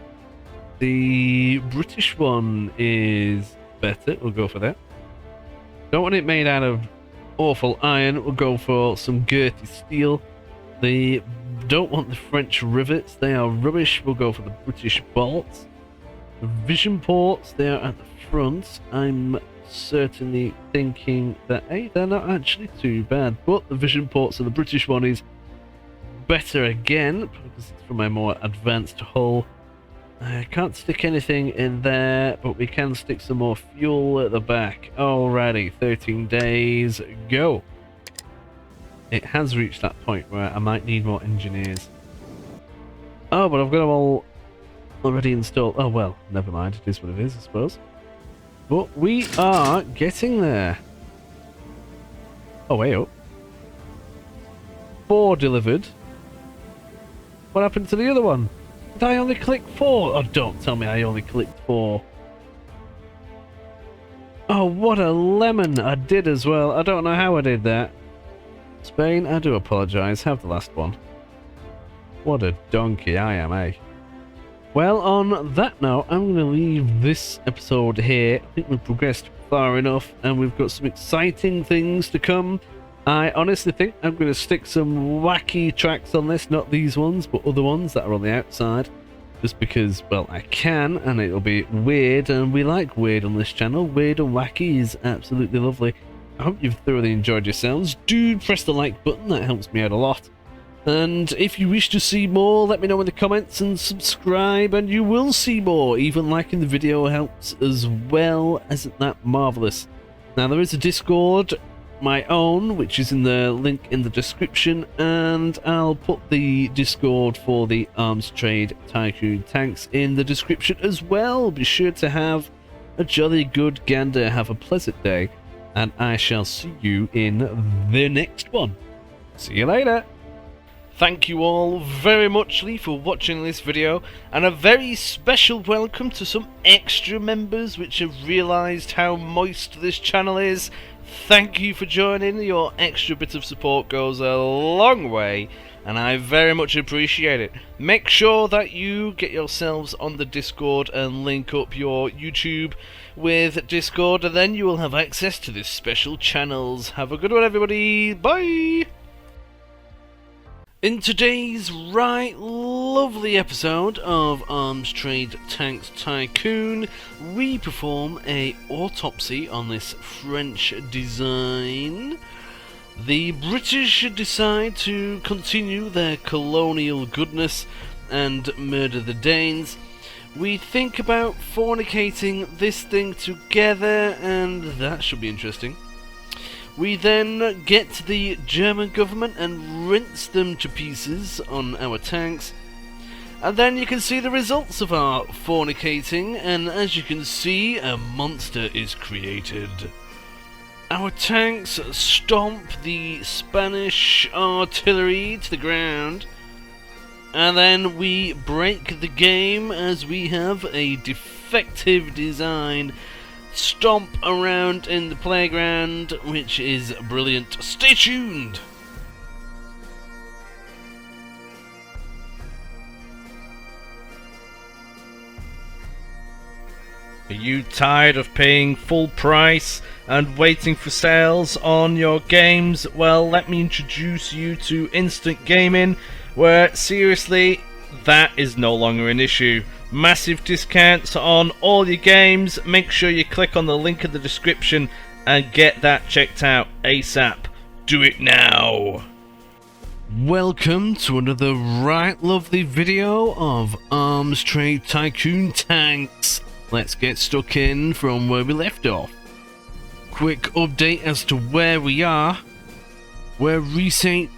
the British one is better. We'll go for that. Don't want it made out of awful iron, we'll go for some girthy steel. They don't want the French rivets, they are rubbish. We'll go for the British bolts. The vision ports, they are at the front. I'm certainly thinking that, hey, they're not actually too bad, but the vision ports of the British one is better again, because it's from a more advanced hull. I can't stick anything in there, but we can stick some more fuel at the back. Alrighty, 13 days, go. It has reached that point where I might need more engineers. Oh, but I've got them all already installed. Oh well, never mind, it is what it is, I suppose. But we are getting there. Oh, way up. 4 delivered. What happened to the other one? Did I only click 4? Oh, don't tell me I only clicked 4. Oh, what a lemon. I did as well. I don't know how I did that. Spain, I do apologise. Have the last one. What a donkey I am, eh? Well, on that note, I'm going to leave this episode here. I think we've progressed far enough, and we've got some exciting things to come. I honestly think I'm going to stick some wacky tracks on this, not these ones, but other ones that are on the outside, just because, well, I can, and it'll be weird, and we like weird on this channel. Weird and wacky is absolutely lovely. I hope you've thoroughly enjoyed yourselves. Do press the like button, that helps me out a lot. And if you wish to see more, let me know in the comments and subscribe, and you will see more. Even liking the video helps as well. Isn't that marvellous? Now, there is a Discord, my own, which is in the link in the description, and I'll put the Discord for the Arms Trade Tycoon tanks in the description as well. Be sure to have a jolly good gander. Have a pleasant day, and I shall see you in the next one. See you later. Thank you all very muchly for watching this video, and a very special welcome to some extra members which have realised how moist this channel is. Thank you for joining. Your extra bit of support goes a long way, and I very much appreciate it. Make sure that you get yourselves on the Discord and link up your YouTube with Discord, and then you will have access to this special channels. Have a good one, everybody. Bye! In today's right lovely episode of Arms Trade Tanks Tycoon, we perform a autopsy on this French design. The British decide to continue their colonial goodness and murder the Danes. We think about fornicating this thing together, and that should be interesting. We then get to the German government and rinse them to pieces on our tanks. And then you can see the results of our fornicating, and as you can see, a monster is created. Our tanks stomp the Spanish artillery to the ground, and then we break the game as we have a defective design stomp around in the playground, which is brilliant. Stay tuned! Are you tired of paying full price and waiting for sales on your games? Well, let me introduce you to instant gaming, where seriously, that is no longer an issue. Massive discounts on all your games. Make sure you click on the link in the description and get that checked out ASAP. Do it now. Welcome to another right lovely video of Arms Trade Tycoon tanks. Let's get stuck in from where we left off. Quick update as to where we are. We're researching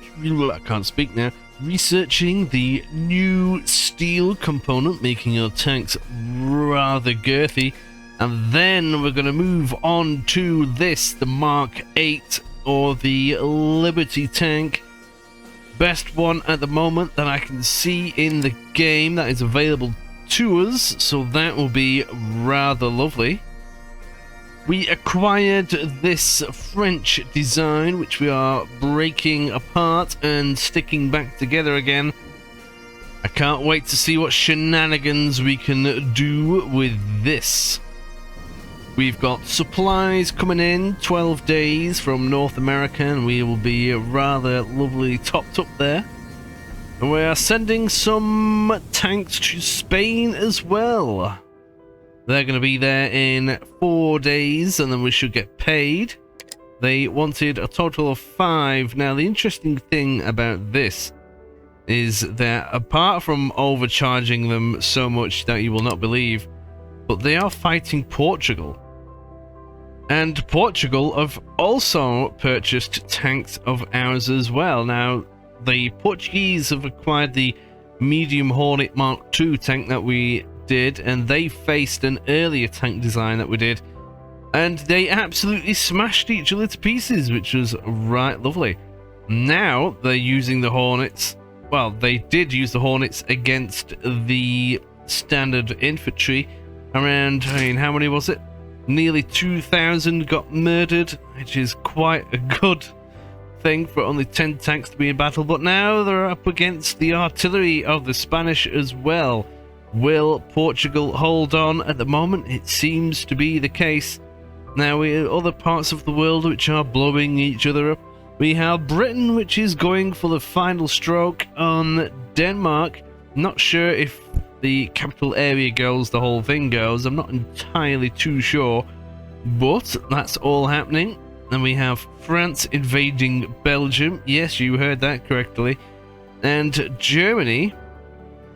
the new steel component, making our tanks rather girthy, and then we're going to move on to this, the Mark 8 or the Liberty tank. Best one at the moment that I can see in the game that is available to us, so that will be rather lovely. We acquired this French design, which we are breaking apart and sticking back together again. I can't wait to see what shenanigans we can do with this. We've got supplies coming in, 12 days from North America, and we will be rather lovely topped up there. And we are sending some tanks to Spain as well. They're going to be there in 4 days, and then we should get paid. They wanted a total of 5. Now, the interesting thing about this is that apart from overcharging them so much that you will not believe, but they are fighting Portugal. And Portugal have also purchased tanks of ours as well. Now, the Portuguese have acquired the medium Hornet Mark II tank that we did, and they faced an earlier tank design that we did, and they absolutely smashed each other to pieces, which was right lovely. Now they're using the Hornets. Well, they did use the Hornets against the standard infantry. Around, I mean, how many was it? Nearly 2,000 got murdered, which is quite a good thing for only 10 tanks to be in battle. But now they're up against the artillery of the Spanish as well. Will Portugal hold on? At the moment, it seems to be the case. Now, we have other parts of the world which are blowing each other up. We have Britain, which is going for the final stroke on Denmark. Not sure if the capital area goes, the whole thing goes. I'm not entirely too sure, but that's all happening. And we have France invading Belgium. Yes, you heard that correctly. And Germany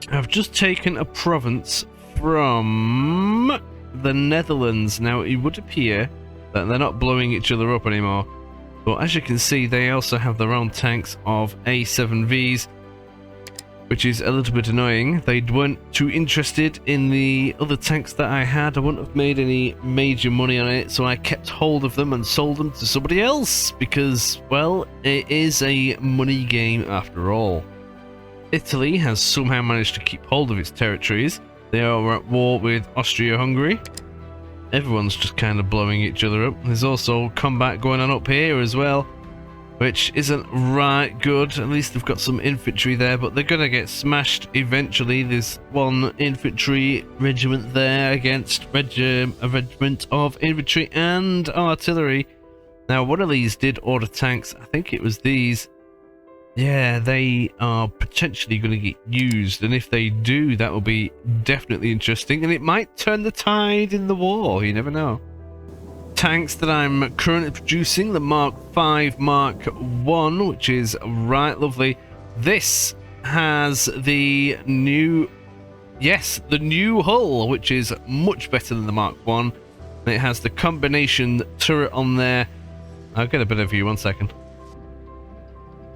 have just taken a province from the Netherlands. Now, it would appear that they're not blowing each other up anymore, but as you can see, they also have their own tanks of A7Vs, which is a little bit annoying. They weren't too interested in the other tanks that I had. I wouldn't have made any major money on it, so I kept hold of them and sold them to somebody else because, well, it is a money game after all. Italy has somehow managed to keep hold of its territories. They are at war with Austria-Hungary. Everyone's just kind of blowing each other up. There's also combat going on up here as well, which isn't right good. At least they've got some infantry there, but they're going to get smashed eventually. There's one infantry regiment there against a regiment of infantry and artillery. Now, one of these did order tanks. I think it was these. Yeah, they are potentially going to get used, and if they do, that will be definitely interesting, and it might turn the tide in the war. You never know. Tanks that I'm currently producing, the Mark V Mark I, which is right lovely. This has the new, yes, the new hull, which is much better than the Mark I. It has the combination turret on there. I'll get a better view, 1 second.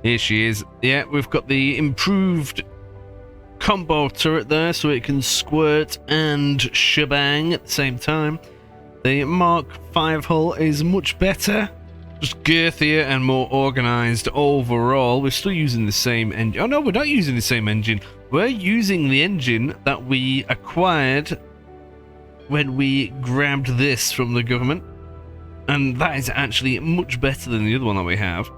Here she is. Yeah, we've got the improved combo turret there, so it can squirt and shebang at the same time. The Mark V hull is much better, just girthier and more organized overall. We're still using the same engine. Oh no, we're not using the same engine. We're using the engine that we acquired when we grabbed this from the government, and that is actually much better than the other one that we have.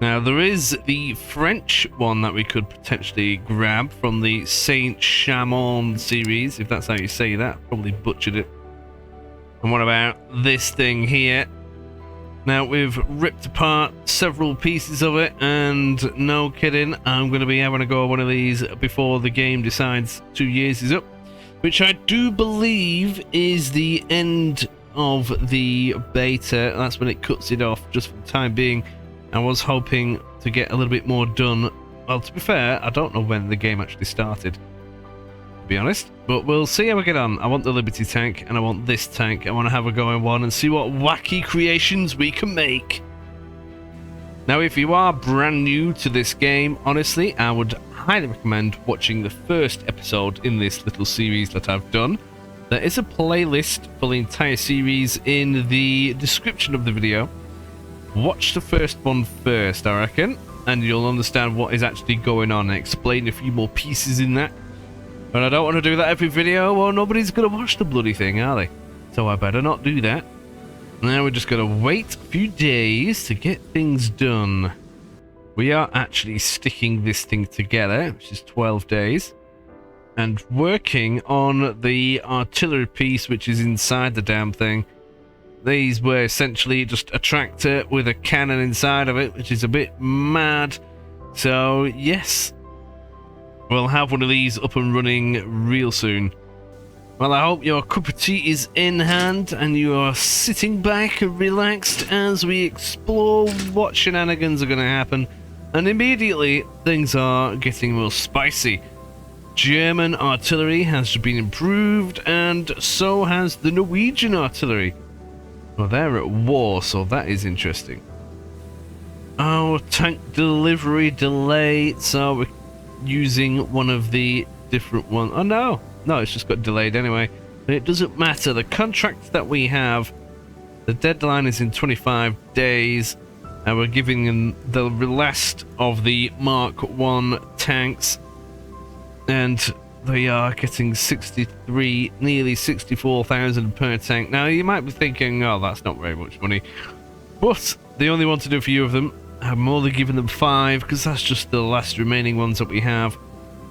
Now, there is the French one that we could potentially grab from the Saint Chamond series, if that's how you say that. Probably butchered it. And what about this thing here? Now, we've ripped apart several pieces of it, and no kidding, I'm going to be having a go at one of these before the game decides 2 years is up, which I do believe is the end of the beta. That's when it cuts it off, just for the time being. I was hoping to get a little bit more done. Well, to be fair, I don't know when the game actually started, to be honest, but we'll see how we get on. I want the Liberty tank, and I want this tank. I want to have a go in one and see what wacky creations we can make. Now, if you are brand new to this game, honestly, I would highly recommend watching the first episode in this little series that I've done. There is a playlist for the entire series in the description of the video. Watch the first one first, I reckon, and you'll understand what is actually going on and explain a few more pieces in that. But I don't want to do that every video, or nobody's going to watch the bloody thing, are they? So I better not do that. Now we're just going to wait a few days to get things done. We are actually sticking this thing together, which is 12 days, and working on the artillery piece, which is inside the damn thing. These were essentially just a tractor with a cannon inside of it, which is a bit mad. So, yes, we'll have one of these up and running real soon. Well, I hope your cup of tea is in hand and you are sitting back and relaxed as we explore what shenanigans are going to happen. And immediately, things are getting more spicy. German artillery has been improved, and so has the Norwegian artillery. Well, they're at war, so that is interesting. Oh, tank delivery delay. So we're using one of the different ones. Oh, no, it's just got delayed anyway. But it doesn't matter. The contract that we have, the deadline is in 25 days. And we're giving them the last of the Mark 1 tanks. And they are getting 63, nearly 64,000 per tank. Now, you might be thinking, oh, that's not very much money. But they only want to do a few of them. I'm only giving them 5, because that's just the last remaining ones that we have.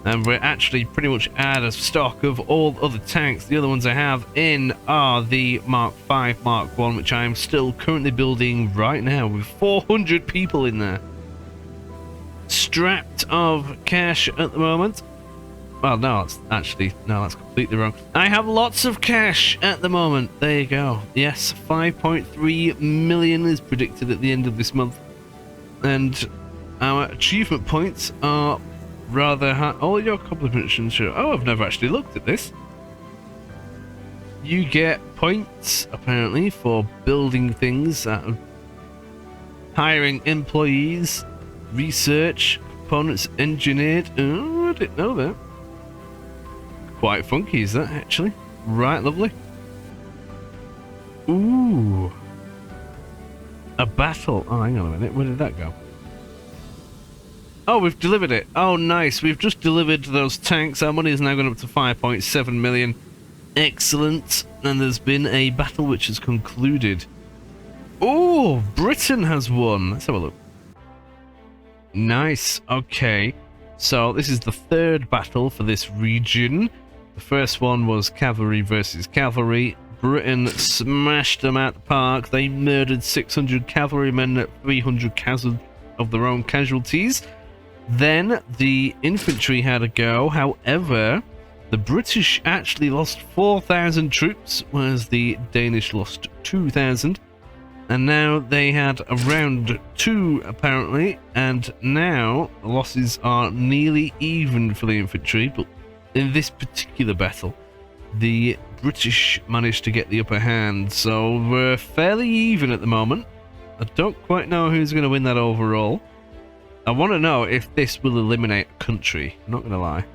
And we're actually pretty much out of stock of all other tanks. The other ones I have in are the Mark 5, Mark 1, which I'm still currently building right now with 400 people in there. Strapped of cash at the moment. Well, no, that's completely wrong. I have lots of cash at the moment. There you go. Yes, 5.3 million is predicted at the end of this month. And our achievement points are rather high. All your accomplishments show. Oh, I've never actually looked at this. You get points, apparently, for building things, hiring employees, research, components engineered. Oh, I didn't know that. Quite funky, is that, actually? Right, lovely. Ooh. A battle. Oh, hang on a minute. Where did that go? Oh, we've delivered it. Oh, nice. We've just delivered those tanks. Our money is now going up to 5.7 million. Excellent. And there's been a battle which has concluded. Oh, Britain has won. Let's have a look. Nice. Okay. So this is the third battle for this region. The first one was cavalry versus cavalry. Britain smashed them out the park. They murdered 600 cavalrymen at 300 of their own casualties. Then the infantry had a go. However, the British actually lost 4,000 troops, whereas the Danish lost 2,000. And now they had a round 2, apparently, and now the losses are nearly even for the infantry, but in this particular battle, the British managed to get the upper hand, so we're fairly even at the moment. I don't quite know who's going to win that overall. I want to know if this will eliminate a country, I'm not going to lie.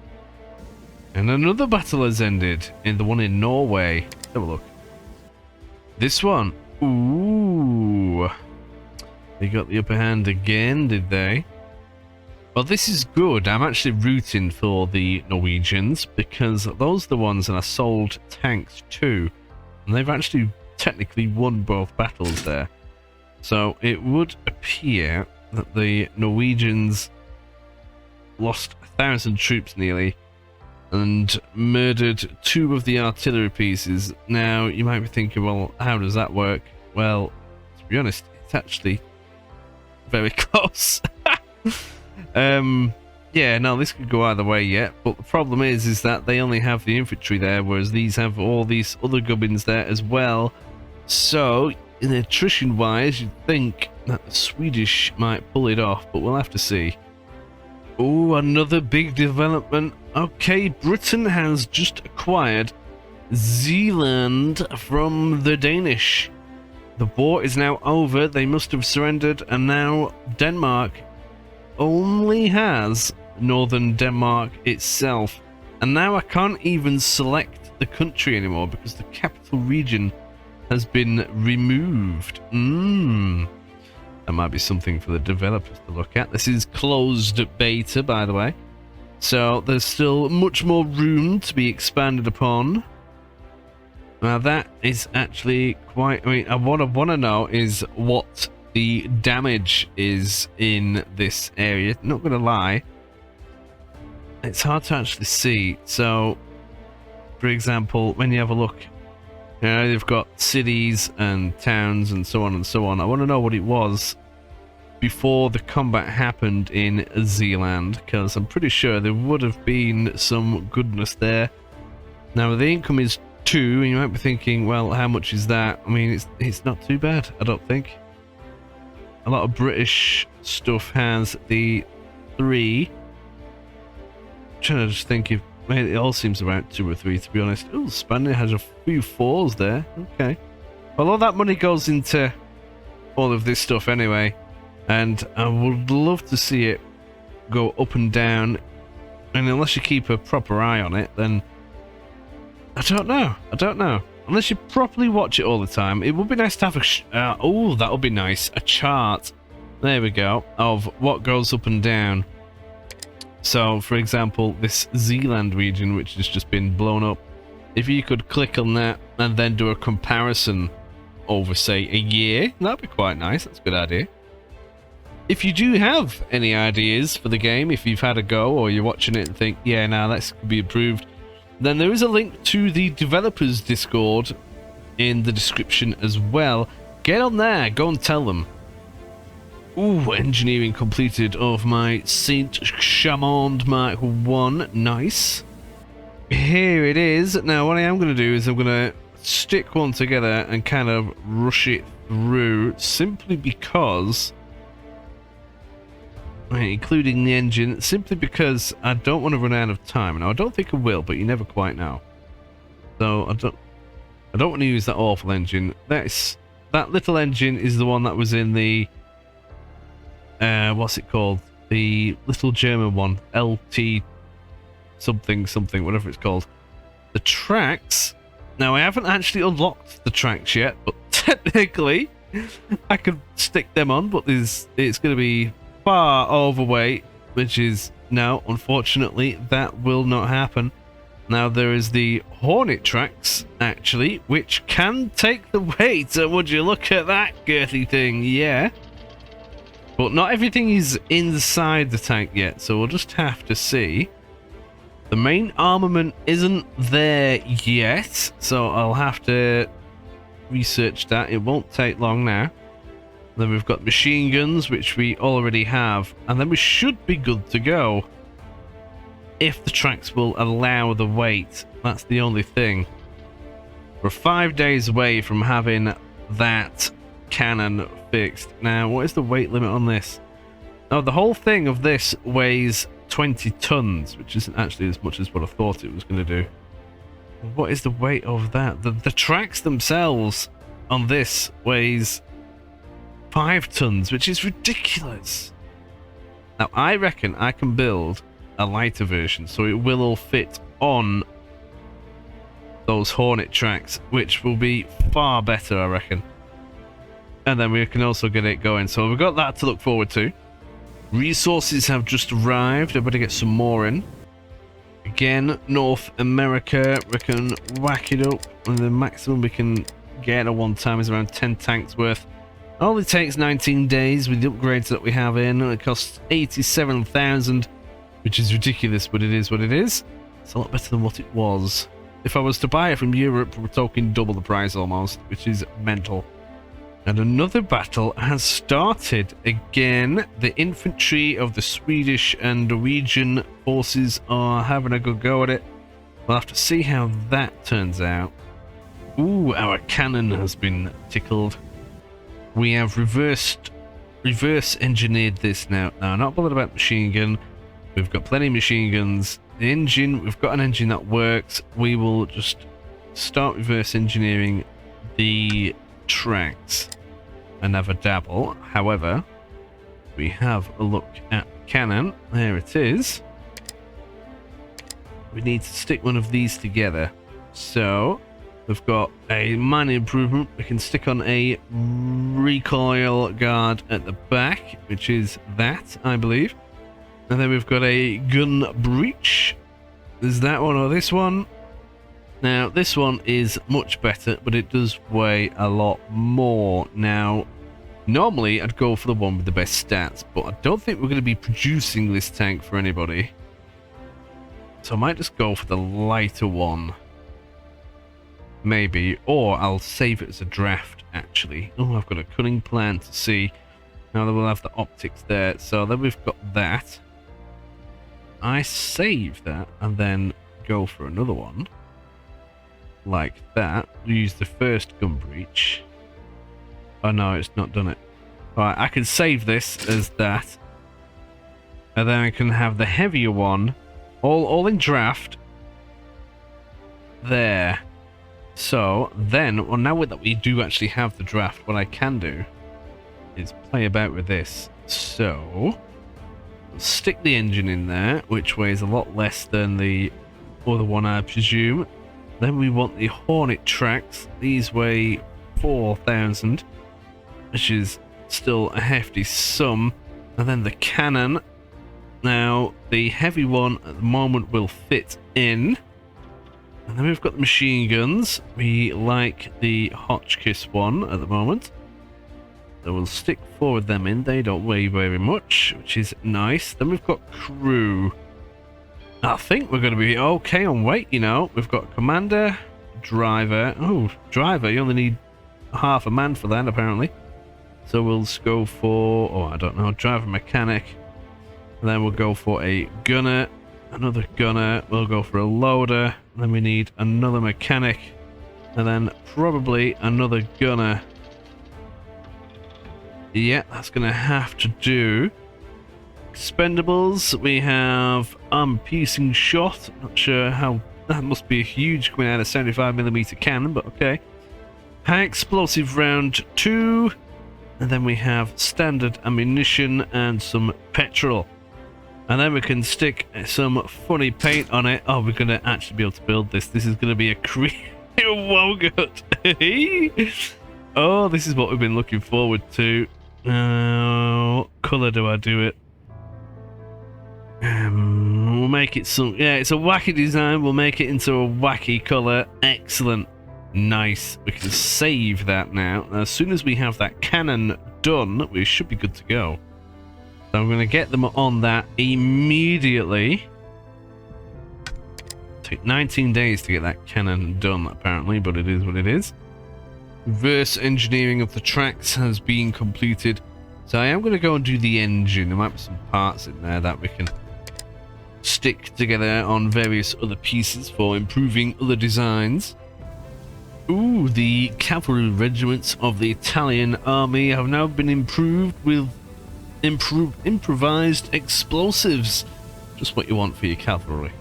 And another battle has ended, in the one in Norway. Let's have a look. This one. Ooh. They got the upper hand again, did they? Well, this is good. I'm actually rooting for the Norwegians because those are the ones that I sold tanks to. And they've actually technically won both battles there. So it would appear that the Norwegians lost 1,000 troops nearly and murdered 2 of the artillery pieces. Now, you might be thinking, well, how does that work? Well, to be honest, it's actually very close. Yeah, no, this could go either way yet, but the problem is that they only have the infantry there, whereas these have all these other gubbins there as well. So, in attrition-wise, you'd think that the Swedish might pull it off, but we'll have to see. Oh, another big development. Okay, Britain has just acquired Zealand from the Danish. The war is now over, they must have surrendered, and now Denmark only has northern Denmark itself. And now I can't even select the country anymore because the capital region has been removed. That might be something for the developers to look at. This is closed beta, by the way. So there's still much more room to be expanded upon. Now that is actually quite... I mean, what I want to know is what the damage is in this area. Not going to lie. It's hard to actually see. So, for example, when you have a look Yeah, they've got cities and towns and so on and so on. I want to know what it was before the combat happened in Zealand, because I'm pretty sure there would have been some goodness there. Now the income is 2, and you might be thinking, well, how much is that? I mean, it's not too bad, I don't think. A lot of British stuff has the 3. I'm trying to just think if it all seems about 2 or 3, to be honest. Oh, Spanish has a few 4s there. Okay. Well, all that money goes into all of this stuff anyway, and I would love to see it go up and down. And unless you keep a proper eye on it, then I don't know. Unless you properly watch it all the time, it would be nice to have a oh, that would be nice. A chart. There we go, of what goes up and down. So, for example, this Zealand region, which has just been blown up, if you could click on that and then do a comparison over, say, a year, that'd be quite nice. That's a good idea. If you do have any ideas for the game, if you've had a go or you're watching it and think, yeah, now that could be improved, then there is a link to the developers Discord in the description as well. Get on there, go and tell them. Ooh, engineering completed of my Saint Chamond Mark 1. Nice. Here it is. Now, what I am going to do is I'm going to stick one together and kind of rush it through, simply because, including the engine, simply because I don't want to run out of time. Now, I don't think I will, but you never quite know. So, I don't want to use that awful engine. That little engine is the one that was in the what's it called? The little German one, LT something, whatever it's called. The tracks. Now, I haven't actually unlocked the tracks yet, but technically, I could stick them on, but it's going to be far overweight, which is, no, unfortunately, that will not happen. Now, there is the Hornet tracks, actually, which can take the weight. Would you look at that girthy thing? Yeah. But not everything is inside the tank yet, so we'll just have to see. The main armament isn't there yet, so I'll have to research that. It won't take long now. Then we've got machine guns, which we already have, and then we should be good to go. If the tracks will allow the weight, that's the only thing. We're 5 days away from having that cannon fixed. Now, what is the weight limit on this? Oh, the whole thing of this weighs 20 tons, which isn't actually as much as what I thought it was going to do. What is the weight of that? The tracks themselves on this weighs 5 tons, which is ridiculous. Now, I reckon I can build a lighter version, so it will all fit on those Hornet tracks, which will be far better, I reckon. And then we can also get it going. So we've got that to look forward to. Resources have just arrived. I better get some more in. Again, North America, we can whack it up. And the maximum we can get at one time is around 10 tanks worth. Only takes 19 days with the upgrades that we have in. It costs 87,000, which is ridiculous, but it is what it is. It's a lot better than what it was. If I was to buy it from Europe, we're talking double the price almost, which is mental. And another battle has started again. The infantry of the Swedish and Norwegian forces are having a good go at it. We'll have to see how that turns out. Ooh, our cannon has been tickled. We have reverse engineered this now. Now, I'm not bothered about machine gun. We've got plenty of machine guns. The engine, we've got an engine that works. We will just start reverse engineering the tracks and have a dabble. However, we have a look at the cannon. There it is. We need to stick one of these together. So we've got a minor improvement. We can stick on a recoil guard at the back, which is that, I believe. And then we've got a gun breech. There's that one or this one. Now, this one is much better, but it does weigh a lot more. Now, normally I'd go for the one with the best stats, but I don't think we're going to be producing this tank for anybody. So I might just go for the lighter one. maybe, or I'll save it as a draft, actually. Oh, I've got a cunning plan to see. Now that we'll have the optics there, so then we've got that. I save that and then go for another one. Like that. Use the first gun breach. Oh no, it's not done it. Alright, I can save this as that. And then I can have the heavier one all in draft. There. So then, well, now that we do actually have the draft, what I can do is play about with this. So stick the engine in there, which weighs a lot less than the other one, I presume. Then we want the Hornet tracks. These weigh 4,000, which is still a hefty sum. And then the cannon. Now, the heavy one at the moment will fit in. And then we've got the machine guns. We like the Hotchkiss one at the moment. So we'll stick 4 of them in. They don't weigh very much, which is nice. Then we've got crew. I think we're going to be okay on weight, you know. We've got commander, driver. Oh, driver, you only need half a man for that, apparently. So we'll just go for, oh, I don't know, driver, mechanic. And then we'll go for a gunner, another gunner. We'll go for a loader. Then we need another mechanic. And then probably another gunner. Yeah, that's going to have to do. Expendables, we have piercing shot. Not sure how, that must be huge coming out of 75mm cannon, but okay. High explosive round 2. And then we have standard ammunition and some petrol. And then we can stick some funny paint on it. Oh, we're going to actually be able to build this. This is going to be a wow, good. Oh, this is what we've been looking forward to. What colour do I do it? We'll make it some... Yeah, it's a wacky design. We'll make it into a wacky colour. Excellent. Nice. We can save that now. As soon as we have that cannon done, we should be good to go. So I'm going to get them on that immediately. Take 19 days to get that cannon done, apparently, but it is what it is. Reverse engineering of the tracks has been completed. So I am going to go and do the engine. There might be some parts in there that we can stick together on various other pieces for improving other designs. Ooh, the cavalry regiments of the Italian army have now been improved with improvised explosives. Just what you want for your cavalry.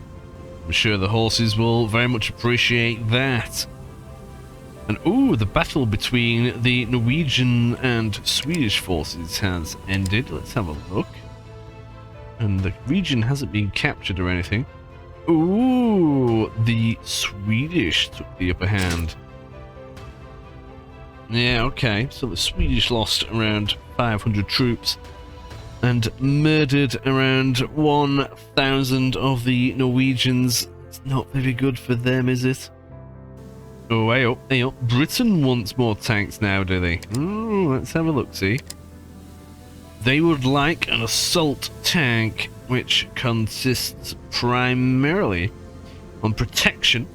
I'm sure the horses will very much appreciate that. And ooh, the battle between the Norwegian and Swedish forces has ended. Let's have a look. And the region hasn't been captured or anything. Ooh, the Swedish took the upper hand. Yeah, okay. So the Swedish lost around 500 troops and murdered around 1,000 of the Norwegians. It's not very good for them, is it? Oh, hey up, hey up. Britain wants more tanks now, do they? Ooh, let's have a look, see. They would like an assault tank, which consists primarily on protection,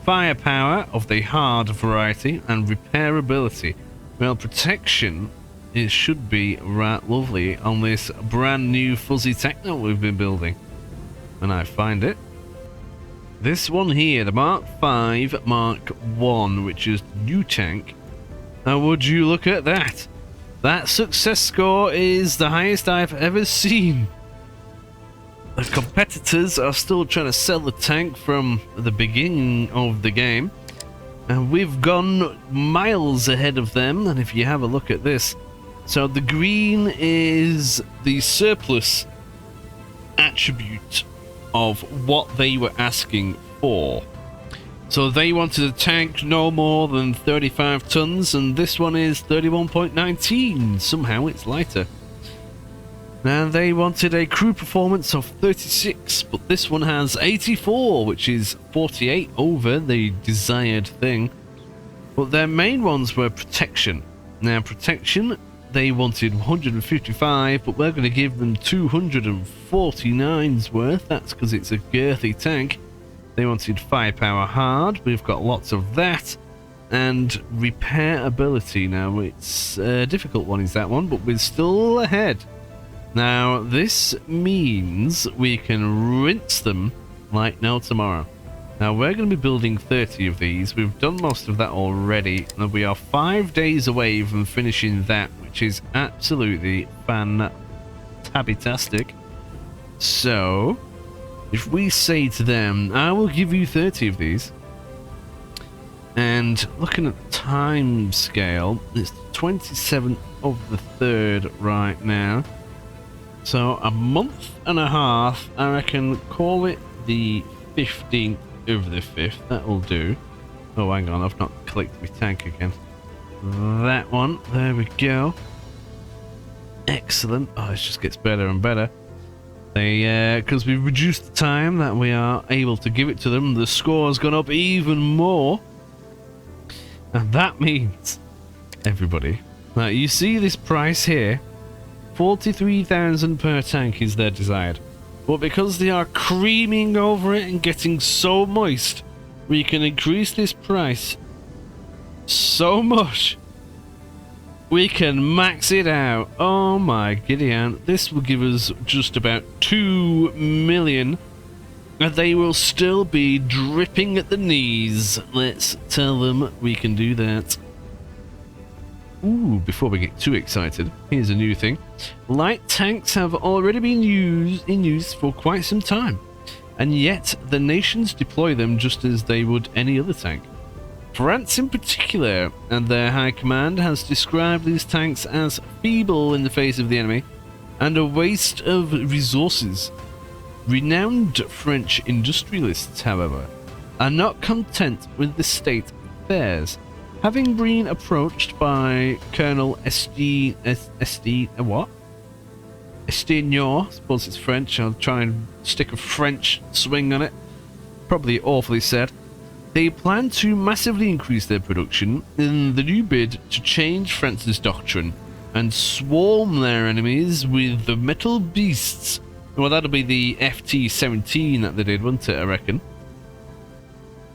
firepower of the hard variety, and repairability. Well, protection, it should be right lovely on this brand new fuzzy tank that we've been building. When I find it. This one here, the Mark V Mark 1, which is new tank. Now would you look at that? That success score is the highest I've ever seen. The competitors are still trying to sell the tank from the beginning of the game. And we've gone miles ahead of them, and if you have a look at this. So the green is the surplus attribute of what they were asking for. So they wanted a tank no more than 35 tons, and this one is 31.19. Somehow it's lighter. And they wanted a crew performance of 36, but this one has 84, which is 48 over the desired thing. But their main ones were protection. Now protection, they wanted 155, but we're going to give them 249's worth. That's because it's a girthy tank. They wanted firepower hard. We've got lots of that. And repair ability. Now, it's a difficult one, is that one, but we're still ahead. Now, this means we can rinse them like no tomorrow. Now, we're going to be building 30 of these. We've done most of that already, and we are 5 days away from finishing that, which is absolutely fantastic. So, if we say to them, I will give you 30 of these, and looking at the time scale, it's the 27th of the 3rd right now. So a month and a half, I reckon, call it the 15th of the 5th. That'll do. Oh, hang on, I've not clicked my tank again. That one, there we go. Excellent. Oh, it just gets better and better. Because we've reduced the time that we are able to give it to them, the score's gone up even more. And that means, everybody, now you see this price here, 43,000 per tank is their desired. But because they are creaming over it and getting so moist, we can increase this price so much. We can max it out. Oh my Gideon, this will give us just about 2 million. And they will still be dripping at the knees. Let's tell them we can do that. Ooh, before we get too excited, here's a new thing. Light tanks have already been in use for quite some time, and yet the nations deploy them just as they would any other tank. France in particular, and their high command, has described these tanks as feeble in the face of the enemy, and a waste of resources. Renowned French industrialists, however, are not content with the state of affairs, having been approached by Colonel Estienne, I suppose it's French, I'll try and stick a French swing on it, probably awfully said. They plan to massively increase their production in the new bid to change France's doctrine and swarm their enemies with the metal beasts. Well, that'll be the FT-17 that they did, won't it, I reckon?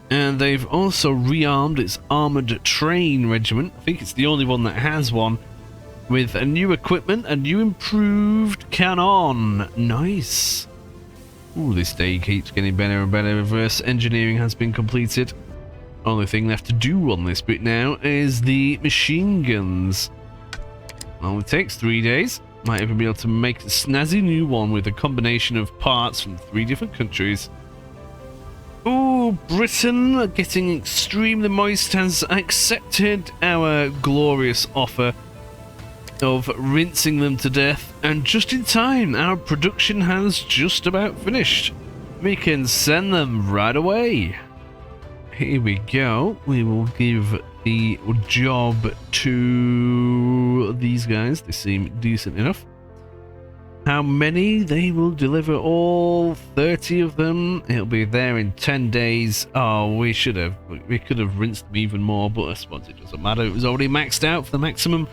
And they've also rearmed its armoured train regiment. I think it's the only one that has one. With a new equipment, a new improved cannon. Nice. Ooh, this day keeps getting better and better. Reverse engineering has been completed. Only thing left to do on this bit now is the machine guns. Only takes 3 days. Might even be able to make a snazzy new one with a combination of parts from 3 different countries. Ooh, Britain, getting extremely moist, has accepted our glorious offer of rinsing them to death, and just in time, our production has just about finished. We can send them right away. Here we go. We will give the job to these guys. They seem decent enough. How many? They will deliver all 30 of them. It'll be there in 10 days. Oh, we could have rinsed them even more, but I suppose it doesn't matter. It was already maxed out for the maximum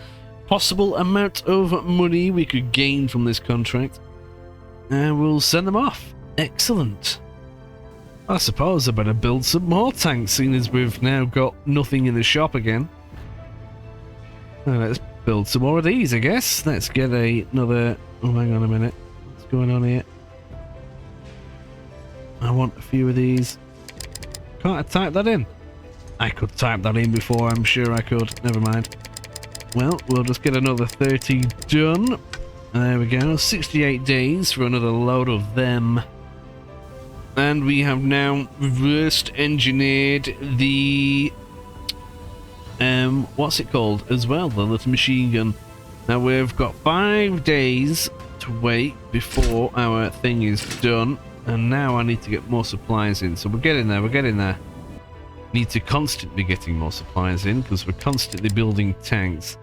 possible amount of money we could gain from this contract. And we'll send them off. Excellent. I suppose I better build some more tanks, seeing as we've now got nothing in the shop again. Let's build some more of these, I guess. Let's get another... Oh, hang on a minute. What's going on here? I want a few of these. Can't I type that in? I could type that in before, I'm sure I could. Never mind. Well, we'll just get another 30 done. There we go. 68 days for another load of them. And we have now reversed engineered the... what's it called as well? The little machine gun. Now we've got 5 days to wait before our thing is done. And now I need to get more supplies in. So we're getting there, we're getting there. Need to constantly be getting more supplies in because we're constantly building tanks.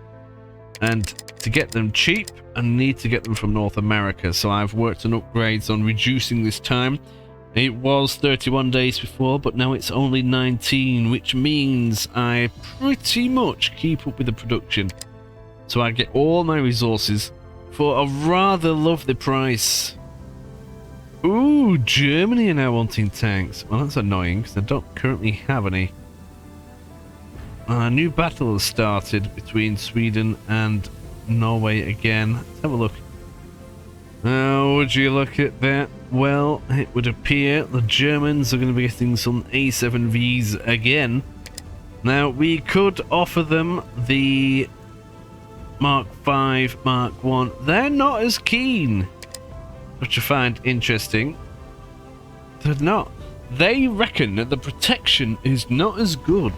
And to get them cheap, I need to get them from North America. So I've worked on upgrades on reducing this time. It was 31 days before, but now it's only 19, which means I pretty much keep up with the production. So I get all my resources for a rather lovely price. Ooh, Germany are now wanting tanks. Well, that's annoying because I don't currently have any. A new battle has started between Sweden and Norway again. Let's have a look. Now, would you look at that? Well, it would appear the Germans are going to be getting some A7Vs again. Now, we could offer them the Mark 5, Mark 1. They're not as keen, which I find interesting. They're not. They reckon that the protection is not as good.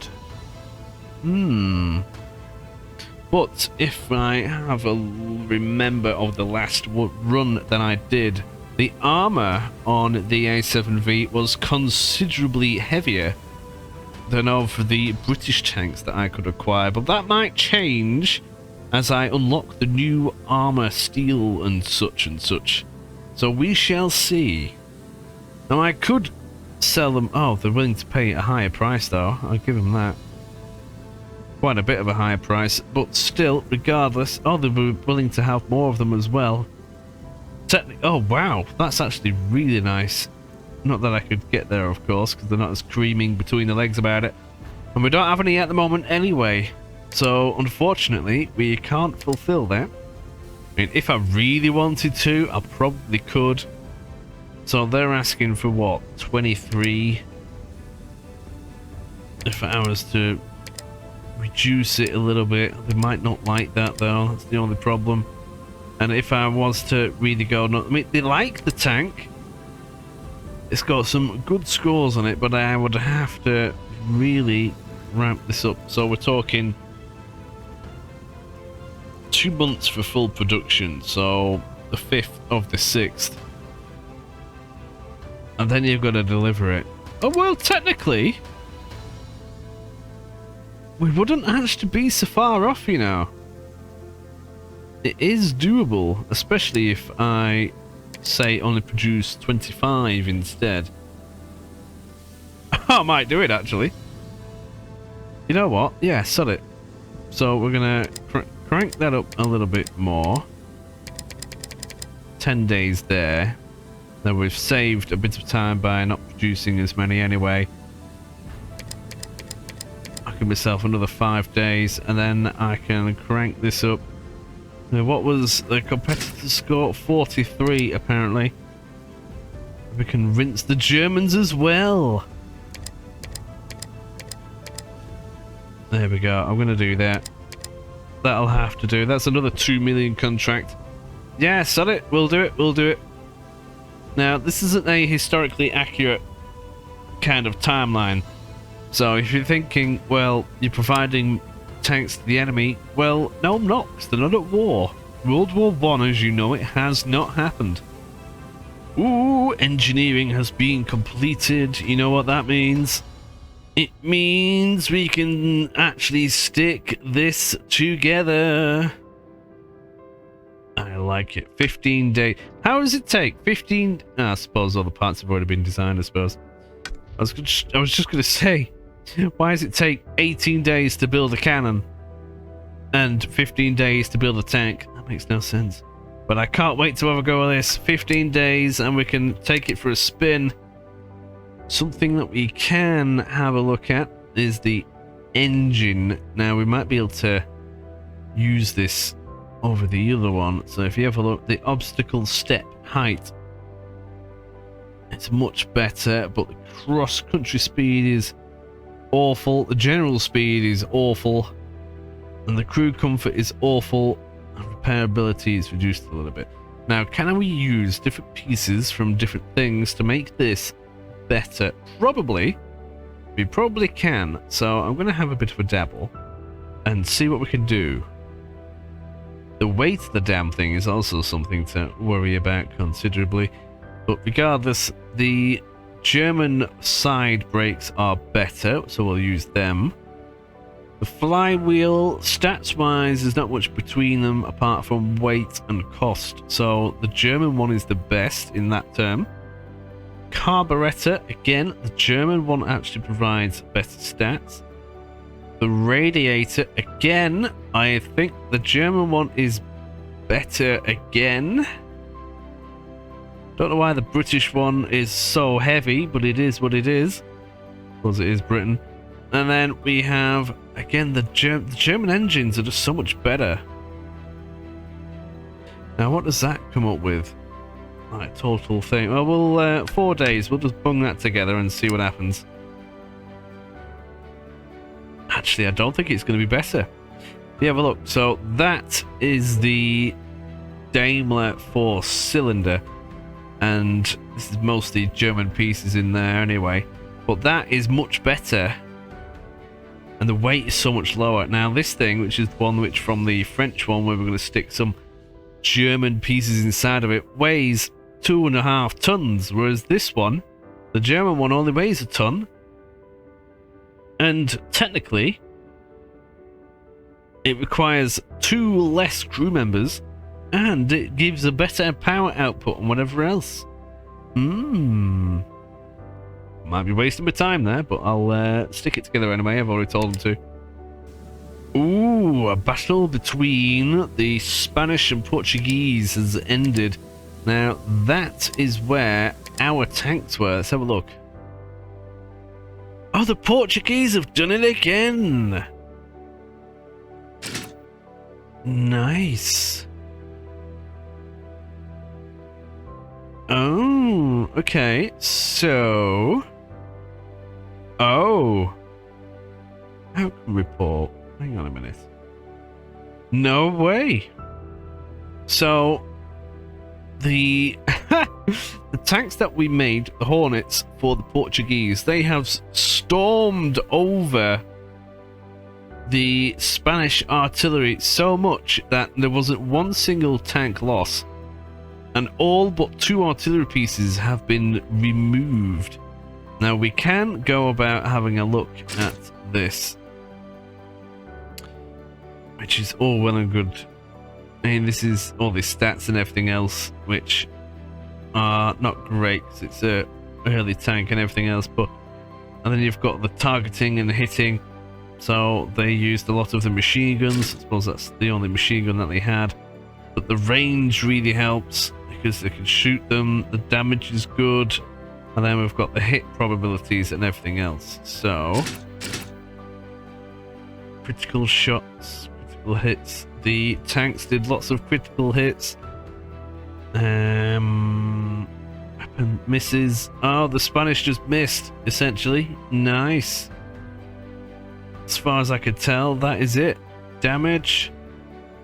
But if I have a remember of the last run that I did, the armor on the A7V was considerably heavier than of the British tanks that I could acquire. But that might change as I unlock the new armor steel and such and such. So we shall see. Now I could sell them. Oh, they're willing to pay a higher price though. I'll give them that. Quite a bit of a higher price, but still, regardless. Oh, they were willing to have more of them as well. Oh wow, that's actually really nice. Not that I could get there, of course, because they're not as screaming between the legs about it. And we don't have any at the moment anyway. So, unfortunately, we can't fulfill that. I mean, if I really wanted to, I probably could. So they're asking for what? 23? If I was to reduce it a little bit, they might not like that though. That's the only problem. And if I was to really go, I mean, they like the tank. It's got some good scores on it, but I would have to really ramp this up. So we're talking 2 months for full production, so the 5th of the 6th, and then you've got to deliver it. Oh well, technically we wouldn't actually be so far off, you know. It is doable, especially if I say only produce 25 instead. I might do it actually. You know what? Yeah, sod it. So we're gonna crank that up a little bit more. 10 days there. Now we've saved a bit of time by not producing as many anyway. I give myself another 5 days and then I can crank this up. Now what was the competitor score? 43 apparently. We can rinse the Germans as well. There we go. I'm gonna do that. That'll have to do. That's another 2 million contract. Yeah, sod it. We'll do it. We'll do it. Now, this isn't a historically accurate kind of timeline. So if you're thinking, well, you're providing tanks to the enemy, well, no, I'm not, because they're not at war. World War I, as you know it, has not happened. Ooh, engineering has been completed. You know what that means? It means we can actually stick this together. I like it. 15 days. How does it take? 15... I suppose all the parts have already been designed, I suppose. I was just going to say, why does it take 18 days to build a cannon and 15 days to build a tank? That makes no sense. But I can't wait to have a go at this. 15 days and we can take it for a spin. Something that we can have a look at is the engine. Now, we might be able to use this over the other one. So if you have a look, the obstacle step height, it's much better, but the cross-country speed is awful, the general speed is awful, and the crew comfort is awful, and repairability is reduced a little bit. Now, can we use different pieces from different things to make this better? Probably. We probably can. So I'm going to have a bit of a dabble and see what we can do. The weight of the damn thing is also something to worry about considerably. But regardless, the German side brakes are better, so we'll use them. The flywheel, stats-wise, there's not much between them apart from weight and cost. So the German one is the best in that term. Carburetor, again, the German one actually provides better stats. The radiator, again, I think the German one is better again. Don't know why the British one is so heavy, but it is what it is. Because it is Britain. And then we have, again, the German engines are just so much better. Now, what does that come up with? Right, total thing. Well, we'll 4 days. We'll just bung that together and see what happens. Actually, I don't think it's going to be better. Yeah, have a look. So that is the Daimler 4-cylinder, and this is mostly German pieces in there anyway. But that is much better, and the weight is so much lower. Now, this thing, which is the one which from the French one, where we're going to stick some German pieces inside of it, weighs 2.5 tons, whereas this one, the German one, only weighs a ton. And technically, it requires 2 less crew members, and it gives a better power output and whatever else. Might be wasting my time there, but I'll stick it together anyway. I've already told them to. Ooh, a battle between the Spanish and Portuguese has ended. Now, that is where our tanks were. Let's have a look. Oh, the Portuguese have done it again! Nice. Oh, okay. So... Oh. Outcome report. Hang on a minute. No way. So... The the tanks that we made, the Hornets, for the Portuguese, they have stormed over the Spanish artillery so much that there wasn't one single tank loss, and all but 2 artillery pieces have been removed. Now we can go about having a look at this, which is all well and good. I mean, this is all the stats and everything else, which are not great because it's a early tank and everything else. But and then you've got the targeting and hitting. So they used a lot of the machine guns. I suppose that's the only machine gun that they had. But the range really helps because they can shoot them. The damage is good, and then we've got the hit probabilities and everything else. So critical shots, critical hits. The tanks did lots of critical hits. Weapon misses. Oh, the Spanish just missed, essentially. Nice. As far as I could tell, that is it. Damage.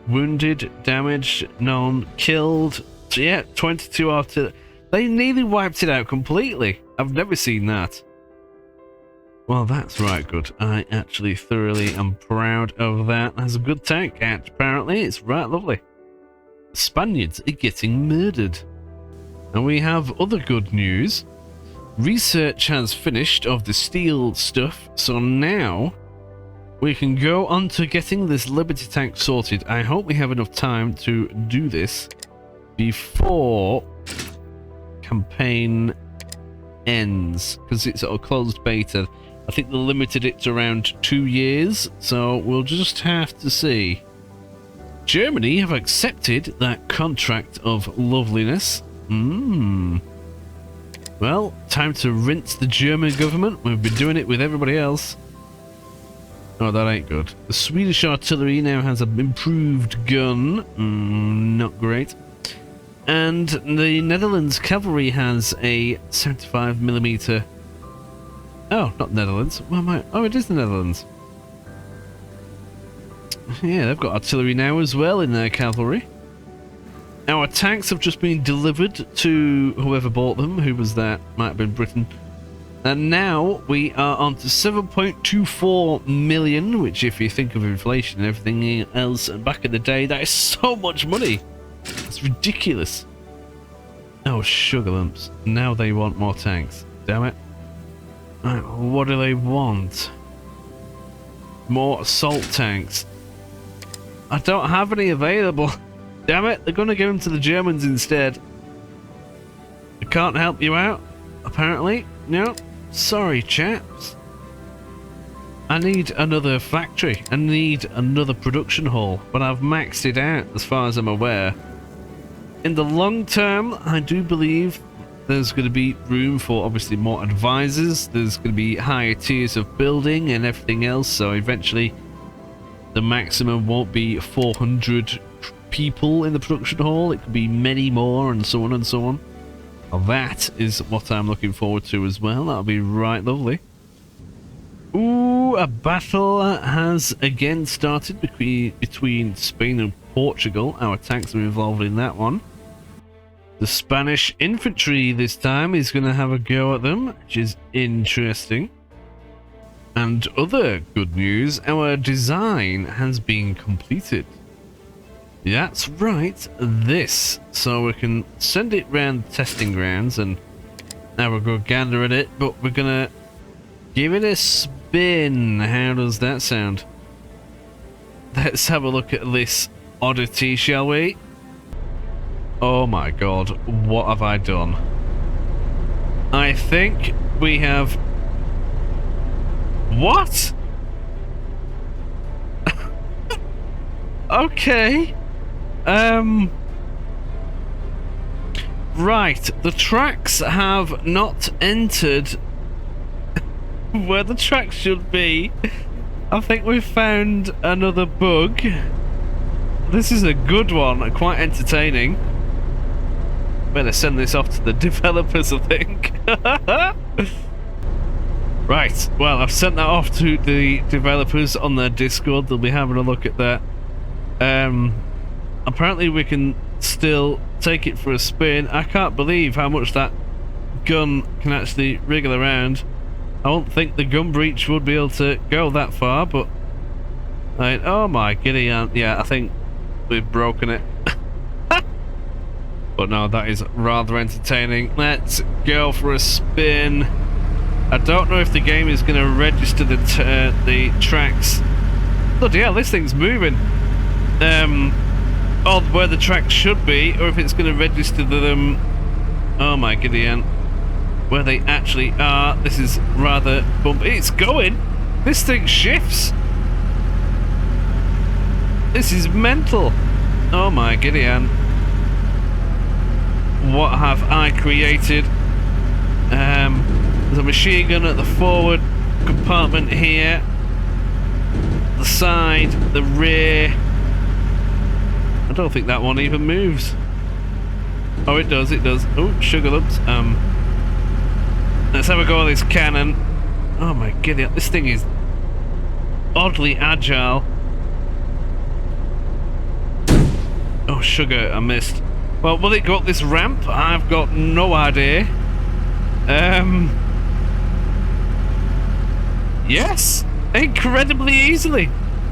Wounded. Damage. None. Killed. So yeah, 22 artillery. They nearly wiped it out completely. I've never seen that. Well, that's right good. I actually thoroughly am proud of that. That's a good tank, apparently. It's right lovely. The Spaniards are getting murdered. And we have other good news. Research has finished of the steel stuff, so now we can go on to getting this Liberty tank sorted. I hope we have enough time to do this before campaign ends, because it's a closed beta. I think they limited it to around 2 years, so we'll just have to see. Germany have accepted that contract of loveliness. Well, time to rinse the German government. We've been doing it with everybody else. Oh, that ain't good. The Swedish artillery now has an improved gun. Not great. And the Netherlands cavalry has a 75mm. Oh, not Netherlands. Where am I? Oh, it is the Netherlands. Yeah, they've got artillery now as well in their cavalry. Our tanks have just been delivered to whoever bought them. Who was that? Might have been Britain. And now we are on to 7.24 million, which if you think of inflation and everything else back in the day, that is so much money. It's ridiculous. Oh, sugar lumps. Now they want more tanks. Damn it. Right, what do they want? More assault tanks. I don't have any available. Damn it, they're going to give them to the Germans instead. I can't help you out, apparently. No, sorry chaps. I need another factory. I need another production hall, but I've maxed it out as far as I'm aware. In the long term, I do believe there's going to be room for obviously more advisors. There's going to be higher tiers of building and everything else. So eventually the maximum won't be 400 people in the production hall. It could be many more and so on and so on. That is what I'm looking forward to as well. That'll be right lovely. Ooh, a battle has again started between Spain and Portugal. Our tanks are involved in that one. The Spanish infantry this time is going to have a go at them, which is interesting. And other good news, our design has been completed. That's right, this. So we can send it round the testing grounds and have a good gander at it, but we're going to give it a spin. How does that sound? Let's have a look at this oddity, shall we? Oh my god, what have I done? I think we have... What? Okay. Right, the tracks have not entered where the tracks should be. I think we've found another bug. This is a good one, quite entertaining. Better send this off to the developers, I think. Right, well, I've sent that off to the developers on their Discord. They'll be having a look at that. Apparently we can still take it for a spin. I can't believe how much that gun can actually wriggle around. I don't think the gun breech would be able to go that far, but... oh my giddy aunt. Yeah, I think we've broken it. But no, that is rather entertaining. Let's go for a spin. I don't know if the game is going to register the tracks. Bloody hell, this thing's moving. On where the tracks should be, or if it's going to register them. Oh my giddy aunt. Where they actually are. This is rather bumpy. It's going. This thing shifts. This is mental. Oh my giddy aunt. What have I created? There's a machine gun at the forward compartment here. The side, the rear. I don't think that one even moves. Oh, it does, it does. Oh, sugar lumps. Let's have a go at this cannon. Oh my goodness, this thing is oddly agile. Oh, sugar, I missed. Well, will it go up this ramp? I've got no idea. Yes! Incredibly easily!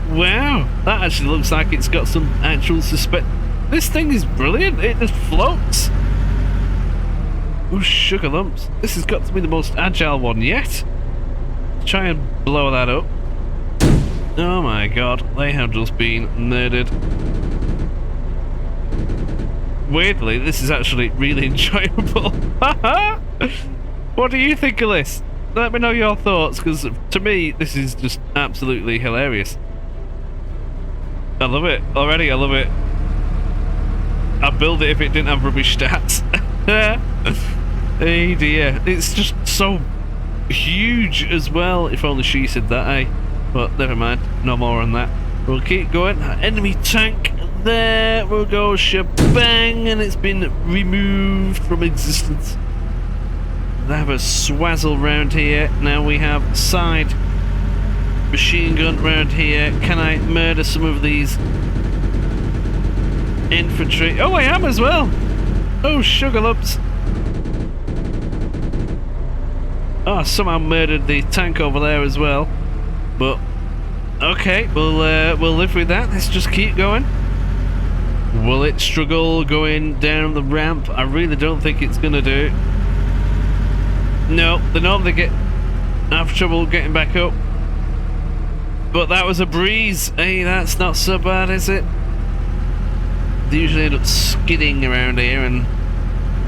Wow, that actually looks like it's got some actual suspect. This thing is brilliant, it just floats! Oh, sugar lumps. This has got to be the most agile one yet. Try and blow that up. Oh my god, they have just been murdered. Weirdly, this is actually really enjoyable. What do you think of this? Let me know your thoughts, because to me, this is just absolutely hilarious. I love it. Already, I love it. I'd build it if it didn't have rubbish stats. Hey dear. It's just so huge as well. If only she said that, eh? But never mind. No more on that. We'll keep going. Enemy tank there. We'll go shebang, and it's been removed from existence. They have a swazzle round here. Now we have side machine gun round here. Can I murder some of these infantry? Oh, I am as well. Oh, sugar lumps. Oh, I somehow murdered the tank over there as well. But okay, we'll live with that. Let's just keep going. Will it struggle going down the ramp? I really don't think it's gonna do. No, they normally have trouble getting back up. But that was a breeze. Hey, that's not so bad, is it? They usually end up skidding around here and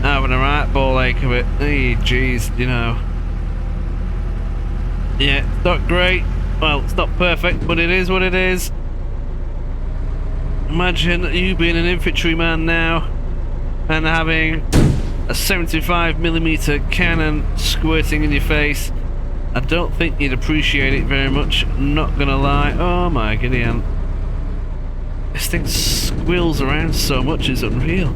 having a right ball ache of it. Hey, jeez, you know. Yeah, it's not great. Well, it's not perfect, but it is what it is. Imagine you being an infantryman now and having a 75mm cannon squirting in your face, I don't think you'd appreciate it very much, not gonna lie. Oh my Gideon. This thing squeals around so much, it's unreal.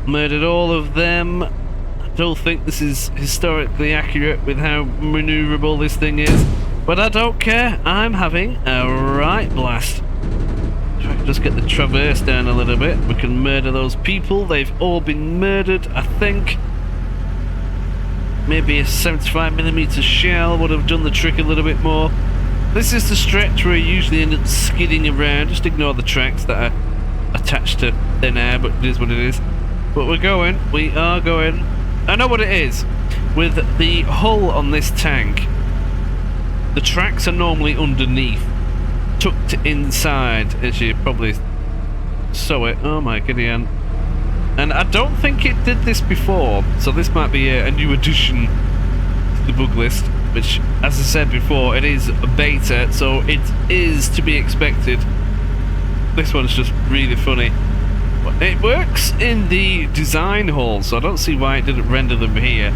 Murdered all of them. I don't think this is historically accurate with how maneuverable this thing is, but I don't care. I'm having a right blast. If I can just get the traverse down a little bit, we can murder those people. They've all been murdered, I think. Maybe a 75mm shell would have done the trick a little bit more. This is the stretch where you usually end up skidding around. Just ignore the tracks that are attached to thin air, but it is what it is. But we are going. I know what it is. With the hull on this tank, the tracks are normally underneath, tucked inside, as you probably saw it. Oh my Gideon. And I don't think it did this before, so this might be a new addition to the bug list, which, as I said before, it is a beta, so it is to be expected. This one's just really funny. It works in the design hall, so I don't see why it didn't render them here.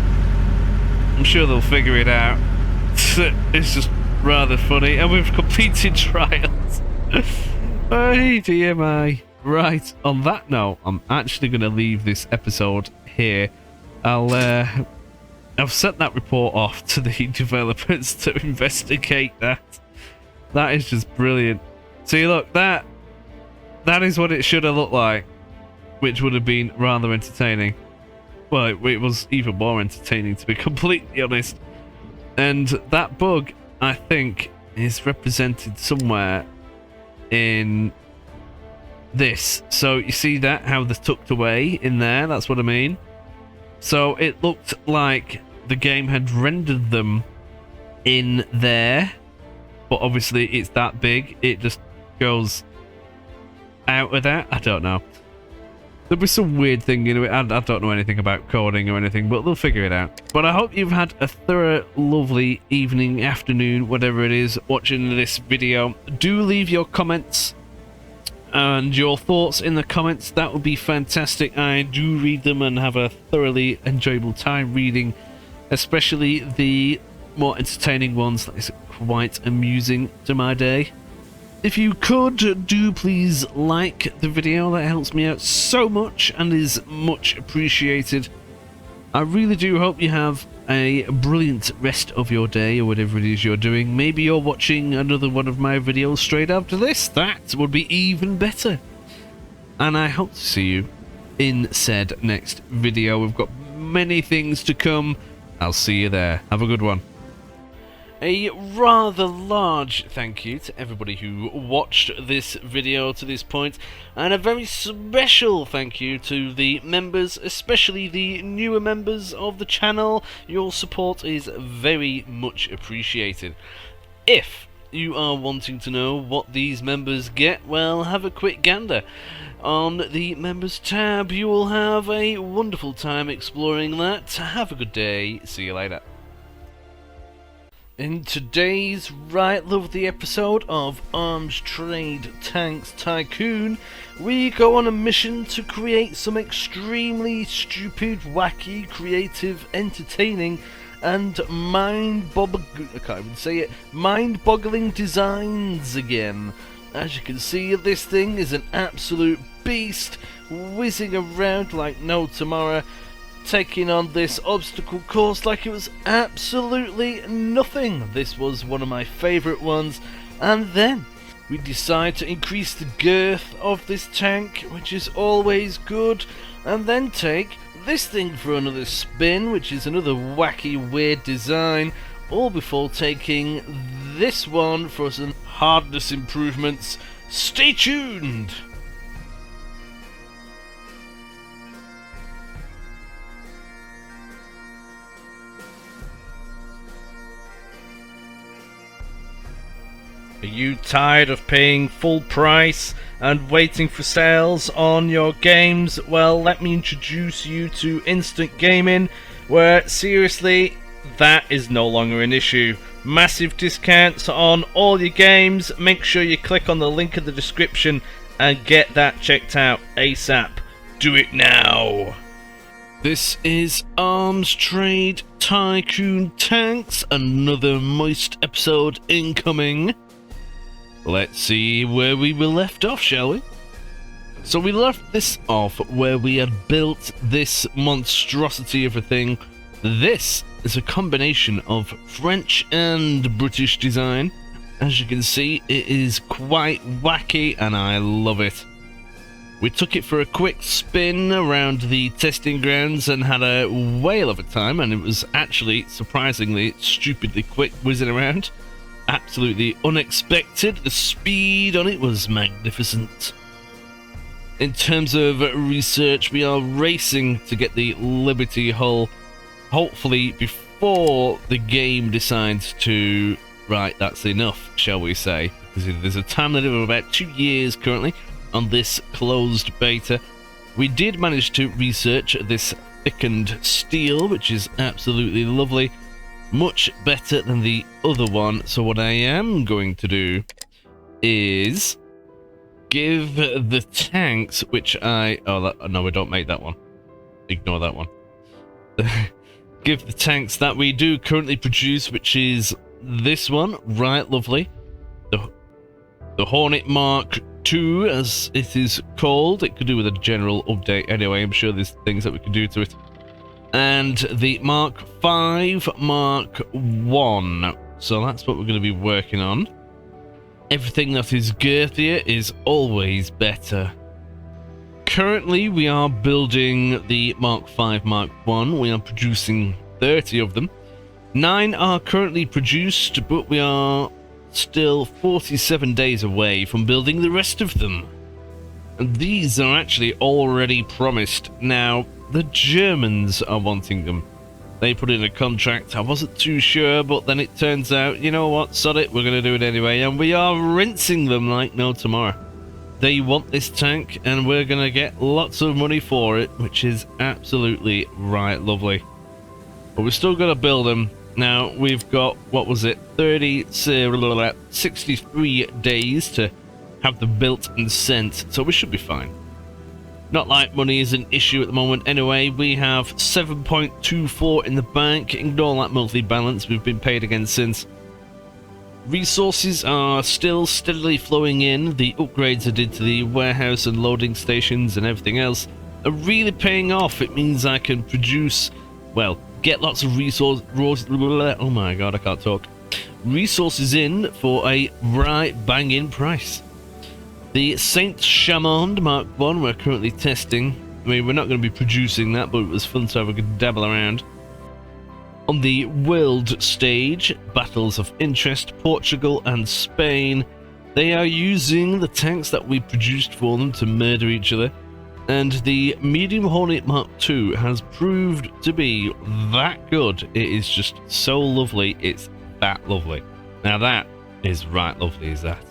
I'm sure they'll figure it out. It's just rather funny, and we've completed trials. Oh dear my. Right, on that note, I'm actually going to leave this episode here. I've sent that report off to the developers to investigate that. That is just brilliant. See, look, that is what it should have looked like, which would have been rather entertaining. Well, it was even more entertaining, to be completely honest. And that bug, I think, is represented somewhere in this. So you see that, how they're tucked away in there? That's what I mean. So it looked like the game had rendered them in there, but obviously it's that big, it just goes out of that. I don't know. There'll be some weird thing in it. I don't know anything about coding or anything, but they'll figure it out. But I hope you've had a thorough, lovely evening, afternoon, whatever it is, watching this video. Do leave your comments and your thoughts in the comments. That would be fantastic. I do read them and have a thoroughly enjoyable time reading, especially the more entertaining ones. That is quite amusing to my day. If you could, do please like the video. That helps me out so much and is much appreciated. I really do hope you have a brilliant rest of your day, or whatever it is you're doing. Maybe you're watching another one of my videos straight after this. That would be even better. And I hope to see you in said next video. We've got many things to come. I'll see you there. Have a good one. A rather large thank you to everybody who watched this video to this point, and a very special thank you to the members, especially the newer members of the channel. Your support is very much appreciated. If you are wanting to know what these members get, well, have a quick gander. On the members tab, you will have a wonderful time exploring that. Have a good day. See you later. In today's right lovely episode of Arms Trade Tanks Tycoon, we go on a mission to create some extremely stupid, wacky, creative, entertaining, and mind-boggling designs again. As you can see, this thing is an absolute beast, whizzing around like no tomorrow, taking on this obstacle course like it was absolutely nothing. This was one of my favourite ones, and then we decide to increase the girth of this tank, which is always good, and then take this thing for another spin, which is another wacky, weird design, all before taking this one for some hardness improvements. Stay tuned! Are you tired of paying full price and waiting for sales on your games? Well, let me introduce you to instant gaming, where seriously, that is no longer an issue. Massive discounts on all your games. Make sure you click on the link in the description and get that checked out ASAP. Do it now! This is Arms Trade Tycoon Tanks, another moist episode incoming. Let's see where we were left off, shall we? So we left this off where we had built this monstrosity of a thing. This is a combination of French and British design. As you can see, it is quite wacky and I love it. We took it for a quick spin around the testing grounds and had a whale of a time, and it was actually surprisingly stupidly quick whizzing around. Absolutely unexpected. The speed on it was magnificent. In terms of research, we are racing to get the Liberty hull, hopefully before the game decides to, right, that's enough, shall we say, because there's a time limit of about 2 years currently on this closed beta. We did manage to research this thickened steel, which is absolutely lovely, much better than the other one. So what I am going to do is give the tanks, which no, we don't make that one, ignore that one. Give the tanks that we do currently produce, which is this one, right, lovely, the Hornet Mark II, as it is called. It could do with a general update anyway. I'm sure there's things that we could do to it. And the Mark V, Mark I. So that's what we're going to be working on. Everything that is girthier is always better. Currently, we are building the Mark V, Mark I. We are producing 30 of them. 9 are currently produced, but we are still 47 days away from building the rest of them. And these are actually already promised. Now, the Germans are wanting them. They put in a contract. I wasn't too sure, but then it turns out, you know what, sod it, we're going to do it anyway. And we are rinsing them like no tomorrow. They want this tank, and we're going to get lots of money for it, which is absolutely right lovely. But we're still going to build them. Now, we've got, what was it, 63 days to have them built and sent, so we should be fine. Not like money is an issue at the moment anyway. We have 7.24 in the bank. Ignore that monthly balance, we've been paid again since. Resources are still steadily flowing in. The upgrades I did to the warehouse and loading stations and everything else are really paying off. It means I can produce, well, get lots of oh my god, I can't talk. Resources in for a right banging price. The Saint Chamond Mark I we're currently testing. I mean, we're not going to be producing that, but it was fun to have a good dabble around. On the world stage, battles of interest, Portugal and Spain, they are using the tanks that we produced for them to murder each other. And the Medium Hornet Mark II has proved to be that good. It is just so lovely. It's that lovely. Now that is right lovely, is that.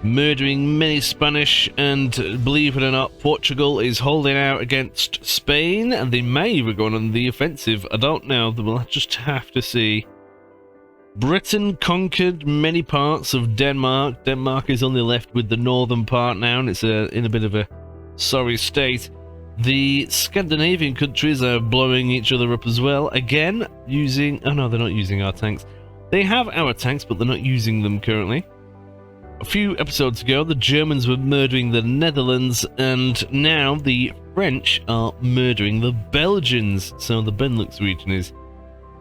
Murdering many Spanish, and believe it or not, Portugal is holding out against Spain, and they may be going on the offensive. I don't know. We'll just have to see. Britain conquered many parts of Denmark. Denmark is only left with the northern part now, and it's in a bit of a sorry state. The Scandinavian countries are blowing each other up as well. Again, using... oh no, they're not using our tanks. They have our tanks, but they're not using them currently. A few episodes ago, the Germans were murdering the Netherlands, and now the French are murdering the Belgians. So the Benelux region is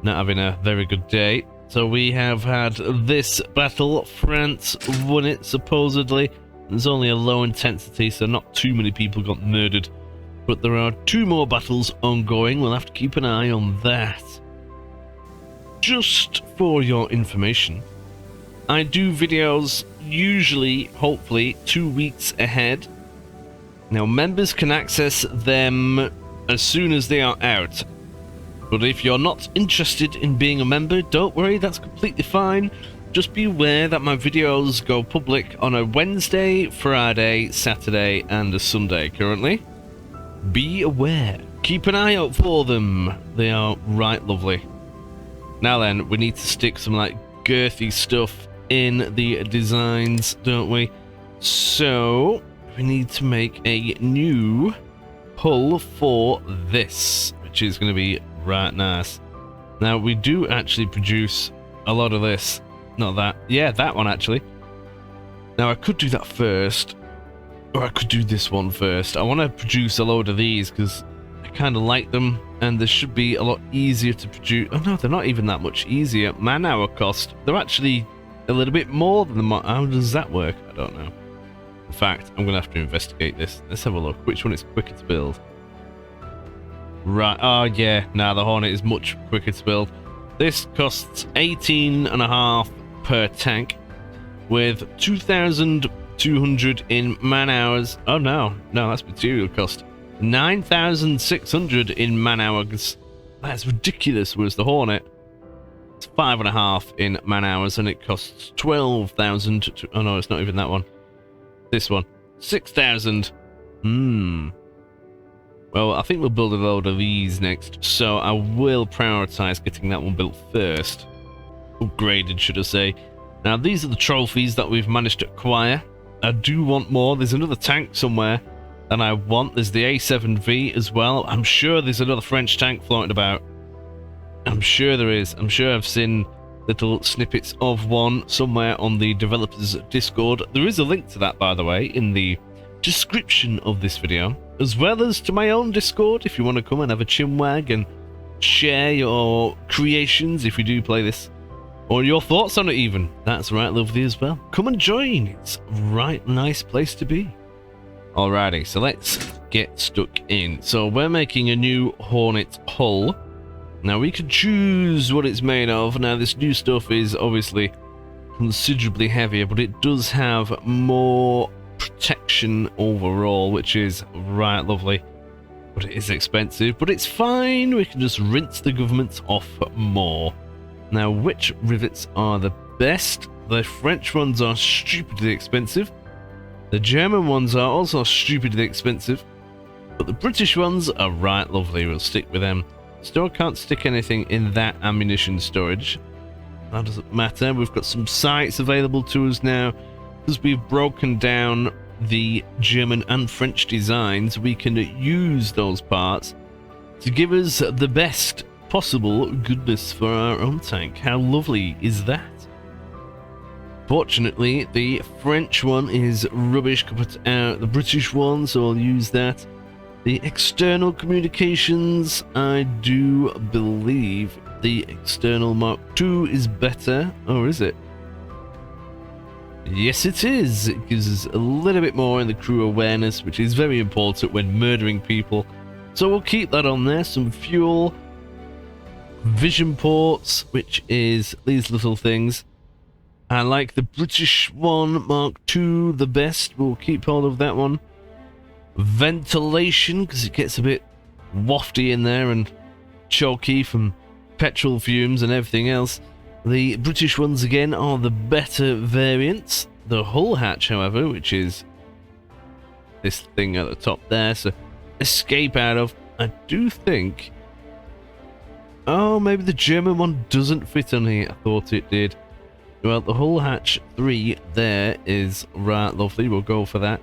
not having a very good day. So we have had this battle. France won it, supposedly. There's only a low intensity, so not too many people got murdered. But there are 2 more battles ongoing. We'll have to keep an eye on that. Just for your information, I do videos usually, hopefully, 2 weeks ahead. Now, members can access them as soon as they are out. But if you're not interested in being a member, don't worry, that's completely fine. Just be aware that my videos go public on a Wednesday, Friday, Saturday, and a Sunday currently. Be aware. Keep an eye out for them. They are right lovely. Now then, we need to stick some like girthy stuff in the designs, don't we? So we need to make a new hull for this, which is going to be right nice. Now, we do actually produce a lot of this. Not that. Yeah, that one, actually. Now, I could do that first, or I could do this one first. I want to produce a load of these, because I kind of like them, and they should be a lot easier to produce. Oh, no, they're not even that much easier. Man-hour cost, they're actually a little bit more than the... How does that work? I don't know. In fact, I'm going to have to investigate this. Let's have a look. Which one is quicker to build? Right. Oh, yeah. Nah, the Hornet is much quicker to build. This costs 18.5 per tank with 2,200 in man-hours. Oh, no. No, that's material cost. 9,600 in man-hours. That's ridiculous, whereas the Hornet, it's 5.5 in man-hours, and it costs 12,000 to... Oh, no, it's not even that one. This one. 6,000. Well, I think we'll build a load of these next, so I will prioritize getting that one built first. Upgraded, should I say. Now, these are the trophies that we've managed to acquire. I do want more. There's another tank somewhere that I want. There's the A7V as well. I'm sure there's another French tank floating about. I'm sure there is. I'm sure I've seen little snippets of one somewhere on the developers Discord. There is a link to that, by the way, in the description of this video, as well as to my own Discord if you want to come and have a chinwag and share your creations if you do play this, or your thoughts on it even. That's right lovely as well. Come and join. It's a right nice place to be. Alrighty, so let's get stuck in. So we're making a new Hornet hull. Now we can choose what it's made of. Now this new stuff is obviously considerably heavier, but it does have more protection overall, which is right lovely. But it is expensive, but it's fine. We can just rinse the government off more. Now, which rivets are the best? The French ones are stupidly expensive. The German ones are also stupidly expensive. But the British ones are right lovely. We'll stick with them. Still can't stick anything in that ammunition storage. That doesn't matter. We've got some sites available to us now. Because we've broken down the German and French designs, we can use those parts to give us the best possible goodness for our own tank. How lovely is that? Fortunately, the French one is rubbish compared to the British one, so I'll use that. The external communications, I do believe the external Mark II is better. Or is it? Yes, it is. It gives us a little bit more in the crew awareness, which is very important when murdering people. So we'll keep that on there. Some fuel, vision ports, which is these little things. I like the British one, Mark II, the best. We'll keep hold of that one. Ventilation, because it gets a bit wafty in there and choky from petrol fumes and everything else. The British ones again are the better variants. The hull hatch, however, which is this thing at the top there, so escape out of, I do think... Oh, maybe the German one doesn't fit on here. I thought it did. Well, the hull hatch 3 there is right lovely. We'll go for that.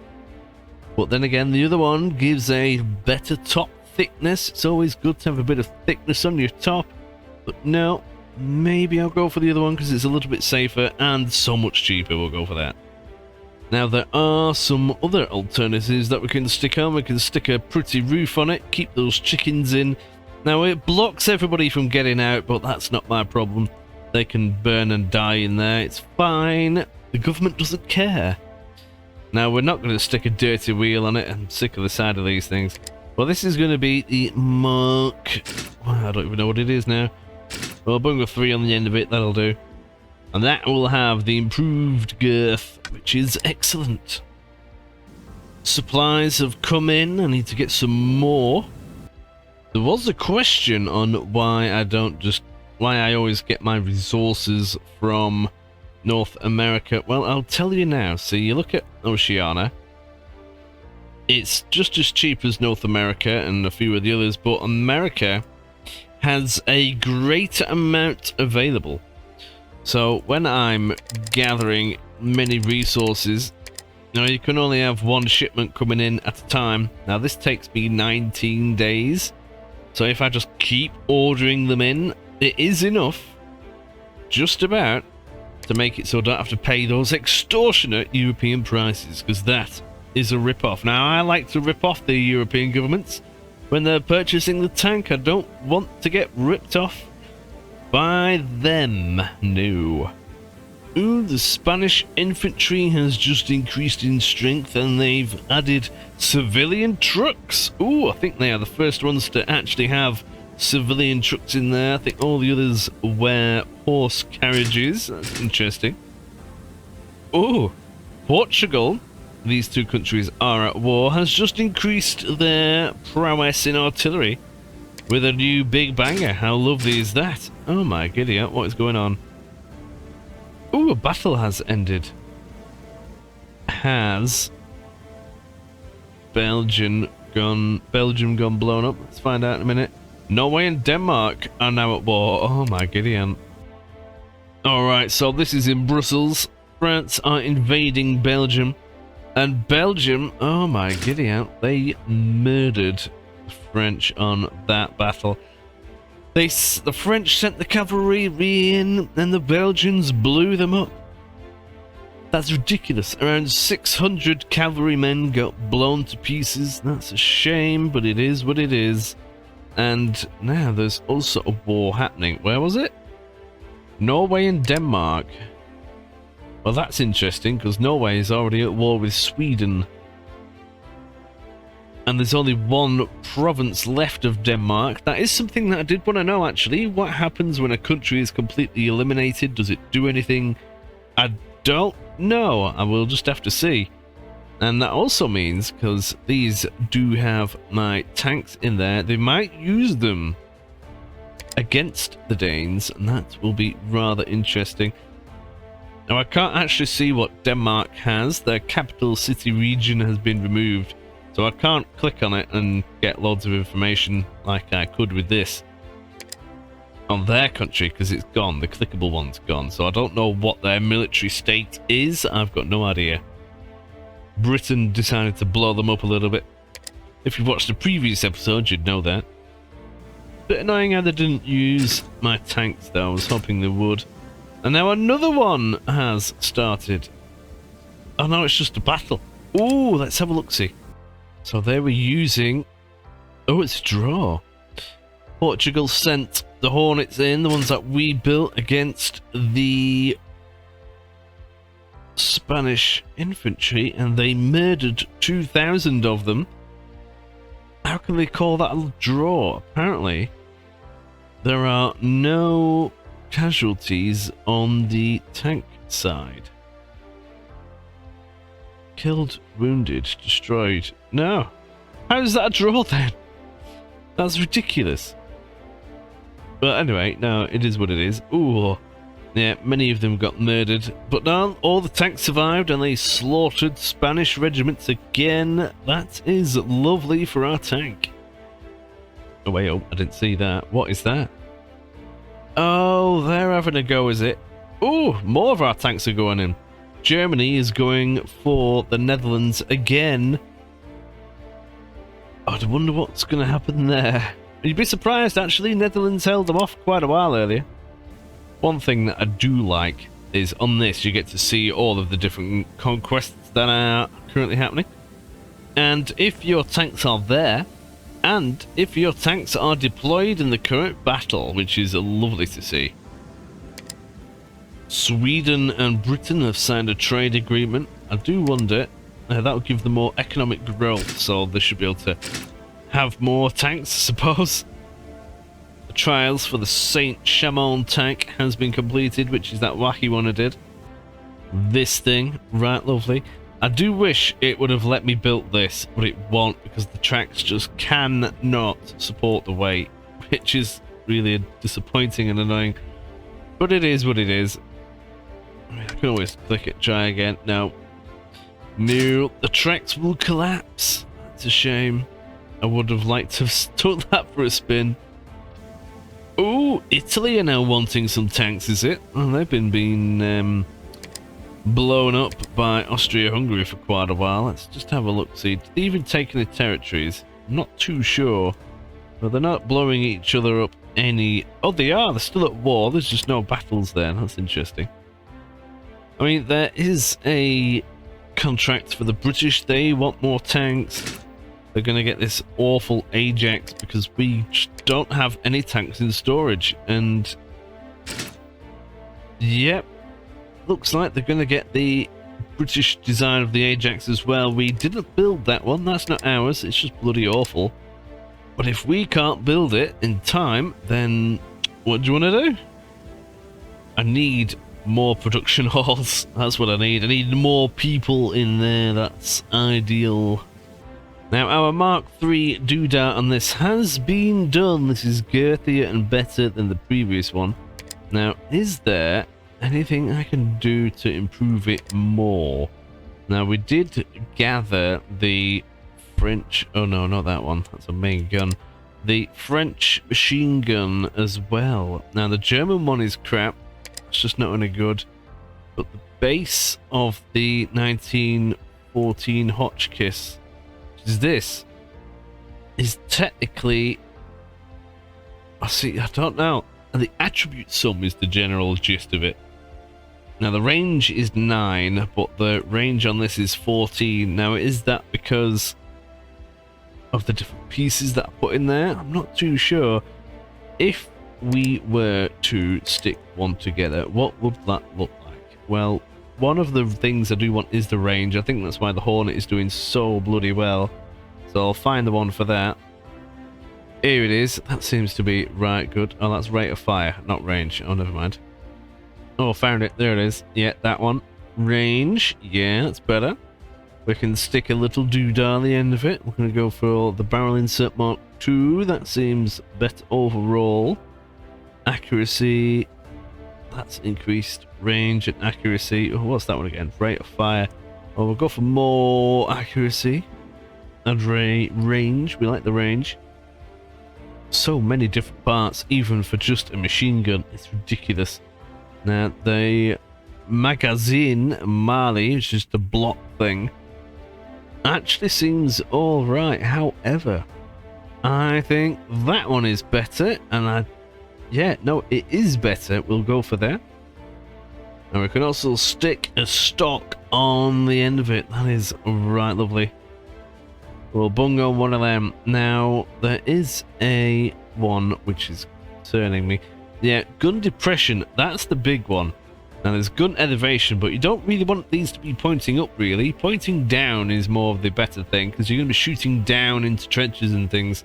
But then again, the other one gives a better top thickness. It's always good to have a bit of thickness on your top. But no, maybe I'll go for the other one because it's a little bit safer and so much cheaper. We'll go for that. Now, there are some other alternatives that we can stick on. We can stick a pretty roof on it, keep those chickens in. Now, it blocks everybody from getting out, but that's not my problem. They can burn and die in there. It's fine. The government doesn't care. Now, we're not going to stick a dirty wheel on it. I'm sick of the side of these things. Well, this is going to be the Mark... I don't even know what it is now. Well, bung a 3 on the end of it. That'll do. And that will have the improved girth, which is excellent. Supplies have come in. I need to get some more. There was a question on why I always get my resources from North America. Well, I'll tell you now. So you look at Oceania. It's just as cheap as North America and a few of the others, but America has a great amount available. So when I'm gathering many resources, Now you can only have one shipment coming in at a time. Now this takes me 19 days. So if I just keep ordering them in, it is enough, just about, to make it so I don't have to pay those extortionate European prices, because that is a rip-off. Now I like to rip off the European governments when they're purchasing the tank. I don't want to get ripped off by them. No. Ooh, the Spanish infantry has just increased in strength and they've added civilian trucks. Ooh, I think they are the first ones to actually have civilian trucks in there. I think all the others wear horse carriages. That's interesting. Ooh, Portugal, these two countries are at war, has just increased their prowess in artillery with a new big banger. How lovely is that? Oh my giddy up, what is going on? Ooh, a battle has ended. Has Belgium gone blown up? Let's find out in a minute. Norway and Denmark are now at war. Oh my Gideon. Alright, so this is in Brussels. France are invading Belgium. And Belgium, oh my Gideon, they murdered the French on that battle. The French sent the cavalry in and the Belgians blew them up. That's ridiculous. Around 600 cavalrymen got blown to pieces. That's a shame, but it is what it is. And now there's also a war happening. Where was it? Norway and Denmark. Well, that's interesting because Norway is already at war with Sweden. And there's only one province left of Denmark. That is something that I did want to know, actually. What happens when a country is completely eliminated? Does it do anything? I don't know. I will just have to see. And that also means, because these do have my tanks in there, they might use them against the Danes, and that will be rather interesting. Now, I can't actually see what Denmark has. Their capital city region has been removed. So I can't click on it and get loads of information like I could with this on their country, because it's gone. The clickable one's gone. So I don't know what their military state is. I've got no idea. Britain decided to blow them up a little bit. If you've watched the previous episode, you'd know that. Bit annoying how they didn't use my tanks though. I was hoping they would. And now another one has started. Oh no, it's just a battle. Ooh, let's have a look-see. So they were using... Oh, it's a draw. Portugal sent the Hornets in, the ones that we built, against the Spanish infantry, and they murdered 2,000 of them. How can they call that a draw? Apparently, there are no casualties on the tank side. Killed, wounded, destroyed. No. How is that a draw then? That's ridiculous. But anyway, no, it is what it is. Ooh. Yeah, many of them got murdered. But no, all the tanks survived and they slaughtered Spanish regiments again. That is lovely for our tank. Oh wait, oh, I didn't see that. What is that? Oh, they're having a go, is it? Ooh, more of our tanks are going in. Germany is going for the Netherlands again. I wonder what's going to happen there. You'd be surprised, actually. Netherlands held them off quite a while earlier. One thing that I do like is on this, you get to see all of the different conquests that are currently happening. And if your tanks are there, and if your tanks are deployed in the current battle, which is lovely to see. Sweden and Britain have signed a trade agreement. I do wonder, that will give them more economic growth, so they should be able to have more tanks, I suppose. The trials for the Saint Chamond tank has been completed, which is that wacky one I did. This thing, right, lovely. I do wish it would have let me build this, but it won't, because the tracks just cannot support the weight, which is really disappointing and annoying. But it is what it is. I can always click it, try again. No. No, the tracks will collapse. It's a shame. I would have liked to have took that for a spin. Oh, Italy are now wanting some tanks, is it? Well, they've been being blown up by Austria-Hungary for quite a while. Let's just have a look. See, did they even take any territories? I'm not too sure. But they're not blowing each other up any... Oh, they are. They're still at war. There's just no battles there. That's interesting. I mean, there is a contract for the British. They want more tanks. They're going to get this awful Ajax because we just don't have any tanks in storage. And... yep. Looks like they're going to get the British design of the Ajax as well. We didn't build that one. That's not ours. It's just bloody awful. But if we can't build it in time, then what do you want to do? I need more production halls. That's what I need. I need more people in there. That's ideal. Now, our Mark III doodah on this has been done. This is girthier and better than the previous one. Now, is there anything I can do to improve it more? Now, we did gather the French... oh no, not that one. That's a main gun. The French machine gun as well. Now, the German one is crap. It's just not any good. But the base of the 1914 Hotchkiss, which is this, is technically... I don't know. And the attribute sum is the general gist of it. Now, the range is 9, but the range on this is 14. Now, is that because of the different pieces that I put in there? I'm not too sure. If we were to stick one together, what would that look like? Well, one of the things I do want is the range. I think that's why the Hornet is doing so bloody well. So I'll find the one for that. Here it is. That seems to be right good. Oh, that's rate of fire, not range. Oh, never mind. Oh, found it. There it is. Yeah, that one. Range. Yeah, that's better. We can stick a little doodah on the end of it. We're going to go for the barrel insert Mark II. That seems better overall. Accuracy. That's increased range and accuracy. Oh, what's that one again? Rate of fire. Oh, we'll go for more accuracy and range. We like the range. So many different parts, even for just a machine gun. It's ridiculous. Now, the magazine Mali, which is the block thing, actually seems alright. However, I think that one is better, and yeah, no, it is better. We'll go for that. And we can also stick a stock on the end of it. That is right lovely. We'll bung on one of them. Now, there is a one which is concerning me. Yeah, gun depression, that's the big one. Now, there's gun elevation, but you don't really want these to be pointing up, really. Pointing down is more of the better thing, because you're going to be shooting down into trenches and things.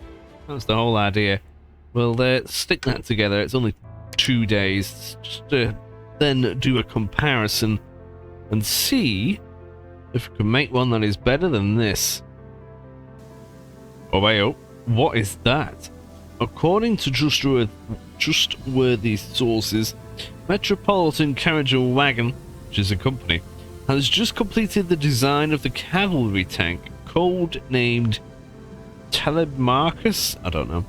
That's the whole idea. Well, stick that together. It's only 2 days. Just to then do a comparison and see if we can make one that is better than this. Oh, wait, oh, what is that? According to trustworthy sources, Metropolitan Carriage and Wagon, which is a company, has just completed the design of the cavalry tank, code-named Telemarcus? I don't know.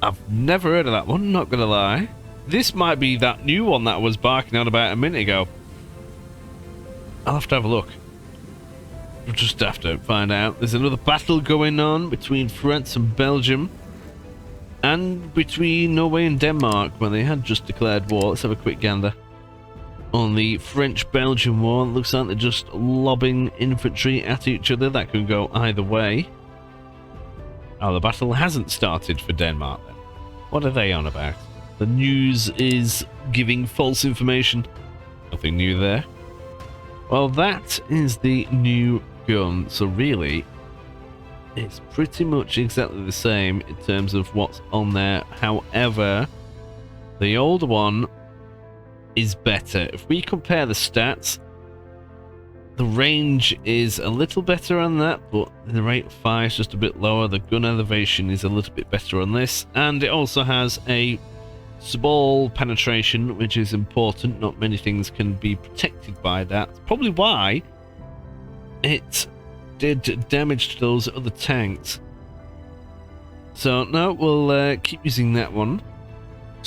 I've never heard of that one, not gonna lie. This might be that new one that I was barking on about a minute ago. I'll have to have a look. We'll just have to find out. There's another battle going on between France and Belgium, and between Norway and Denmark, where they had just declared war. Let's have a quick gander on the French-Belgian war. It looks like they're just lobbing infantry at each other. That could go either way. Oh, the battle hasn't started for Denmark then. What are they on about? The news is giving false information. Nothing new there. Well, that is the new gun. So really, it's pretty much exactly the same in terms of what's on there. However, the older one is better. If we compare the stats, the range is a little better on that, but the rate of fire is just a bit lower. The gun elevation is a little bit better on this, and it also has a small penetration, which is important. Not many things can be protected by that. It's probably why it did damage to those other tanks. So no, we'll keep using that one.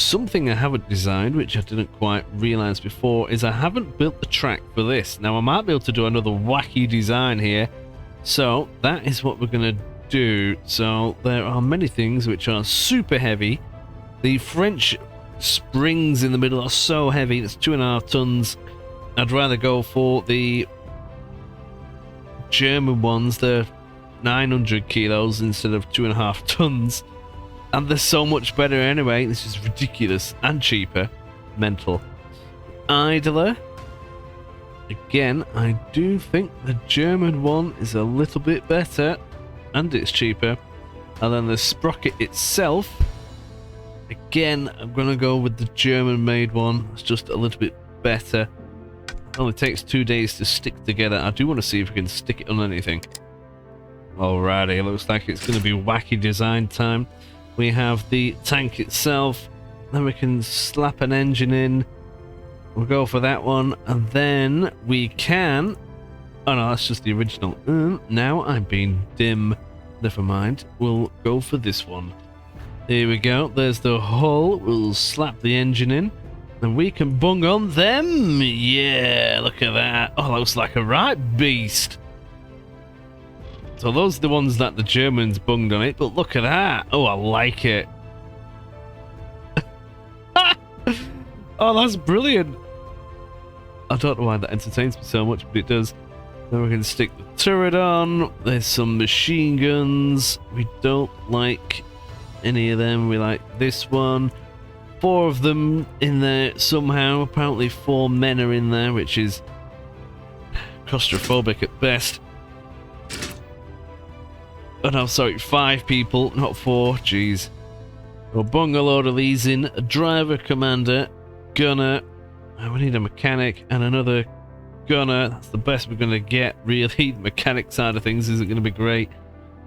something I haven't designed, which I didn't quite realise before, is I haven't built the track for this. Now, I might be able to do another wacky design here. So, that is what we're going to do. So, there are many things which are super heavy. The French springs in the middle are so heavy, it's 2.5 tons. I'd rather go for the German ones, they're 900 kilos instead of 2.5 tons. And they're so much better anyway. This is ridiculous and cheaper. Mental. Idler. Again, I do think the German one is a little bit better. And it's cheaper. And then the sprocket itself. Again, I'm going to go with the German made one. It's just a little bit better. It only takes 2 days to stick together. I do want to see if we can stick it on anything. Alrighty, it looks like it's going to be wacky design time. We have the tank itself, then we can slap an engine in, we'll go for that one, and then we can, oh no, that's just the original. Now I'm being dim, never mind, we'll go for this one. Here we go, there's the hull, we'll slap the engine in, and we can bung on them. Yeah, look at that. Oh, that looks like a right beast. So those are the ones that the Germans bunged on it, but look at that. Oh, I like it. Oh, that's brilliant. I don't know why that entertains me so much, but it does. Then we can stick the turret on. There's some machine guns. We don't like any of them. We like this one. 4 of them in there somehow. Apparently 4 men are in there, which is claustrophobic at best. Oh no, sorry, 5 people, not 4, jeez. We'll bung a load of these in. A driver, commander, gunner. We need a mechanic and another gunner. That's the best we're going to get, really. The mechanic side of things isn't going to be great.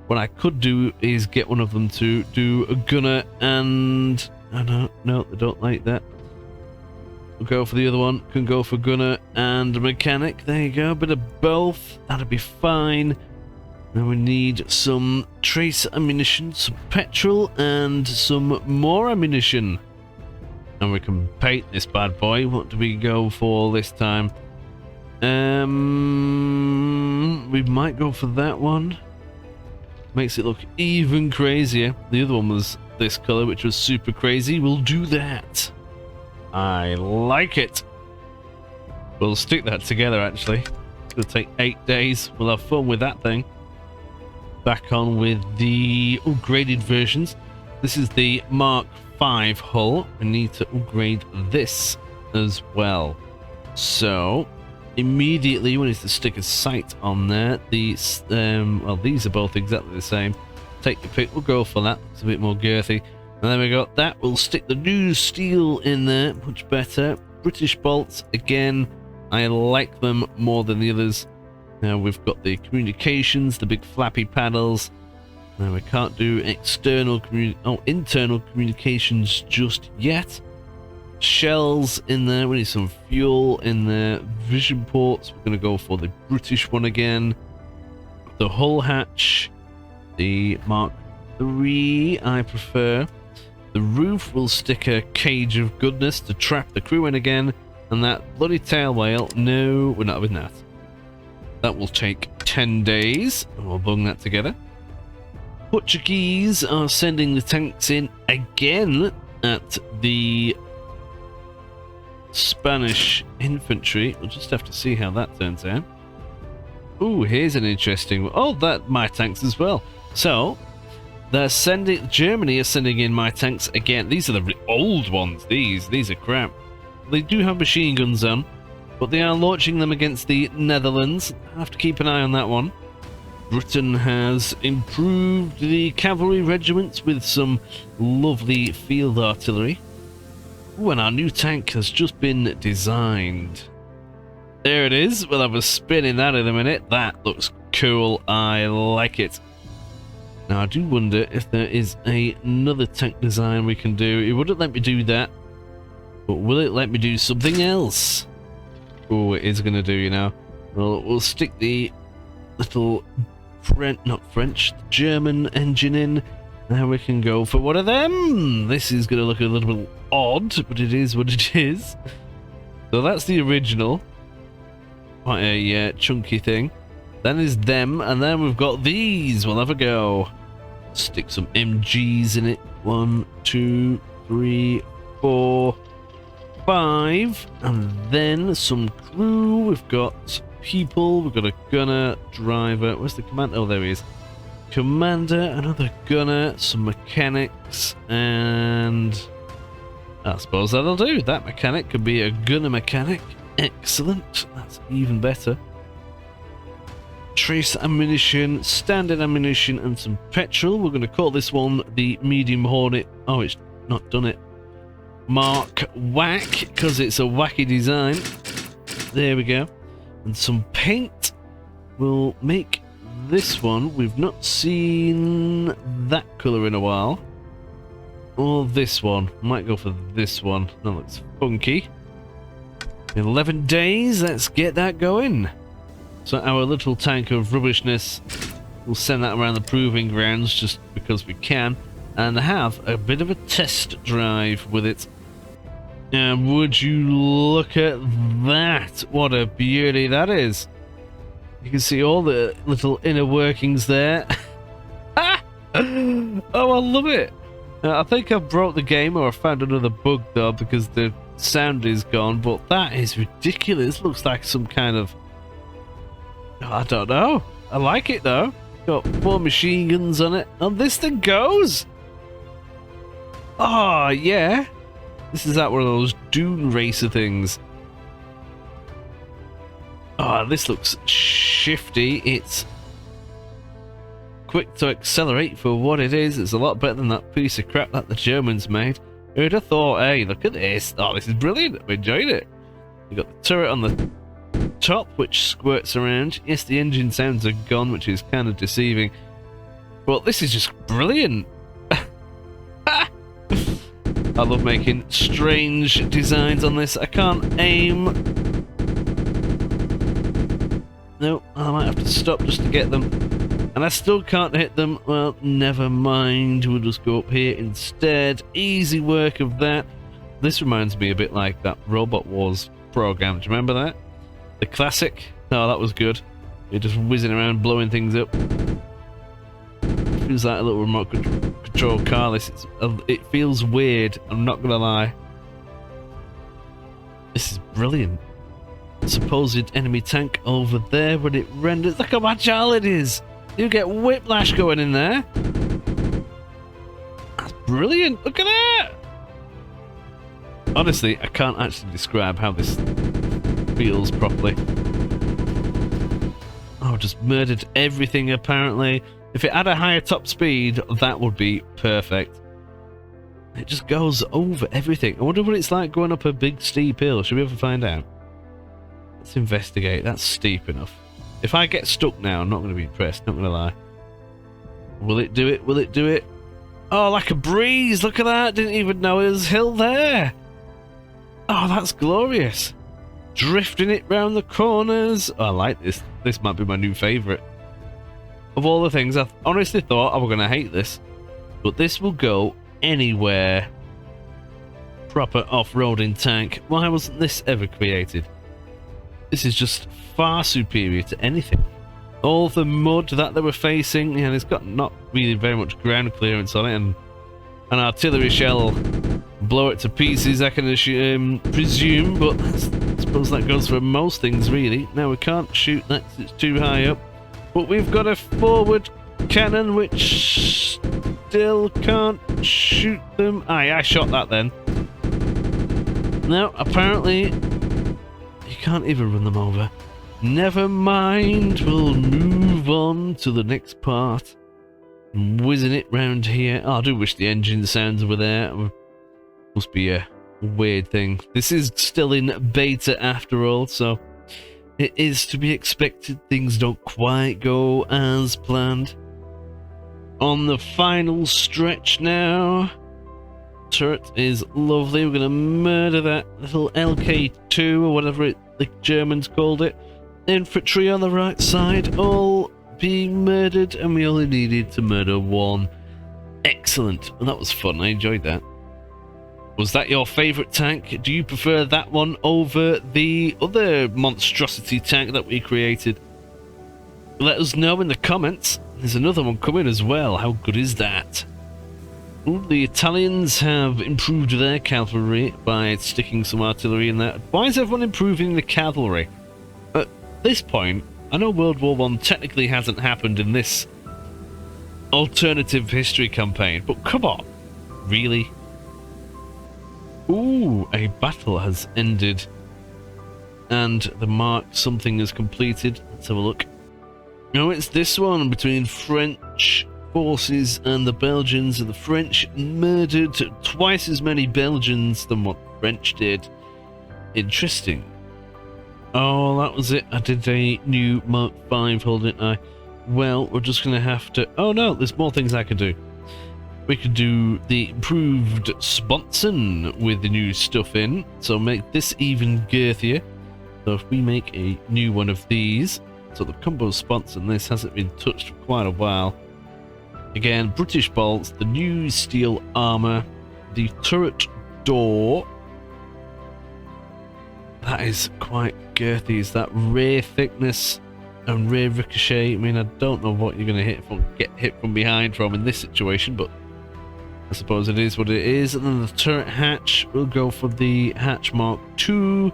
What I could do is get one of them to do a gunner and... oh no, they don't like that. We'll go for the other one. Can go for gunner and mechanic. There you go, a bit of both. That'll be fine. Now we need some trace ammunition, some petrol, and some more ammunition. And we can paint this bad boy. What do we go for this time? We might go for that one. Makes it look even crazier. The other one was this color, which was super crazy. We'll do that. I like it. We'll stick that together, actually. It's going to take 8 days. We'll have fun with that thing. Back on with the upgraded versions. This is the Mark V hull. We need to upgrade this as well. So immediately we need to stick a sight on there. These well, these are both exactly the same. Take your pick, we'll go for that. It's a bit more girthy. And then we got that. We'll stick the new steel in there, much better. British bolts, again, I like them more than the others. Now we've got the communications, the big flappy panels. Now we can't do internal communications just yet. Shells in there, we need some fuel in there. Vision ports, we're going to go for the British one again. The hull hatch, the Mark III I prefer. The roof will stick a cage of goodness to trap the crew in again. And that bloody tail whale, no, we're not having that. That will take 10 days, and we'll bung that together. Portuguese are sending the tanks in again at the Spanish infantry. We'll just have to see how that turns out. Ooh, here's an interesting one. Oh, that my tanks as well. So, they're sending... Germany are sending in my tanks again. These are the old ones. These are crap. They do have machine guns on, but they are launching them against the Netherlands. I have to keep an eye on that one. Britain has improved the cavalry regiments with some lovely field artillery. Ooh, and our new tank has just been designed. There it is. We'll have a spin in that in a minute. That looks cool. I like it. Now, I do wonder if there is another tank design we can do. It wouldn't let me do that. But will it let me do something else? Oh, it is going to do, you know. Well, we'll stick the little German engine in. Now we can go for one of them. This is going to look a little bit odd, but it is what it is. So that's the original. Quite a chunky thing. Then is them, and then we've got these. We'll have a go. Stick some MGs in it. 1, 2, 3, 4, 5. And then some crew. We've got people. We've got a gunner, driver. Where's the commander? Oh, there he is. Commander, another gunner, some mechanics, and I suppose that'll do. That mechanic could be a gunner mechanic. Excellent. That's even better. Trace ammunition, standard ammunition, and some petrol. We're going to call this one the Medium Hornet. Oh, it's not done it. Mark Whack, because it's a wacky design. There we go. And some paint. We'll make this one. We've not seen that colour in a while. Or this one. Might go for this one. That looks funky. 11 days, let's get that going. So our little tank of rubbishness, we'll send that around the proving grounds just because we can, and have a bit of a test drive with it. And would you look at that? What a beauty that is. You can see all the little inner workings there. Oh, I love it. I think I broke the game, or I found another bug though, because the sound is gone, but that is ridiculous. Looks like some kind of... I don't know. I like it though. Got 4 machine guns on it, and this thing goes! Oh, yeah. This is like one of those Dune Racer things. Oh, this looks shifty. It's quick to accelerate for what it is. It's a lot better than that piece of crap that the Germans made. Who'd have thought, hey, look at this. Oh, this is brilliant. I'm enjoying it. You've got the turret on the top, which squirts around. Yes, the engine sounds are gone, which is kind of deceiving. But this is just brilliant. I love making strange designs on this. I can't aim. No, I might have to stop just to get them. And I still can't hit them. Well, never mind. We'll just go up here instead. Easy work of that. This reminds me a bit like that Robot Wars program. Do you remember that? The classic? Oh, that was good. You're just whizzing around, blowing things up. Feels like a little remote control car. It feels weird. I'm not gonna lie. This is brilliant. Supposed enemy tank over there when it renders. Look how agile it is. You get whiplash going in there. That's brilliant. Look at that. Honestly, I can't actually describe how this feels properly. Oh, just murdered everything apparently. If it had a higher top speed, that would be perfect. It just goes over everything. I wonder what it's like going up a big steep hill. Should we ever find out? Let's investigate. That's steep enough. If I get stuck now, I'm not going to be impressed. Not going to lie. Will it do it? Will it do it? Oh, like a breeze. Look at that. Didn't even know there was a hill there. Oh, that's glorious. Drifting it round the corners. Oh, I like this. This might be my new favourite. Of all the things, I honestly thought I was going to hate this. But this will go anywhere. Proper off-roading tank. Why wasn't this ever created? This is just far superior to anything. All the mud that they were facing, and it's got not really very much ground clearance on it, and an artillery shell will blow it to pieces, I can presume, but I suppose that goes for most things really. Now we can't shoot that 'cause it's too high up, but we've got a forward cannon which still can't shoot them. Aye, I shot that then. No, apparently you can't even run them over. Never mind, we'll move on to the next part. I'm whizzing it round here. Oh, I do wish the engine sounds were there. Must be a weird thing. This is still in beta after all, so it is to be expected. Things don't quite go as planned. On the final stretch now. Turret is lovely. We're going to murder that little LK2 or whatever the Germans called it. Infantry on the right side, all being murdered, and we only needed to murder one. Excellent. Well, that was fun. I enjoyed that. Was that your favourite tank? Do you prefer that one over the other monstrosity tank that we created? Let us know in the comments. There's another one coming as well. How good is that? Ooh, the Italians have improved their cavalry by sticking some artillery in there. Why is everyone improving the cavalry? At this point, I know World War I technically hasn't happened in this alternative history campaign, but come on. Really? Ooh, a battle has ended. And the marked something is completed. Let's have a look. No, it's this one between French forces and the Belgians. And the French murdered twice as many Belgians than what French did. Interesting. Oh, that was it. I did a new Mark 5 hull, didn't I? Well, we're just going to have to... Oh no, there's more things I can do. We could do the improved sponson with the new stuff in, so make this even girthier. So if we make a new one of these, so the combo sponson, this hasn't been touched for quite a while. Again, British bolts, the new steel armor, the turret door. That is quite girthy. Is that rear thickness and rear ricochet? I mean, I don't know what you're going to get hit from behind from in this situation, but I suppose it is what it is. And then the turret hatch, we'll go for the hatch Mark II.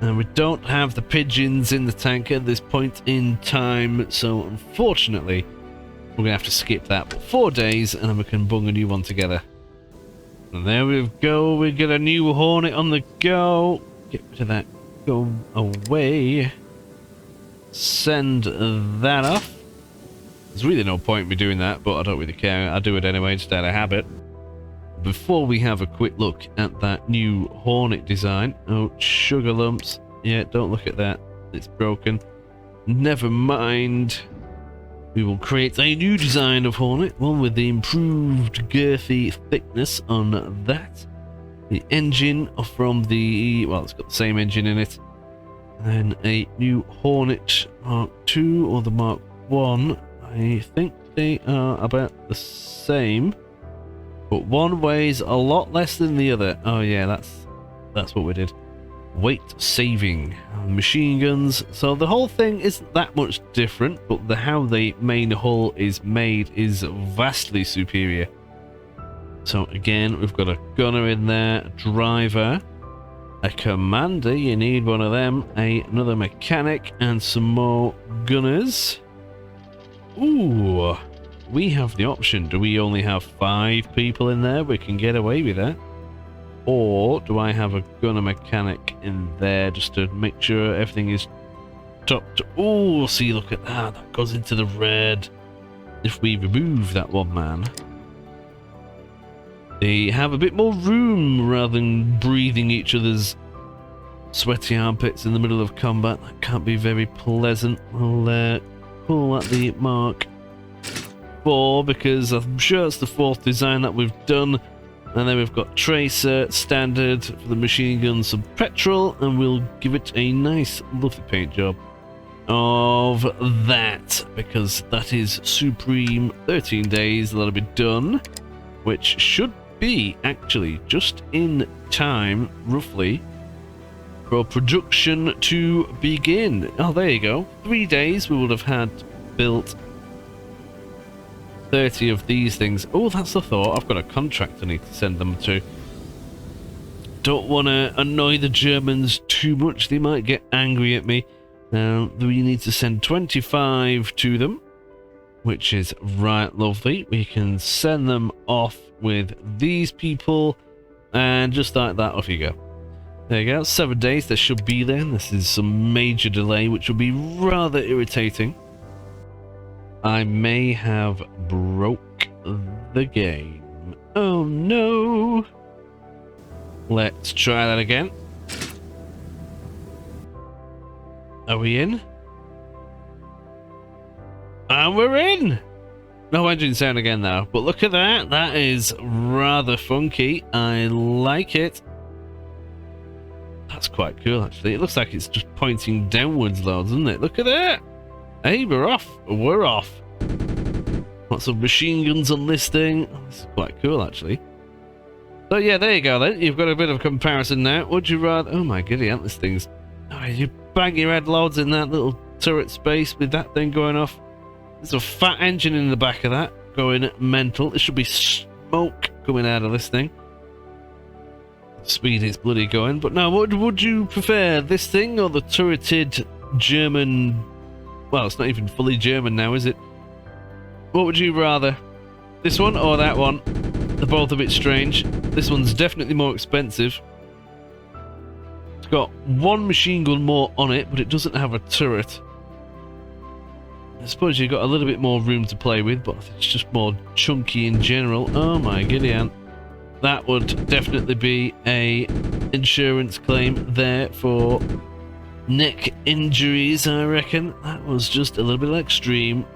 And we don't have the pigeons in the tank at this point in time, so unfortunately, we're going to have to skip that for 4 days, and then we can bung a new one together. And there we go, we get a new Hornet on the go. Get rid of that, go away. Send that off. There's really no point in me doing that, but I don't really care. I do it anyway, just out of habit. Before we have a quick look at that new Hornet design. Oh, sugar lumps. Yeah, don't look at that. It's broken. Never mind. We will create a new design of Hornet, one with the improved girthy thickness on that. The engine from the... well, it's got the same engine in it. And then a new Hornet Mark II or the Mark I. I think they are about the same, but one weighs a lot less than the other. Oh yeah, that's what we did. Weight saving machine guns. So the whole thing isn't that much different, but how the main hull is made is vastly superior. So again, we've got a gunner in there, a driver, a commander. You need one of them. Another mechanic and some more gunners. Ooh, we have the option. Do we only have 5 people in there? We can get away with that. Or do I have a gunner mechanic in there just to make sure everything is top to... Oh, see, look at that. That goes into the red. If we remove that one man, they have a bit more room rather than breathing each other's sweaty armpits in the middle of combat. That can't be very pleasant. We'll pull at the Mark IV because I'm sure it's the 4th design that we've done. And then we've got Tracer, Standard for the machine gun, some petrol, and we'll give it a nice, lovely paint job of that because that is supreme. 13 days, that'll be done, which should be actually just in time, roughly, for production to begin. Oh, there you go. 3 days we would have had built 30 of these things. Oh, that's the thought. I've got a contract I need to send them to. Don't want to annoy the Germans too much. They might get angry at me. We need to send 25 to them, which is right lovely. We can send them off with these people, and just like that, off you go. There you go. 7 days. They should be there. This is some major delay, which will be rather irritating. I may have broke the game. Oh no! Let's try that again. Are we in? And we're in! No engine sound again now, but look at that. That is rather funky. I like it. That's quite cool actually. It looks like it's just pointing downwards though, doesn't it? Look at that! Hey, we're off. We're off. Lots of machine guns on this thing. Oh, this is quite cool, actually. So yeah, there you go then. You've got a bit of comparison now. Would you rather... Oh my giddy aunt, this thing's... Oh, you bang your head loads in that little turret space with that thing going off. There's a fat engine in the back of that going mental. There should be smoke coming out of this thing. Speed is bloody going. But now, what would you prefer? This thing or the turreted German... Well, it's not even fully German now, is it? What would you rather? This one or that one? They're both a bit strange. This one's definitely more expensive. It's got one machine gun more on it, but it doesn't have a turret. I suppose you've got a little bit more room to play with, but it's just more chunky in general. Oh my giddy aunt. That would definitely be a insurance claim there for neck injuries, I reckon. That was just a little bit extreme.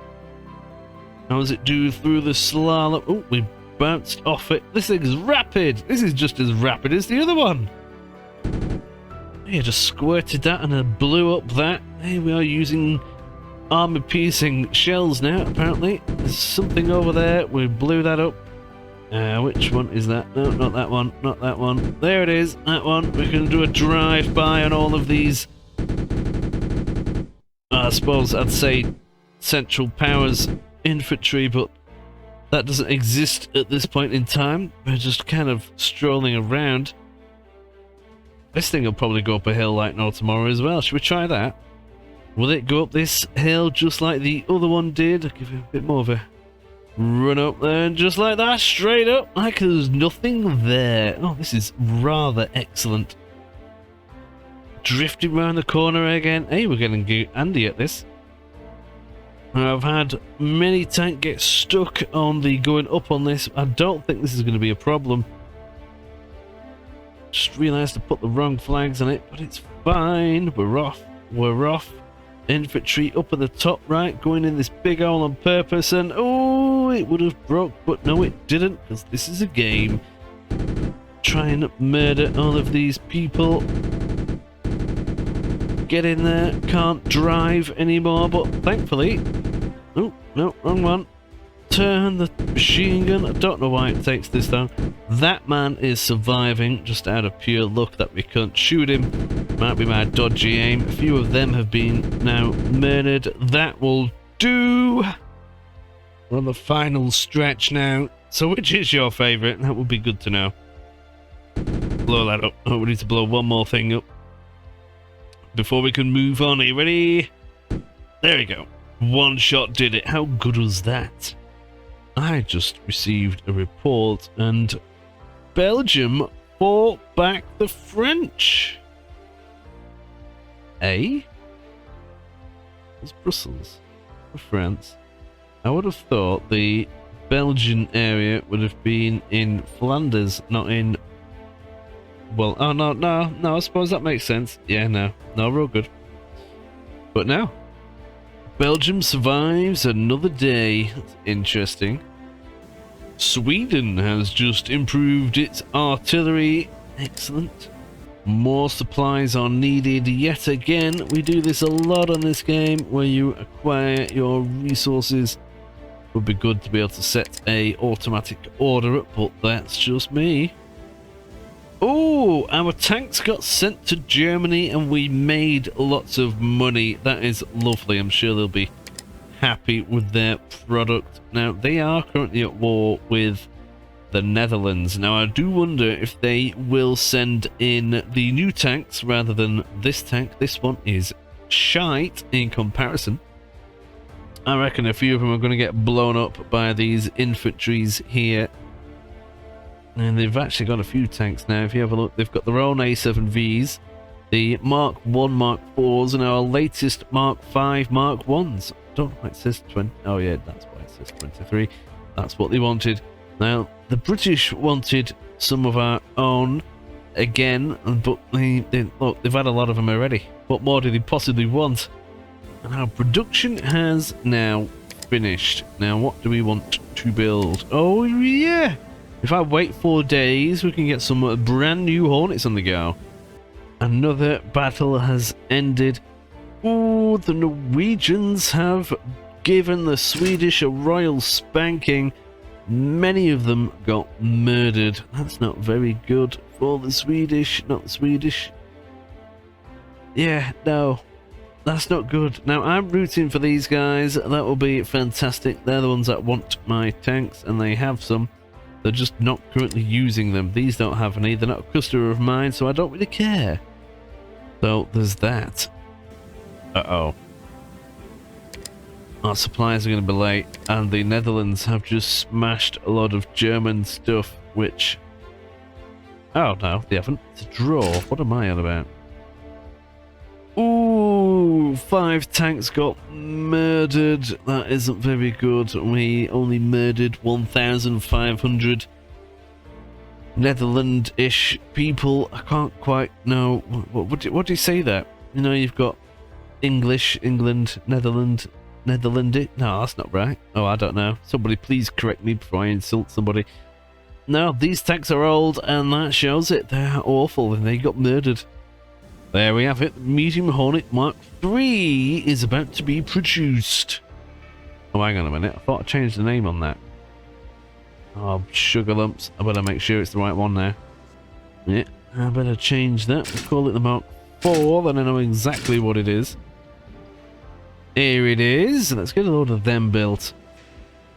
How does it do through the slalom? Oh, we bounced off it. This thing's rapid. This is just as rapid as the other one. Yeah, just squirted that and it blew up that. Hey, we are using armor-piercing shells now, apparently. There's something over there. We blew that up. Which one is that? No, not that one. Not that one. There it is. That one. We can do a drive-by on all of these. I suppose I'd say Central Powers infantry, but that doesn't exist at this point in time. We're just kind of strolling around. This thing will probably go up a hill like no tomorrow as well. Should we try that? Will it go up this hill just like the other one did? I'll give it a bit more of a run up there, and just like that, straight up, like there's nothing there. Oh, this is rather excellent. Drifting around the corner again. Hey, we're getting Andy at this. I've had many tanks get stuck on the going up on this. I don't think this is going to be a problem. Just realised to put the wrong flags on it, but it's fine. We're off. We're off. Infantry up at the top right, going in this big hole on purpose, and oh, it would have broke, but no, it didn't, because this is a game. Try and murder all of these people. Get in there. Can't drive anymore, but thankfully... Oh, no, wrong one. Turn the machine gun. I don't know why it takes this long. That man is surviving just out of pure luck that we couldn't shoot him. Might be my dodgy aim. A few of them have been now murdered. That will do. We're on the final stretch now. So which is your favourite? That would be good to know. Blow that up. Oh, we need to blow one more thing up before we can move on. Are you ready? There we go. One shot did it. How good was that? I just received a report and Belgium fought back the French. Eh? It's Brussels or France. I would have thought the Belgian area would have been in Flanders, not in... Well, oh no, I suppose that makes sense. Yeah, no, we're all good. But no. Belgium survives another day. That's interesting. Sweden has just improved its artillery. Excellent. More supplies are needed yet again. We do this a lot on this game, where you acquire your resources. Would be good to be able to set a automatic order up, but that's just me. Oh, our tanks got sent to Germany and we made lots of money. That is lovely. I'm sure they'll be happy with their product. Now, they are currently at war with the Netherlands. Now, I do wonder if they will send in the new tanks rather than this tank. This one is shite in comparison. I reckon a few of them are going to get blown up by these infantries here. And they've actually got a few tanks now. If you have a look, they've got their own A7Vs, the Mark 1, Mark 4s, and our latest Mark 5, Mark 1s. I don't know why it says 20. Oh yeah, that's why it says 23. That's what they wanted. Now, the British wanted some of our own again, but look, they've had a lot of them already. What more do they possibly want? And our production has now finished. Now, what do we want to build? Oh yeah! If I wait 4 days, we can get some brand new Hornets on the go. Another battle has ended. Ooh, the Norwegians have given the Swedish a royal spanking. Many of them got murdered. That's not very good for the Swedish. Not the Swedish. Yeah, no. That's not good. Now, I'm rooting for these guys. That will be fantastic. They're the ones that want my tanks, and they have some. They're just not currently using them. These don't have any. They're not a customer of mine, so I don't really care. So, there's that. Uh-oh. Our supplies are going to be late, and the Netherlands have just smashed a lot of German stuff, which... Oh, no, they haven't. It's a draw. What am I on about? Ooh, 5 tanks got murdered. That isn't very good. We only murdered 1,500 Netherland-ish people. I can't quite know. What do you say there? You know, you've got English, England, Netherlands. Netherlandic? No, that's not right. Oh, I don't know. Somebody please correct me before I insult somebody. No, these tanks are old, and that shows it. They're awful, and they got murdered. There we have it. Medium Hornet Mark III is about to be produced. Oh, hang on a minute. I thought I changed the name on that. Oh, sugar lumps. I better make sure it's the right one now. Yeah, I better change that. We'll call it the Mark IV, then I know exactly what it is. Here it is. Let's get a load of them built.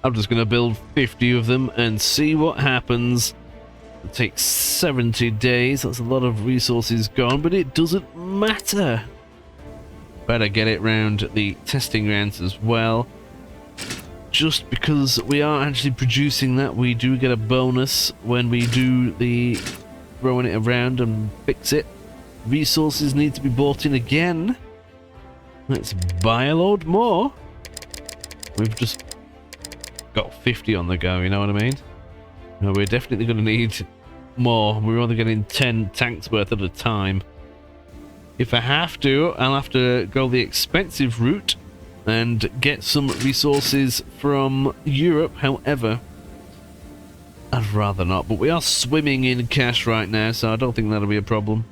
I'm just going to build 50 of them and see what happens. It takes 70 days. That's a lot of resources gone, but it doesn't matter. Better get it round the testing grounds as well. Just because we are actually producing that, we do get a bonus when we do the throwing it around and fix it. Resources need to be bought in again. Let's buy a load more. We've just got 50 on the go, you know what I mean? No, we're definitely going to need more. We're only getting 10 tanks worth at a time. If I have to, I'll have to go the expensive route and get some resources from Europe. However, I'd rather not. But we are swimming in cash right now, so I don't think that'll be a problem.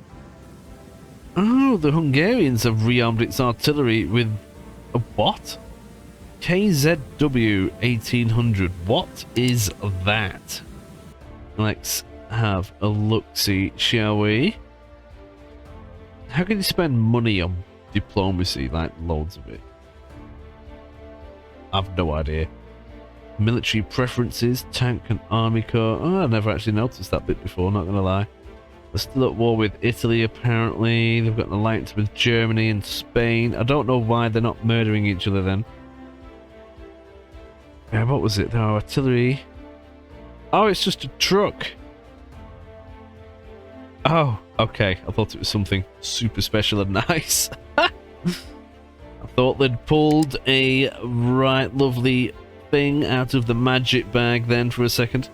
Oh, the Hungarians have rearmed its artillery with a what? KZW 1800. What is that? Let's have a look-see, shall we? How can you spend money on diplomacy, like loads of it? I've no idea. Military preferences, tank and army corps. Oh, I never actually noticed that bit before, not gonna lie. They're still at war with Italy, apparently. They've got an alliance with Germany and Spain. I don't know why they're not murdering each other then. Yeah, what was it? Their artillery. Oh, it's just a truck. Oh, okay. I thought it was something super special and nice. I thought they'd pulled a right lovely thing out of the magic bag then for a second.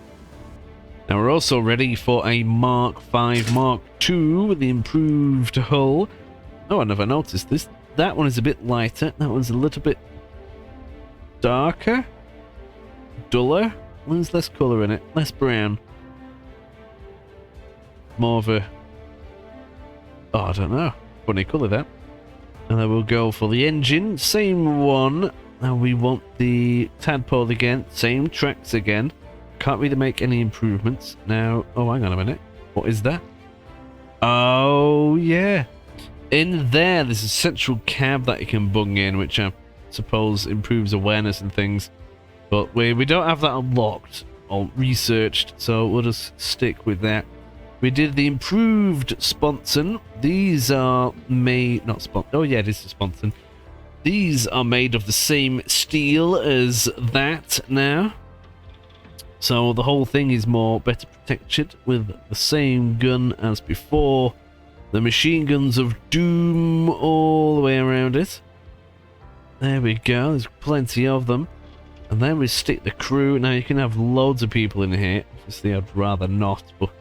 Now we're also ready for a Mark V Mark II with the improved hull. Oh, I never noticed this. That one is a bit lighter. That one's a little bit darker. Duller. There's less colour in it. Less brown. More of a... Oh, I don't know. Funny colour that. And then we'll go for the engine. Same one. Now we want the tadpole again. Same tracks again. Can't really make any improvements. Now... Oh, hang on a minute. What is that? Oh, yeah. In there's a central cab that you can bung in, which I suppose improves awareness and things. But we don't have that unlocked or researched, so we'll just stick with that. We did the improved sponson. These are made... Not sponson. Oh, yeah, it is a sponson. These are made of the same steel as that now. So the whole thing is better protected with the same gun as before. The machine guns of doom all the way around it. There we go. There's plenty of them. And then we stick the crew. Now you can have loads of people in here. Obviously I'd rather not, but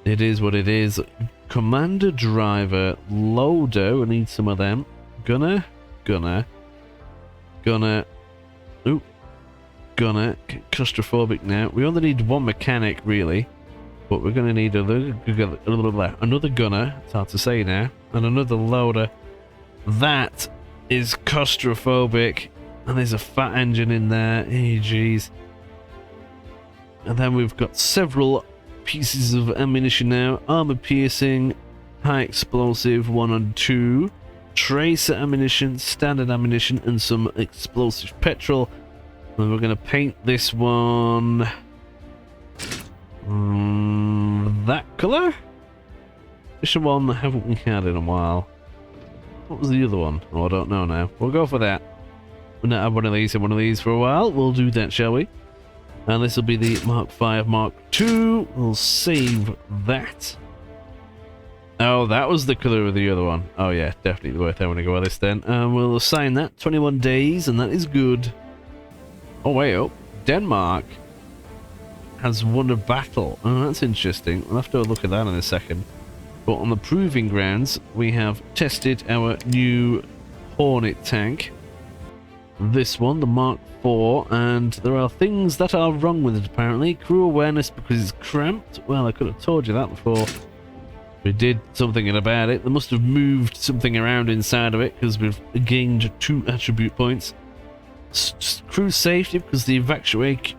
it is what it is. Commander, driver, loader. We need some of them. Gunner. Ooh. Gunner. Claustrophobic now. We only need one mechanic really. But we're going to need another gunner. It's hard to say now. And another loader. That is claustrophobic. And there's a fat engine in there. Hey, jeez. And then we've got several pieces of ammunition now. Armor piercing, high explosive 1 and 2, tracer ammunition, standard ammunition, and some explosive petrol. And we're going to paint this one that colour. This one haven't we had in a while. What was the other one? Oh, I don't know now. We'll go for that. We'll not have one of these and one of these for a while. We'll do that, shall we? And this will be the Mark 5 Mark II. We'll save that. Oh, that was the colour of the other one. Oh yeah, definitely worth having a go at this then. We'll assign that 21 days, and that is good. Oh wait, oh, Denmark has won a battle. Oh, that's interesting. We'll have to look at that in a second. But on the proving grounds, we have tested our new Hornet tank. This one, the Mark IV, and there are things that are wrong with it apparently. Crew awareness because it's cramped. Well, I could have told you that before we did something about it. They must have moved something around inside of it because we've gained 2 attribute points. Crew safety because the evacuation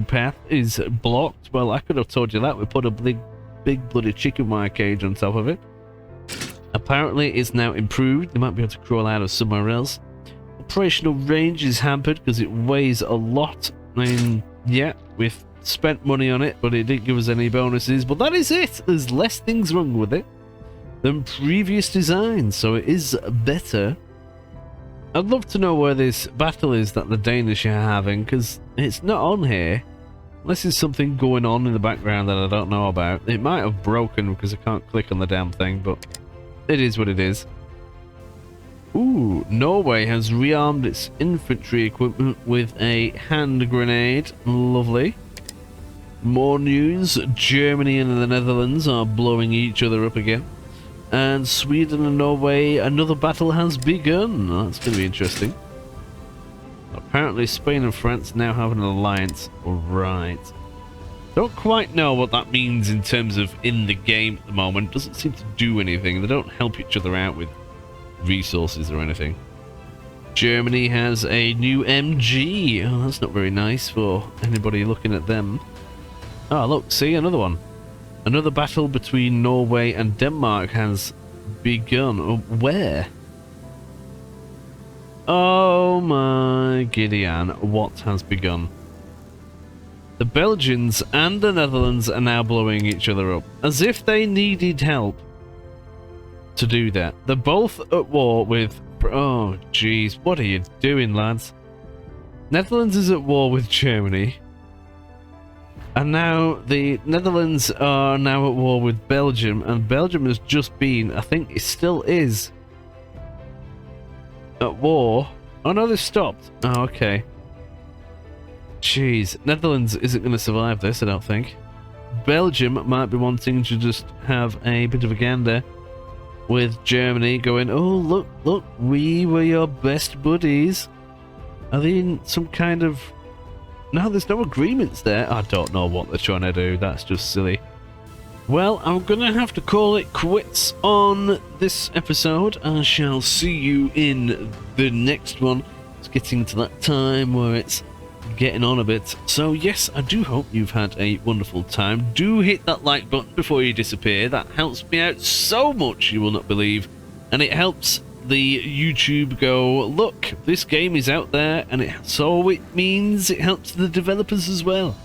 path is blocked. Well, I could have told you that. We put a big bloody chicken wire cage on top of it. Apparently it's now improved. They might be able to crawl out of somewhere else. Operational range is hampered because it weighs a lot. I mean, yeah, we've spent money on it, but it didn't give us any bonuses. But that is it. There's less things wrong with it than previous designs, so it is better. I'd love to know where this battle is that the Danish are having, because it's not on here. Unless there's something going on in the background that I don't know about. It might have broken because I can't click on the damn thing, but it is what it is. Ooh, Norway has rearmed its infantry equipment with a hand grenade. Lovely. More news. Germany and the Netherlands are blowing each other up again. And Sweden and Norway, another battle has begun. That's going to be interesting. Apparently Spain and France now have an alliance. Right. Don't quite know what that means in terms of in the game at the moment. Doesn't seem to do anything. They don't help each other out with resources or anything. Germany has a new MG. Oh, that's not very nice for anybody looking at them. Oh, look, see, another one. Another battle between Norway and Denmark has begun. Oh, where? Oh my Gideon, what has begun? The Belgians and the Netherlands are now blowing each other up, as if they needed help to do that. They're both at war with... Oh, jeez, what are you doing, lads? Netherlands is at war with Germany. And now the Netherlands are now at war with Belgium, and Belgium has just been, I think it still is, at war. Oh no, they've stopped. Oh, okay. Jeez, Netherlands isn't going to survive this, I don't think. Belgium might be wanting to just have a bit of a gander with Germany, going, oh, look, we were your best buddies. Are they in some kind of... No, there's no agreements there. I don't know what they're trying to do. That's just silly. Well, I'm going to have to call it quits on this episode. I shall see you in the next one. It's getting to that time where it's getting on a bit. So yes, I do hope you've had a wonderful time. Do hit that like button before you disappear. That helps me out so much, you will not believe. And it helps the YouTube go, look, this game is out there, and so it means it helps the developers as well,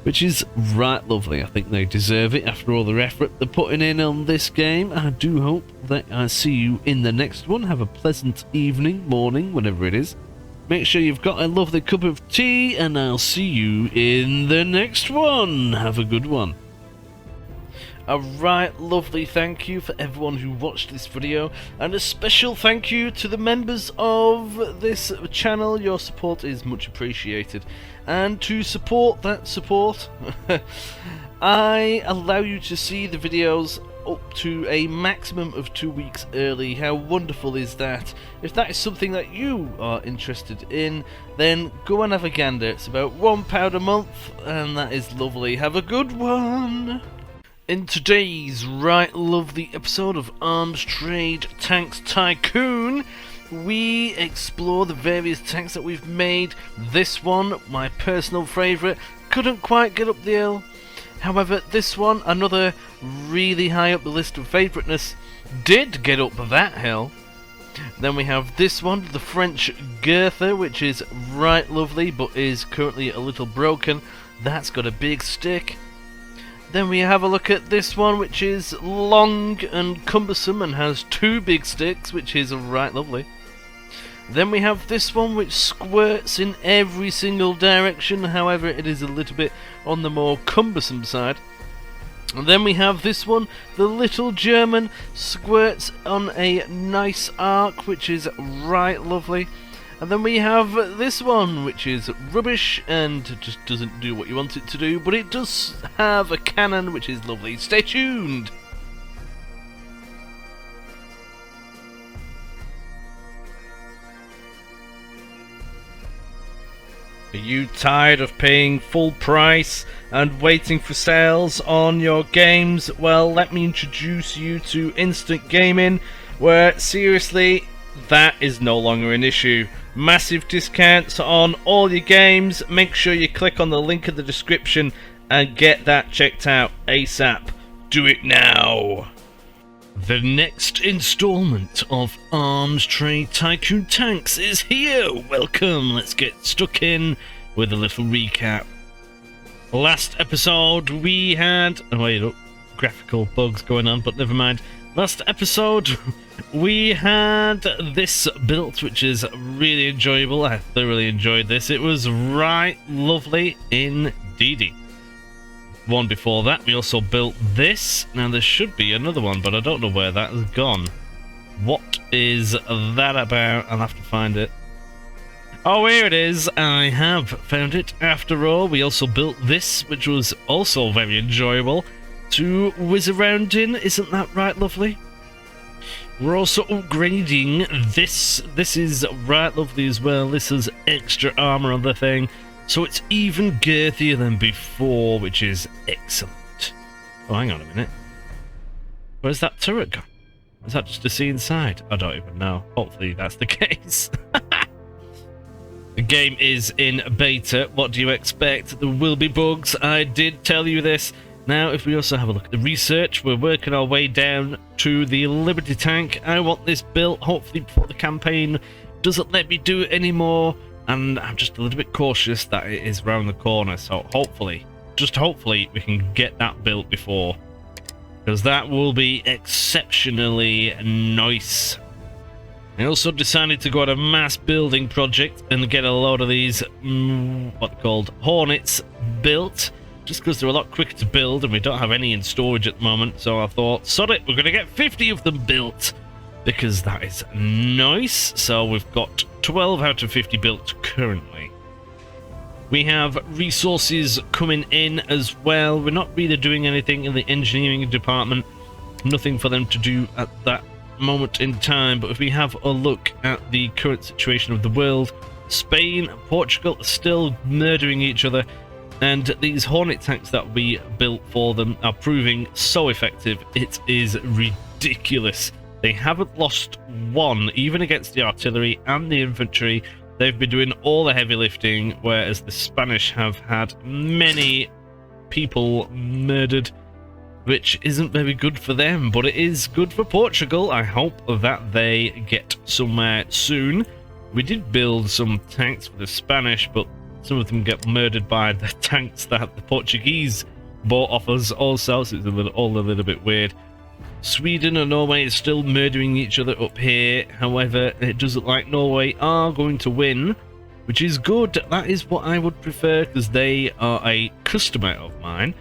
which is right lovely. I think they deserve it after all the effort they're putting in on this game. I do hope that I see you in the next one. Have a pleasant evening, morning, whatever it is. Make sure you've got a lovely cup of tea, and I'll see you in the next one. Have a good one. Alright, lovely, thank you for everyone who watched this video, and a special thank you to the members of this channel. Your support is much appreciated, and to support that support I allow you to see the videos up to a maximum of 2 weeks early. How wonderful is that? If that is something that you are interested in, then go and have a gander. It's about £1 a month, and that is lovely. Have a good one. In today's right lovely episode of Arms Trade Tanks Tycoon, we explore the various tanks that we've made. This one, my personal favourite, couldn't quite get up the hill. However, this one, another really high up the list of favouriteness, did get up that hill. Then we have this one, the French Girther, which is right lovely but is currently a little broken. That's got a big stick. Then we have a look at this one, which is long and cumbersome and has 2 big sticks, which is right lovely. Then we have this one, which squirts in every single direction, however it is a little bit on the more cumbersome side. And then we have this one, the little German, squirts on a nice arc, which is right lovely. And then we have this one, which is rubbish and just doesn't do what you want it to do, but it does have a cannon, which is lovely. Stay tuned! Are you tired of paying full price and waiting for sales on your games? Well, let me introduce you to instant gaming, where seriously, that is no longer an issue. Massive discounts on all your games. Make sure you click on the link in the description and get that checked out ASAP. Do it now! The next installment of Arms Trade Tycoon Tanks is here! Welcome! Let's get stuck in with a little recap. Last episode we had... Oh wait, look, graphical bugs going on, but never mind. Last episode we had this built, which is really enjoyable. I thoroughly enjoyed this. It was right lovely indeedy. One before that, we also built this. Now there should be another one, but I don't know where that has gone. What is that about? I'll have to find it. Oh, here it is. I have found it. After all, we also built this, which was also very enjoyable to whiz around in. Isn't that right, lovely? We're also upgrading this. This is right lovely as well. This has extra armor on the thing. So it's even girthier than before, which is excellent. Oh, hang on a minute. Where's that turret gone? Is that just to see inside? I don't even know. Hopefully that's the case. The game is in beta. What do you expect? There will be bugs. I did tell you this. Now, if we also have a look at the research, we're working our way down to the Liberty tank. I want this built, hopefully, before the campaign doesn't let me do it anymore. And I'm just a little bit cautious that it is round the corner, so hopefully, just hopefully, we can get that built before. Because that will be exceptionally nice. I also decided to go on a mass building project and get a load of these, what they're called, Hornets built. Just because they're a lot quicker to build and we don't have any in storage at the moment. So I thought, sod it, we're going to get 50 of them built. Because that is nice. So we've got 12 out of 50 built currently. We have resources coming in as well. We're not really doing anything in the engineering department. Nothing for them to do at that moment in time. But if we have a look at the current situation of the world, Spain and Portugal are still murdering each other. And these Hornet tanks that we built for them are proving so effective. It is ridiculous. They haven't lost one, even against the artillery and the infantry. They've been doing all the heavy lifting, whereas the Spanish have had many people murdered, which isn't very good for them, but it is good for Portugal. I hope that they get somewhere soon. We did build some tanks for the Spanish, but some of them get murdered by the tanks that the Portuguese bought off us also, so it's all a little bit weird. Sweden and Norway is still murdering each other up here. However, it does look like Norway are going to win, which is good. That is what I would prefer, because they are a customer of mine.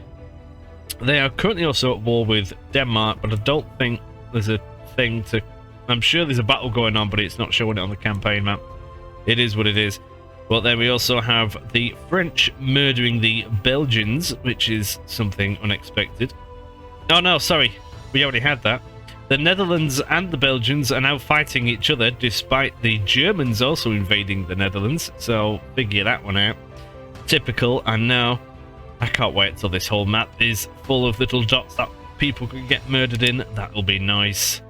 They are currently also at war with Denmark, but I don't think there's a thing to... I'm sure there's a battle going on, but it's not showing it on the campaign map. It is what it is. But then we also have the French murdering the Belgians, which is something unexpected. Oh no, sorry. We already had that. The Netherlands and the Belgians are now fighting each other, despite the Germans also invading the Netherlands. So, figure that one out. Typical, I know. I can't wait till this whole map is full of little dots that people can get murdered in. That'll be nice.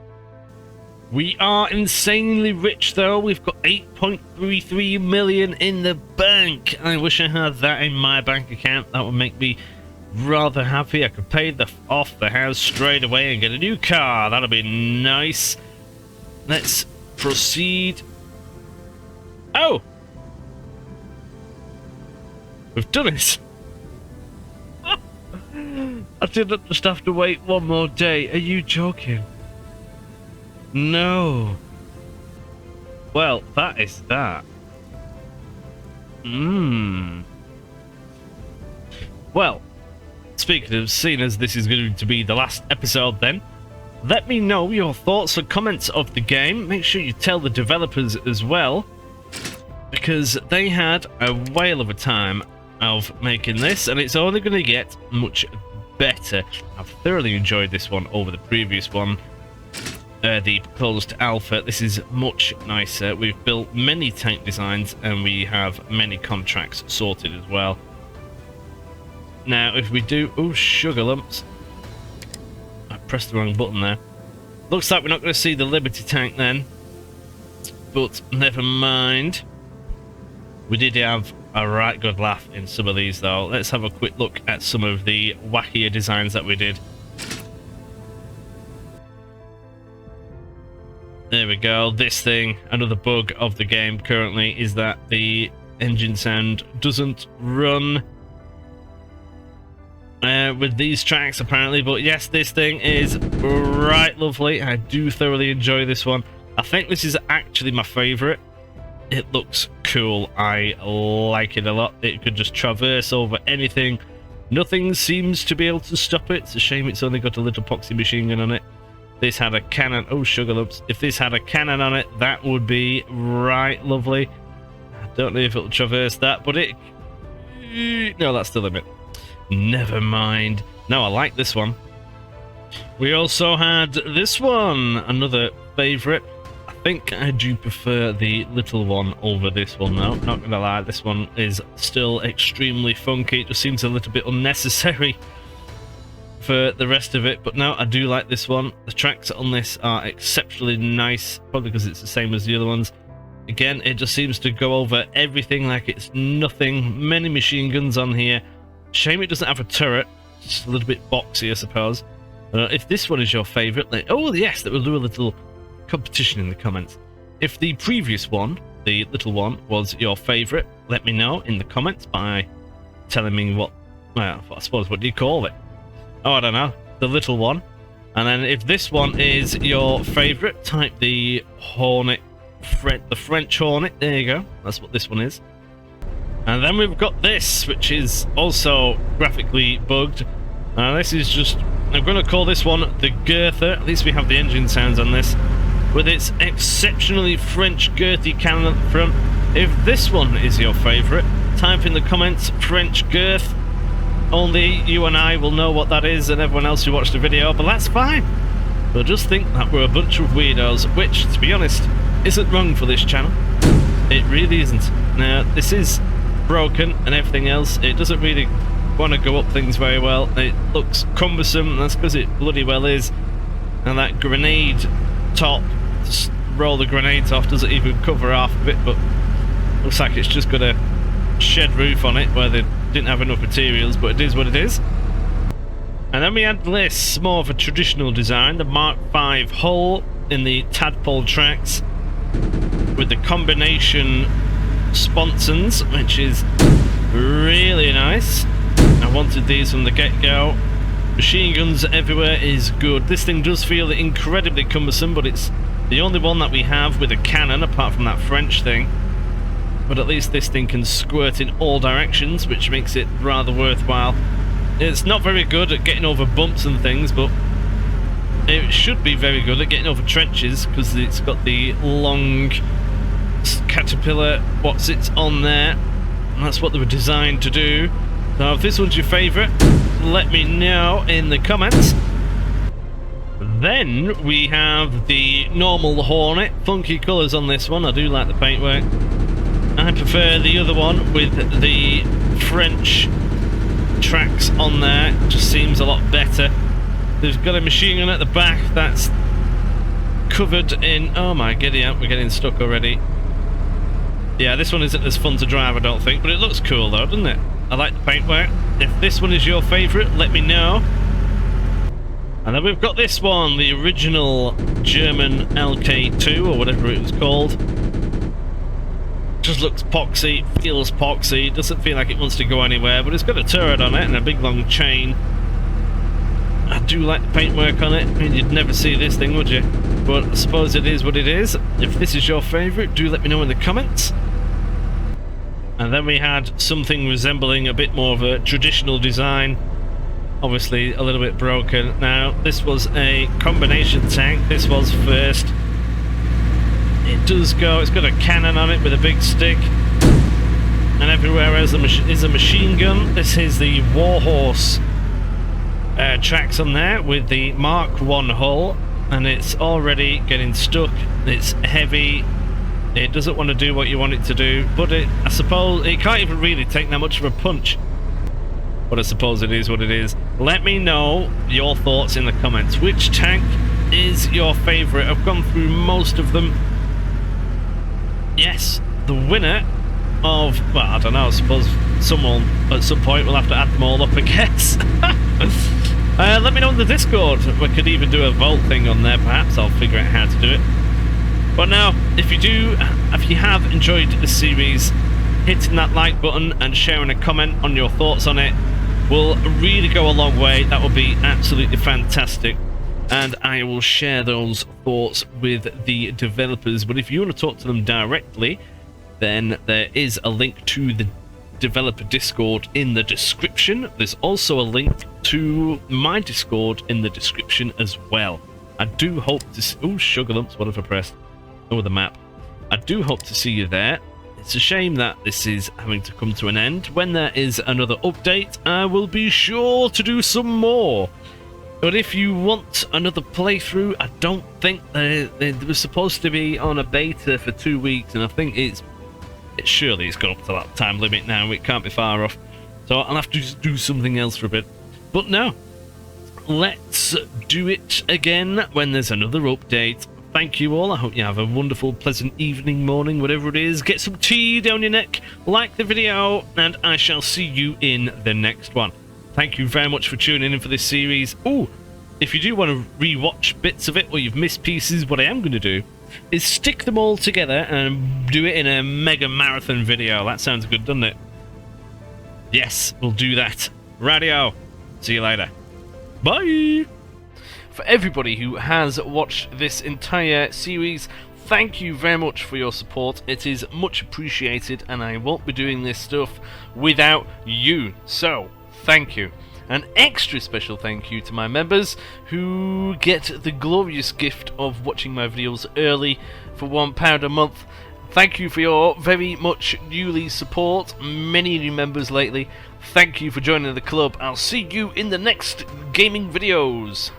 We are insanely rich though. We've got 8.33 million in the bank. I wish I had that in my bank account. That would make me rather happy. I could pay off the house straight away and get a new car. That'll be nice. Let's proceed. Oh! We've done it. I didn't just have to wait one more day. Are you joking? No. Well, that is that. Well, speaking of, seeing as this is going to be the last episode then, let me know your thoughts and comments of the game. Make sure you tell the developers as well, because they had a whale of a time of making this, and it's only going to get much better. I've thoroughly enjoyed this one over the previous one, the proposed alpha. This is much nicer. We've built many tank designs and we have many contracts sorted as well. Now if we do... oh, sugar lumps. I pressed the wrong button there. Looks like we're not going to see the Liberty tank then, but never mind. We did have a right good laugh in some of these though. Let's have a quick look at some of the wackier designs that we did. There we go. This thing, another bug of the game currently, is that the engine sound doesn't run with these tracks apparently, but yes, this thing is right lovely. I do thoroughly enjoy this one. I think this is actually my favourite. It looks cool. I like it a lot. It could just traverse over anything. Nothing seems to be able to stop it. It's a shame it's only got a little poxy machine gun on it. This had a cannon. Oh, sugar lumps. If this had a cannon on it, that would be right lovely. I don't know if it'll traverse that, but it... no, that's the limit. Never mind. No, I like this one. We also had this one, another favourite. I think I do prefer the little one over this one though. Not gonna lie, this one is still extremely funky. It just seems a little bit unnecessary for the rest of it, but no, I do like this one. The tracks on this are exceptionally nice, probably because it's the same as the other ones. Again, it just seems to go over everything like it's nothing. Many machine guns on here. Shame it doesn't have a turret. Just a little bit boxy, I suppose. If this one is your favourite, like, oh yes, that will do a little competition in the comments. If the previous one, the little one, was your favourite, let me know in the comments by telling me what, well, I suppose, what do you call it? Oh, I don't know, the little one. And then if this one is your favourite, type the Hornet, the French Hornet. There you go. That's what this one is. And then we've got this, which is also graphically bugged. This is just, I'm going to call this one the Girther. At least we have the engine sounds on this, with its exceptionally French girthy cannon at the front. If this one is your favourite, type in the comments French girth. Only you and I will know what that is, and everyone else who watched the video, but that's fine. They'll just think that we're a bunch of weirdos, which, to be honest, isn't wrong for this channel. It really isn't. Now, this is broken and everything else. It doesn't really want to go up things very well. It looks cumbersome, and that's because it bloody well is. And that grenade top, just roll the grenades off, doesn't even cover half of it, but looks like it's just got a shed roof on it where they didn't have enough materials, but it is what it is. And then we had this, more of a traditional design, the Mark V hull in the tadpole tracks with the combination sponsons, which is really nice. I wanted these from the get-go. Machine guns everywhere is good. This thing does feel incredibly cumbersome, but it's the only one that we have with a cannon apart from that French thing. But at least this thing can squirt in all directions, which makes it rather worthwhile. It's not very good at getting over bumps and things, but it should be very good at getting over trenches, because it's got the long caterpillar what's it's on there, and that's what they were designed to do. So if this one's your favourite, let me know in the comments. Then we have the normal Hornet. Funky colours on this one. I do like the paintwork. I prefer the other one with the French tracks on there. It just seems a lot better. There's got a machine gun at the back that's covered in... Oh my giddy up, we're getting stuck already. Yeah, this one isn't as fun to drive, I don't think, but it looks cool though, doesn't it? I like the paintwork. If this one is your favourite, let me know. And then we've got this one, the original German LK2, or whatever it was called. Just looks poxy, feels poxy, doesn't feel like it wants to go anywhere, but it's got a turret on it and a big long chain. I do like the paintwork on it. I mean, you'd never see this thing, would you? But I suppose it is what it is. If this is your favourite, do let me know in the comments. And then we had something resembling a bit more of a traditional design. Obviously a little bit broken. Now, this was a combination tank. This was first. It does go, it's got a cannon on it with a big stick. And everywhere else is a machine gun. This is the Warhorse tracks on there with the Mark 1 hull. And it's already getting stuck. It's heavy. It doesn't want to do what you want it to do. But I suppose it can't even really take that much of a punch. But I suppose it is what it is. Let me know your thoughts in the comments. Which tank is your favourite? I've gone through most of them. Yes, the winner of... Well, I don't know. I suppose someone at some point will have to add them all up, I guess. Let me know in the Discord. We could even do a vote thing on there, perhaps. I'll figure out how to do it. But now, if you have enjoyed the series, hitting that like button and sharing a comment on your thoughts on it will really go a long way. That would be absolutely fantastic. And I will share those thoughts with the developers. But if you want to talk to them directly, then there is a link to the developer Discord in the description. There's also a link to my Discord in the description as well. I do hope to... Oh, sugar lumps, what have I pressed? Oh, the map. I do hope to see you there. It's a shame that this is having to come to an end. When there is another update, I will be sure to do some more. But if you want another playthrough, I don't think it was supposed to be on a beta for 2 weeks, and I think surely it's got up to that time limit now. It can't be far off. So I'll have to do something else for a bit. But no, let's do it again when there's another update. Thank you all. I hope you have a wonderful, pleasant evening, morning, whatever it is. Get some tea down your neck, like the video, and I shall see you in the next one. Thank you very much for tuning in for this series. Oh, if you do want to re-watch bits of it or you've missed pieces, what I am going to do is stick them all together and do it in a mega marathon video. That sounds good, doesn't it? Yes, we'll do that. Radio. See you later. Bye. For everybody who has watched this entire series, thank you very much for your support. It is much appreciated, and I won't be doing this stuff without you. So, thank you. An extra special thank you to my members who get the glorious gift of watching my videos early for £1 a month. Thank you for your very much newly support. Many new members lately. Thank you for joining the club. I'll see you in the next gaming videos.